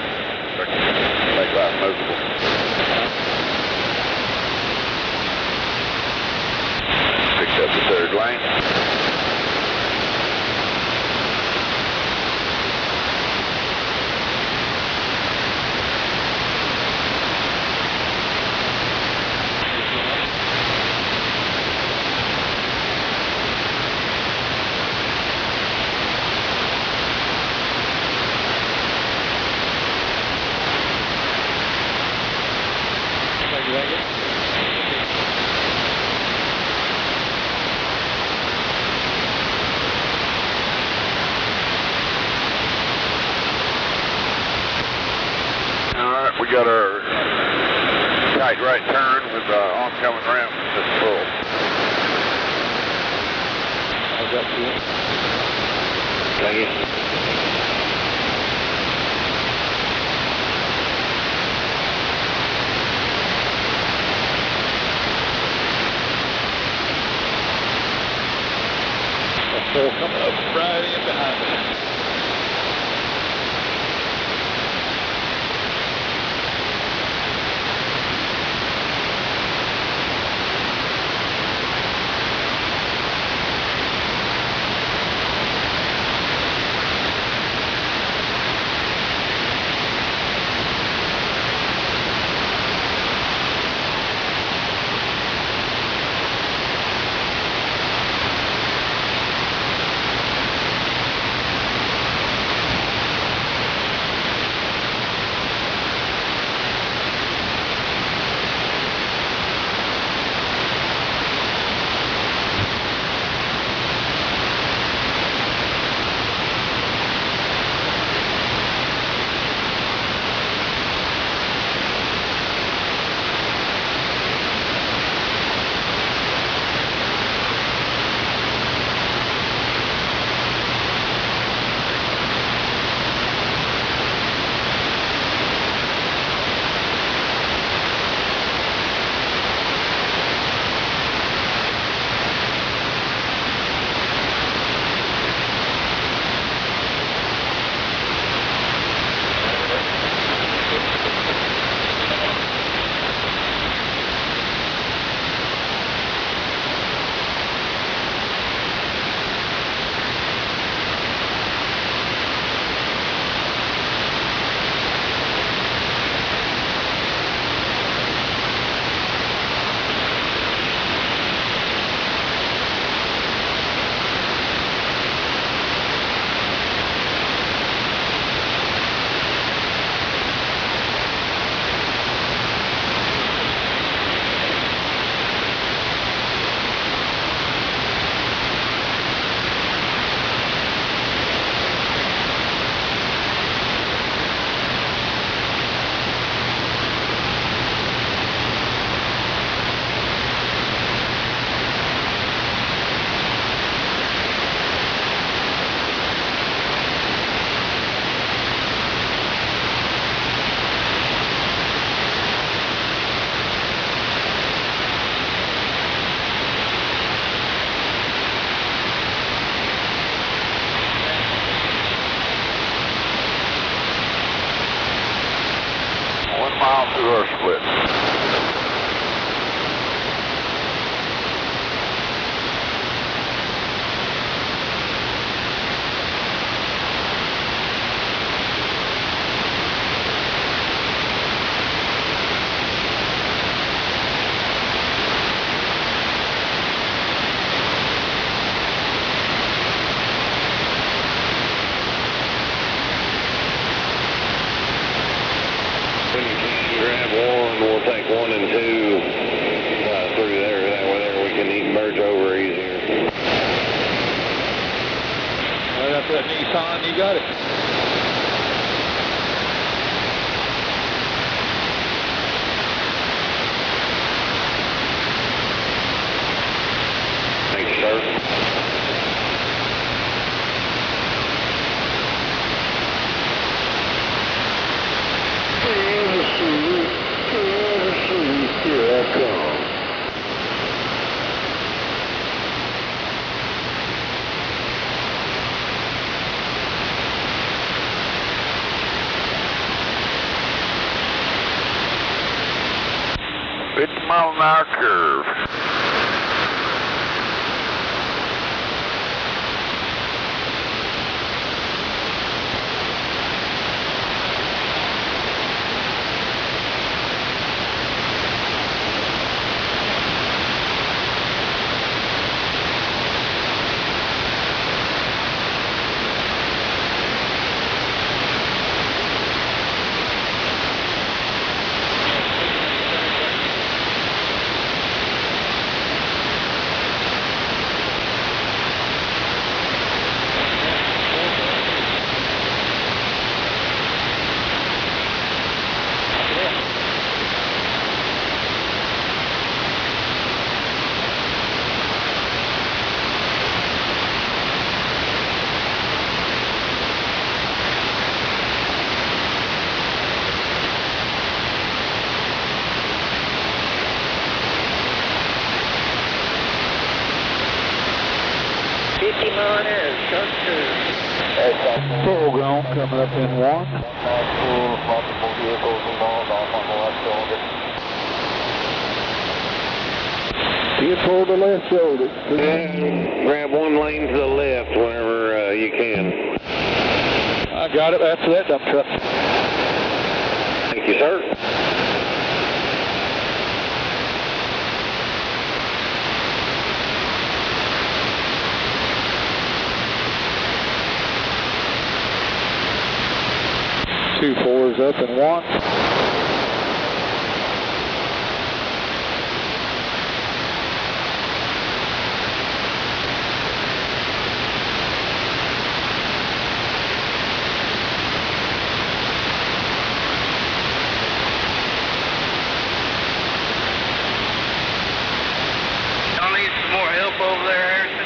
make life miserable. Picked up the third lane. We got our tight right turn with oncoming ramp that's full. How's that feel? Thank you. A full coming up right in behind me. take 1 and 2 through there. That way there we can merge over easier. Right up that Nissan, you got it. Thank you, sir. Here I come. Mile-an-hour curve. Full ground coming up in 1. Multiple vehicles involved off on the left shoulder. Get for the left shoulder. Grab 1 lane to the left whenever you can. I got it after that dump truck. Thank you, sir. Two 4s up in 1. Y'all need some more help over there, Harrison?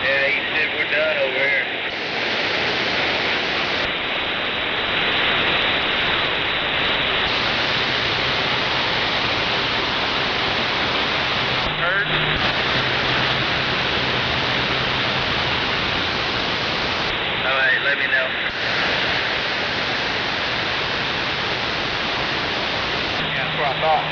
Yeah, he said we're done over here. Heard? All right, let me know. Yeah, that's what I thought.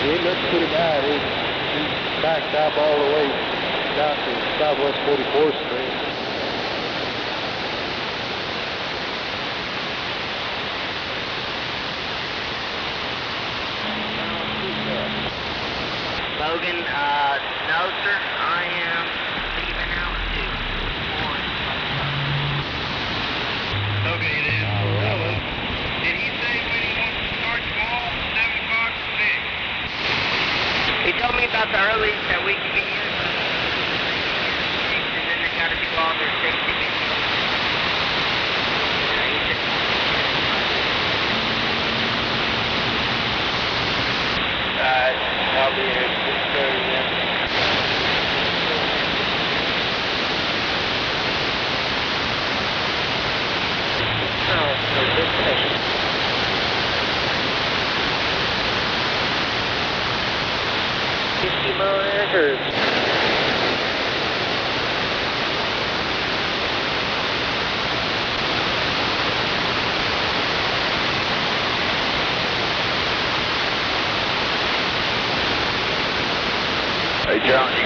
It looks pretty bad. He's backed up all the way down to Southwest 44th Street.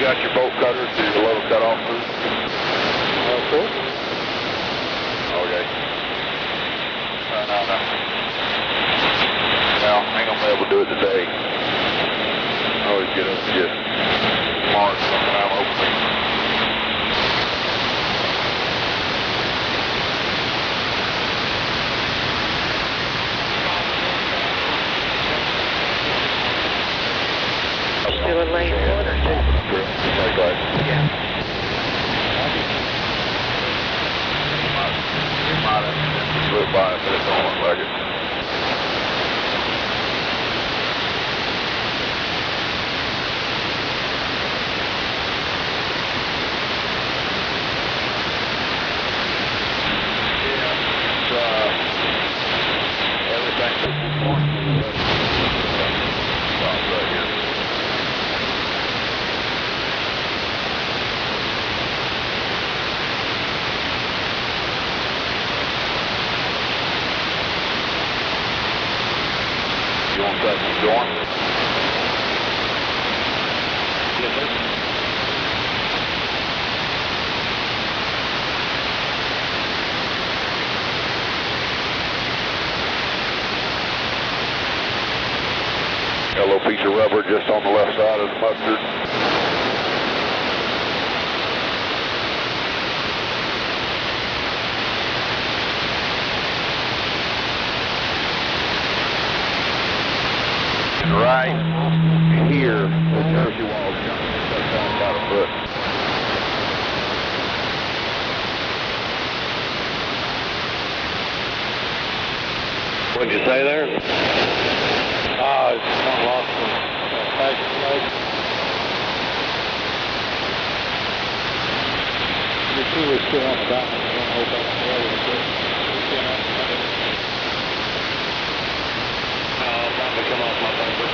got your bolt cutters to your low cutoff through? Cool. Okay. No. Well, I ain't gonna be able to do it today. I always get up and get marks when I'm opening. Still in lane 1 or 2? Yeah. Might have flew by it, but it don't look like it. You want that one going? Yes, sir. Got a little piece of rubber just on the left side of the mustard. Right here, the Jersey wall's cut down about a foot. What'd you say there? It's one lost the packet leg. The two is still on the back. I don't know if that's the other one. Probably come off my bumper.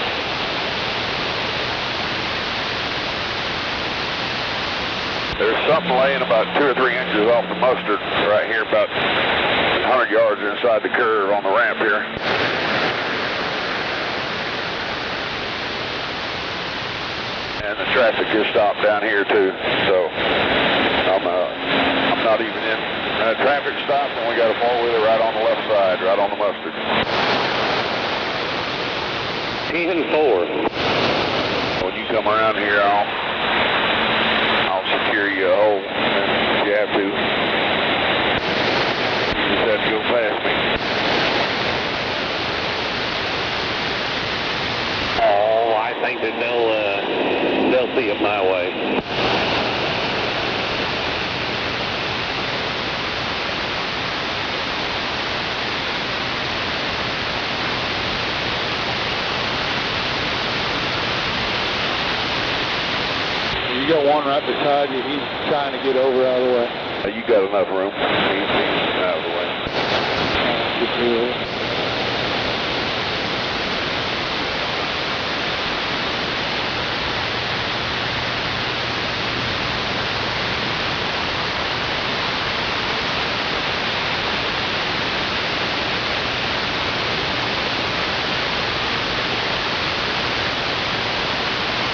There's something laying about 2 or 3 inches off the mustard right here, about 100 yards inside the curve on the ramp here. And the traffic just stopped down here too, so I'm not even in. Traffic stopped and we got a four-wheeler right on the left side, right on the mustard. 10-4. When you come around here, I'll secure you a hole if you have to. You just have to go past me. Oh, I think that they'll see it my way. You got one right beside you. He's trying to get over out of the way. You got enough room. He's out of the way.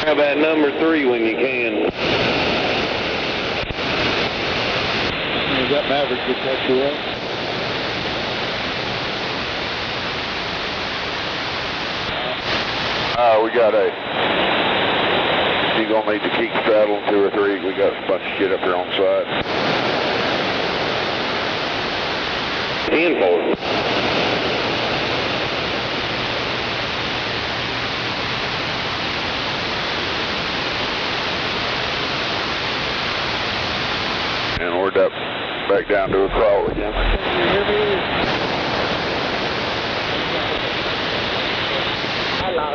How about number 3 when you can? You got Maverick to catch you up. We got you're going to need to keep straddling 2 or 3. We got a bunch of shit up here on the side. 10-4. And we're back down to a crawl again. Hello,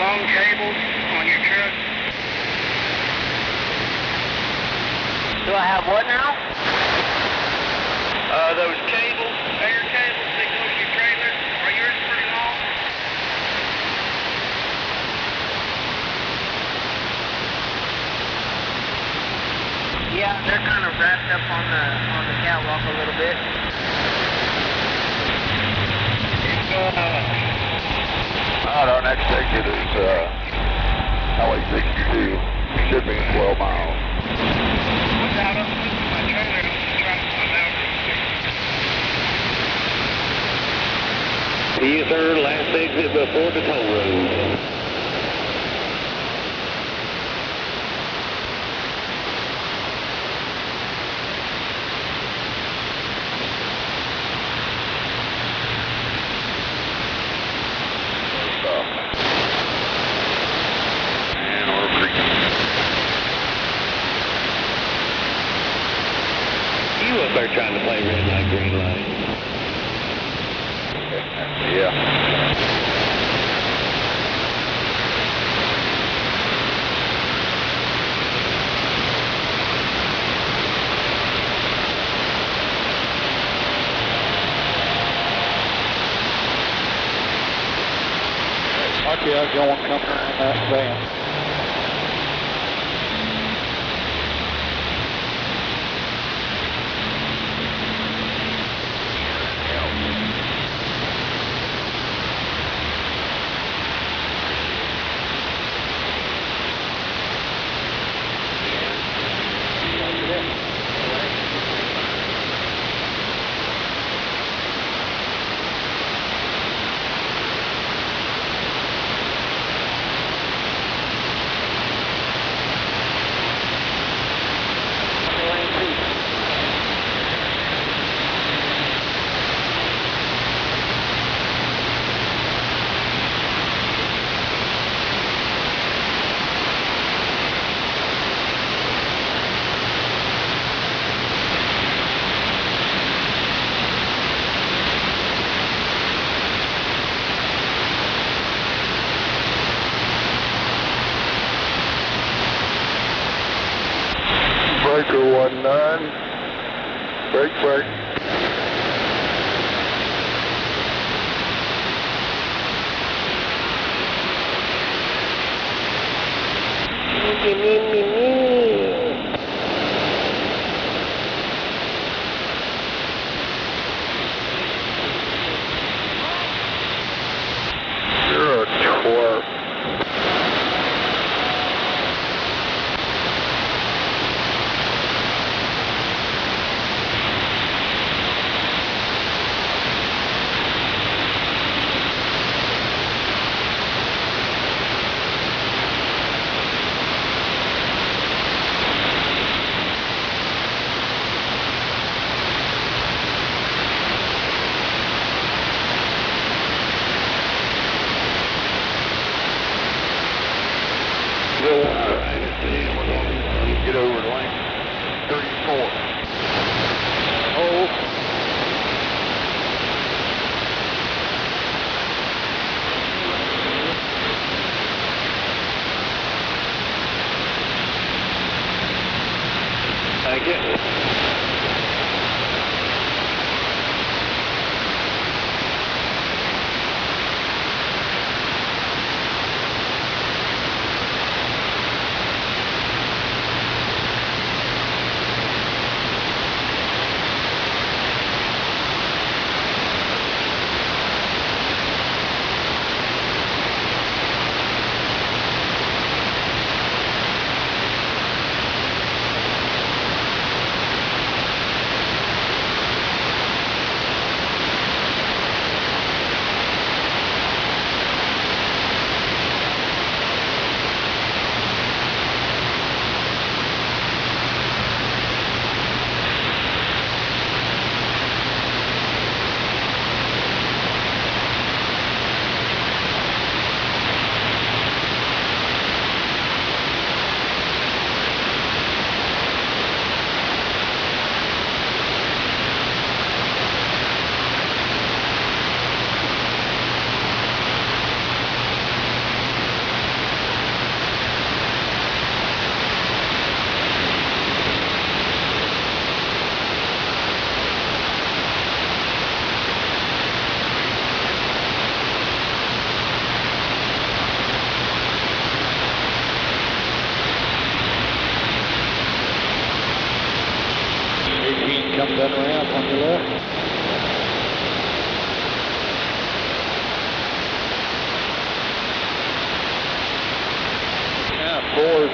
long cables on your truck? Do I have what now? Those cables, air cables that go to your trailer, are yours pretty long? Yeah, they're kind of wrapped up on the catwalk a little bit. Alright, our next exit is Highway 62, should be 12 miles. What's out of my trailer? I'm out. Yes, sir. Last exit before the toll road. You up there trying to play red light, green light? Yeah. Lucky I was going coming around that van. Breaker 19. Break, break. You're a twerp.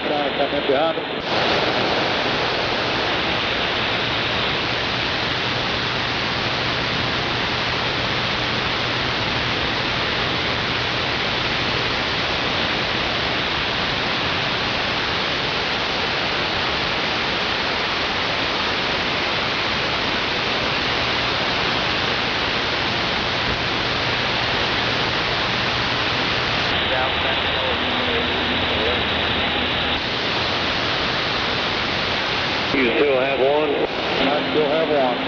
trying to come in behind them. You still have one? I still have one.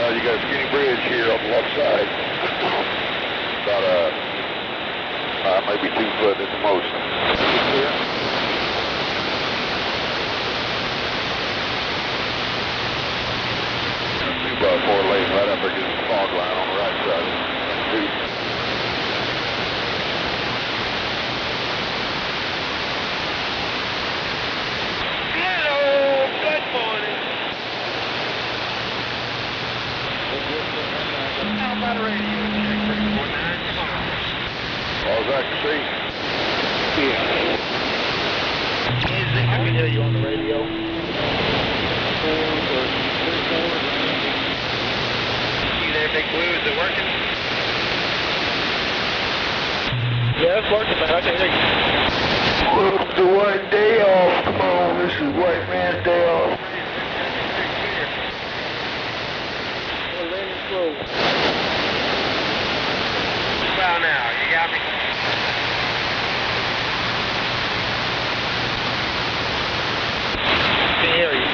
You got a skinny bridge here on the left side. About maybe 2 foot at the most. Two by 4 lane right up against the fog line on the right side. Hello, good morning. How about a radio check 349? Come on. All I can see. Yeah. I can hear you on the radio. You there, Big Blue? Is it working? Yeah, it's working, man. I can hear you. Welcome to White Day Off. Come on, this is White Man's Day Off. Well, now, you got me? Can hear you.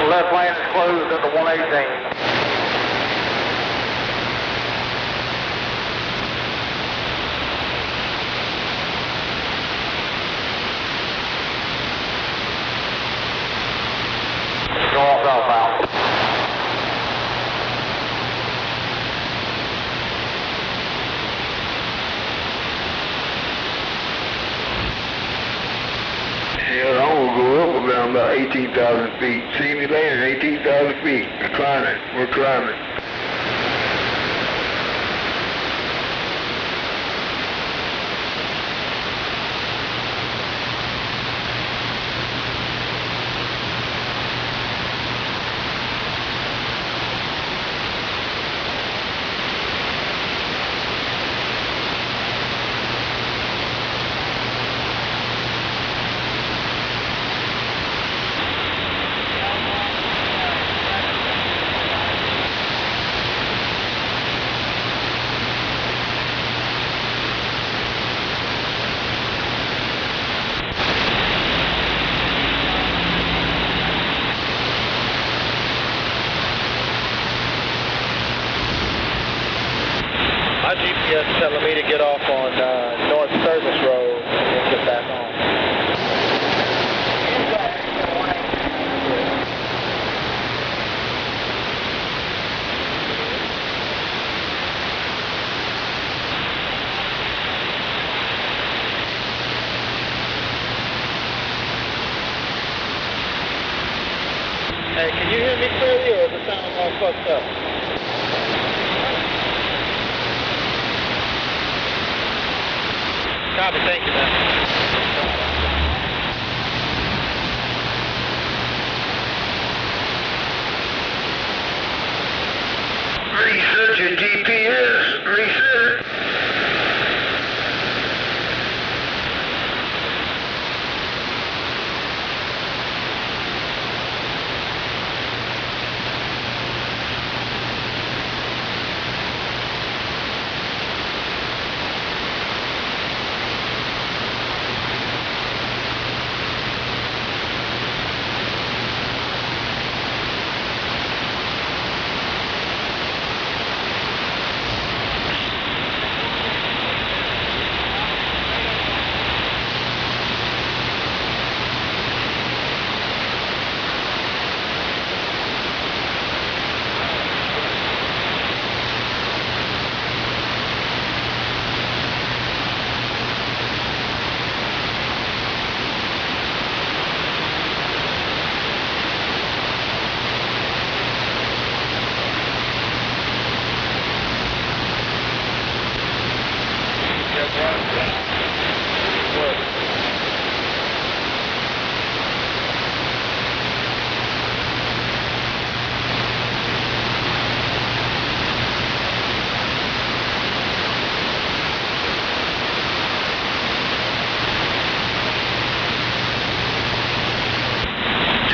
Left lane is closed at the 118. Go on southbound. I'm about 18,000 feet. See me later, 18,000 feet. We're climbing. My GPS is telling me to get off on North Service Road and get back on. Hey, can you hear me clearly, or is the sound all fucked up? Copy, thank you, man. Reset your GPS. Reset it.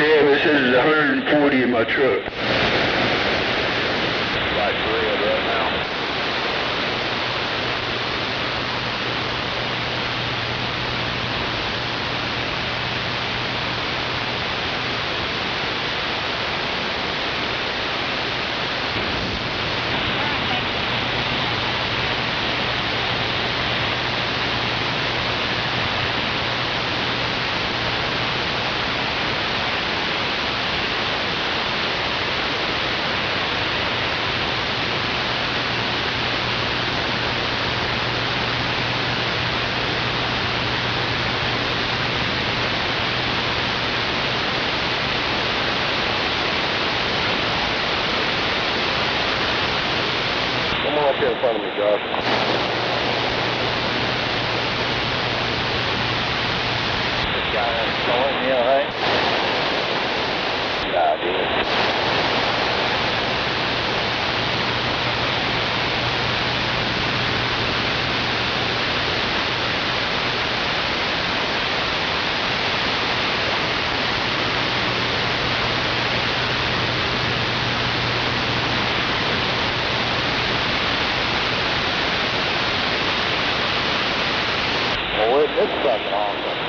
Damn, it says 140 in my truck. Like red right now. Come on up here in front of me, Josh. This guy has a story, you all right? Nah, dude. Well, it's fucking awesome.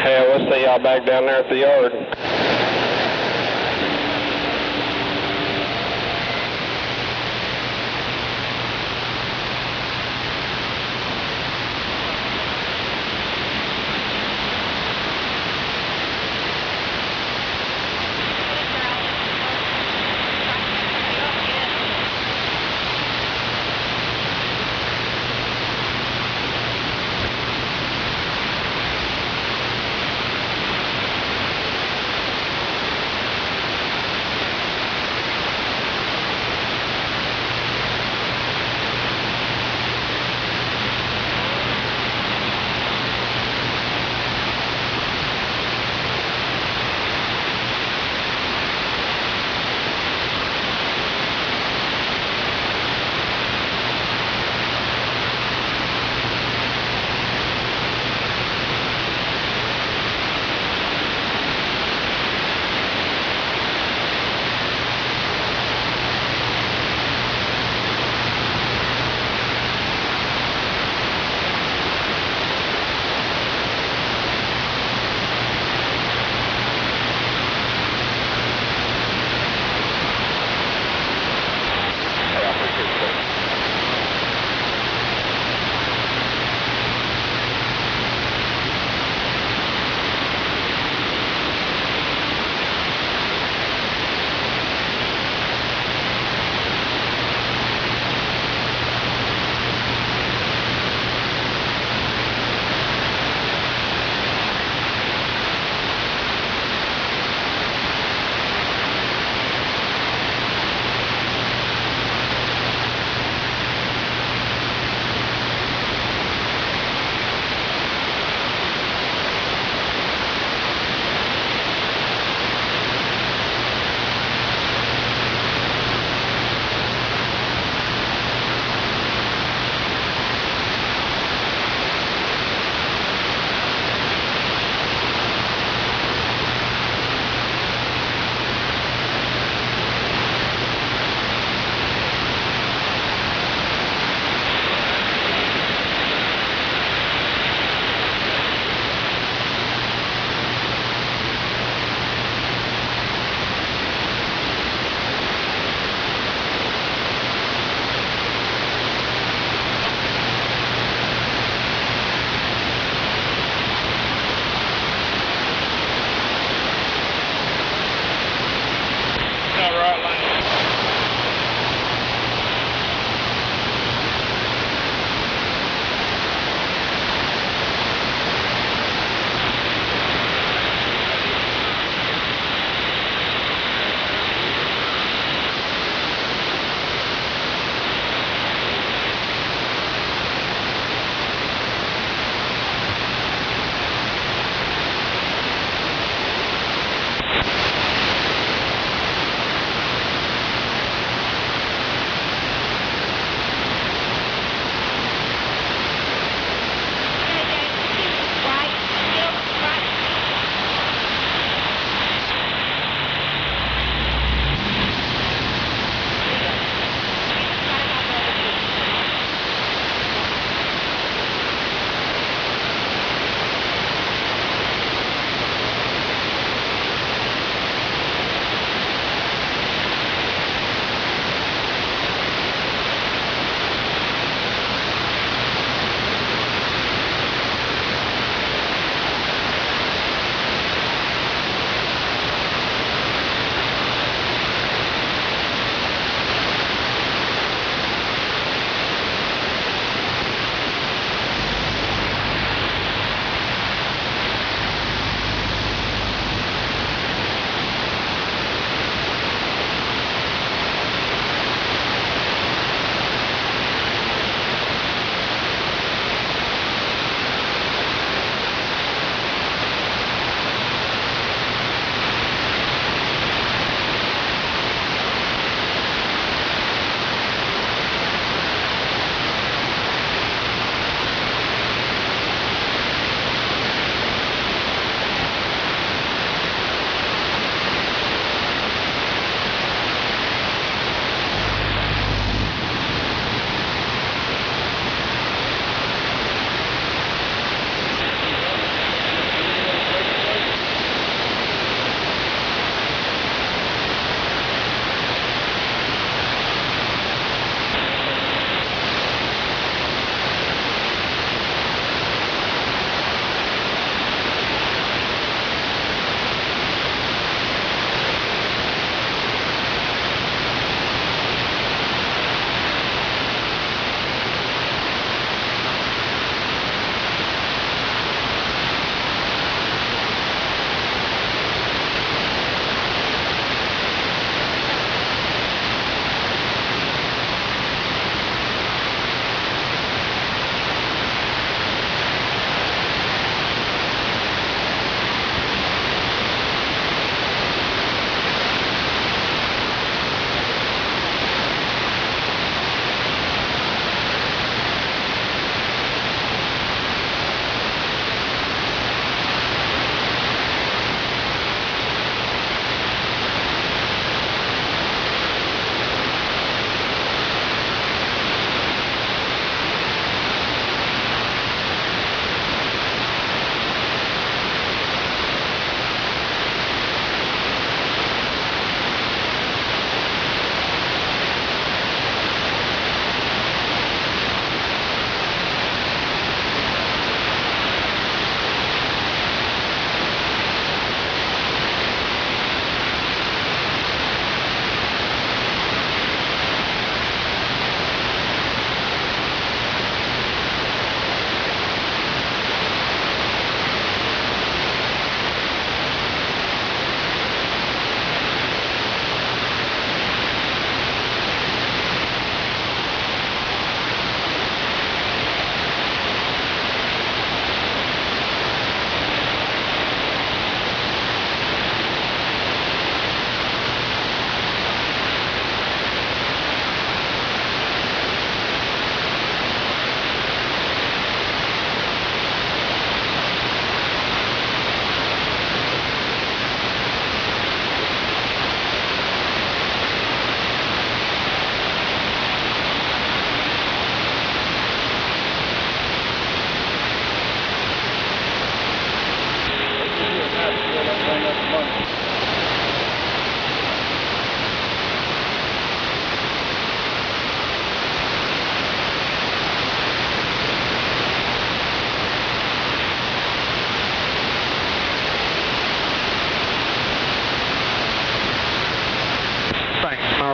Yeah, we'll see y'all back down there at the yard.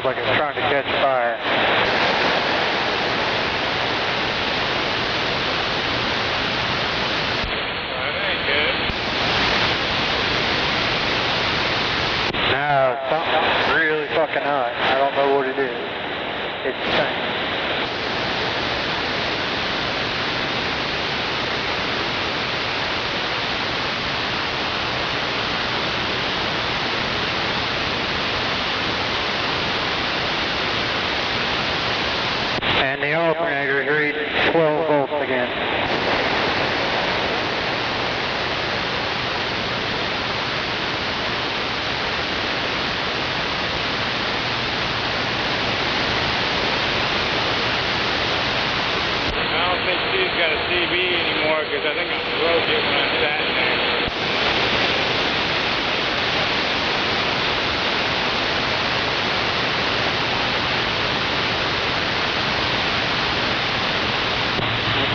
Sounds like it's trying to catch fire. That ain't good. No, something's really fucking hot. I don't know what it is. It's stinking. And the alternator is reading 12 volts again. I don't think Steve's got a CB anymore because I think I broke it when I sat in there.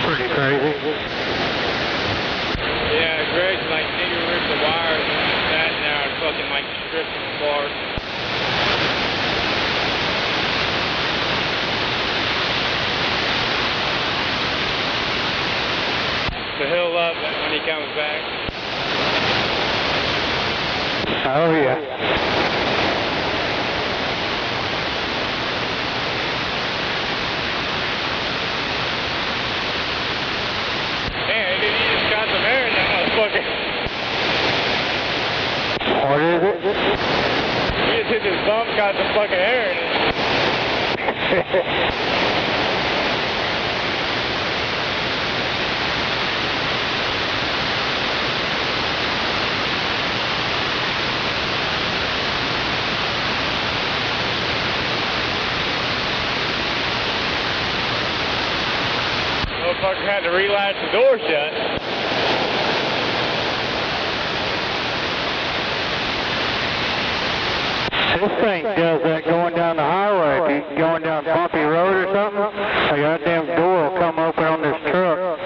Pretty crazy. Yeah, Greg's like nigger ripped the wires and I sat in there and fucking like stripped them apart. So he'll love it when he comes back. Oh yeah. Damn, he just got some air in that motherfucker. What is it? He just hit his bump, got some fucking air in it. Motherfucker had to relatch the door shut. This thing does that going down the highway. If you're going down Bumpy Road or something, a goddamn door will come open on this truck.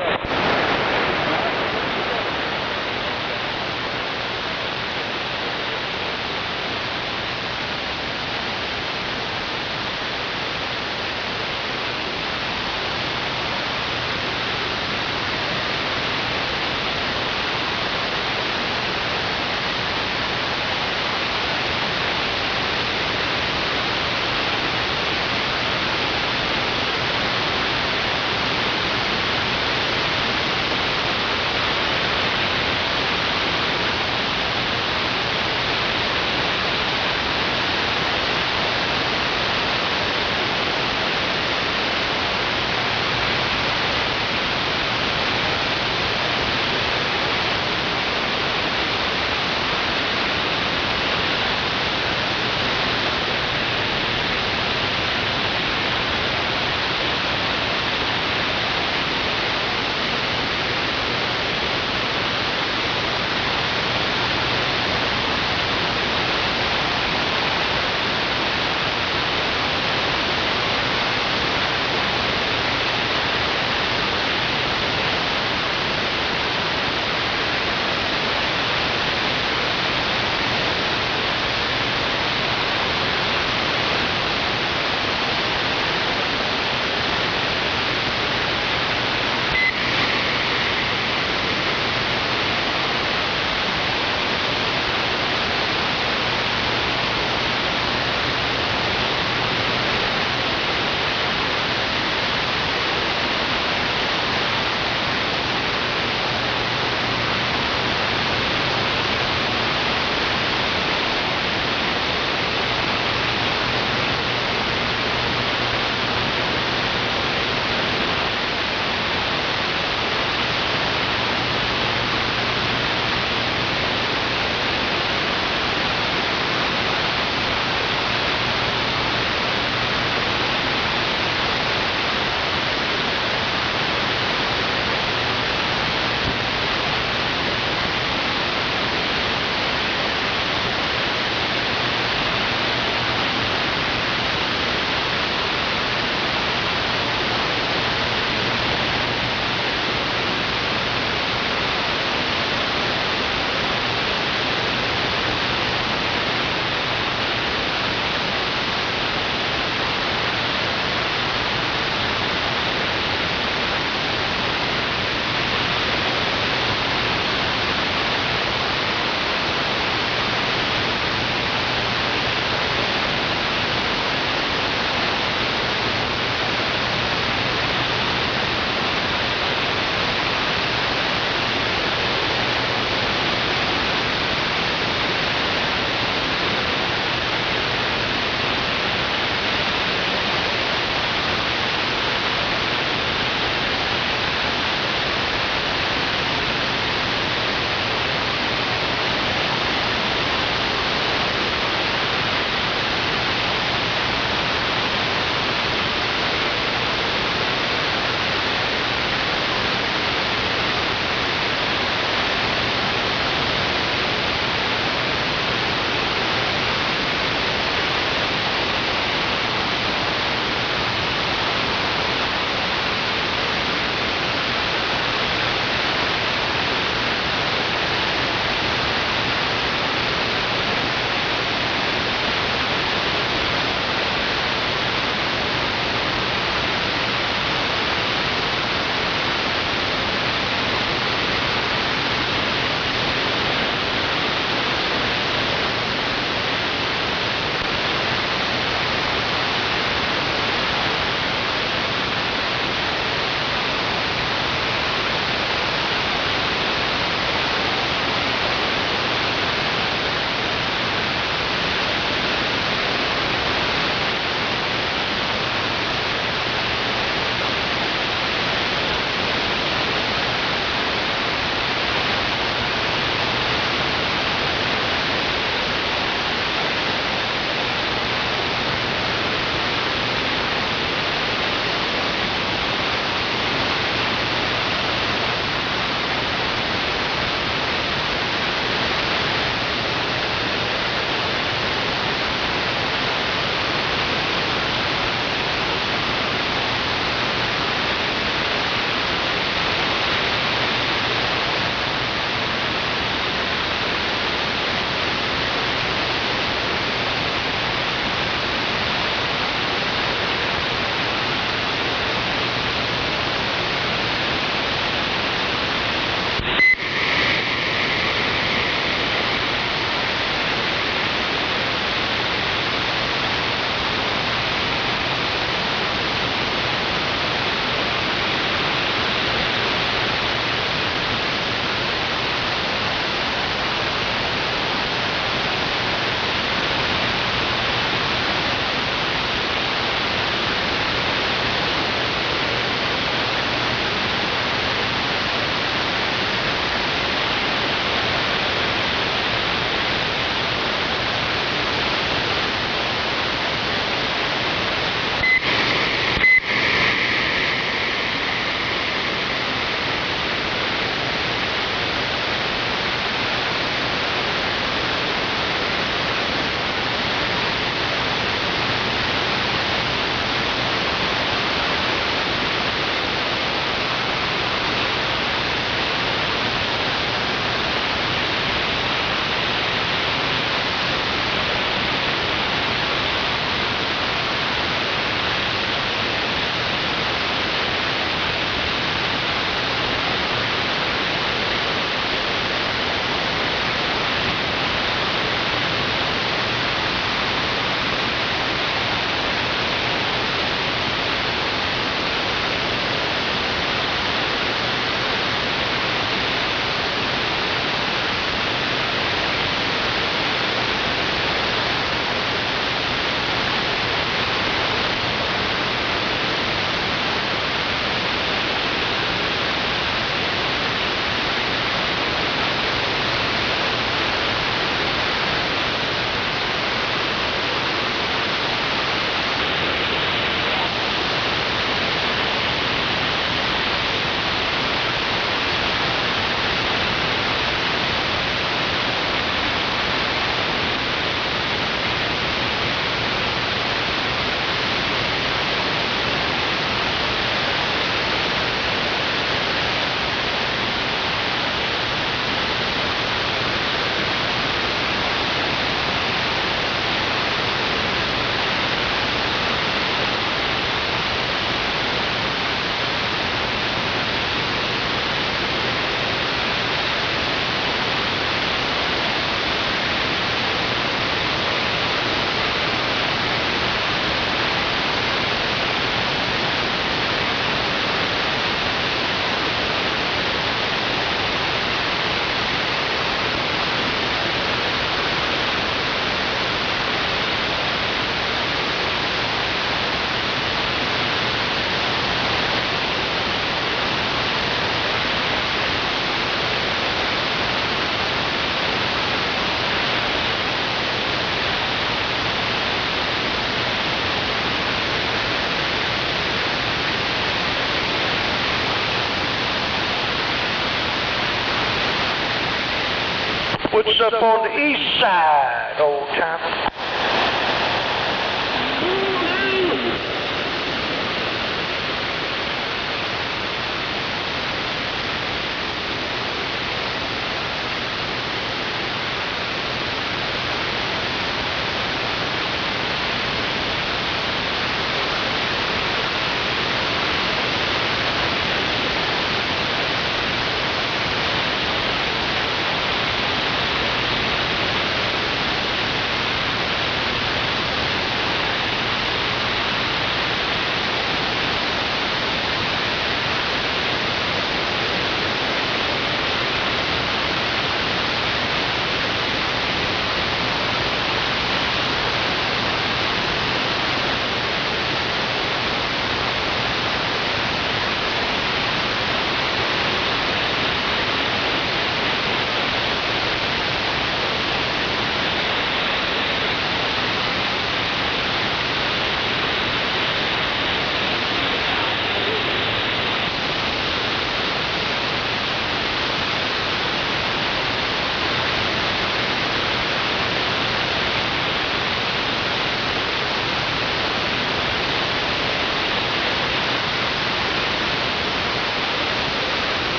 What's up on the east side, old timer?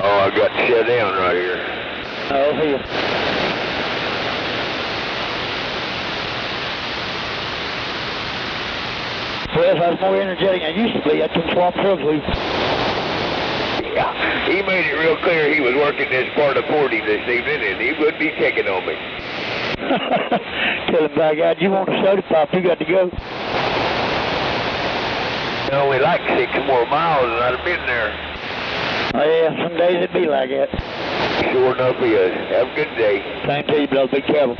Oh, I got shut down right here. Oh, here. Well, I was more energetic than I used to be. I took swamp trucks loose. Yeah, he made it real clear he was working this part of 40 this evening, and he would be checking on me. Tell him, by God, you want a soda pop, you got to go. Only like 6 more miles, and I'd have been there. Oh, yeah, some days it'd be like that. Sure enough, he is. Have a good day. Same to you, brother. Be careful.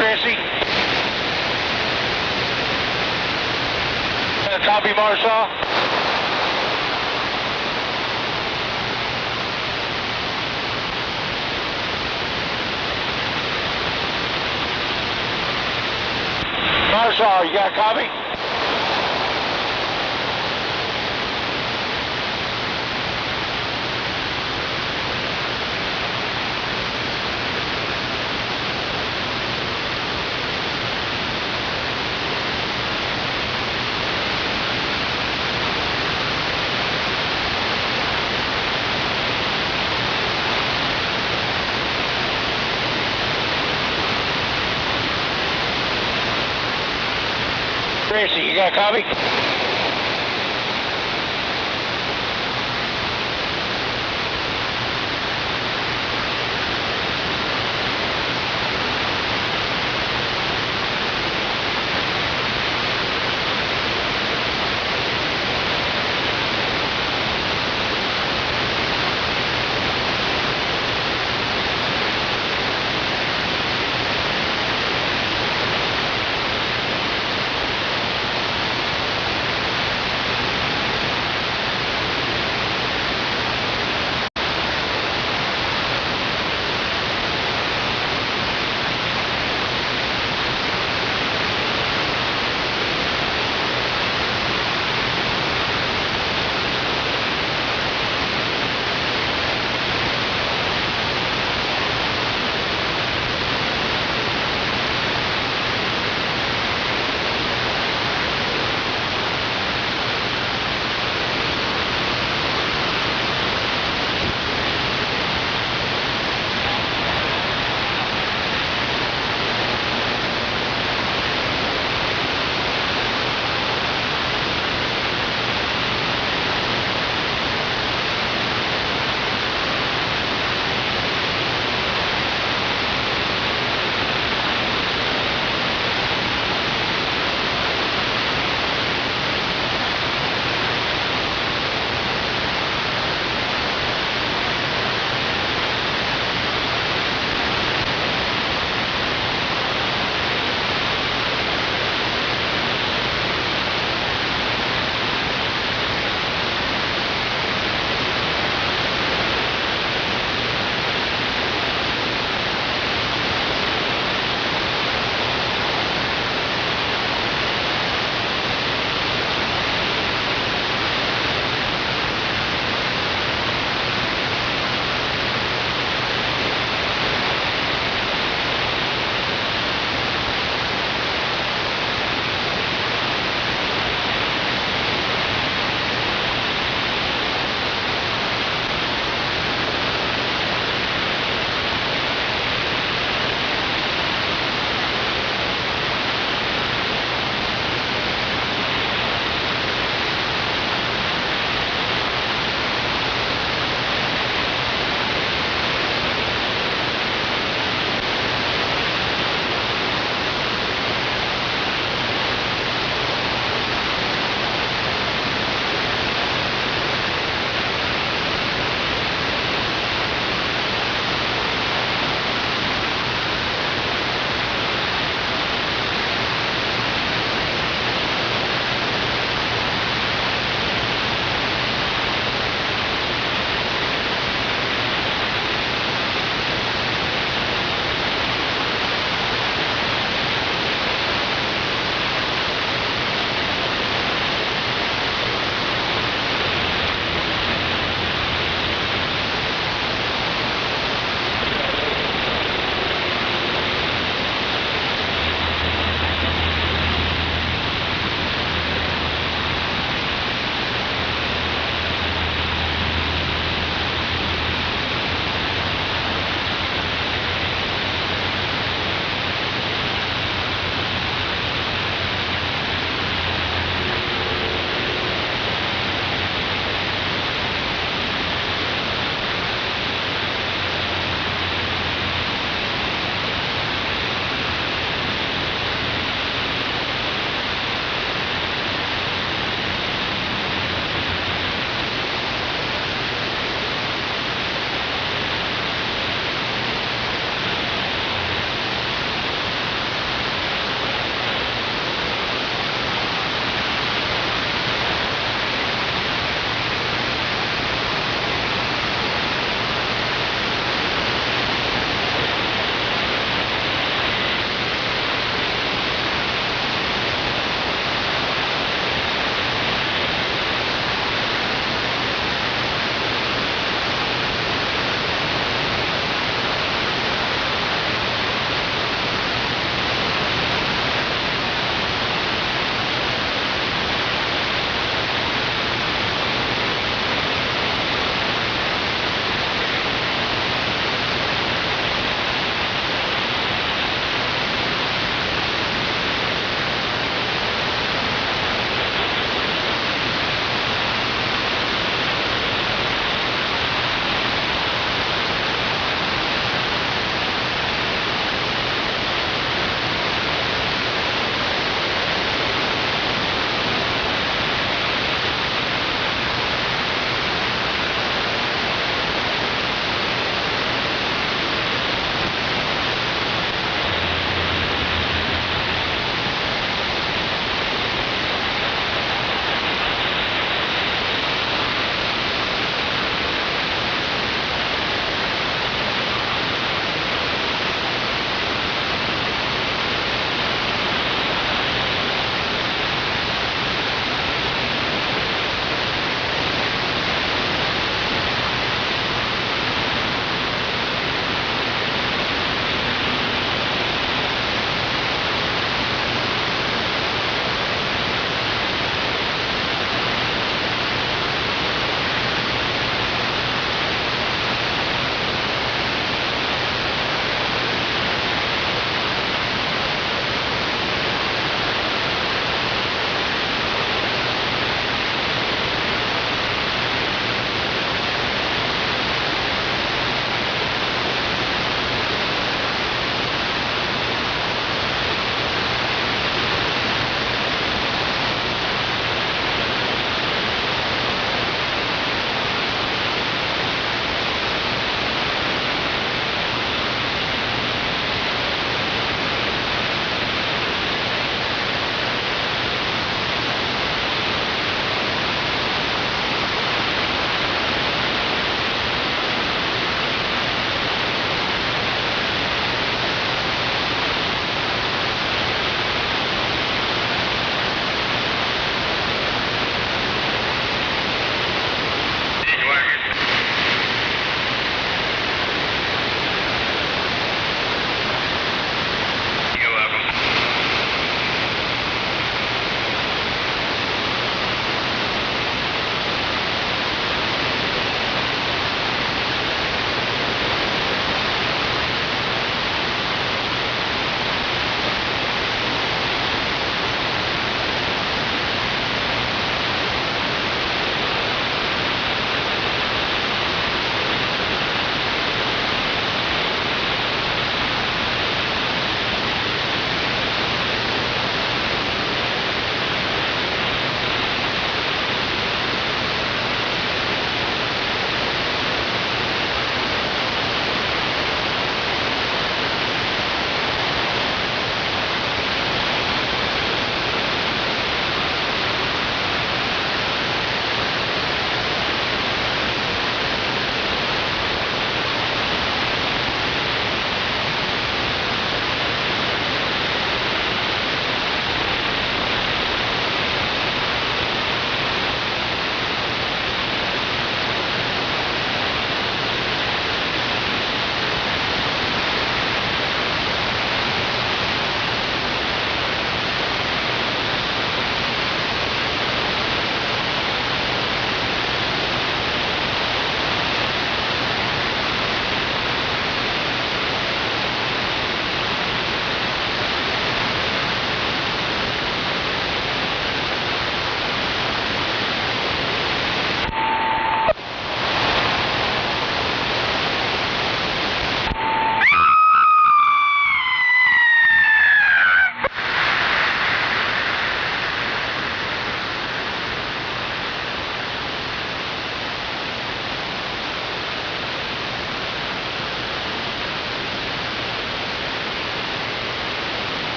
Chrissy. Copy, Marshall. Marshall, you got a copy? Tracy, you got a copy?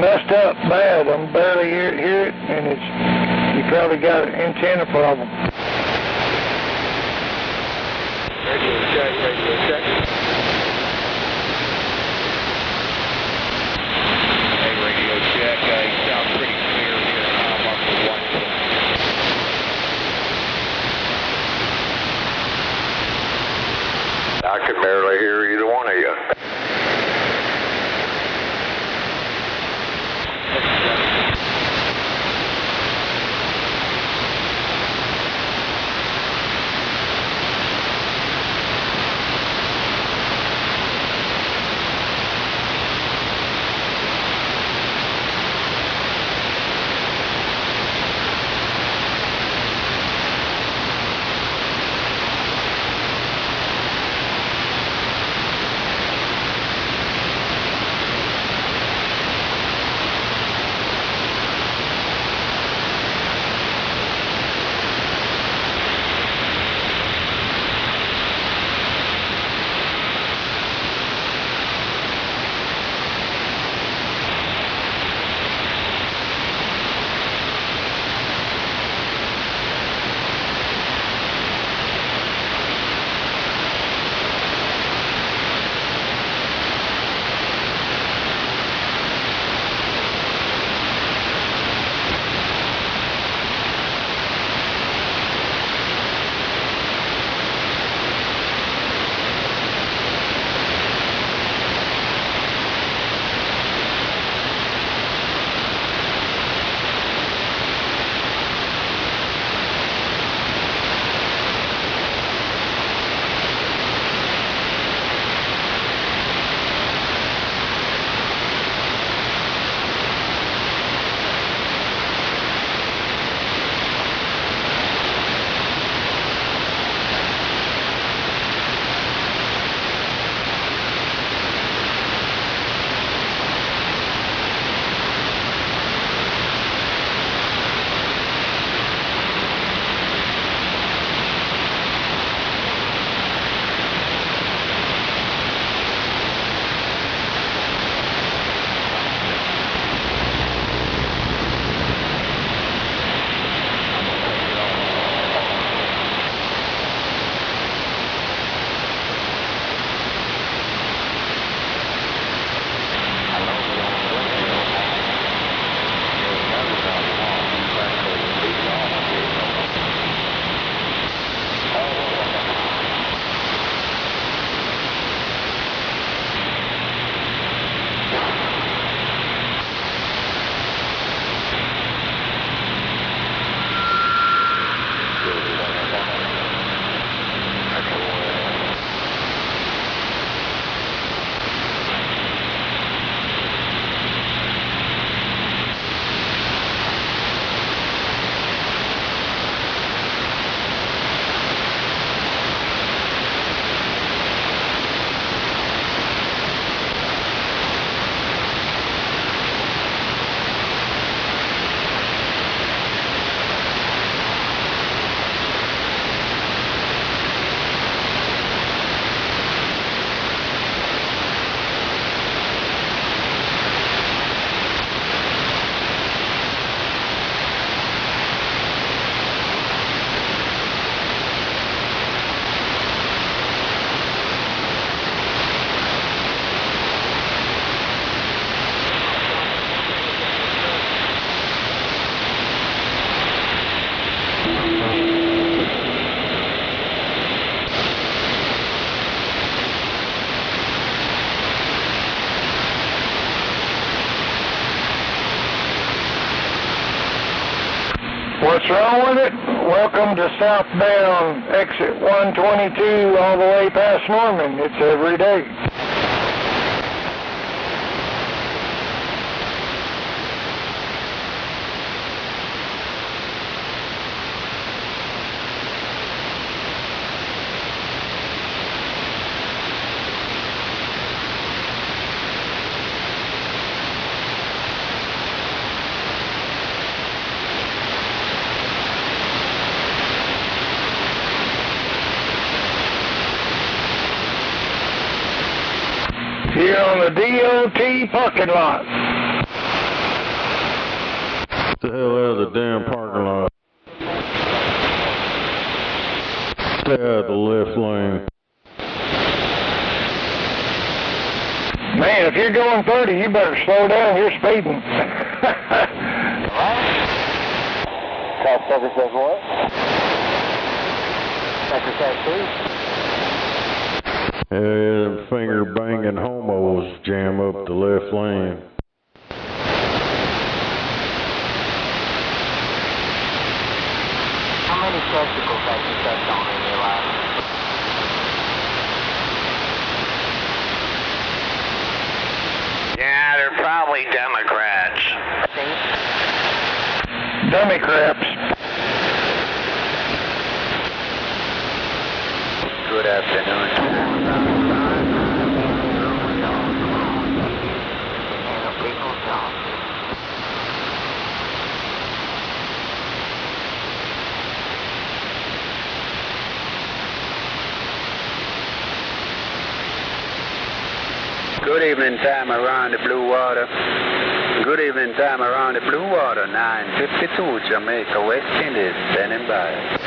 bust up bad. I can barely hear it, and you probably got an antenna problem. Radio check, radio check. Hey, radio check. You sound pretty clear here. I'm up to 110. I could barely hear either one of you. What's wrong with it? Welcome to southbound exit 122 all the way past Norman. It's every day. Here on the DOT parking lot. Get the hell out of the damn parking lot. Stay out of the left lane. Man, if you're going 30, you better slow down. You're speeding. Call 771. Exercise 2. Yeah, them finger banging homos jam up the left lane. How many testicles have you touched on in your life? Yeah, they're probably Democrats. Democrats. Good afternoon. Good evening time around the blue water. Good evening time around the blue water. 952 Jamaica, West Indies, standing by.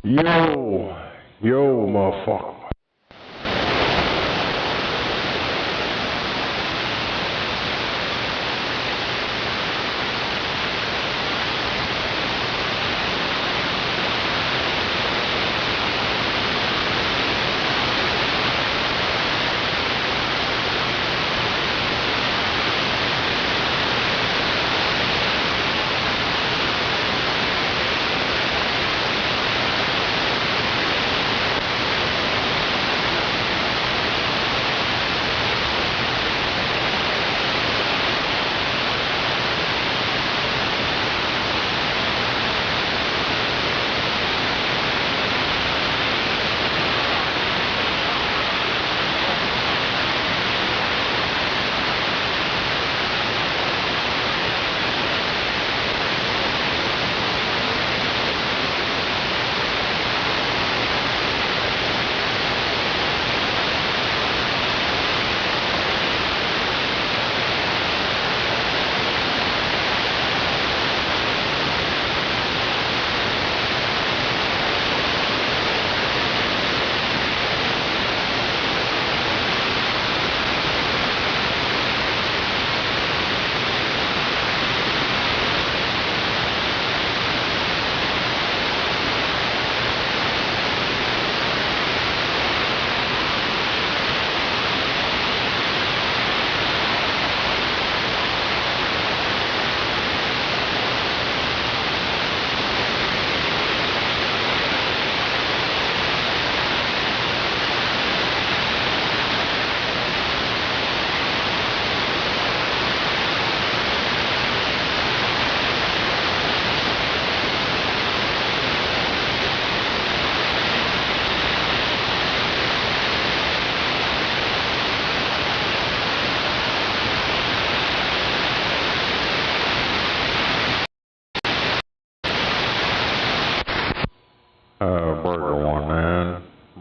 Yo, motherfucker.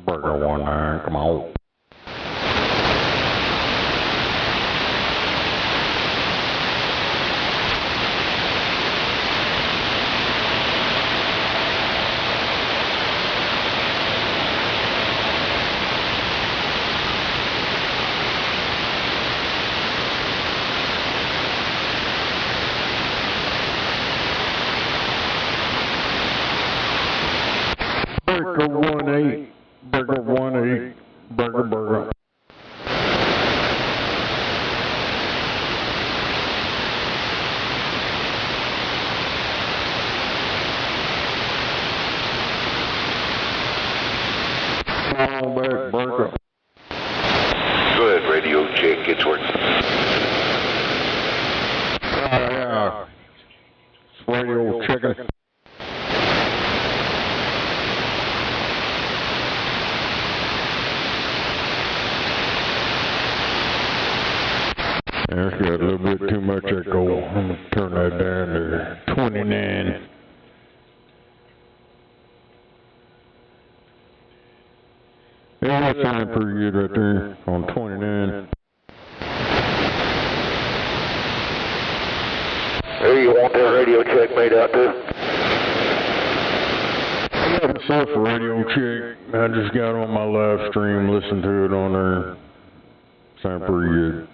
Burger 19, come on. Burger 18, burger. Come on back, burger. Good, radio check, it's working. Yeah. Radio checking. It's got a little bit too much echo. I'm going to turn that down to 29. Yeah, that sounded pretty good right there on 29. Hey, you want that radio check made out there? I got myself a radio check. I just got on my live stream, listened to it on there. Sound pretty good.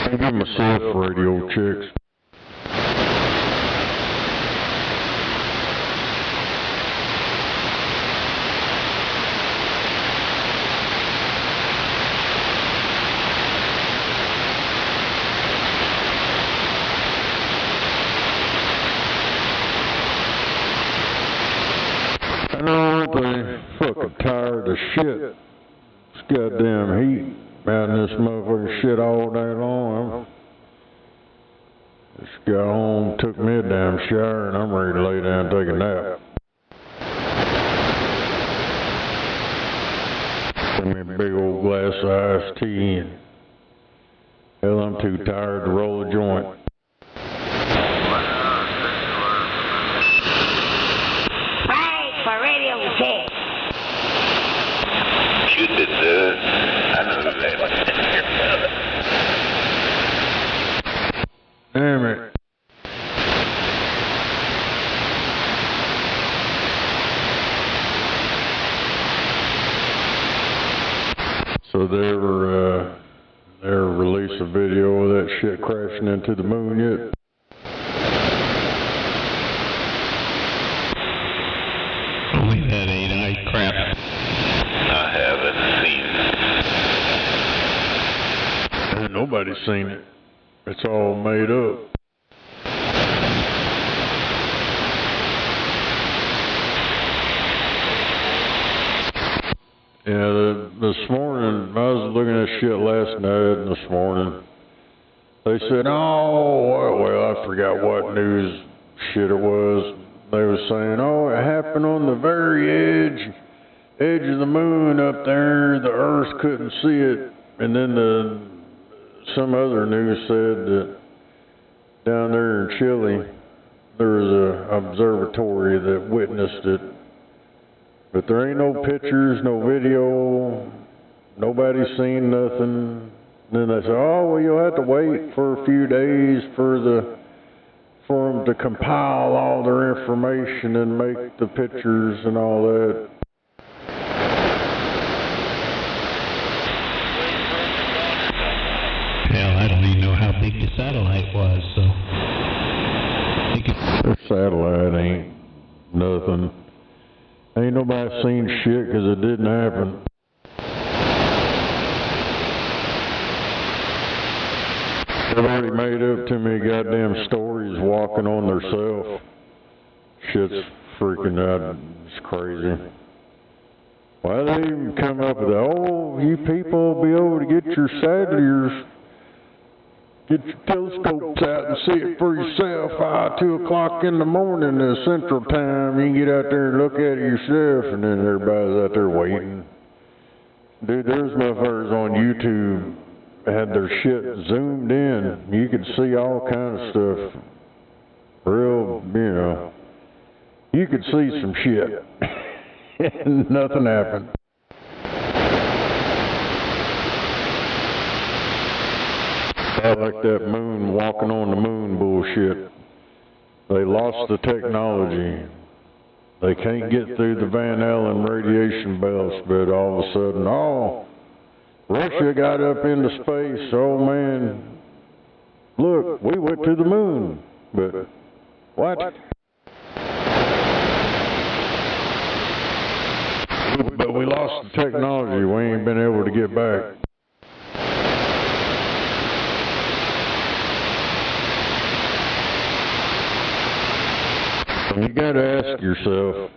I give myself radio checks. I know one thing, fucking tired of shit. This goddamn heat. Man, this motherfucker shit all day long. Just got home, took me a damn shower, and I'm ready to lay down and take a nap. Give me a big old glass of iced tea, and hell, I'm too tired to roll a joint. Right for radio check. Shoot it, I know that. Damn it. release a video of that shit crashing into the moon yet. Only that 8-eyed crap. I haven't seen it. Nobody's seen it. It's all made up. Yeah, this morning, I was looking at shit last night and this morning. They said, oh, well, I forgot what news shit it was. They were saying, oh, it happened on the very edge of the moon up there. The Earth couldn't see it. And then some other news said that down there in Chile, there was an observatory that witnessed it. But there ain't no pictures, no video, nobody's seen nothing. Then they say, oh, well, you'll have to wait for a few days for them to compile all their information and make the pictures and all that. Hell, I don't even know how big the satellite was, so... The satellite ain't nothing. Ain't nobody seen shit because it didn't happen. They've already made up too many goddamn stories walking on theirself. Shit's freaking out. It's crazy. Why they even come up with that? Oh, you people will be able to get your satellites, get your telescopes out and see it for yourself. 2 o'clock in the morning Central Time. You can get out there and look at it yourself, and then everybody's out there waiting. Dude, there's motherfuckers on YouTube had their shit zoomed in. You could see all kind of stuff. Real, you know. You could see some shit. And nothing happened. I like that moon, walking on the moon bullshit. They lost the technology. They can't get through the Van Allen radiation belts, but all of a sudden, oh, Russia got up into space. Oh man, look, we went to the moon. But what? But we lost the technology. We ain't been able to get back. You gotta ask yourself,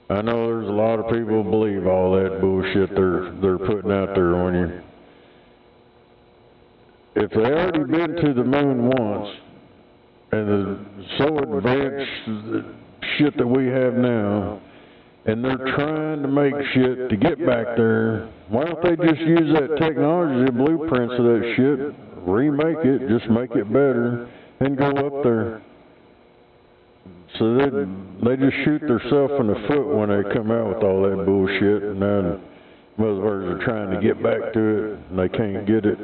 I know there's a lot of people who believe all that bullshit they're putting out there on you. If they already been to the moon once, and the so advanced shit that we have now, and they're trying to make shit to get back there, why don't they just use that technology, the blueprints of that shit, remake it, just make it better, and go up there? So they just shoot themselves in the foot when they come out with all that bullshit, and now motherfuckers are trying to get back to it, and they can't get it.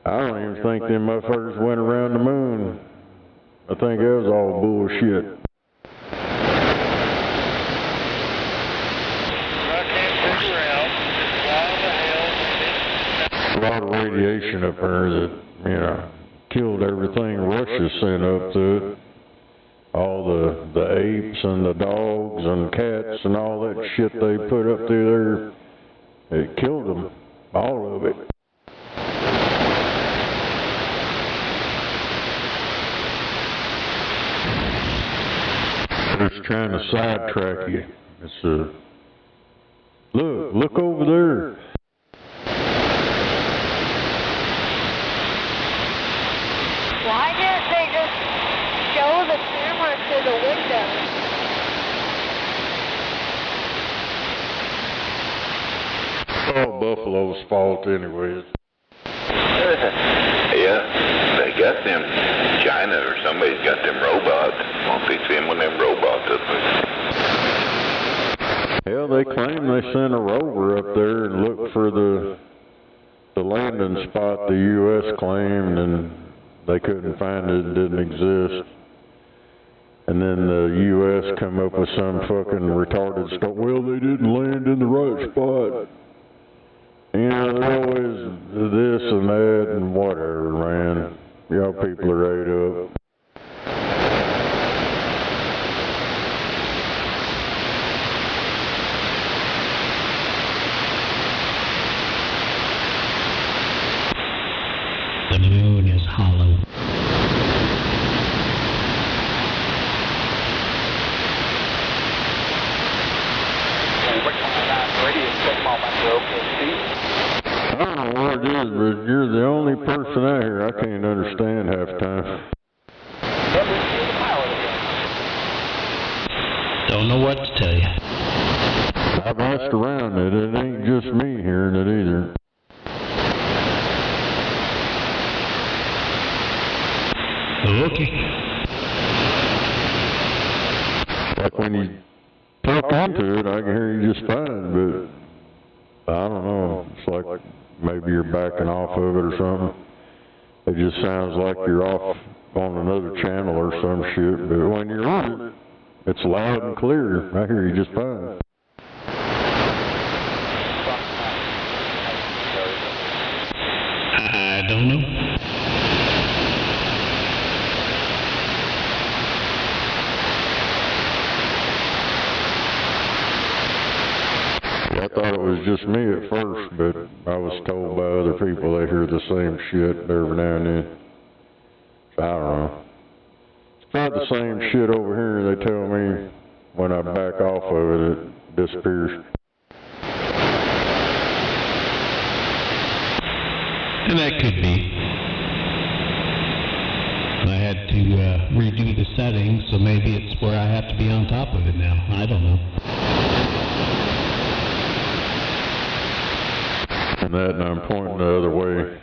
I don't even think them motherfuckers went around the moon. I think that was all bullshit. A lot of radiation up there that, you know, killed everything Russia sent up to it. All the apes and the dogs and cats and all that shit they put up through there, it killed them, all of it. They're just trying to sidetrack you. It's look over there. Why didn't they just show the camera to the window? Oh, Buffalo's fault anyways. Yeah, they got them. China or somebody's got them robots. Won't they send one of them robots up there? Hell, they claim they sent a rover up there and looked for the landing spot the U.S. claimed, and they couldn't find it. It didn't exist. And then the U.S. come up with some fucking retarded stuff. Well, they didn't land in the right spot. You know, there's always this and that and whatever, man. Y'all people are ate up. The moon is hollow. I don't know what it is, but you're the only person out here I can't understand half the time. Don't know what to tell you. I've asked around it. It ain't just me hearing it either. Okay. Like when you talk into it, I can hear you just fine, but I don't know. It's like maybe you're backing off of it or something. It just sounds like you're off on another channel or some shit, but when you're on it, it's loud and clear. I hear you just fine. I don't know. I thought it was just me at first, but I was told by other people they hear the same shit every now and then. So I don't know. It's about the same shit over here they tell me when I back off of it, it disappears. And that could be. I had to redo the settings, so maybe it's where I have to be on top of it now. I don't know. And that, and I'm pointing the other way.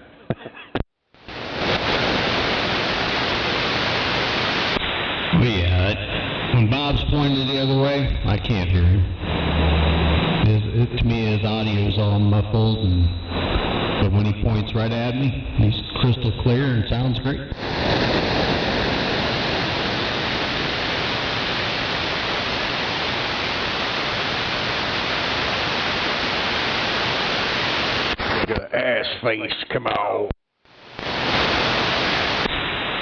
Well, yeah, when Bob's pointing the other way, I can't hear him. To me, his audio's all muffled, but when he points right at me, he's crystal clear and sounds great. Ass face, come on.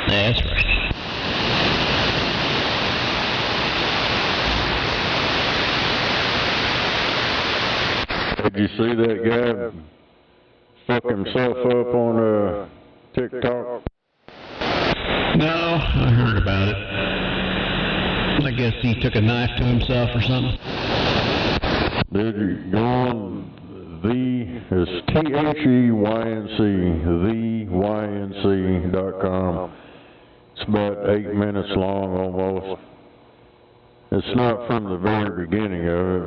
That's right. Did you see that guy fuck himself up on TikTok? No, I heard about it. I guess he took a knife to himself or something. Did you go on it's THEYNC, TheYNC.com. It's about 8 minutes long almost. It's not from the very beginning of it,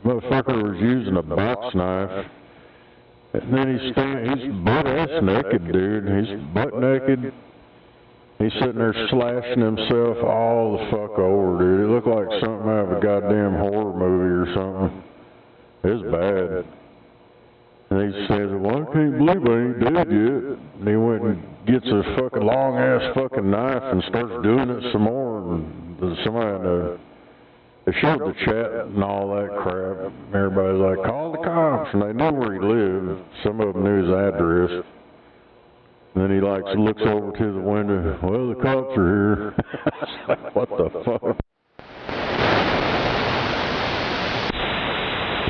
but motherfucker was using a box knife. And then he's butt-ass naked, dude. He's butt naked. He's sitting there slashing himself all the fuck over, dude. It looked like something out of a goddamn horror movie or something. It was bad. And he says, well, I can't believe I ain't dead yet. And he went and gets a fucking long-ass fucking knife and starts doing it some more. And somebody, they showed the chat and all that crap. Everybody's like, call the cops. And they knew where he lived. Some of them knew his address. And then he looks over to the window. Well, the cops are here. It's like, what the fuck?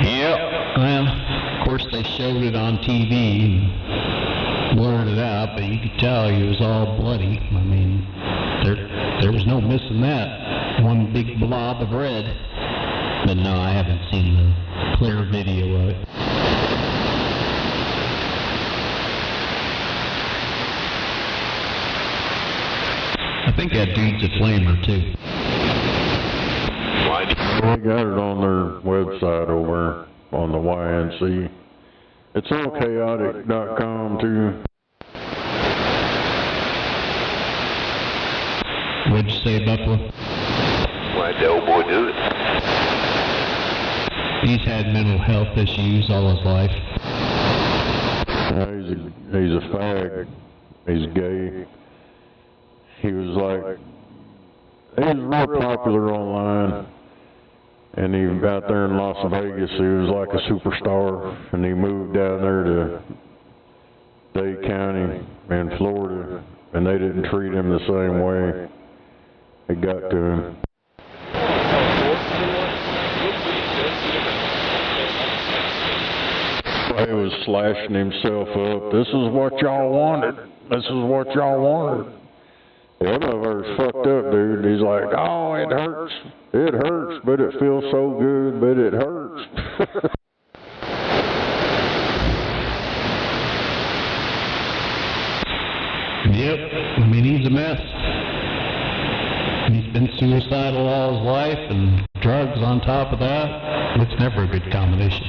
Yep. Well, of course they showed it on TV and blurred it out, but you could tell he was all bloody. I mean, there was no missing that. One big blob of red. But no, I haven't seen the clear video of it. I think that dude's a flamer too. They got it on their website over on the YNC. It's on chaotic.com too. What'd you say, Buffalo? Why'd the old boy do it? He's had mental health issues all his life. He's a fag. He's gay. He was real popular online. And he out there in Las Vegas, he was like a superstar, and he moved down there to Dade County in Florida, and they didn't treat him the same way. It got to him. He was slashing himself up. This is what y'all wanted. This is what y'all wanted. The other motherfucker's fucked up, dude. He's like, oh, it hurts. It hurts, but it feels so good, but it hurts. Yep, I mean, he's a mess. He's been suicidal all his life, and drugs on top of that. It's never a good combination.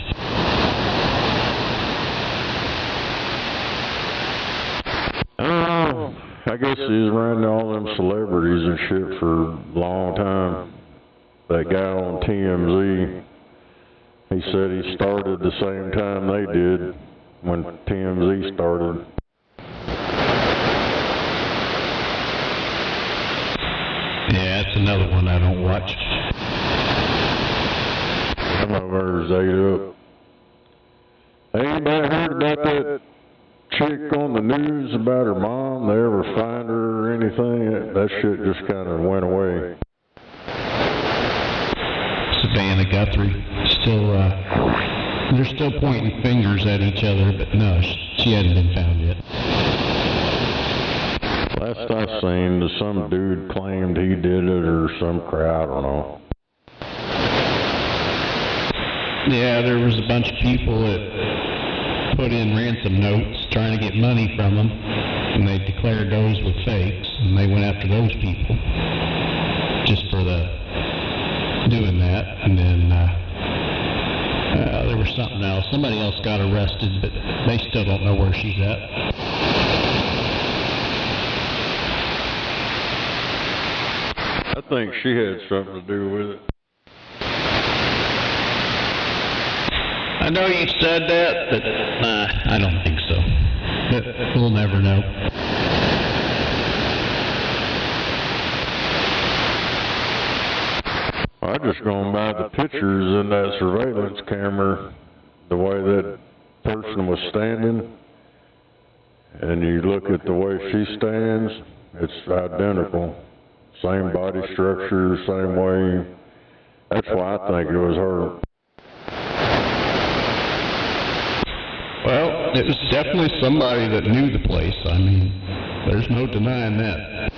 I guess he was around all them celebrities and shit for a long time. That guy on TMZ, he said he started the same time they did when TMZ started. Yeah, that's another one I don't watch. Some of hers ate up. Anybody heard about that chick on the news about her mom? They ever find her or anything? That shit just kind of went away. Savannah Guthrie, still, they're still pointing fingers at each other, but no, she hasn't been found yet. Last I seen, some dude claimed he did it or some crowd, I don't know. Yeah, there was a bunch of people that put in ransom notes trying to get money from them, and they declared those were fakes, and they went after those people just for doing that. And then there was something else. Somebody else got arrested, but they still don't know where she's at. I think she had something to do with it. I know you said that, but I don't think so. But we'll never know. I just going by the pictures in that surveillance camera, the way that person was standing, and you look at the way she stands, it's identical. Same body structure, same way. That's why I think it was her. Well, it was definitely somebody that knew the place. I mean, there's no denying that.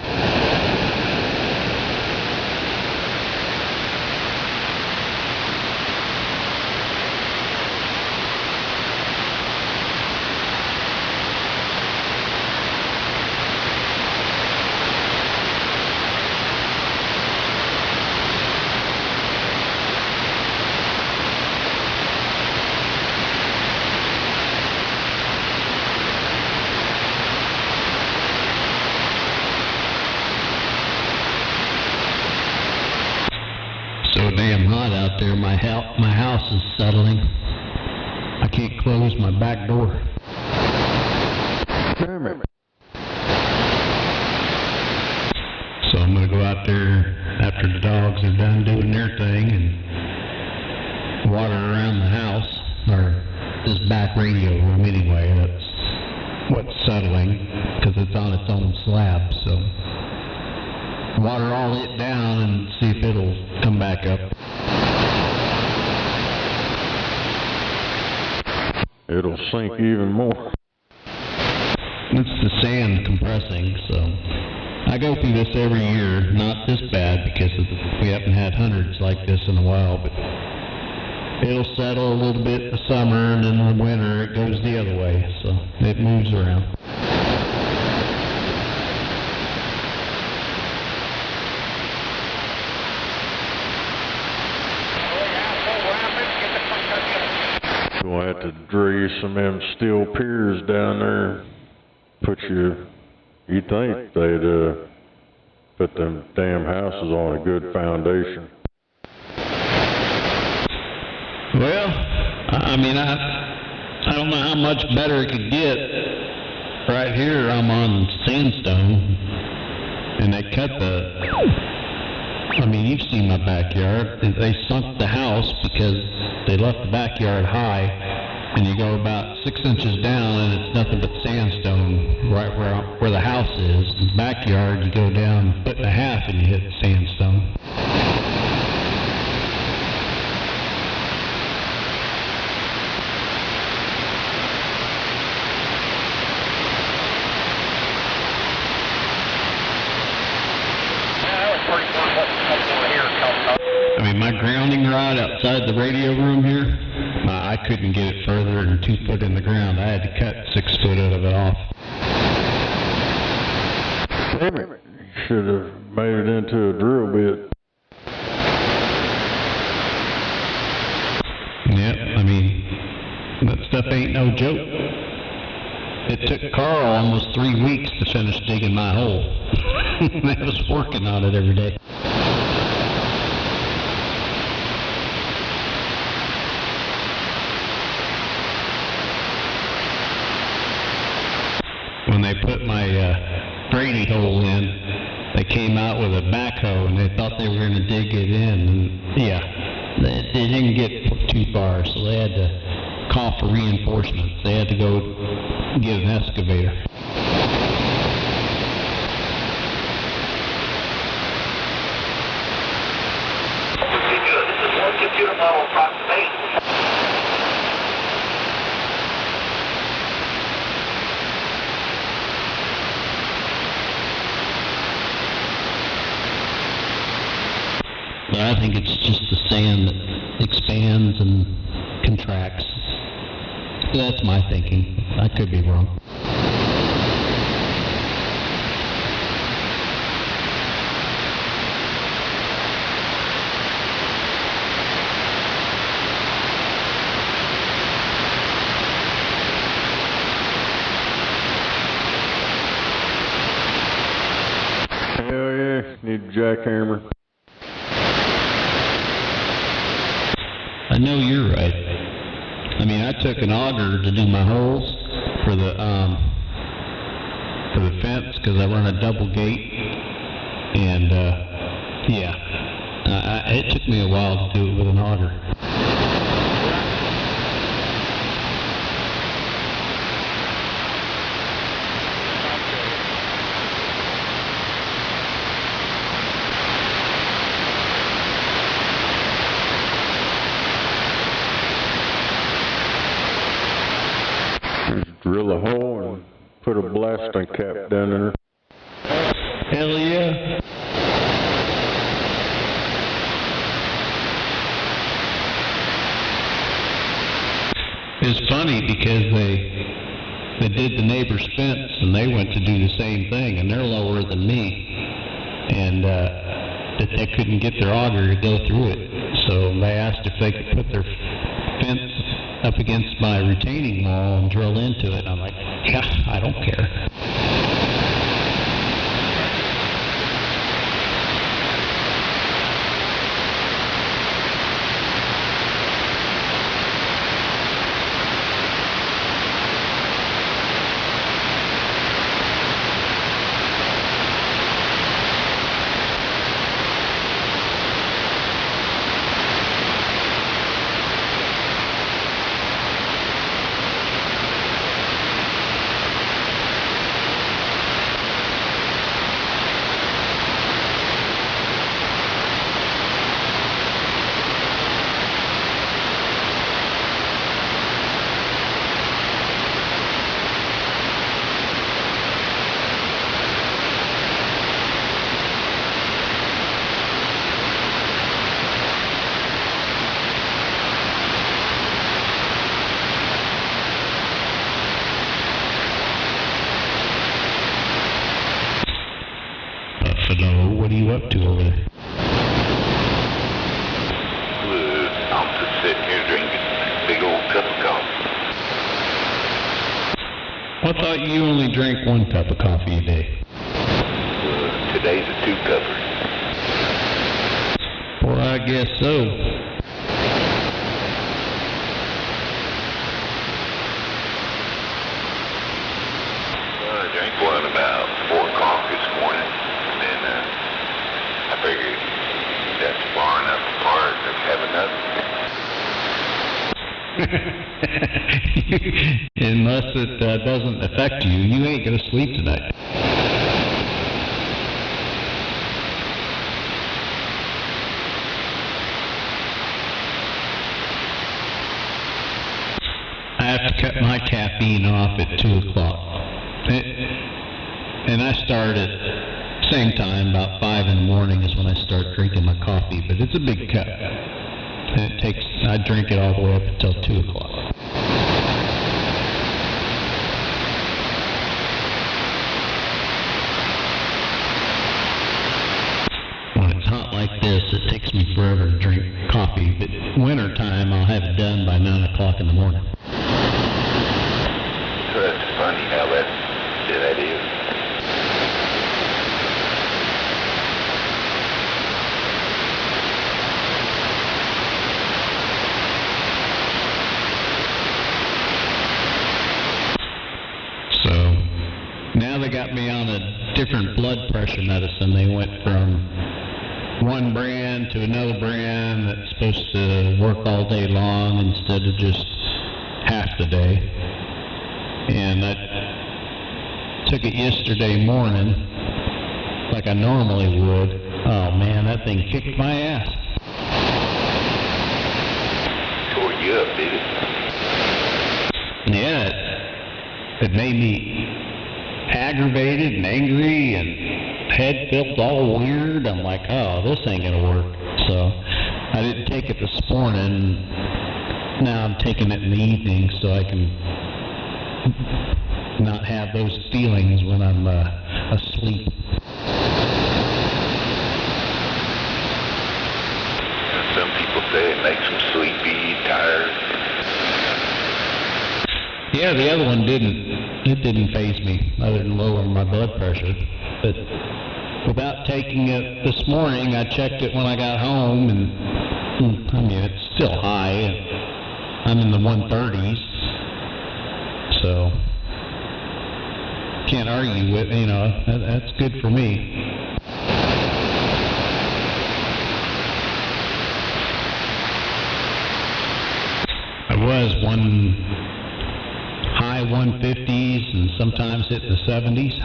So damn hot out there. My house is settling. I can't close my back door. Damn it. So I'm gonna go out there after the dogs are done doing their thing and water around the house, or this back radio room anyway. That's what's settling, because it's on its own slab, so water all it down and see if it'll come back up. It'll sink even more. It's the sand compressing, so I go through this every year. Not this bad because we haven't had hundreds like this in a while, but it'll settle a little bit in the summer, and then in the winter it goes the other way, so it moves around. We'll have to drill some of them steel piers down there. You'd think they'd put them damn houses on a good foundation. Well, I mean, I don't know how much better it could get. Right here, I'm on sandstone, and they cut the I mean, you've seen my backyard. They sunk the house because they left the backyard high, and you go about 6 inches down, and it's nothing but sandstone right where the house is. In the backyard, you go down a foot and a half, and you hit the sandstone. I mean, my grounding rod outside the radio room here, I couldn't get it further than 2 foot in the ground. I had to cut 6 foot out of it off. Damn it. Should have made it into a drill bit. Yep, I mean, that stuff ain't no joke. It took Carl almost 3 weeks to finish digging my hole. I was working on it every day. When they put my drainage hole in, they came out with a backhoe and they thought they were going to dig it in. And yeah, they didn't get too far, so they had to call for reinforcements. They had to go get an excavator. This is one computer model approximation. But I think it's just the sand that expands and contracts. That's my thinking. I could be wrong. Hell yeah, need a jackhammer. I know you're right. I mean, I took an auger to do my holes for the fence because I run a double gate, and yeah, it took me a while to do it with an auger. Drill a hole and put a blasting cap down there. Hell yeah. It's funny because they did the neighbor's fence and they went to do the same thing and they're lower than me, and that they couldn't get their auger to go through it. So they asked if they could put their fence up against my retaining wall and drill into it. And I'm like, yeah, I don't care. What are you up to over there? I'm just sitting here drinking a big old cup of coffee. I thought you only drank 1 cup of coffee a day. Today's a 2-cupper. Well, I guess so. I drank one about 4 o'clock this morning, and then I figured Unless it doesn't affect you, you ain't going to sleep tonight. I have to cut my caffeine off at 2 o'clock. And I start at same time, about 5 in the morning is when I start drinking my coffee, but it's a big cut. And I drink it all the way up until 2 o'clock. When it's hot like this, it takes me forever to drink coffee, but winter time, I'll have it done by 9 o'clock in the morning. So that's funny how that is. So now they got me on a different blood pressure medicine. They went from one brand to another brand that's supposed to work all day long instead of just half the day. And I took it yesterday morning like I normally would. Oh man, that thing kicked my ass. Tore you up, did it? Yeah, it made me aggravated and angry and head felt all weird. I'm like, oh, this ain't gonna work. So I didn't take it this morning. Now I'm taking it in the evening so I can not have those feelings when I'm asleep. Some people say it makes them sleepy, tired. Yeah, the other one didn't. It didn't faze me other than lowering my blood pressure. But without taking it this morning, I checked it when I got home, and I mean, it's still high. I'm in the 130s, so can't argue with, that's good for me. I was high 150s and sometimes hit the 70s.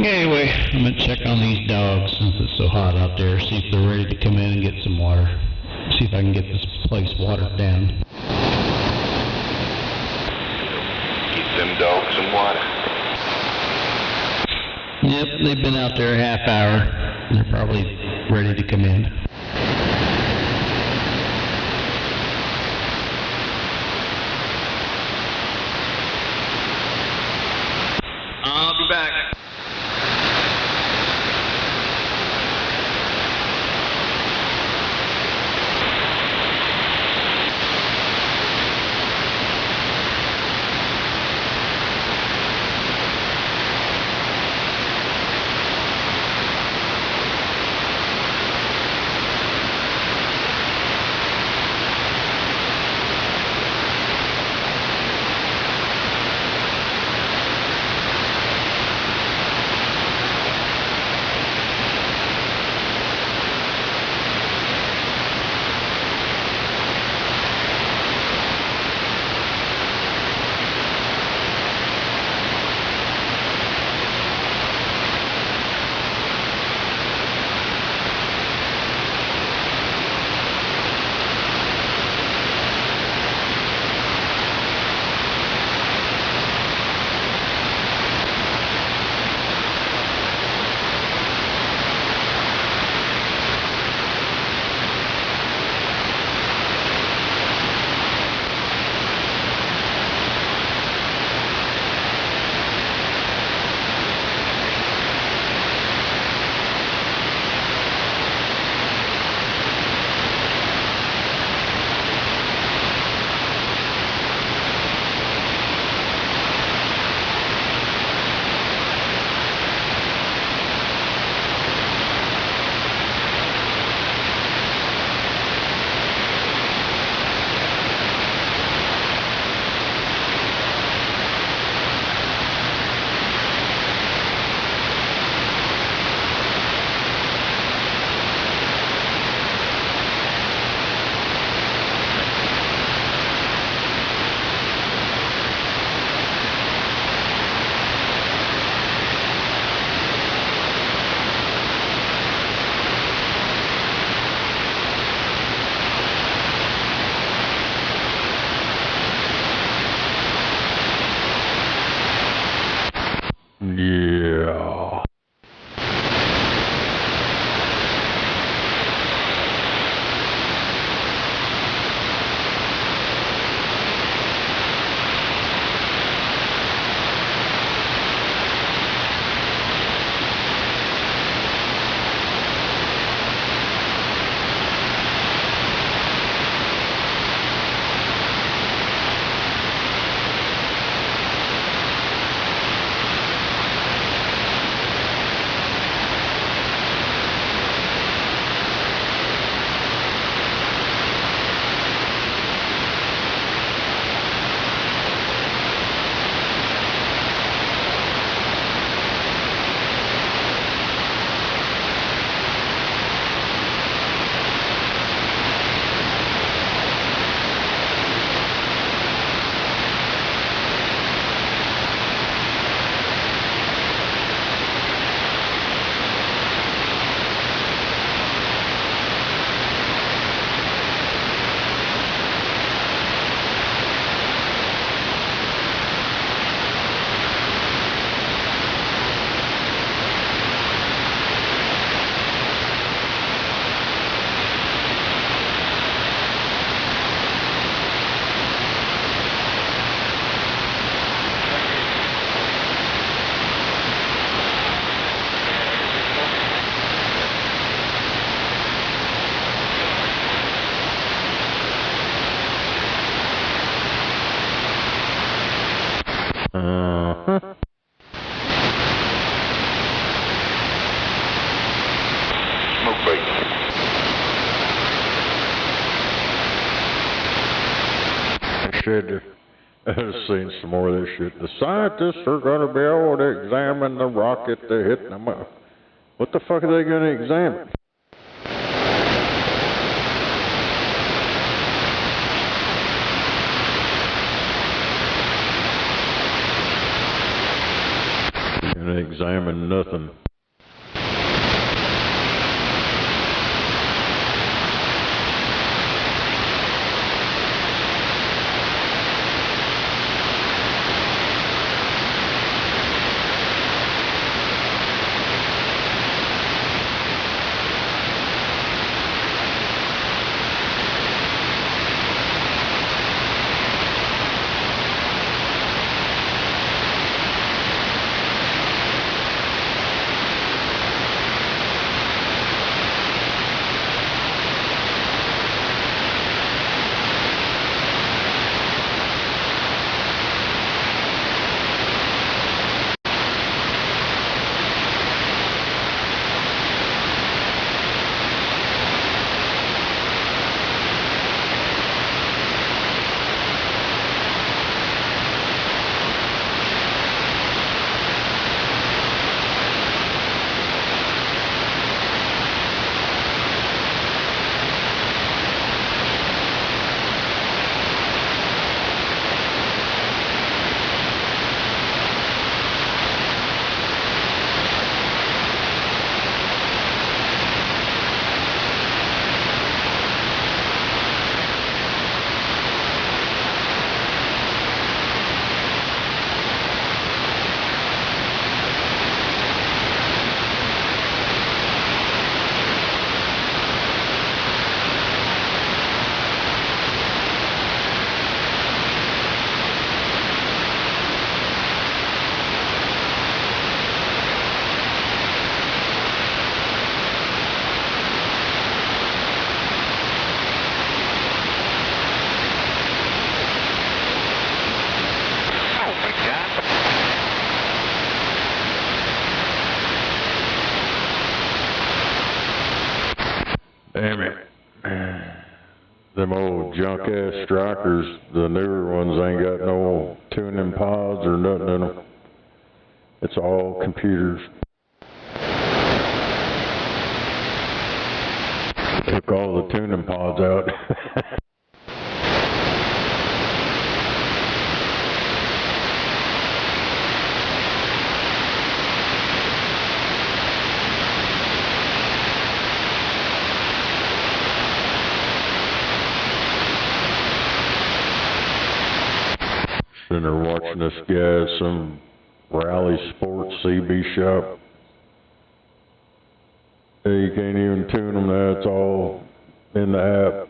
Anyway, I'm going to check on these dogs since it's so hot out there, see if they're ready to come in and get some water. See if I can get this place watered down. Get them dogs some water. Yep, they've been out there a half hour. They're probably ready to come in. I'll be back. Yeah. Smoke break. I've seen some more of this shit. The scientists are going to be able to examine the rocket that hit them. What the fuck are they going to examine? Going to examine nothing. Damn it. Them old junk ass strikers, the newer ones ain't got no tuning pods or nothing in them. It's all computers. Took all the tuning pods out. Sitting there watching this guy, some Rally Sports CB Shop. You can't even tune them there, it's all in the app.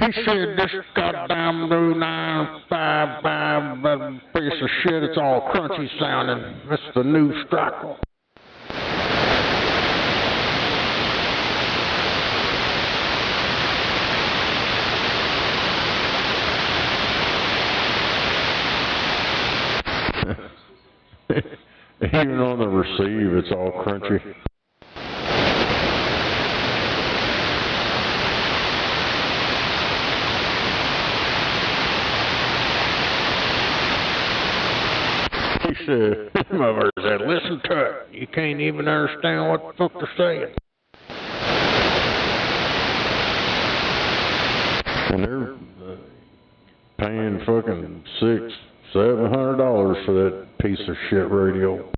He said this goddamn new 955 piece of shit, it's all crunchy sounding. That's the new Striker. Even on the receive, it's all crunchy. He said, mother said, listen to it. You can't even understand what the fuck they're saying. And they're paying fucking $600-700 for that piece of shit radio.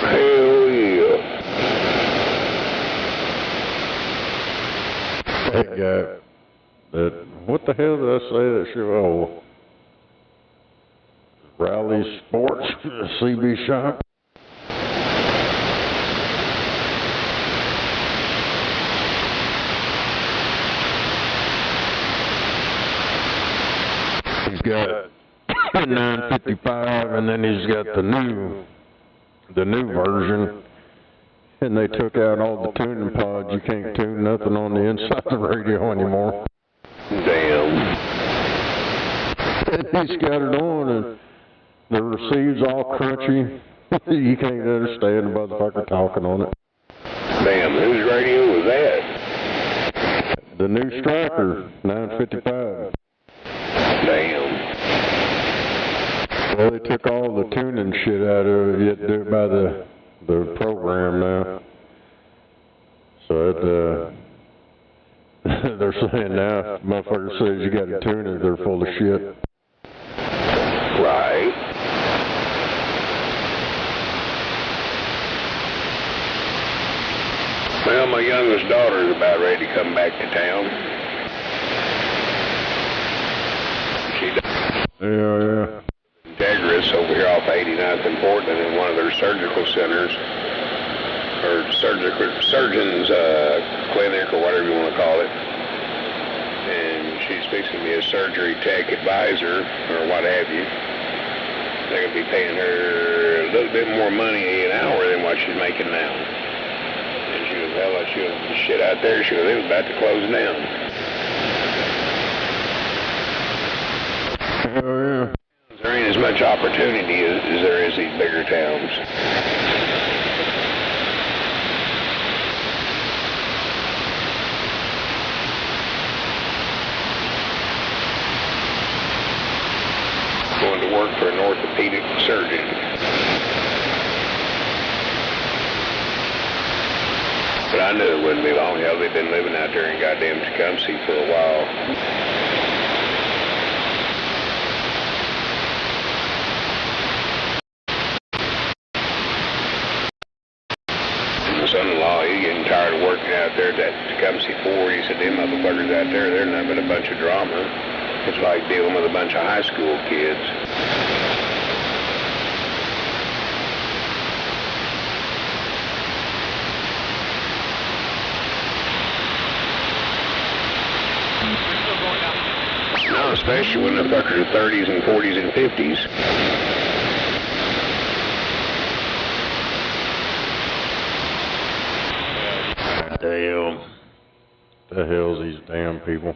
Hell yeah. That guy, what the hell did I say that shit? Oh, Rally Sports, CB Shop. He's got 955, and then he's got the new version. And they took out all the tuning pods. You can't tune nothing on the inside of the radio anymore. Damn. And he's got it on, and the receive's all crunchy. You can't understand the motherfucker talking on it. Damn, whose radio was that? The new Striker, 955. Damn. Well, they took all the tuning shit out of it. You have to do it by the program now. So they're saying now, motherfucker says you got to tune it, they're full of shit. Right. Well, my youngest daughter is about ready to come back to town. She does. Yeah. Integris over here off 89th and Portland in one of their surgical centers, or surgeon's clinic, or whatever you want to call it. And she's fixing to be a surgery tech advisor, or what have you. they're going to be paying her a little bit more money an hour than what she's making now. And she goes, hell, shit out there. She goes, it was about to close down. Oh, yeah. There ain't as much opportunity as there is these bigger towns. Going to work for an orthopedic surgeon. But I knew it wouldn't be long. Hell, they've been living out there in goddamn Tecumseh for a while. Son-in-law, he's getting tired of working out there at that Tecumseh Ford. He said, them motherfuckers out there, they're nothing but a bunch of drama. It's like dealing with a bunch of high school kids. No, especially when the fuckers are 30s and 40s and 50s. The hell's these damn people?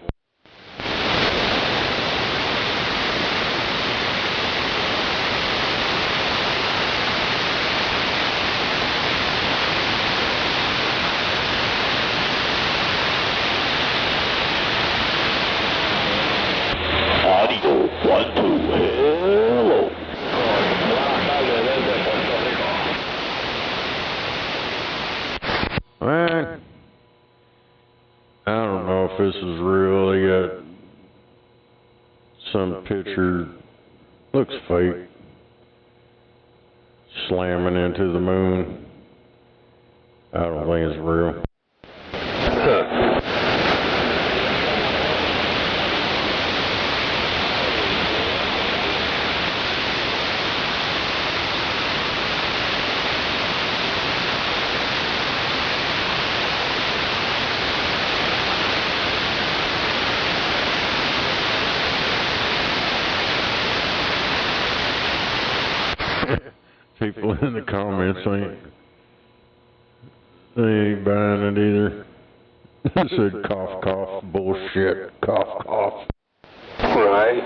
Audio 1, 2, hello. Man, I don't know if this is real. They got some picture, looks fake, slamming into the moon. I don't think it's real. People in the comments they ain't buying it either. It said cough, cough, bullshit, cough, cough. Right.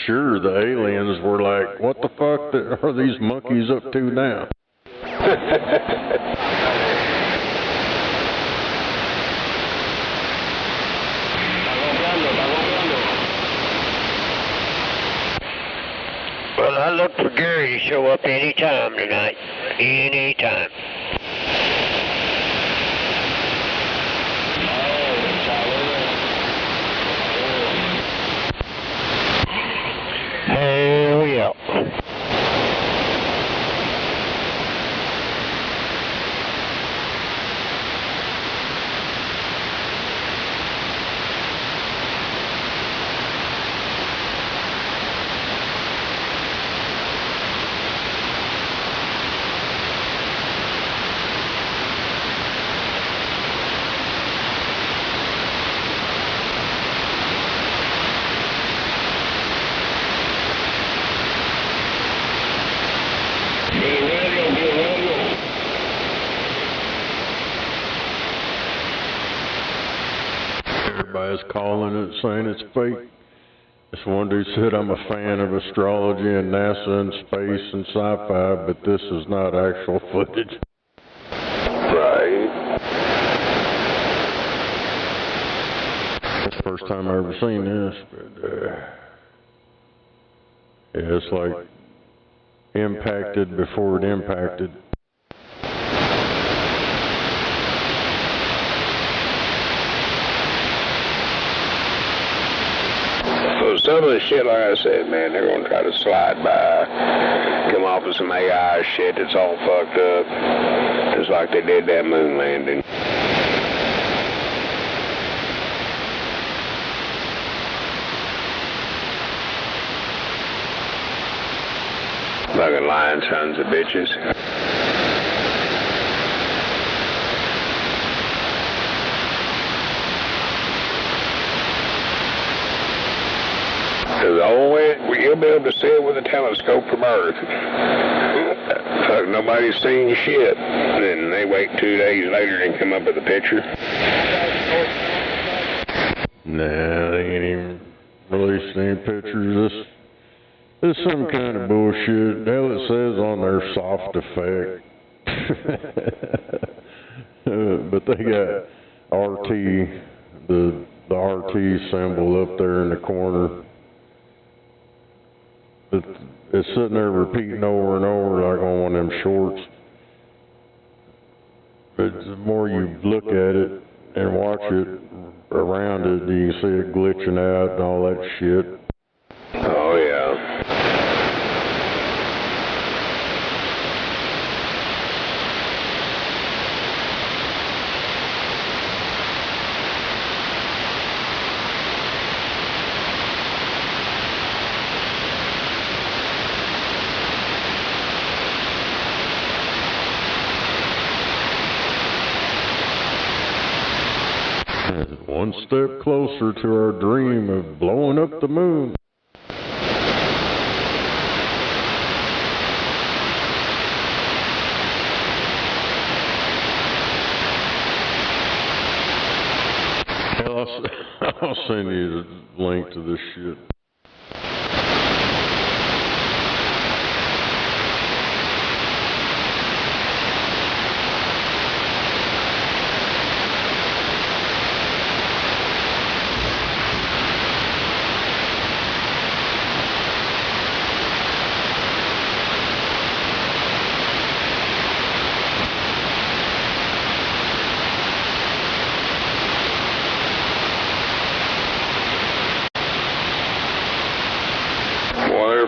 Sure, the aliens were like, what the fuck are these monkeys up to now? Well, I look for Gary to show up any time tonight. Any time. Hell yeah. Everybody's calling it, saying it's fake. This one dude said, I'm a fan of astrology and NASA and space and sci-fi, but this is not actual footage. Right. It's the first time I've ever seen this, but yeah, it's like impacted before it impacted. So some of the shit, like I said, man, they're going to try to slide by, come off of some AI shit that's all fucked up, just like they did that moon landing. Fucking lying sons of bitches. The only way you'll be able to see it with a telescope from Earth. Nobody's seen shit. And they wait 2 days later and come up with a picture. Nah, they ain't even released any pictures. This is some kind of bullshit. Hell, it says on their soft effect. But they got RT, the RT symbol up there in the corner. It's sitting there repeating over and over like on one of them shorts. But the more you look at it and watch it around it, you can see it glitching out and all that shit. Oh, yeah. One step closer to our dream of blowing up the moon. Hell, I'll send you the link to this shit.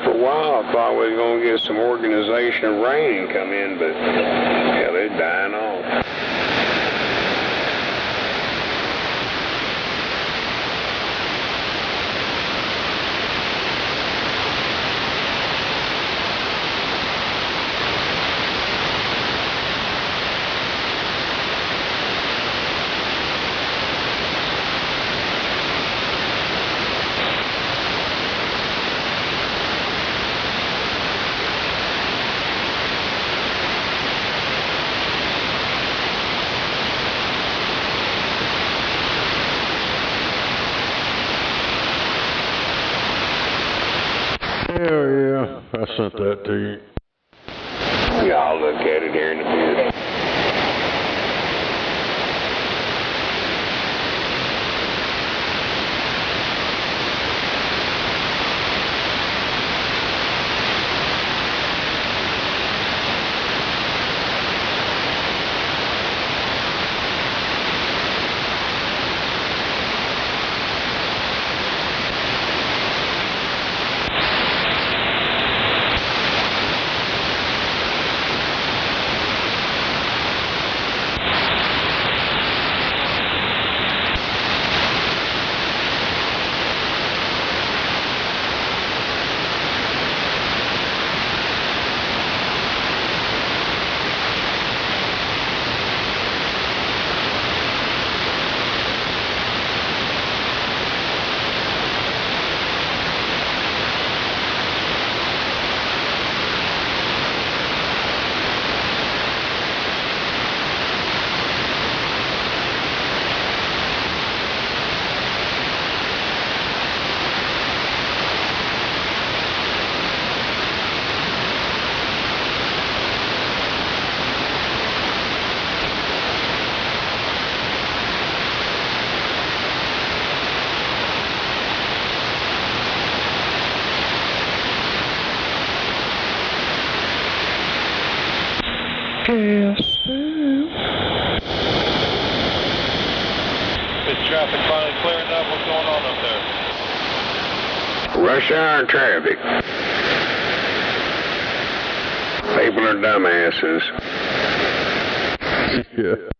For a while, I thought we were going to get some organization of rain come in, but yeah, they're dying off. Hell yeah, I sent that to you. Yeah, I'll look at it here in a minute. Is traffic finally clearing up? What's going on up there? Rush hour traffic. People are dumbasses. Yeah.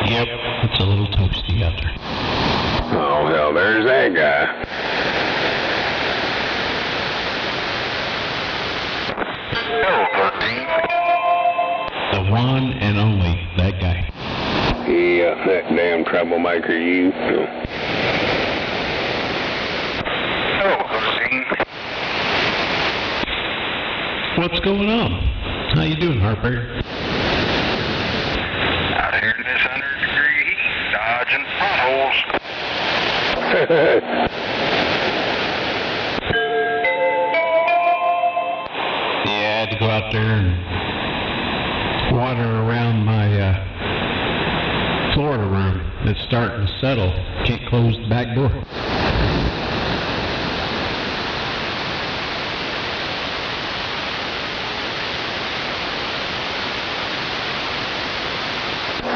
Yep, it's a little toasty out there. Oh, hell, there's that guy. The one and only, that guy. Yeah, that damn troublemaker you. What's going on? How you doing, Harper? Out here in this 100-degree heat, dodging potholes. Yeah, I had to go out there and water around my Florida room. It's starting to settle. Can't close the back door.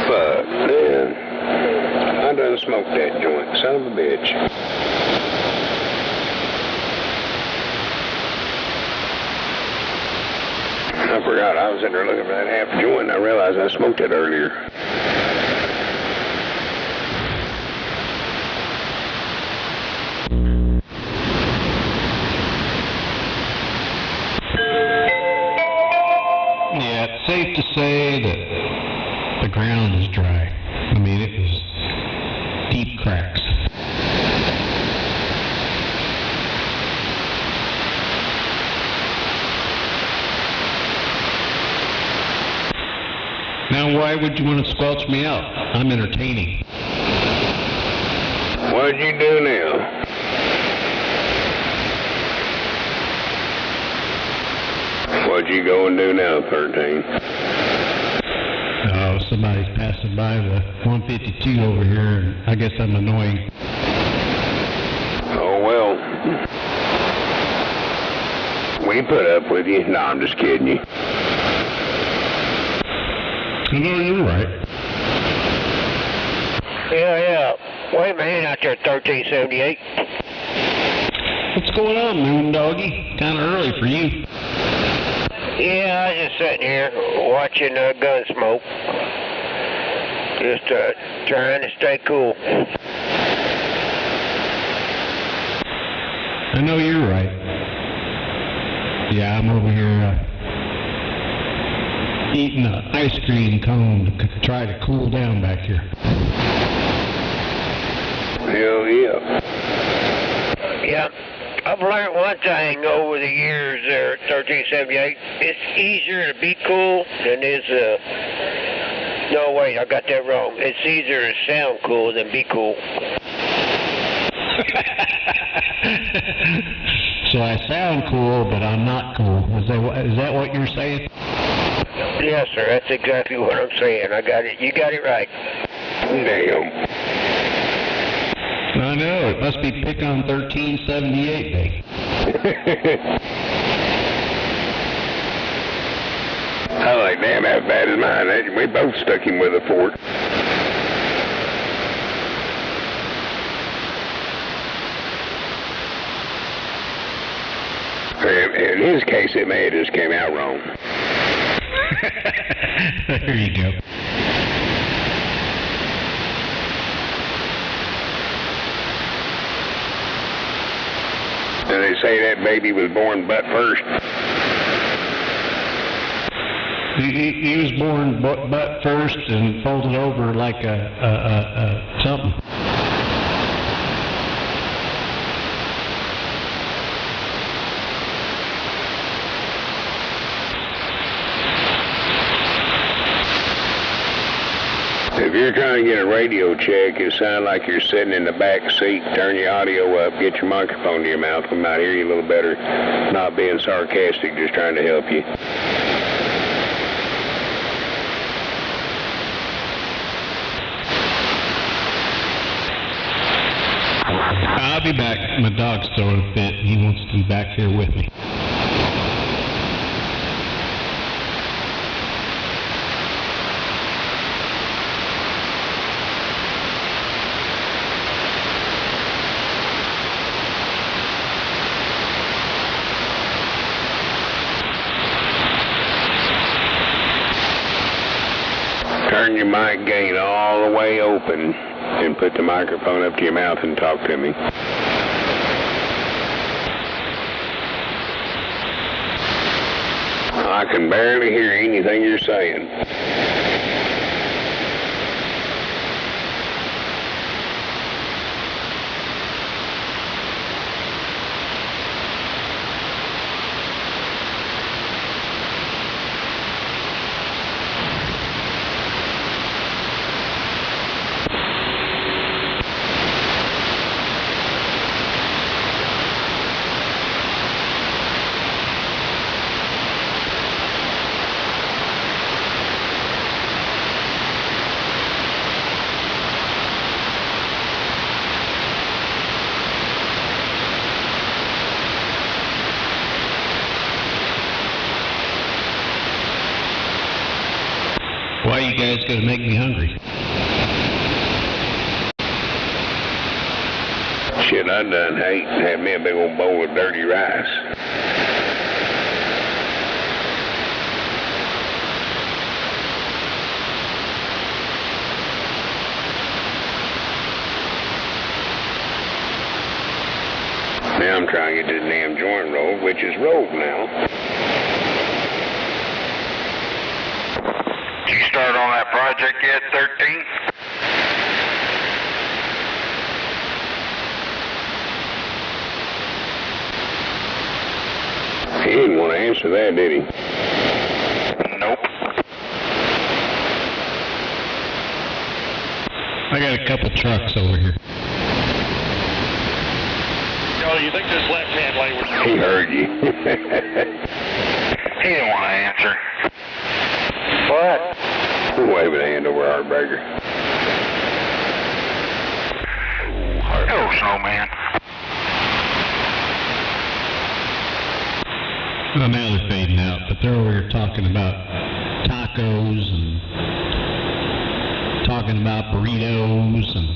Fuck, man. I done smoked that joint, son of a bitch. I forgot, I was in there looking for that half joint, and I realized I smoked it earlier. Yeah, it's safe to say that the ground is dry. I mean, it was deep cracks. Now, why would you want to squelch me out? I'm entertaining. What'd you do now? What'd you go and do now, 13? Oh, somebody's passing by the 152 over here, and I guess I'm annoying. Oh, well. We put up with you. No, I'm just kidding you. No, you're right. Yeah. Wait a minute out there, 1378. What's going on, Moon Doggy? Kind of early for you. Yeah, I was just sitting here watching Gunsmoke. Just trying to stay cool. I know you're right. Yeah, I'm over here eating an ice cream cone to try to cool down back here. Hell yeah. Yeah. I've learned one thing over the years there at 1378. It's easier to be cool than it is no, wait, I got that wrong. It's easier to sound cool than be cool. So I sound cool, but I'm not cool. Is that what you're saying? Yes, sir. That's exactly what I'm saying. I got it. You got it right. Damn. I know. It must be pick on 1378 day. I like, damn, that's bad as mine. We both stuck him with a fork. In his case, it may have just came out wrong. There you go. And they say that baby was born butt first. He was born butt first and folded over like a something. If you're trying to get a radio check, it sounds like you're sitting in the back seat. Turn your audio up, get your microphone to your mouth. We might hear you a little better. Not being sarcastic, just trying to help you. I'll be back. My dog's throwing a fit, and he wants to be back here with me. Turn your mic gain all the way open and put the microphone up to your mouth and talk to me. I can barely hear anything you're saying. Why you guys gonna make me hungry? Shit, I done hate and had me a big old bowl of dirty rice. Now I'm trying to get this damn joint rolled, which is rolled now. Did you start on that project yet, 13? He didn't want to answer that, did he? Nope. I got a couple trucks over here. Oh, you think this left-hand lane was... He heard you. He didn't want to answer. What? Waving a hand over our burger. Hello, snowman. Well, now they're fading out, but they're over here talking about tacos and talking about burritos, and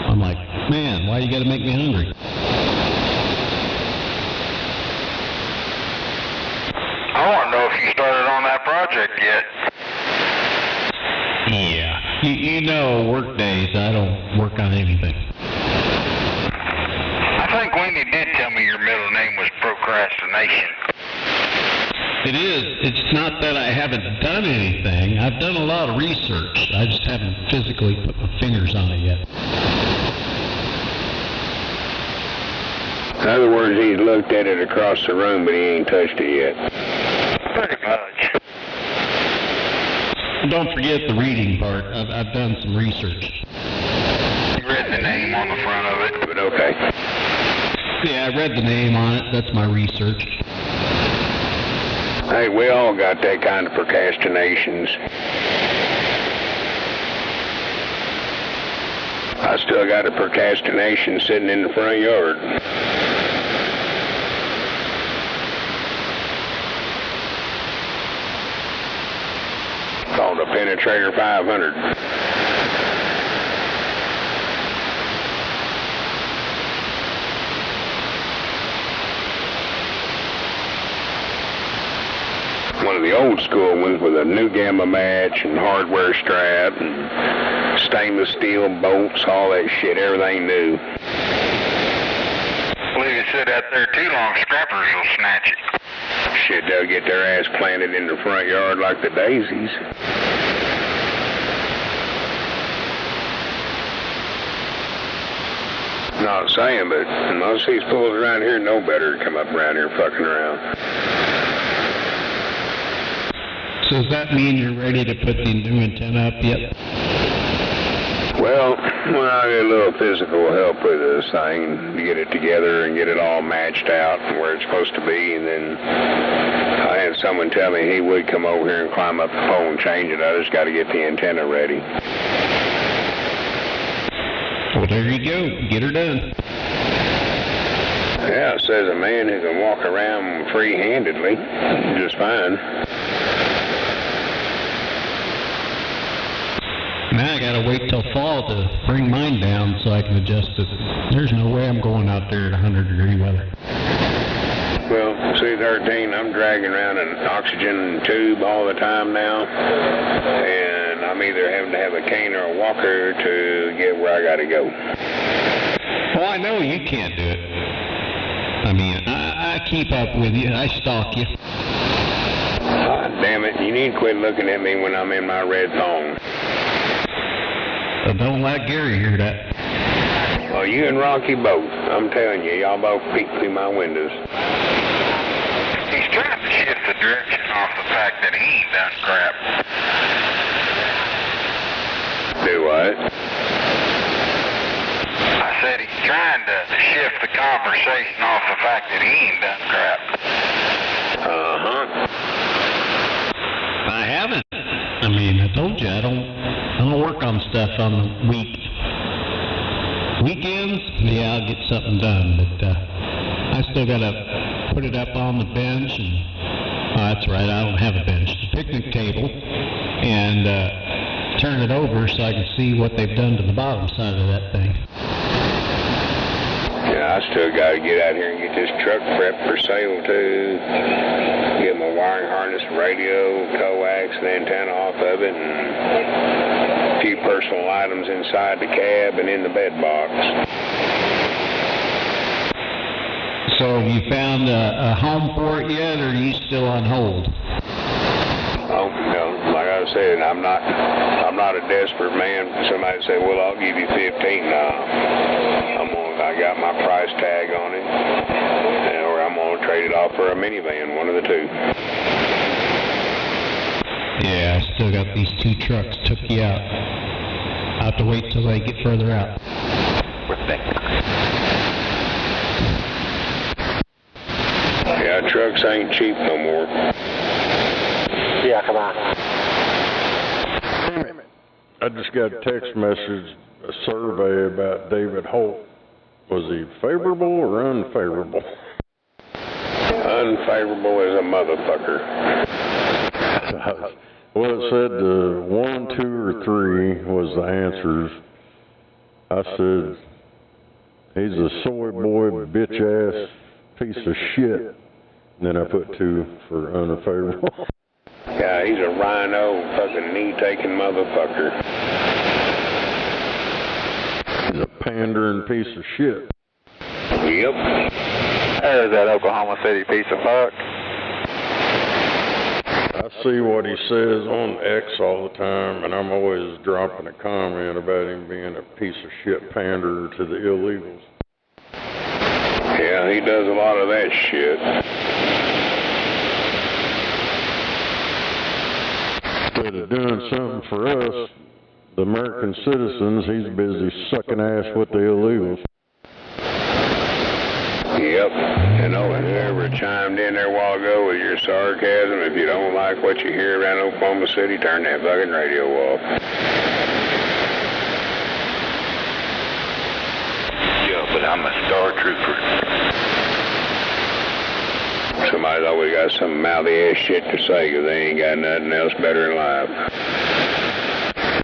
I'm like, man, why you gotta make me hungry? I want to know if you started on that project yet. Yeah. You know, work days, I don't work on anything. I think Wendy did tell me your middle name was procrastination. It is. It's not that I haven't done anything. I've done a lot of research. I just haven't physically put my fingers on it yet. In other words, he's looked at it across the room, but he ain't touched it yet. Pretty much. Don't forget the reading part. I've done some research. You read the name on the front of it. But okay. Yeah, I read the name on it. That's my research. Hey, we all got that kind of procrastinations. I still got a procrastination sitting in the front yard. Called a Penetrator 500. One of the old school ones with a new gamma match and hardware strap and stainless steel bolts, all that shit, everything new. Leave it sit out there too long, scrappers will snatch it. Shit, they'll get their ass planted in the front yard like the daisies. Not saying, but most of these fools around here know better to come up around here fucking around. So does that mean you're ready to put the new antenna up yet? Well, I get a little physical help with this thing to get it together and get it all matched out and where it's supposed to be, and then I had someone tell me he would come over here and climb up the pole and change it. I just got to get the antenna ready. Well, there you go. Get her done. Yeah, it says a man who can walk around free-handedly just fine. Now I gotta wait till fall to bring mine down so I can adjust it. There's no way I'm going out there at 100-degree weather. Well, C-13, I'm dragging around an oxygen tube all the time now, and I'm either having to have a cane or a walker to get where I gotta go. Well, I know you can't do it. I mean, I keep up with you. I stalk you. God damn it, you need to quit looking at me when I'm in my red thong. Don't let Gary hear that. Well, you and Rocky both. I'm telling you, y'all both peek through my windows. He's trying to shift the direction off the fact that he ain't done crap. Do what? I said he's trying to shift the conversation off the fact that he ain't done crap. Uh-huh. I haven't. I mean, I told you, I don't work on stuff on the weekends. Yeah, I'll get something done, but I still gotta put it up on the bench, and that's right, I don't have a bench. The picnic table, and turn it over so I can see what they've done to the bottom side of that thing. Yeah, I still got to get out here and get this truck prepped for sale, too. Get my wiring harness, radio, coax, and antenna off of it, and a few personal items inside the cab and in the bed box. So have you found a home for it yet, or are you still on hold? Oh, no, like I said, I'm not a desperate man. Somebody say, well, I'll give you 15. I got my price tag on it, or I'm going to trade it off for a minivan, one of the two. Yeah, I still got these two trucks took you out. I'll have to wait till they get further out. Yeah, trucks ain't cheap no more. Yeah, come on. I just got a text message, a survey about David Holt. Was he favorable or unfavorable? Unfavorable as a motherfucker. Well, it said 1, 2, or 3 was the answers. I said, he's a soy boy, bitch-ass piece of shit. And then I put 2 for unfavorable. Yeah, he's a rhino, fucking knee-taking motherfucker. He's a pandering piece of shit. Yep. There's that Oklahoma City piece of fuck. I see what he says on X all the time, and I'm always dropping a comment about him being a piece of shit panderer to the illegals. Yeah, he does a lot of that shit. Instead of doing something for us, the American citizens, he's busy sucking ass with the illegals. Yep. And whoever chimed in there a while ago with your sarcasm, if you don't like what you hear around Oklahoma City, turn that fucking radio off. Yeah, but I'm a Star Trooper. Somebody's always got some mouthy ass shit to say because they ain't got nothing else better in life.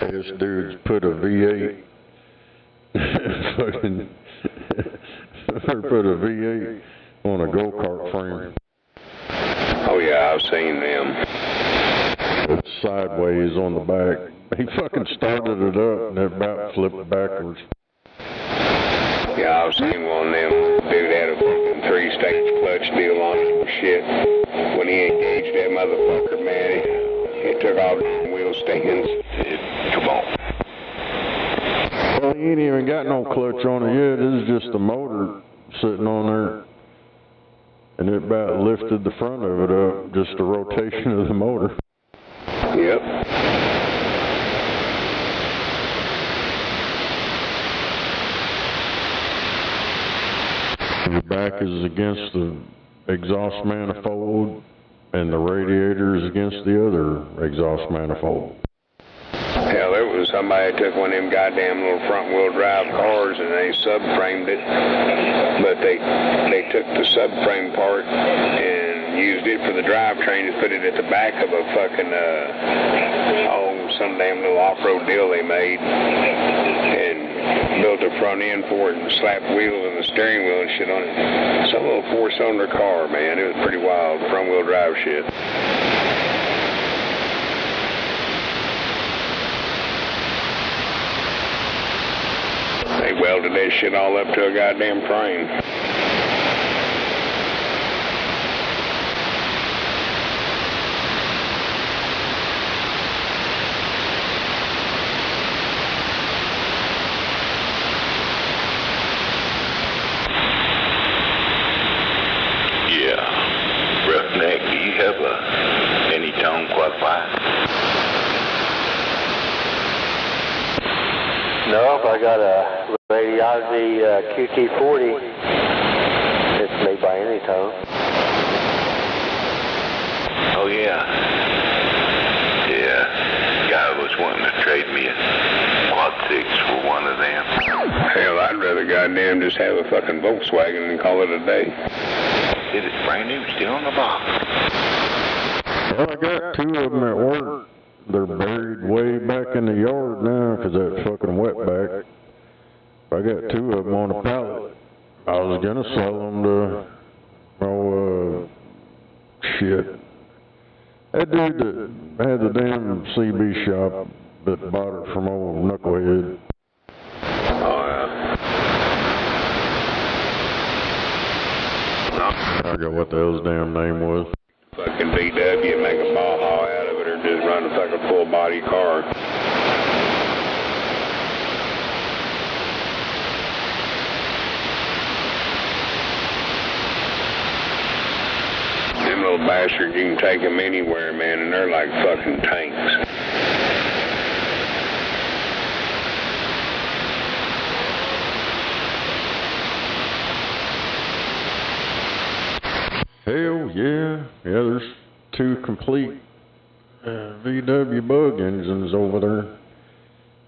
This dude's put a V8 fucking put a V8 on a go-kart frame. Oh yeah, I've seen them. It's sideways on the back. He fucking started it up and it about flipped backwards. Yeah, I've seen one of them. Dude had a fucking 3-stage clutch deal on it and shit. When he engaged that motherfucker, man, it took off the wheel stands. Come on. Well, he ain't even got no clutch on it yet. It's just the motor sitting on there. And it about lifted the front of it up, just the rotation of the motor. Yep. back is against the exhaust manifold, and the radiator is against the other exhaust manifold. Hell, there was somebody that took one of them goddamn little front-wheel drive cars and they subframed it, but they took the subframe part and used it for the drivetrain and put it at the back of a fucking, some damn little off-road deal they made, and built a front end for it and slapped wheels and the steering wheel and shit on it. Some little four-cylinder car, man. It was pretty wild, front-wheel drive shit. They welded that shit all up to a goddamn frame. Yeah. Roughneck, do you have any tone qualified? No, I got a Radiology QT40. It's made by Anytone. Oh, yeah. Yeah. Guy was wanting to trade me a Quad 6 for one of them. Hell, I'd rather goddamn just have a fucking Volkswagen and call it a day. It is brand new, still in the box. Well, I got two of them at work. They're buried way back in the yard now because of that fucking wetback. I got two of them on a pallet. I was gonna sell them to, shit. That dude that had the damn CB shop that bought it from old Knucklehead. Oh, yeah. I forgot what the hell's damn name was. Fucking VW, make a Baja out of it, or just run a fucking full body car. Them little bastards, you can take them anywhere, man, and they're like fucking tanks. Hell yeah. Yeah, there's two complete VW bug engines over there.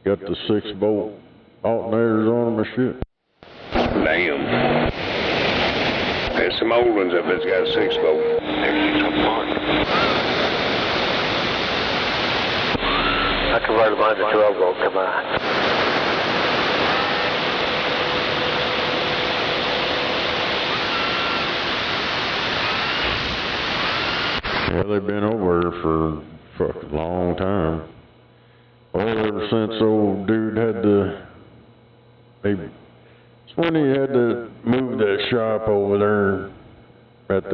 Got the 6-volt alternators on them and shit. Damn. There's some old ones up that's got 6-volt. I converted mine to 12-volt, come on. Yeah, they've been over there for a fucking long time. Well, ever since old dude had to, it's when he had to move that shop over there at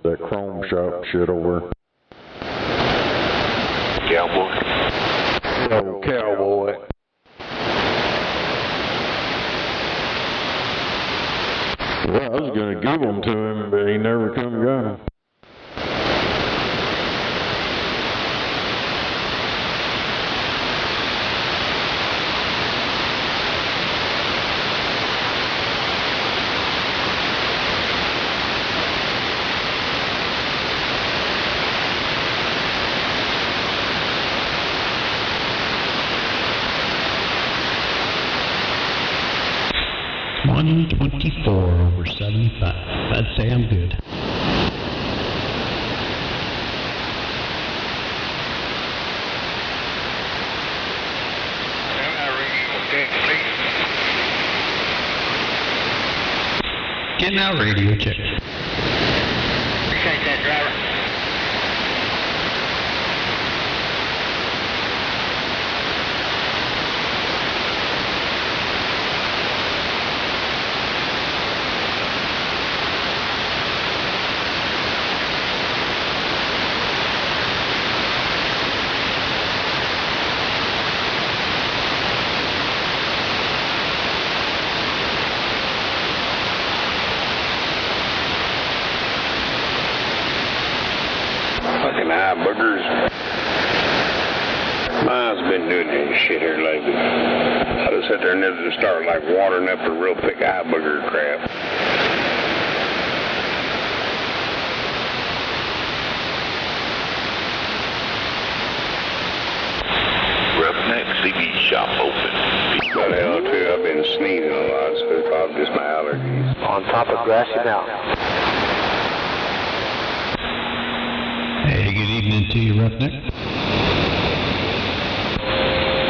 that chrome shop shit over. Cowboy. Oh, cowboy. Well, I was gonna give them to him, but he never come and got them. .24/75. I'd say I'm good. Getting out radio check. Appreciate that, driver. Fucking eye boogers. Mine's been doing this shit here lately. I just sit there and start like watering up a real thick eye booger crap. next CB shop open? Well, hell, too, I've been sneezing a lot, so it's probably just my allergies. On top of Grassy Mountain. Hey, good evening to you, Roughneck.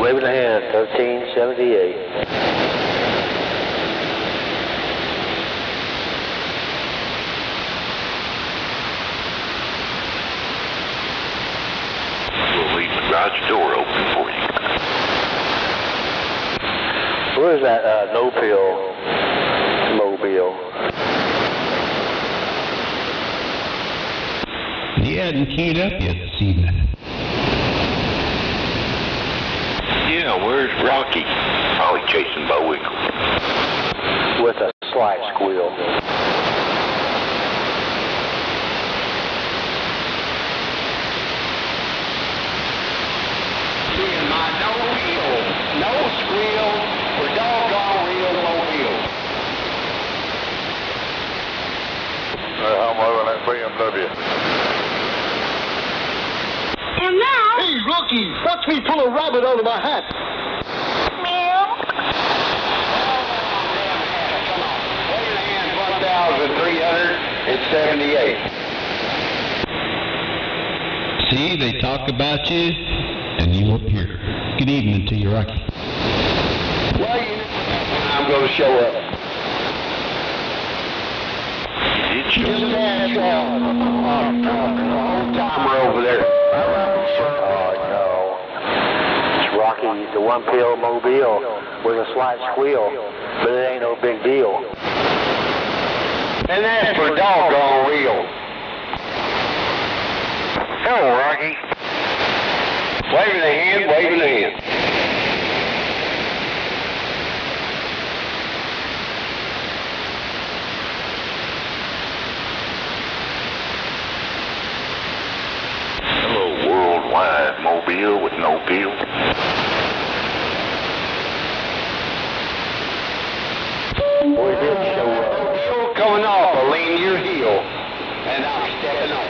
Waving a hand, 1378. We'll leave the garage door open for you. Where's that no-pill mobile? He hadn't keyed up yet this evening. Yeah, where's Rocky? Probably chasing Bullwinkle. With a slight squeal. Seeing my no-pill, no squeal, for doggone real mobile. I'm over that BMW. And now... Hey, Rocky, watch me pull a rabbit out of my hat. Meow. 1,378. See, they talk about you, and you appear. Good evening to you, Rocky. Well, you know I'm going to show up. Did you? Just ask timer over there. Oh, no. It's Rocky, the one-pill mobile with a slight squeal, but it ain't no big deal. And that's for doggone real. Hello, Rocky. Waving a hand, waving a hand. Hello, worldwide mobile with no pill. We did show up. You're coming off a lean your heel, and I'm stepping on.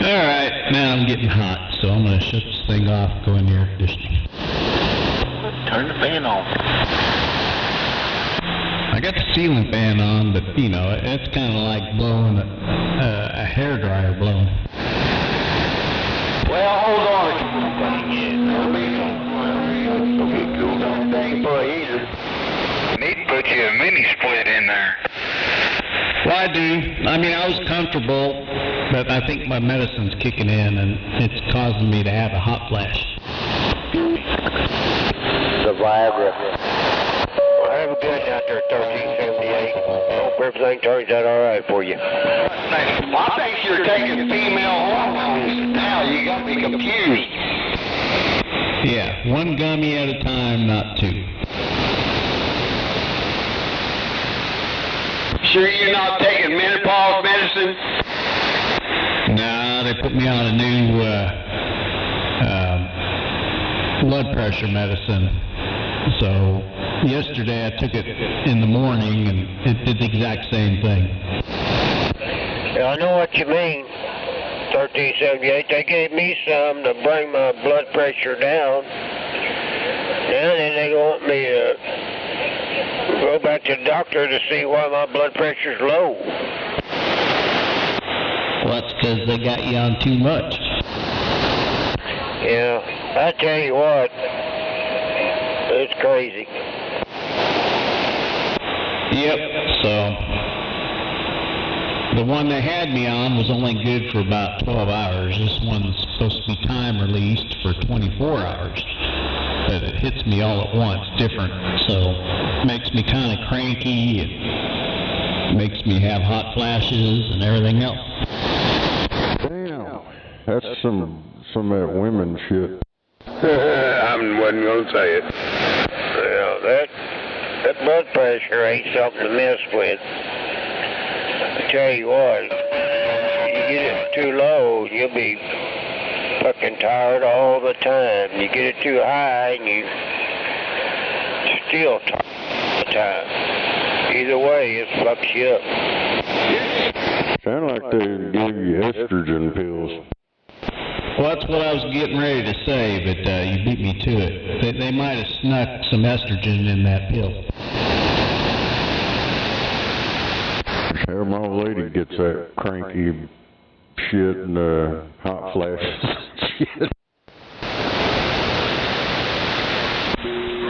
All right, now I'm getting hot, so I'm going to shut this thing off, go in the air conditioning. Turn the fan on. I got the ceiling fan on, but, you know, it's kind of like blowing a hairdryer blowing. Well, hold on. Need to put you a mini split in there. Well, I do. I mean, I was comfortable, but I think my medicine's kicking in, and it's causing me to have a hot flash. The Viagra. Well, have a good night there, 1378. Hope everything turns out all right for you. I think you're taking female hormones now. You got me confused. Yeah, one gummy at a time, not two. Sure you're not taking menopause medicine? No, they put me on a new blood pressure medicine. So yesterday I took it in the morning, and it did the exact same thing. Yeah, I know what you mean, 1378. They gave me some to bring my blood pressure down. Now then they want me to go back to the doctor to see why my blood pressure's low. Well, that's because they got you on too much. Yeah, I tell you what, it's crazy. Yep, so the one they had me on was only good for about 12 hours. This one's supposed to be time released for 24 hours. But it hits me all at once, different, so makes me kind of cranky, and makes me have hot flashes and everything else. Damn, that's some of that women shit. I wasn't going to say it. Well, that blood pressure ain't something to mess with. I tell you what, you get it too low, you'll be fucking tired all the time. You get it too high, and you still tired all the time. Either way, it fucks you up. Sound like they give you estrogen pills. Well, that's what I was getting ready to say, but you beat me to it. They might have snuck some estrogen in that pill. Yeah, my old lady gets that cranky shit and hot flashes and shit.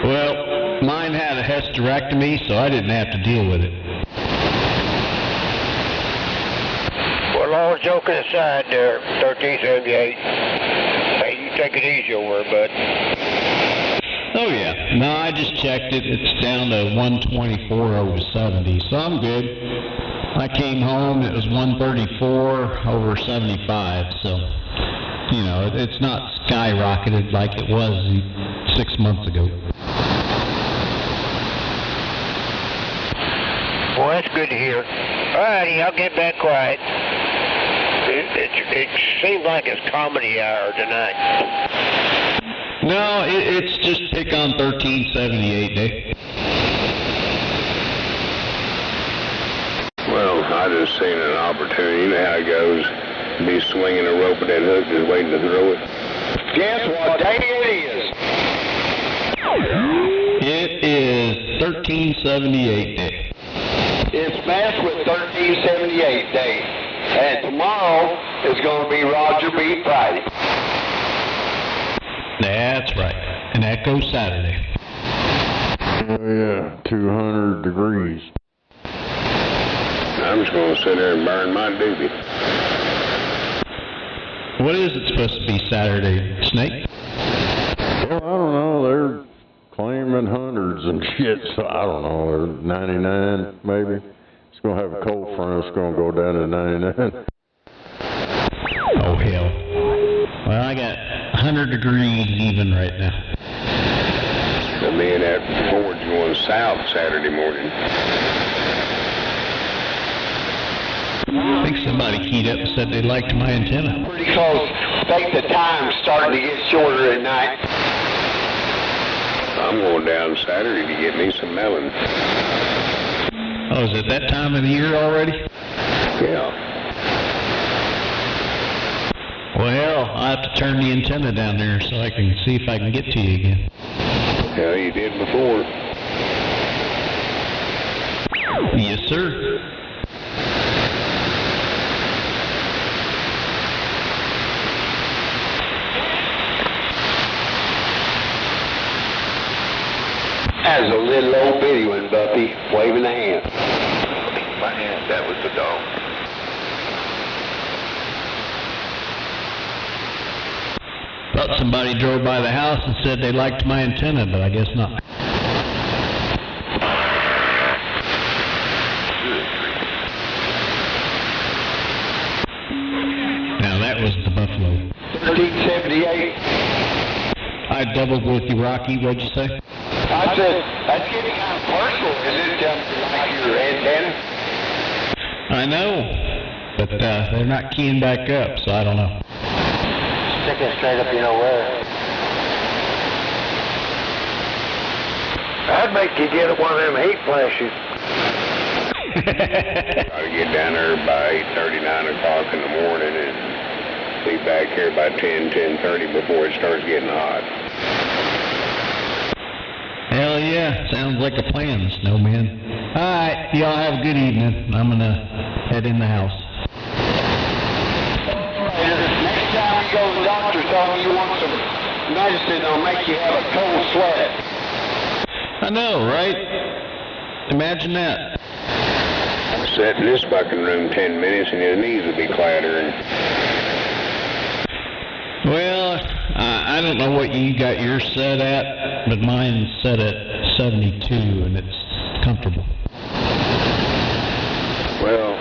Well, mine had a hysterectomy, so I didn't have to deal with it. Well, all joking aside there, 1378. Hey, you take it easy over there, bud. Oh yeah, no, I just checked it. It's down to 124 over 70, so I'm good. I came home, it was 134 over 75, so, you know, it's not skyrocketed like it was 6 months ago. Well, that's good to hear. Alrighty, I'll get back quiet. It seems like it's comedy hour tonight. No, it's just pick on 1378 day. Well, I just seen an opportunity. You know how it goes. Be swinging a rope at that hook, just waiting to throw it. Guess what day it is? It is 1378 day. It's matched with 1378 day. And tomorrow is going to be Roger Beat Friday. That's right. And that goes Saturday. Oh yeah, 200 degrees. I'm just going to sit there and burn my doobie. What is it supposed to be Saturday, Snake? Well, I don't know. They're claiming hundreds and shit, so I don't know. They're 99, maybe. It's going to have a cold front. It's going to go down to 99. Oh, hell. Well, I got 100 degrees even right now. So me and that Ford's going south Saturday morning. I think somebody keyed up and said they liked my antenna. Pretty close. I think the time's starting to get shorter at night. I'm going down Saturday to get me some melon. Oh, is it that time of the year already? Yeah. Well, I'll have to turn the antenna down there so I can see if I can get to you again. Yeah, you did before. Yes, sir. As a little old bitty one, Buffy, waving a hand. My hand, that was the dog. Thought somebody drove by the house and said they liked my antenna, but I guess not. Now that was the buffalo. 1378. I doubled with you, Rocky. What'd you say? I said, that's getting kind of personal. Is it like your antenna? I know, but they're not keying back up, so I don't know. Sticking straight up, you know where. I'd make you get one of them heat flashes. Try to get down there by 8:30, 9 o'clock in the morning and be back here by 10, 10:30 before it starts getting hot. Hell yeah, sounds like a plan, Snowman. Alright, y'all have a good evening. I'm gonna head in the house. Next time you go to the doctor, tell me you want some medicine that'll make you have a cold sweat. I know, right? Imagine that. Sit in this bucket room 10 minutes and your knees will be clattering. Well, I don't know what you got yours set at, but mine's set at 72 and it's comfortable. Well,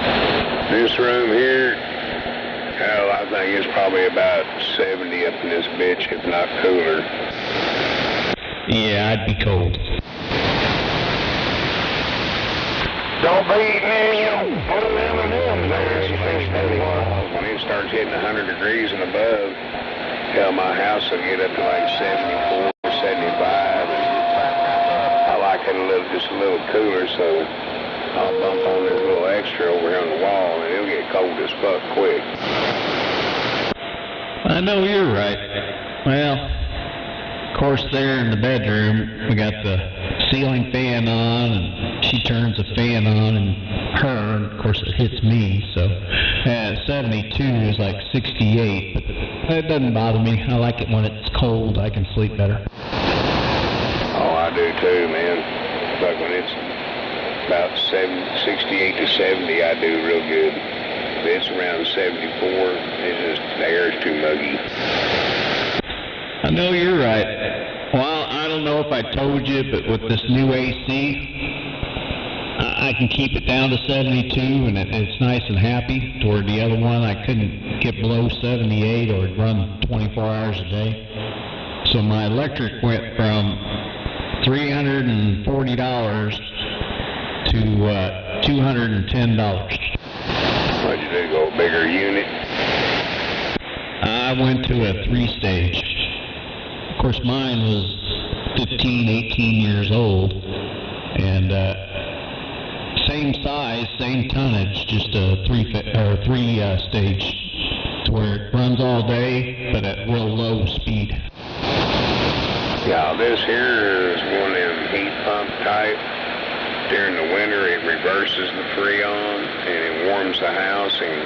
this room here, hell, I think it's probably about 70 up in this bitch, if not cooler. Yeah, I'd be cold. Don't be eating put them M&M's there. When it starts hitting 100 degrees and above, hell, my house will get up to like 74, 75. And I like it just a little cooler, so I'll bump on this little extra over here on the wall, and it'll get cold. old as fuck quick. I know you're right. Well, of course, there in the bedroom, we got the ceiling fan on, and she turns the fan on, and and of course it hits me, so 72 is like 68, but it doesn't bother me. I like it when it's cold. I can sleep better. Oh, I do too, man. But when it's about 68 to 70, I do real good. If it's around 74, it's just, the air's too muggy. I know you're right. Well, I don't know if I told you, but with this new AC, I can keep it down to 72, and it's nice and happy. Toward the other one, I couldn't get below 78, or it'd run 24 hours a day. So my electric went from $340 to $210. What'd you do, go bigger unit? I went to a 3-stage. Of course, mine was 15, 18 years old, and same size, same tonnage, just a 3-stage, to where it runs all day, but at real low speed. Yeah, this here is one of them heat pump type. During the winter, it reverses the Freon, and it warms the house, and,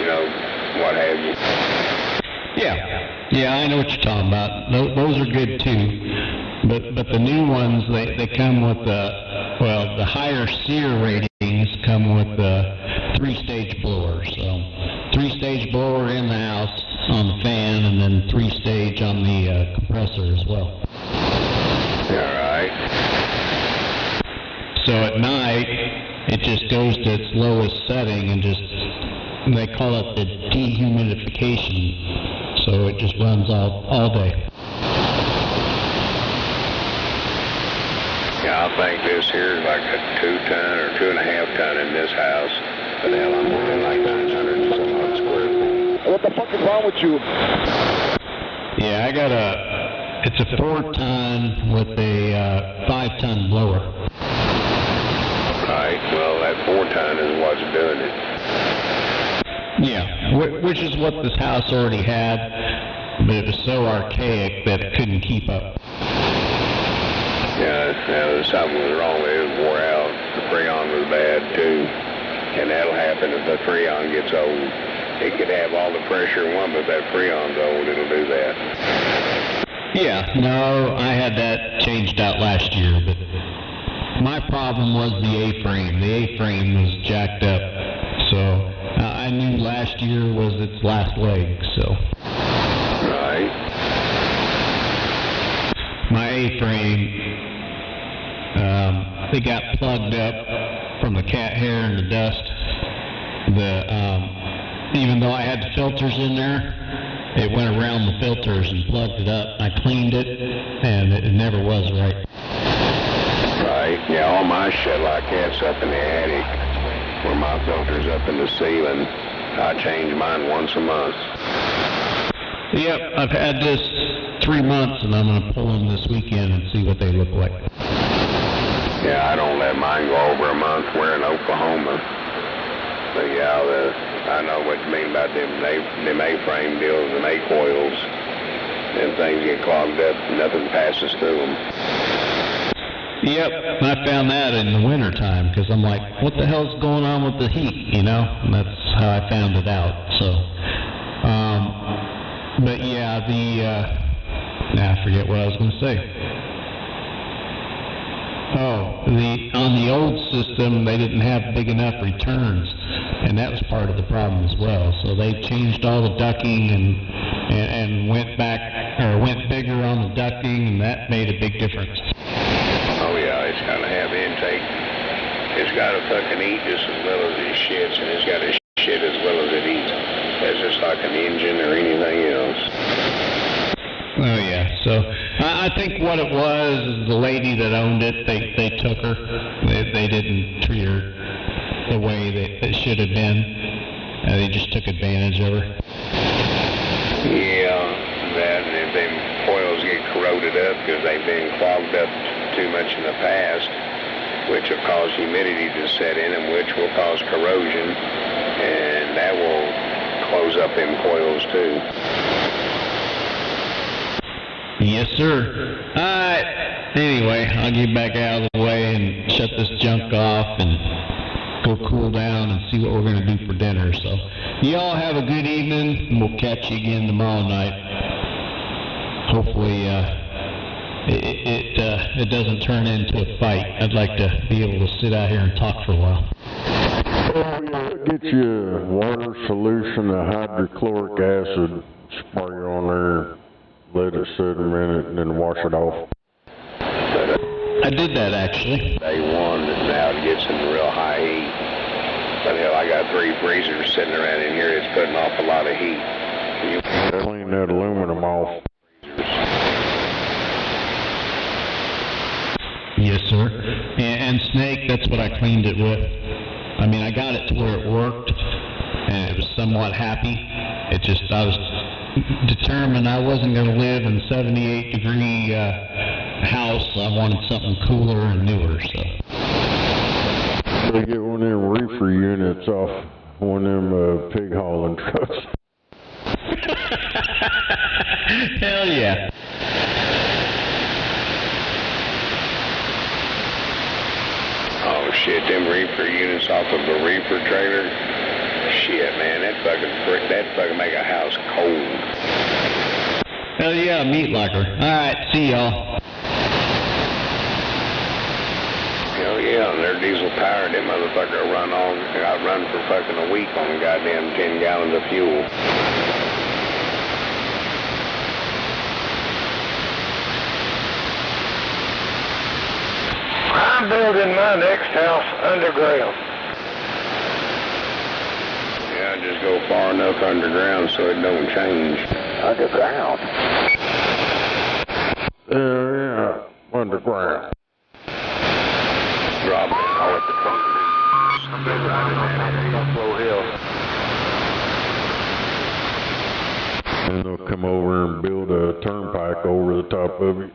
you know, what have you. Yeah, I know what you're talking about. Those are good too. But the new ones, they come with the higher SEER ratings come with the 3-stage blower. So 3-stage blower in the house on the fan, and then 3-stage on the compressor as well. All right. So at night, it just goes to its lowest setting and they call it the dehumidification. So it just runs all day. Yeah, I think this here is like a 2-ton or 2.5-ton in this house. But hell, I'm working like 900 and some odd square feet. What the fuck is wrong with you? Yeah, I got it's a 4-ton with a 5-ton blower. Right, well, that 4-ton is what's doing it. Yeah, which is what this house already had, but it was so archaic that it couldn't keep up. Yeah, something was wrong with it. It wore out. The Freon was bad, too. And that'll happen if the Freon gets old. It could have all the pressure in one, but if that Freon's old, it'll do that. Yeah, no, I had that changed out last year, but my problem was the A-frame. The A-frame was jacked up, so I knew last year was its last leg, so. Right. My A-frame, it got plugged up from the cat hair and the dust. Even though I had the filters in there, it went around the filters and plugged it up. I cleaned it, and it never was right. Right, yeah, all my shit like that's up in the attic, where my filter's up in the ceiling. I change mine once a month. Yep, I've had this 3 months, and I'm going to pull them this weekend and see what they look like. Yeah, I don't let mine go over a month. We're in Oklahoma. But yeah, I know what you mean about them A-frame deals and A-coils. Them things get clogged up, nothing passes through them. Yep, I found that in the wintertime, because I'm like, what the hell's going on with the heat, you know? And that's how I found it out, so. But yeah, I forget what I was going to say. Oh, on the old system, they didn't have big enough returns, and that was part of the problem as well. So they changed all the ducking and went bigger on the ducting, and that made a big difference. Oh yeah, it's got to have intake. It's got to fucking eat just as well as it shits, and it's got to shit as well as it eats. That's just like an engine or anything else. Oh yeah, so I think what it was is the lady that owned it, they took her. They didn't treat her the way that it should have been. They just took advantage of her. Yeah, that, and if them coils get corroded up because they've been clogged up too much in the past, which will cause humidity to set in, and which will cause corrosion. And and that will close up them coils too. Yes, sir. Alright. Anyway, I'll get back out of the way and shut this junk off and go cool down and see what we're going to do for dinner. So, you all have a good evening, and we'll catch you again tomorrow night. Hopefully, it doesn't turn into a fight. I'd like to be able to sit out here and talk for a while. Get you a water solution of hydrochloric acid, spray it on there, let it sit a minute, and then wash it off. I did that actually. Day one, and now it gets in real high heat. But hell, I got 3 freezers sitting around in here that's putting off a lot of heat. You clean that aluminum off. Yes, sir. And Snake, that's what I cleaned it with. I mean, I got it to where it worked, and it was somewhat happy. It just, I was determined I wasn't going to live in a 78-degree house. I wanted something cooler and newer, so. They get one of them reefer units off one of them pig hauling trucks. Hell yeah. Oh shit, them reefer units off of a reefer trailer. Shit, man, that fucking make a house cold. Hell yeah, meat locker. Alright, see y'all. Hell yeah, and they're diesel powered. That motherfucker will run on. I run for fucking a week on goddamn 10 gallons of fuel. I'm building my next house underground. Yeah, just go far enough underground so it don't change. Underground? Yeah, underground. Drop it. I'll let the trunk do. I'm building mine on Buffalo Hill. And they'll come over and build a turnpike over the top of it.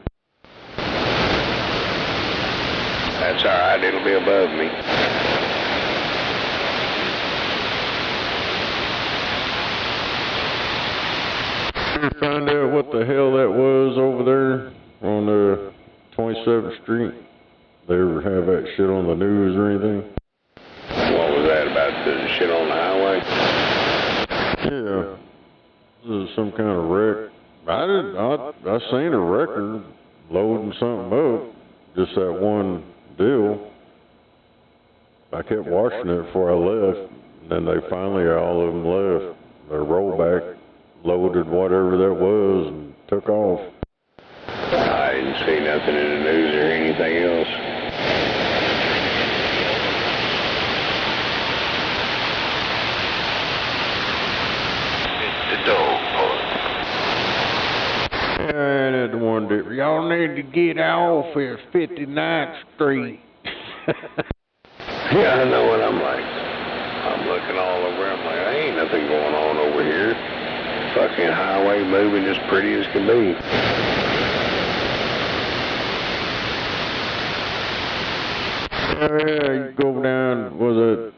That's alright, it'll be above me. Did you find out what the hell that was over there on 27th Street? They ever have that shit on the news or anything? What was that, about the shit on the highway? Yeah. This is some kind of wreck. I seen a wrecker loading something up. Just that one deal. I kept watching it before I left, and then they finally, all of them left. They rolled back, loaded whatever that was, and took off. I didn't see nothing in the news or anything else. It's the dog part. And the one that y'all need to get off is 59th Street. Yeah, I know what I'm like. I'm looking all over. I'm like, there ain't nothing going on over here. Fucking highway moving as pretty as can be. Yeah, you go down, was it?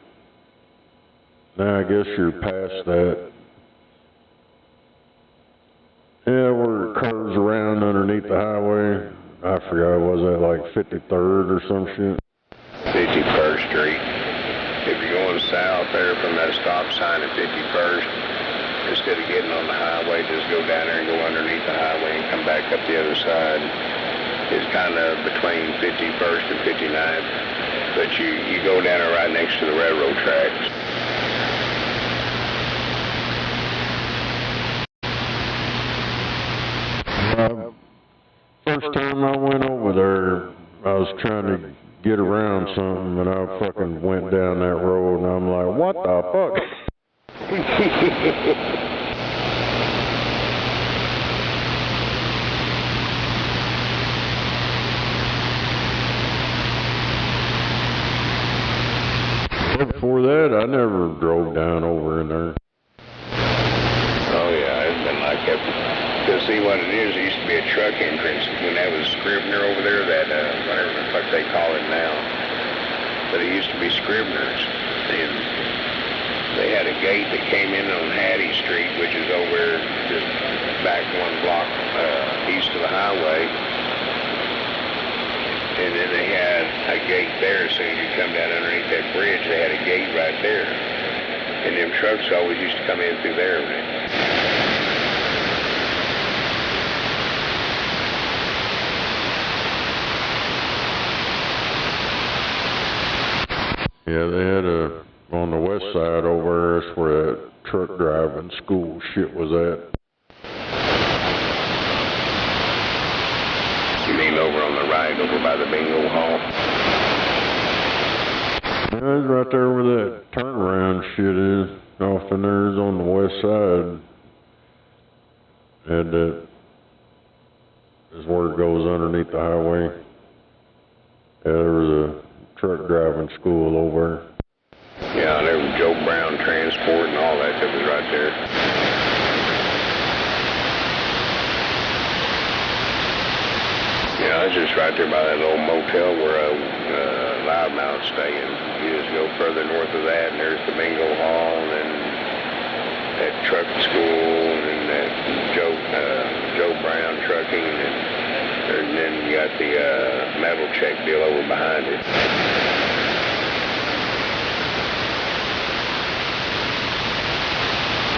Now I guess you're past that. Yeah, where it curves around underneath the highway. I forgot, was that like 53rd or some shit? 51st Street. If you're going south there from that stop sign at 51st, instead of getting on the highway, just go down there and go underneath the highway and come back up the other side. It's kind of between 51st and 59th, but you go down there right next to the railroad tracks. First time I went over there, I was trying to get around something, and I fucking went down that road, and I'm like, what the fuck? Before that, I never drove down over in there. Oh yeah, it's been like that. To see what it is, there used to be a truck entrance when that was Scribner over there, that, whatever the fuck they call it now. But it used to be Scribner's, and they had a gate that came in on Hattie Street, which is over just back one block east of the highway. And then they had a gate there. As soon as you come down underneath that bridge, they had a gate right there. And them trucks always used to come in through there. Yeah, they had on the west side over there, that's where that truck driving school shit was at. You mean over on the right, over by the bingo hall? Yeah, it's right there where that turnaround shit is. Off in there's on the west side. And that is where it goes underneath the highway. Yeah, there was a truck driving school over. Yeah, there was Joe Brown Transport and all that was right there. Yeah, I was just right there by that old motel where Loudmouth's staying. You just go further north of that, and there's the bingo hall, and then that truck school, and that Joe Brown trucking, and then you got the metal check deal over behind it.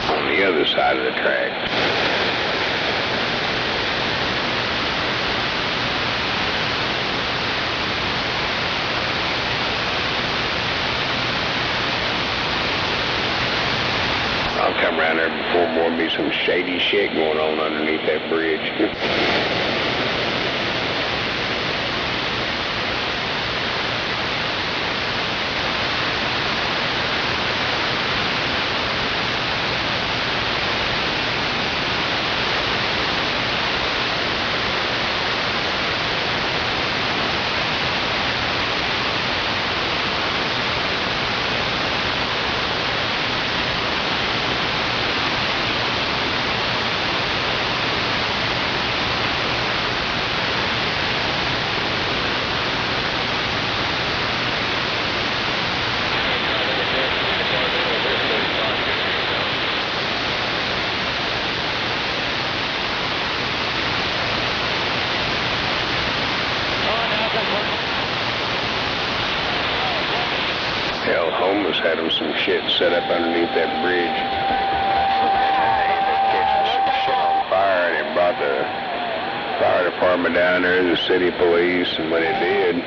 On the other side of the track. I'll come around there before more be some shady shit going on underneath that bridge. Hell, homeless had them some shit set up underneath that bridge. They catching some shit on fire, and it brought the fire department down there, the city police, and when it did,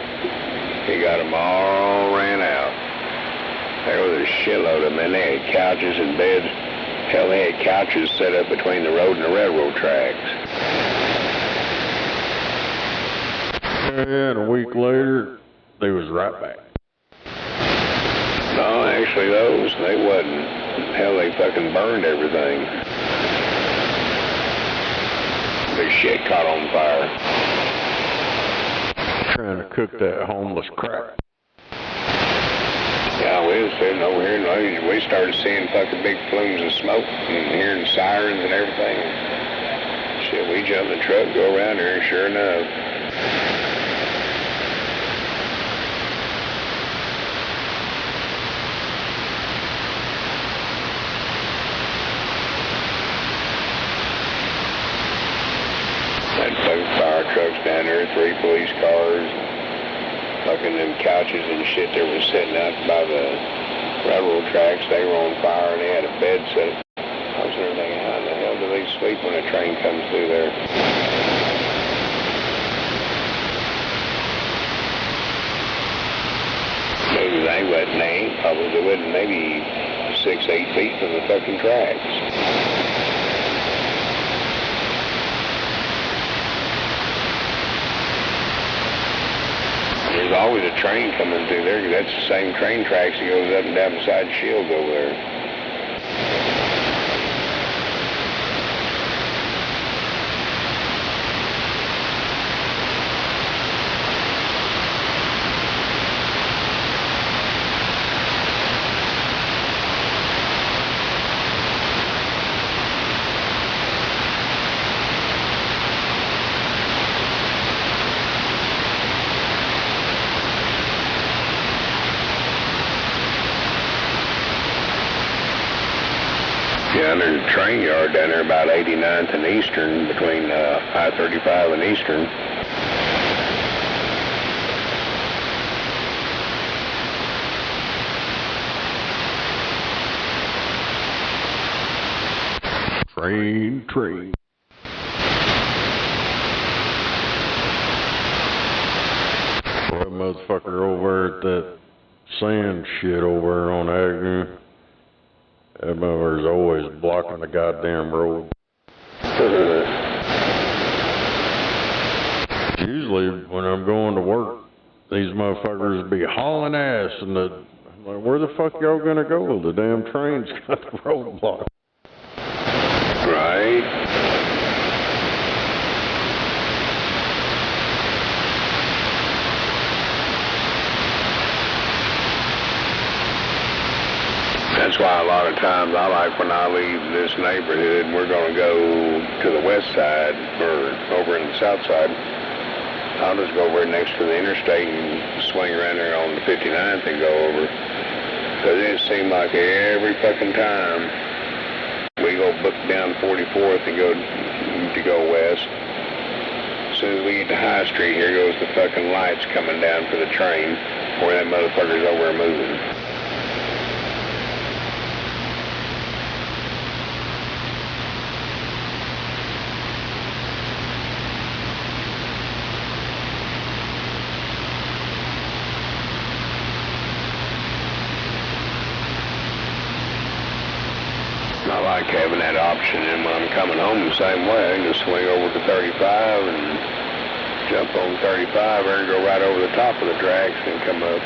he got them all ran out. There was a shitload of them, and they had couches and beds. Hell, they had couches set up between the road and the railroad tracks. And a week later, they was right back. No, actually those, they wasn't. Hell, they fucking burned everything. The shit caught on fire. Trying to cook that homeless crap. Yeah, we was sitting over here and we started seeing fucking big plumes of smoke and hearing sirens and everything. Shit, we jumped in the truck, go around there, and sure enough. Fire trucks down there, 3 police cars, fucking them couches and shit that were sitting out by the railroad tracks, they were on fire and they had a bed set. I was there thinking, how in the hell do they sleep when a train comes through there? Maybe they ain't probably wouldn't, maybe 6-8 feet from the fucking tracks. There's always a train coming through there, because that's the same train tracks that goes up and down beside Shields over there. Yeah, and there's a train yard down there about 89th and Eastern, between I-35 and Eastern. Train. Boy, that motherfucker over at that sand shit over there on Agnew. That motherfucker's always blocking the goddamn road. Usually, when I'm going to work, these motherfuckers be hauling ass, and I'm like, where the fuck y'all gonna go? The damn train's got the road blocked. Right. That's why a lot of times I like when I leave this neighborhood, we're going to go to the west side or over in the south side. I'll just go over next to the interstate and swing around there on the 59th and go over. Because it seems like every fucking time we go book down 44th and go west. As soon as we get to High Street, here goes the fucking lights coming down for the train where that motherfucker's over moving. I like having that option, and when I'm coming home the same way, I can just swing over to 35 and jump on 35 and go right over the top of the tracks and come up.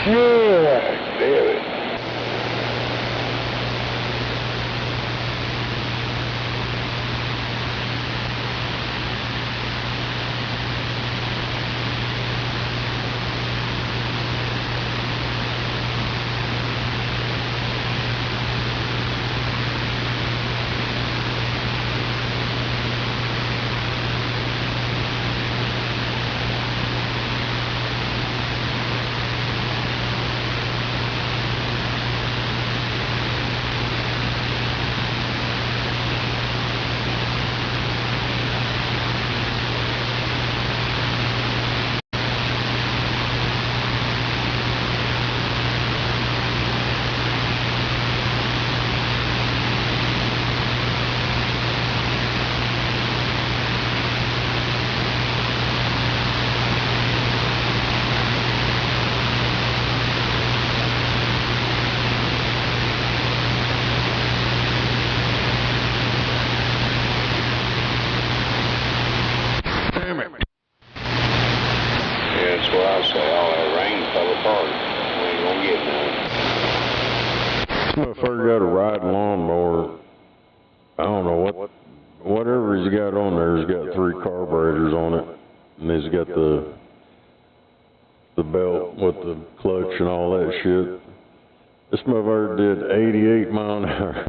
Yeah, damn it. Motherfucker got a riding lawnmower. I don't know whatever he's got on there. He's got 3 carburetors on it, and he's got the belt with the clutch and all that shit. This motherfucker did 88 miles an hour.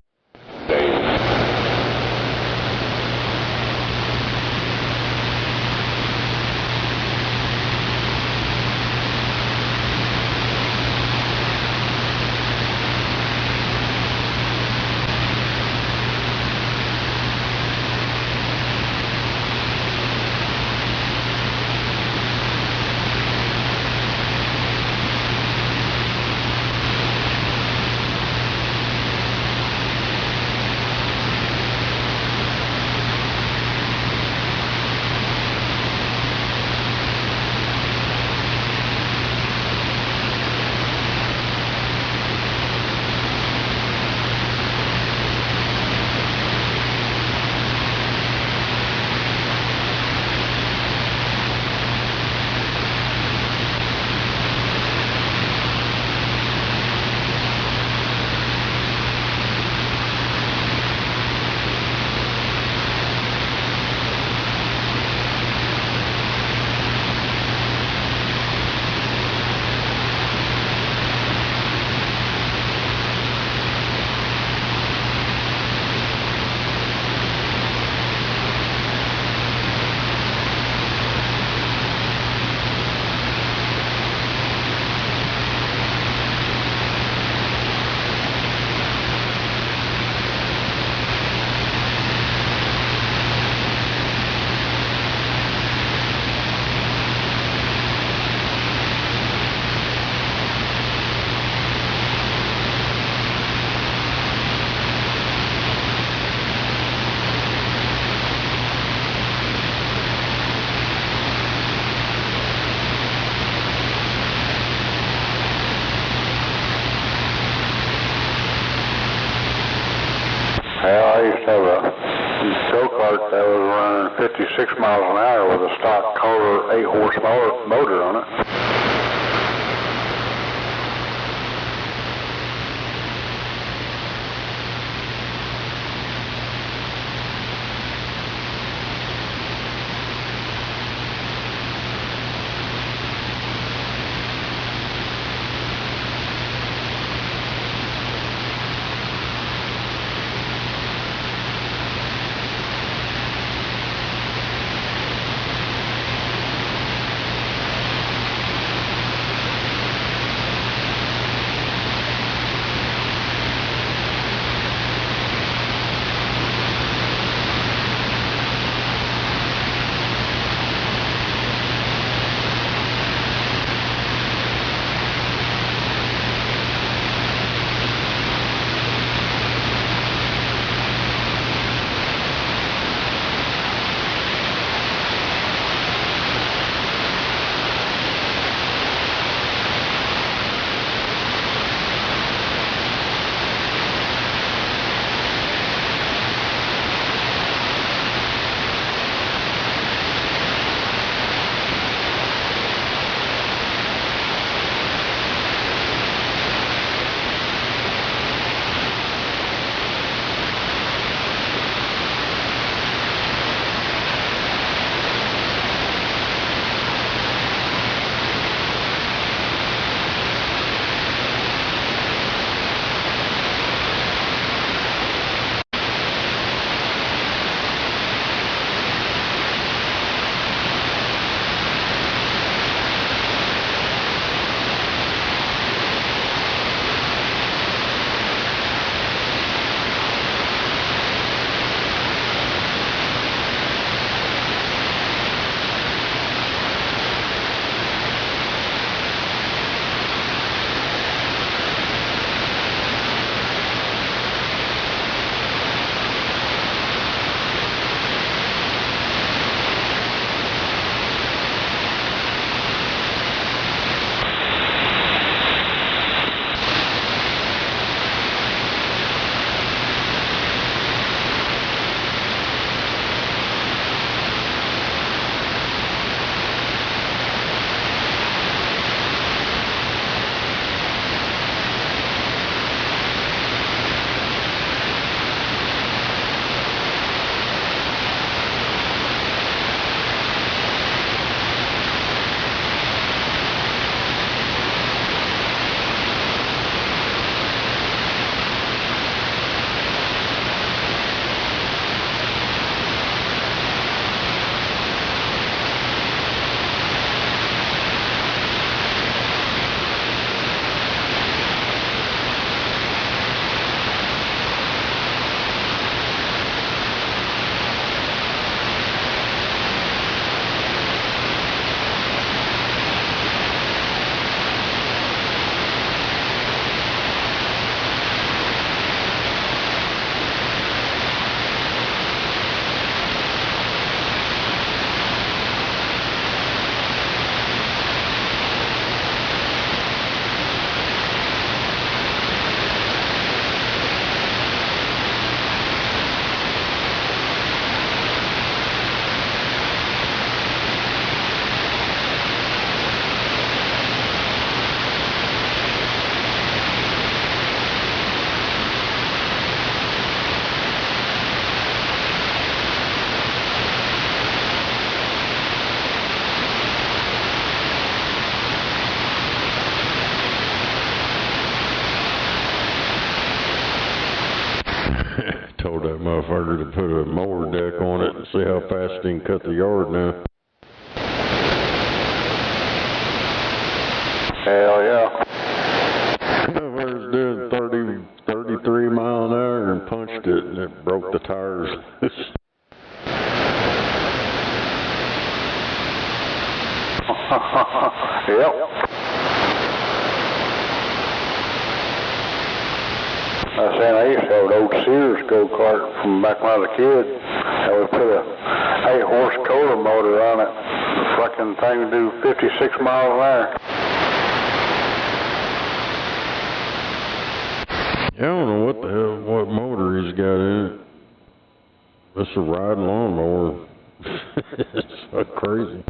Well, I used to have a go-kart that was running 56 miles an hour with a stock Kohler 8-horse motor on it. Told that motherfucker to put a mower deck on it and see how fast he can cut the yard now. Hell yeah. Motherfucker's doing 33 mile an hour and punched it and it broke the tires. Yep. I used to have an old Sears go-kart from back when I was a kid, and we put a 8-horse Kohler motor on it. The fucking thing would do 56 miles an hour. I don't know what the hell, what motor he's got in it. It's a riding lawnmower. It's so crazy.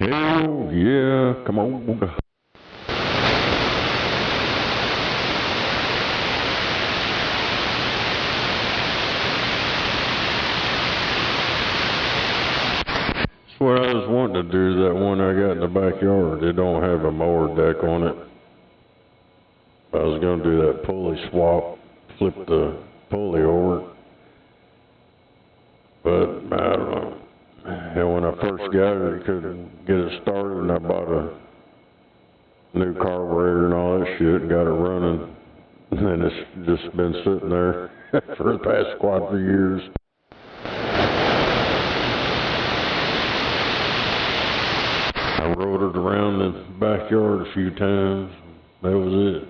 Hell yeah, come on. That's what I was wanting to do, that one I got in the backyard. It don't have a mower deck on it. I was going to do that pulley swap, flip the pulley over. But I don't know. And when I first got it, I couldn't get it started, and I bought a new carburetor and all that shit and got it running. And it's just been sitting there for the past quite a few years. I rode it around the backyard a few times. That was it.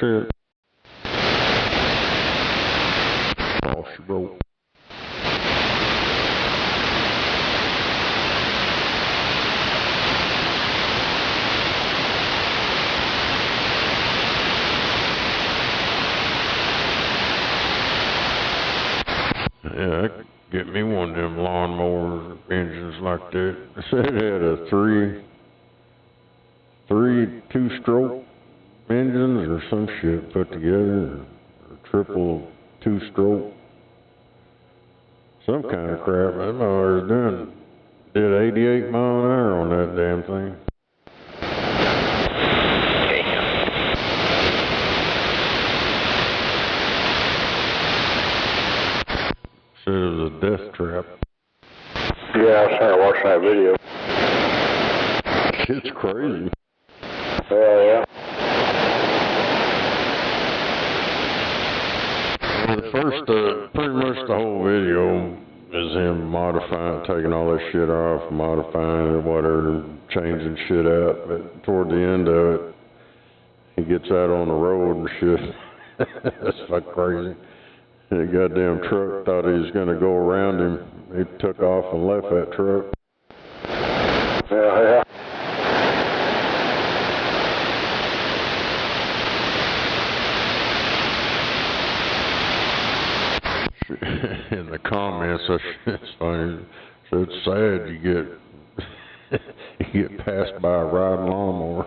shit. Oh, she broke. Yeah, I could get me one of them lawnmower engines like that. They said it had a three two-stroke engines or some shit put together, or triple two-stroke, some kind of crap. I don't know what I was doing. Did 88 mile an hour on that damn thing. Said it was a death trap. Yeah, I started watching that video. Shit's crazy. Yeah. The first, pretty much the whole video is him modifying, taking all that shit off, modifying it, whatever, changing shit out. But toward the end of it, he gets out on the road and shit. That's fucking crazy. And the goddamn truck thought he was gonna go around him. He took off and left that truck. Yeah. In the comments, it's funny. So it's sad you get passed by a riding lawnmower.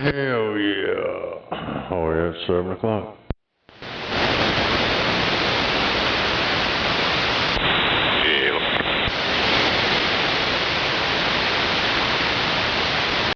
Hell yeah. Oh yeah, it's 7 o'clock.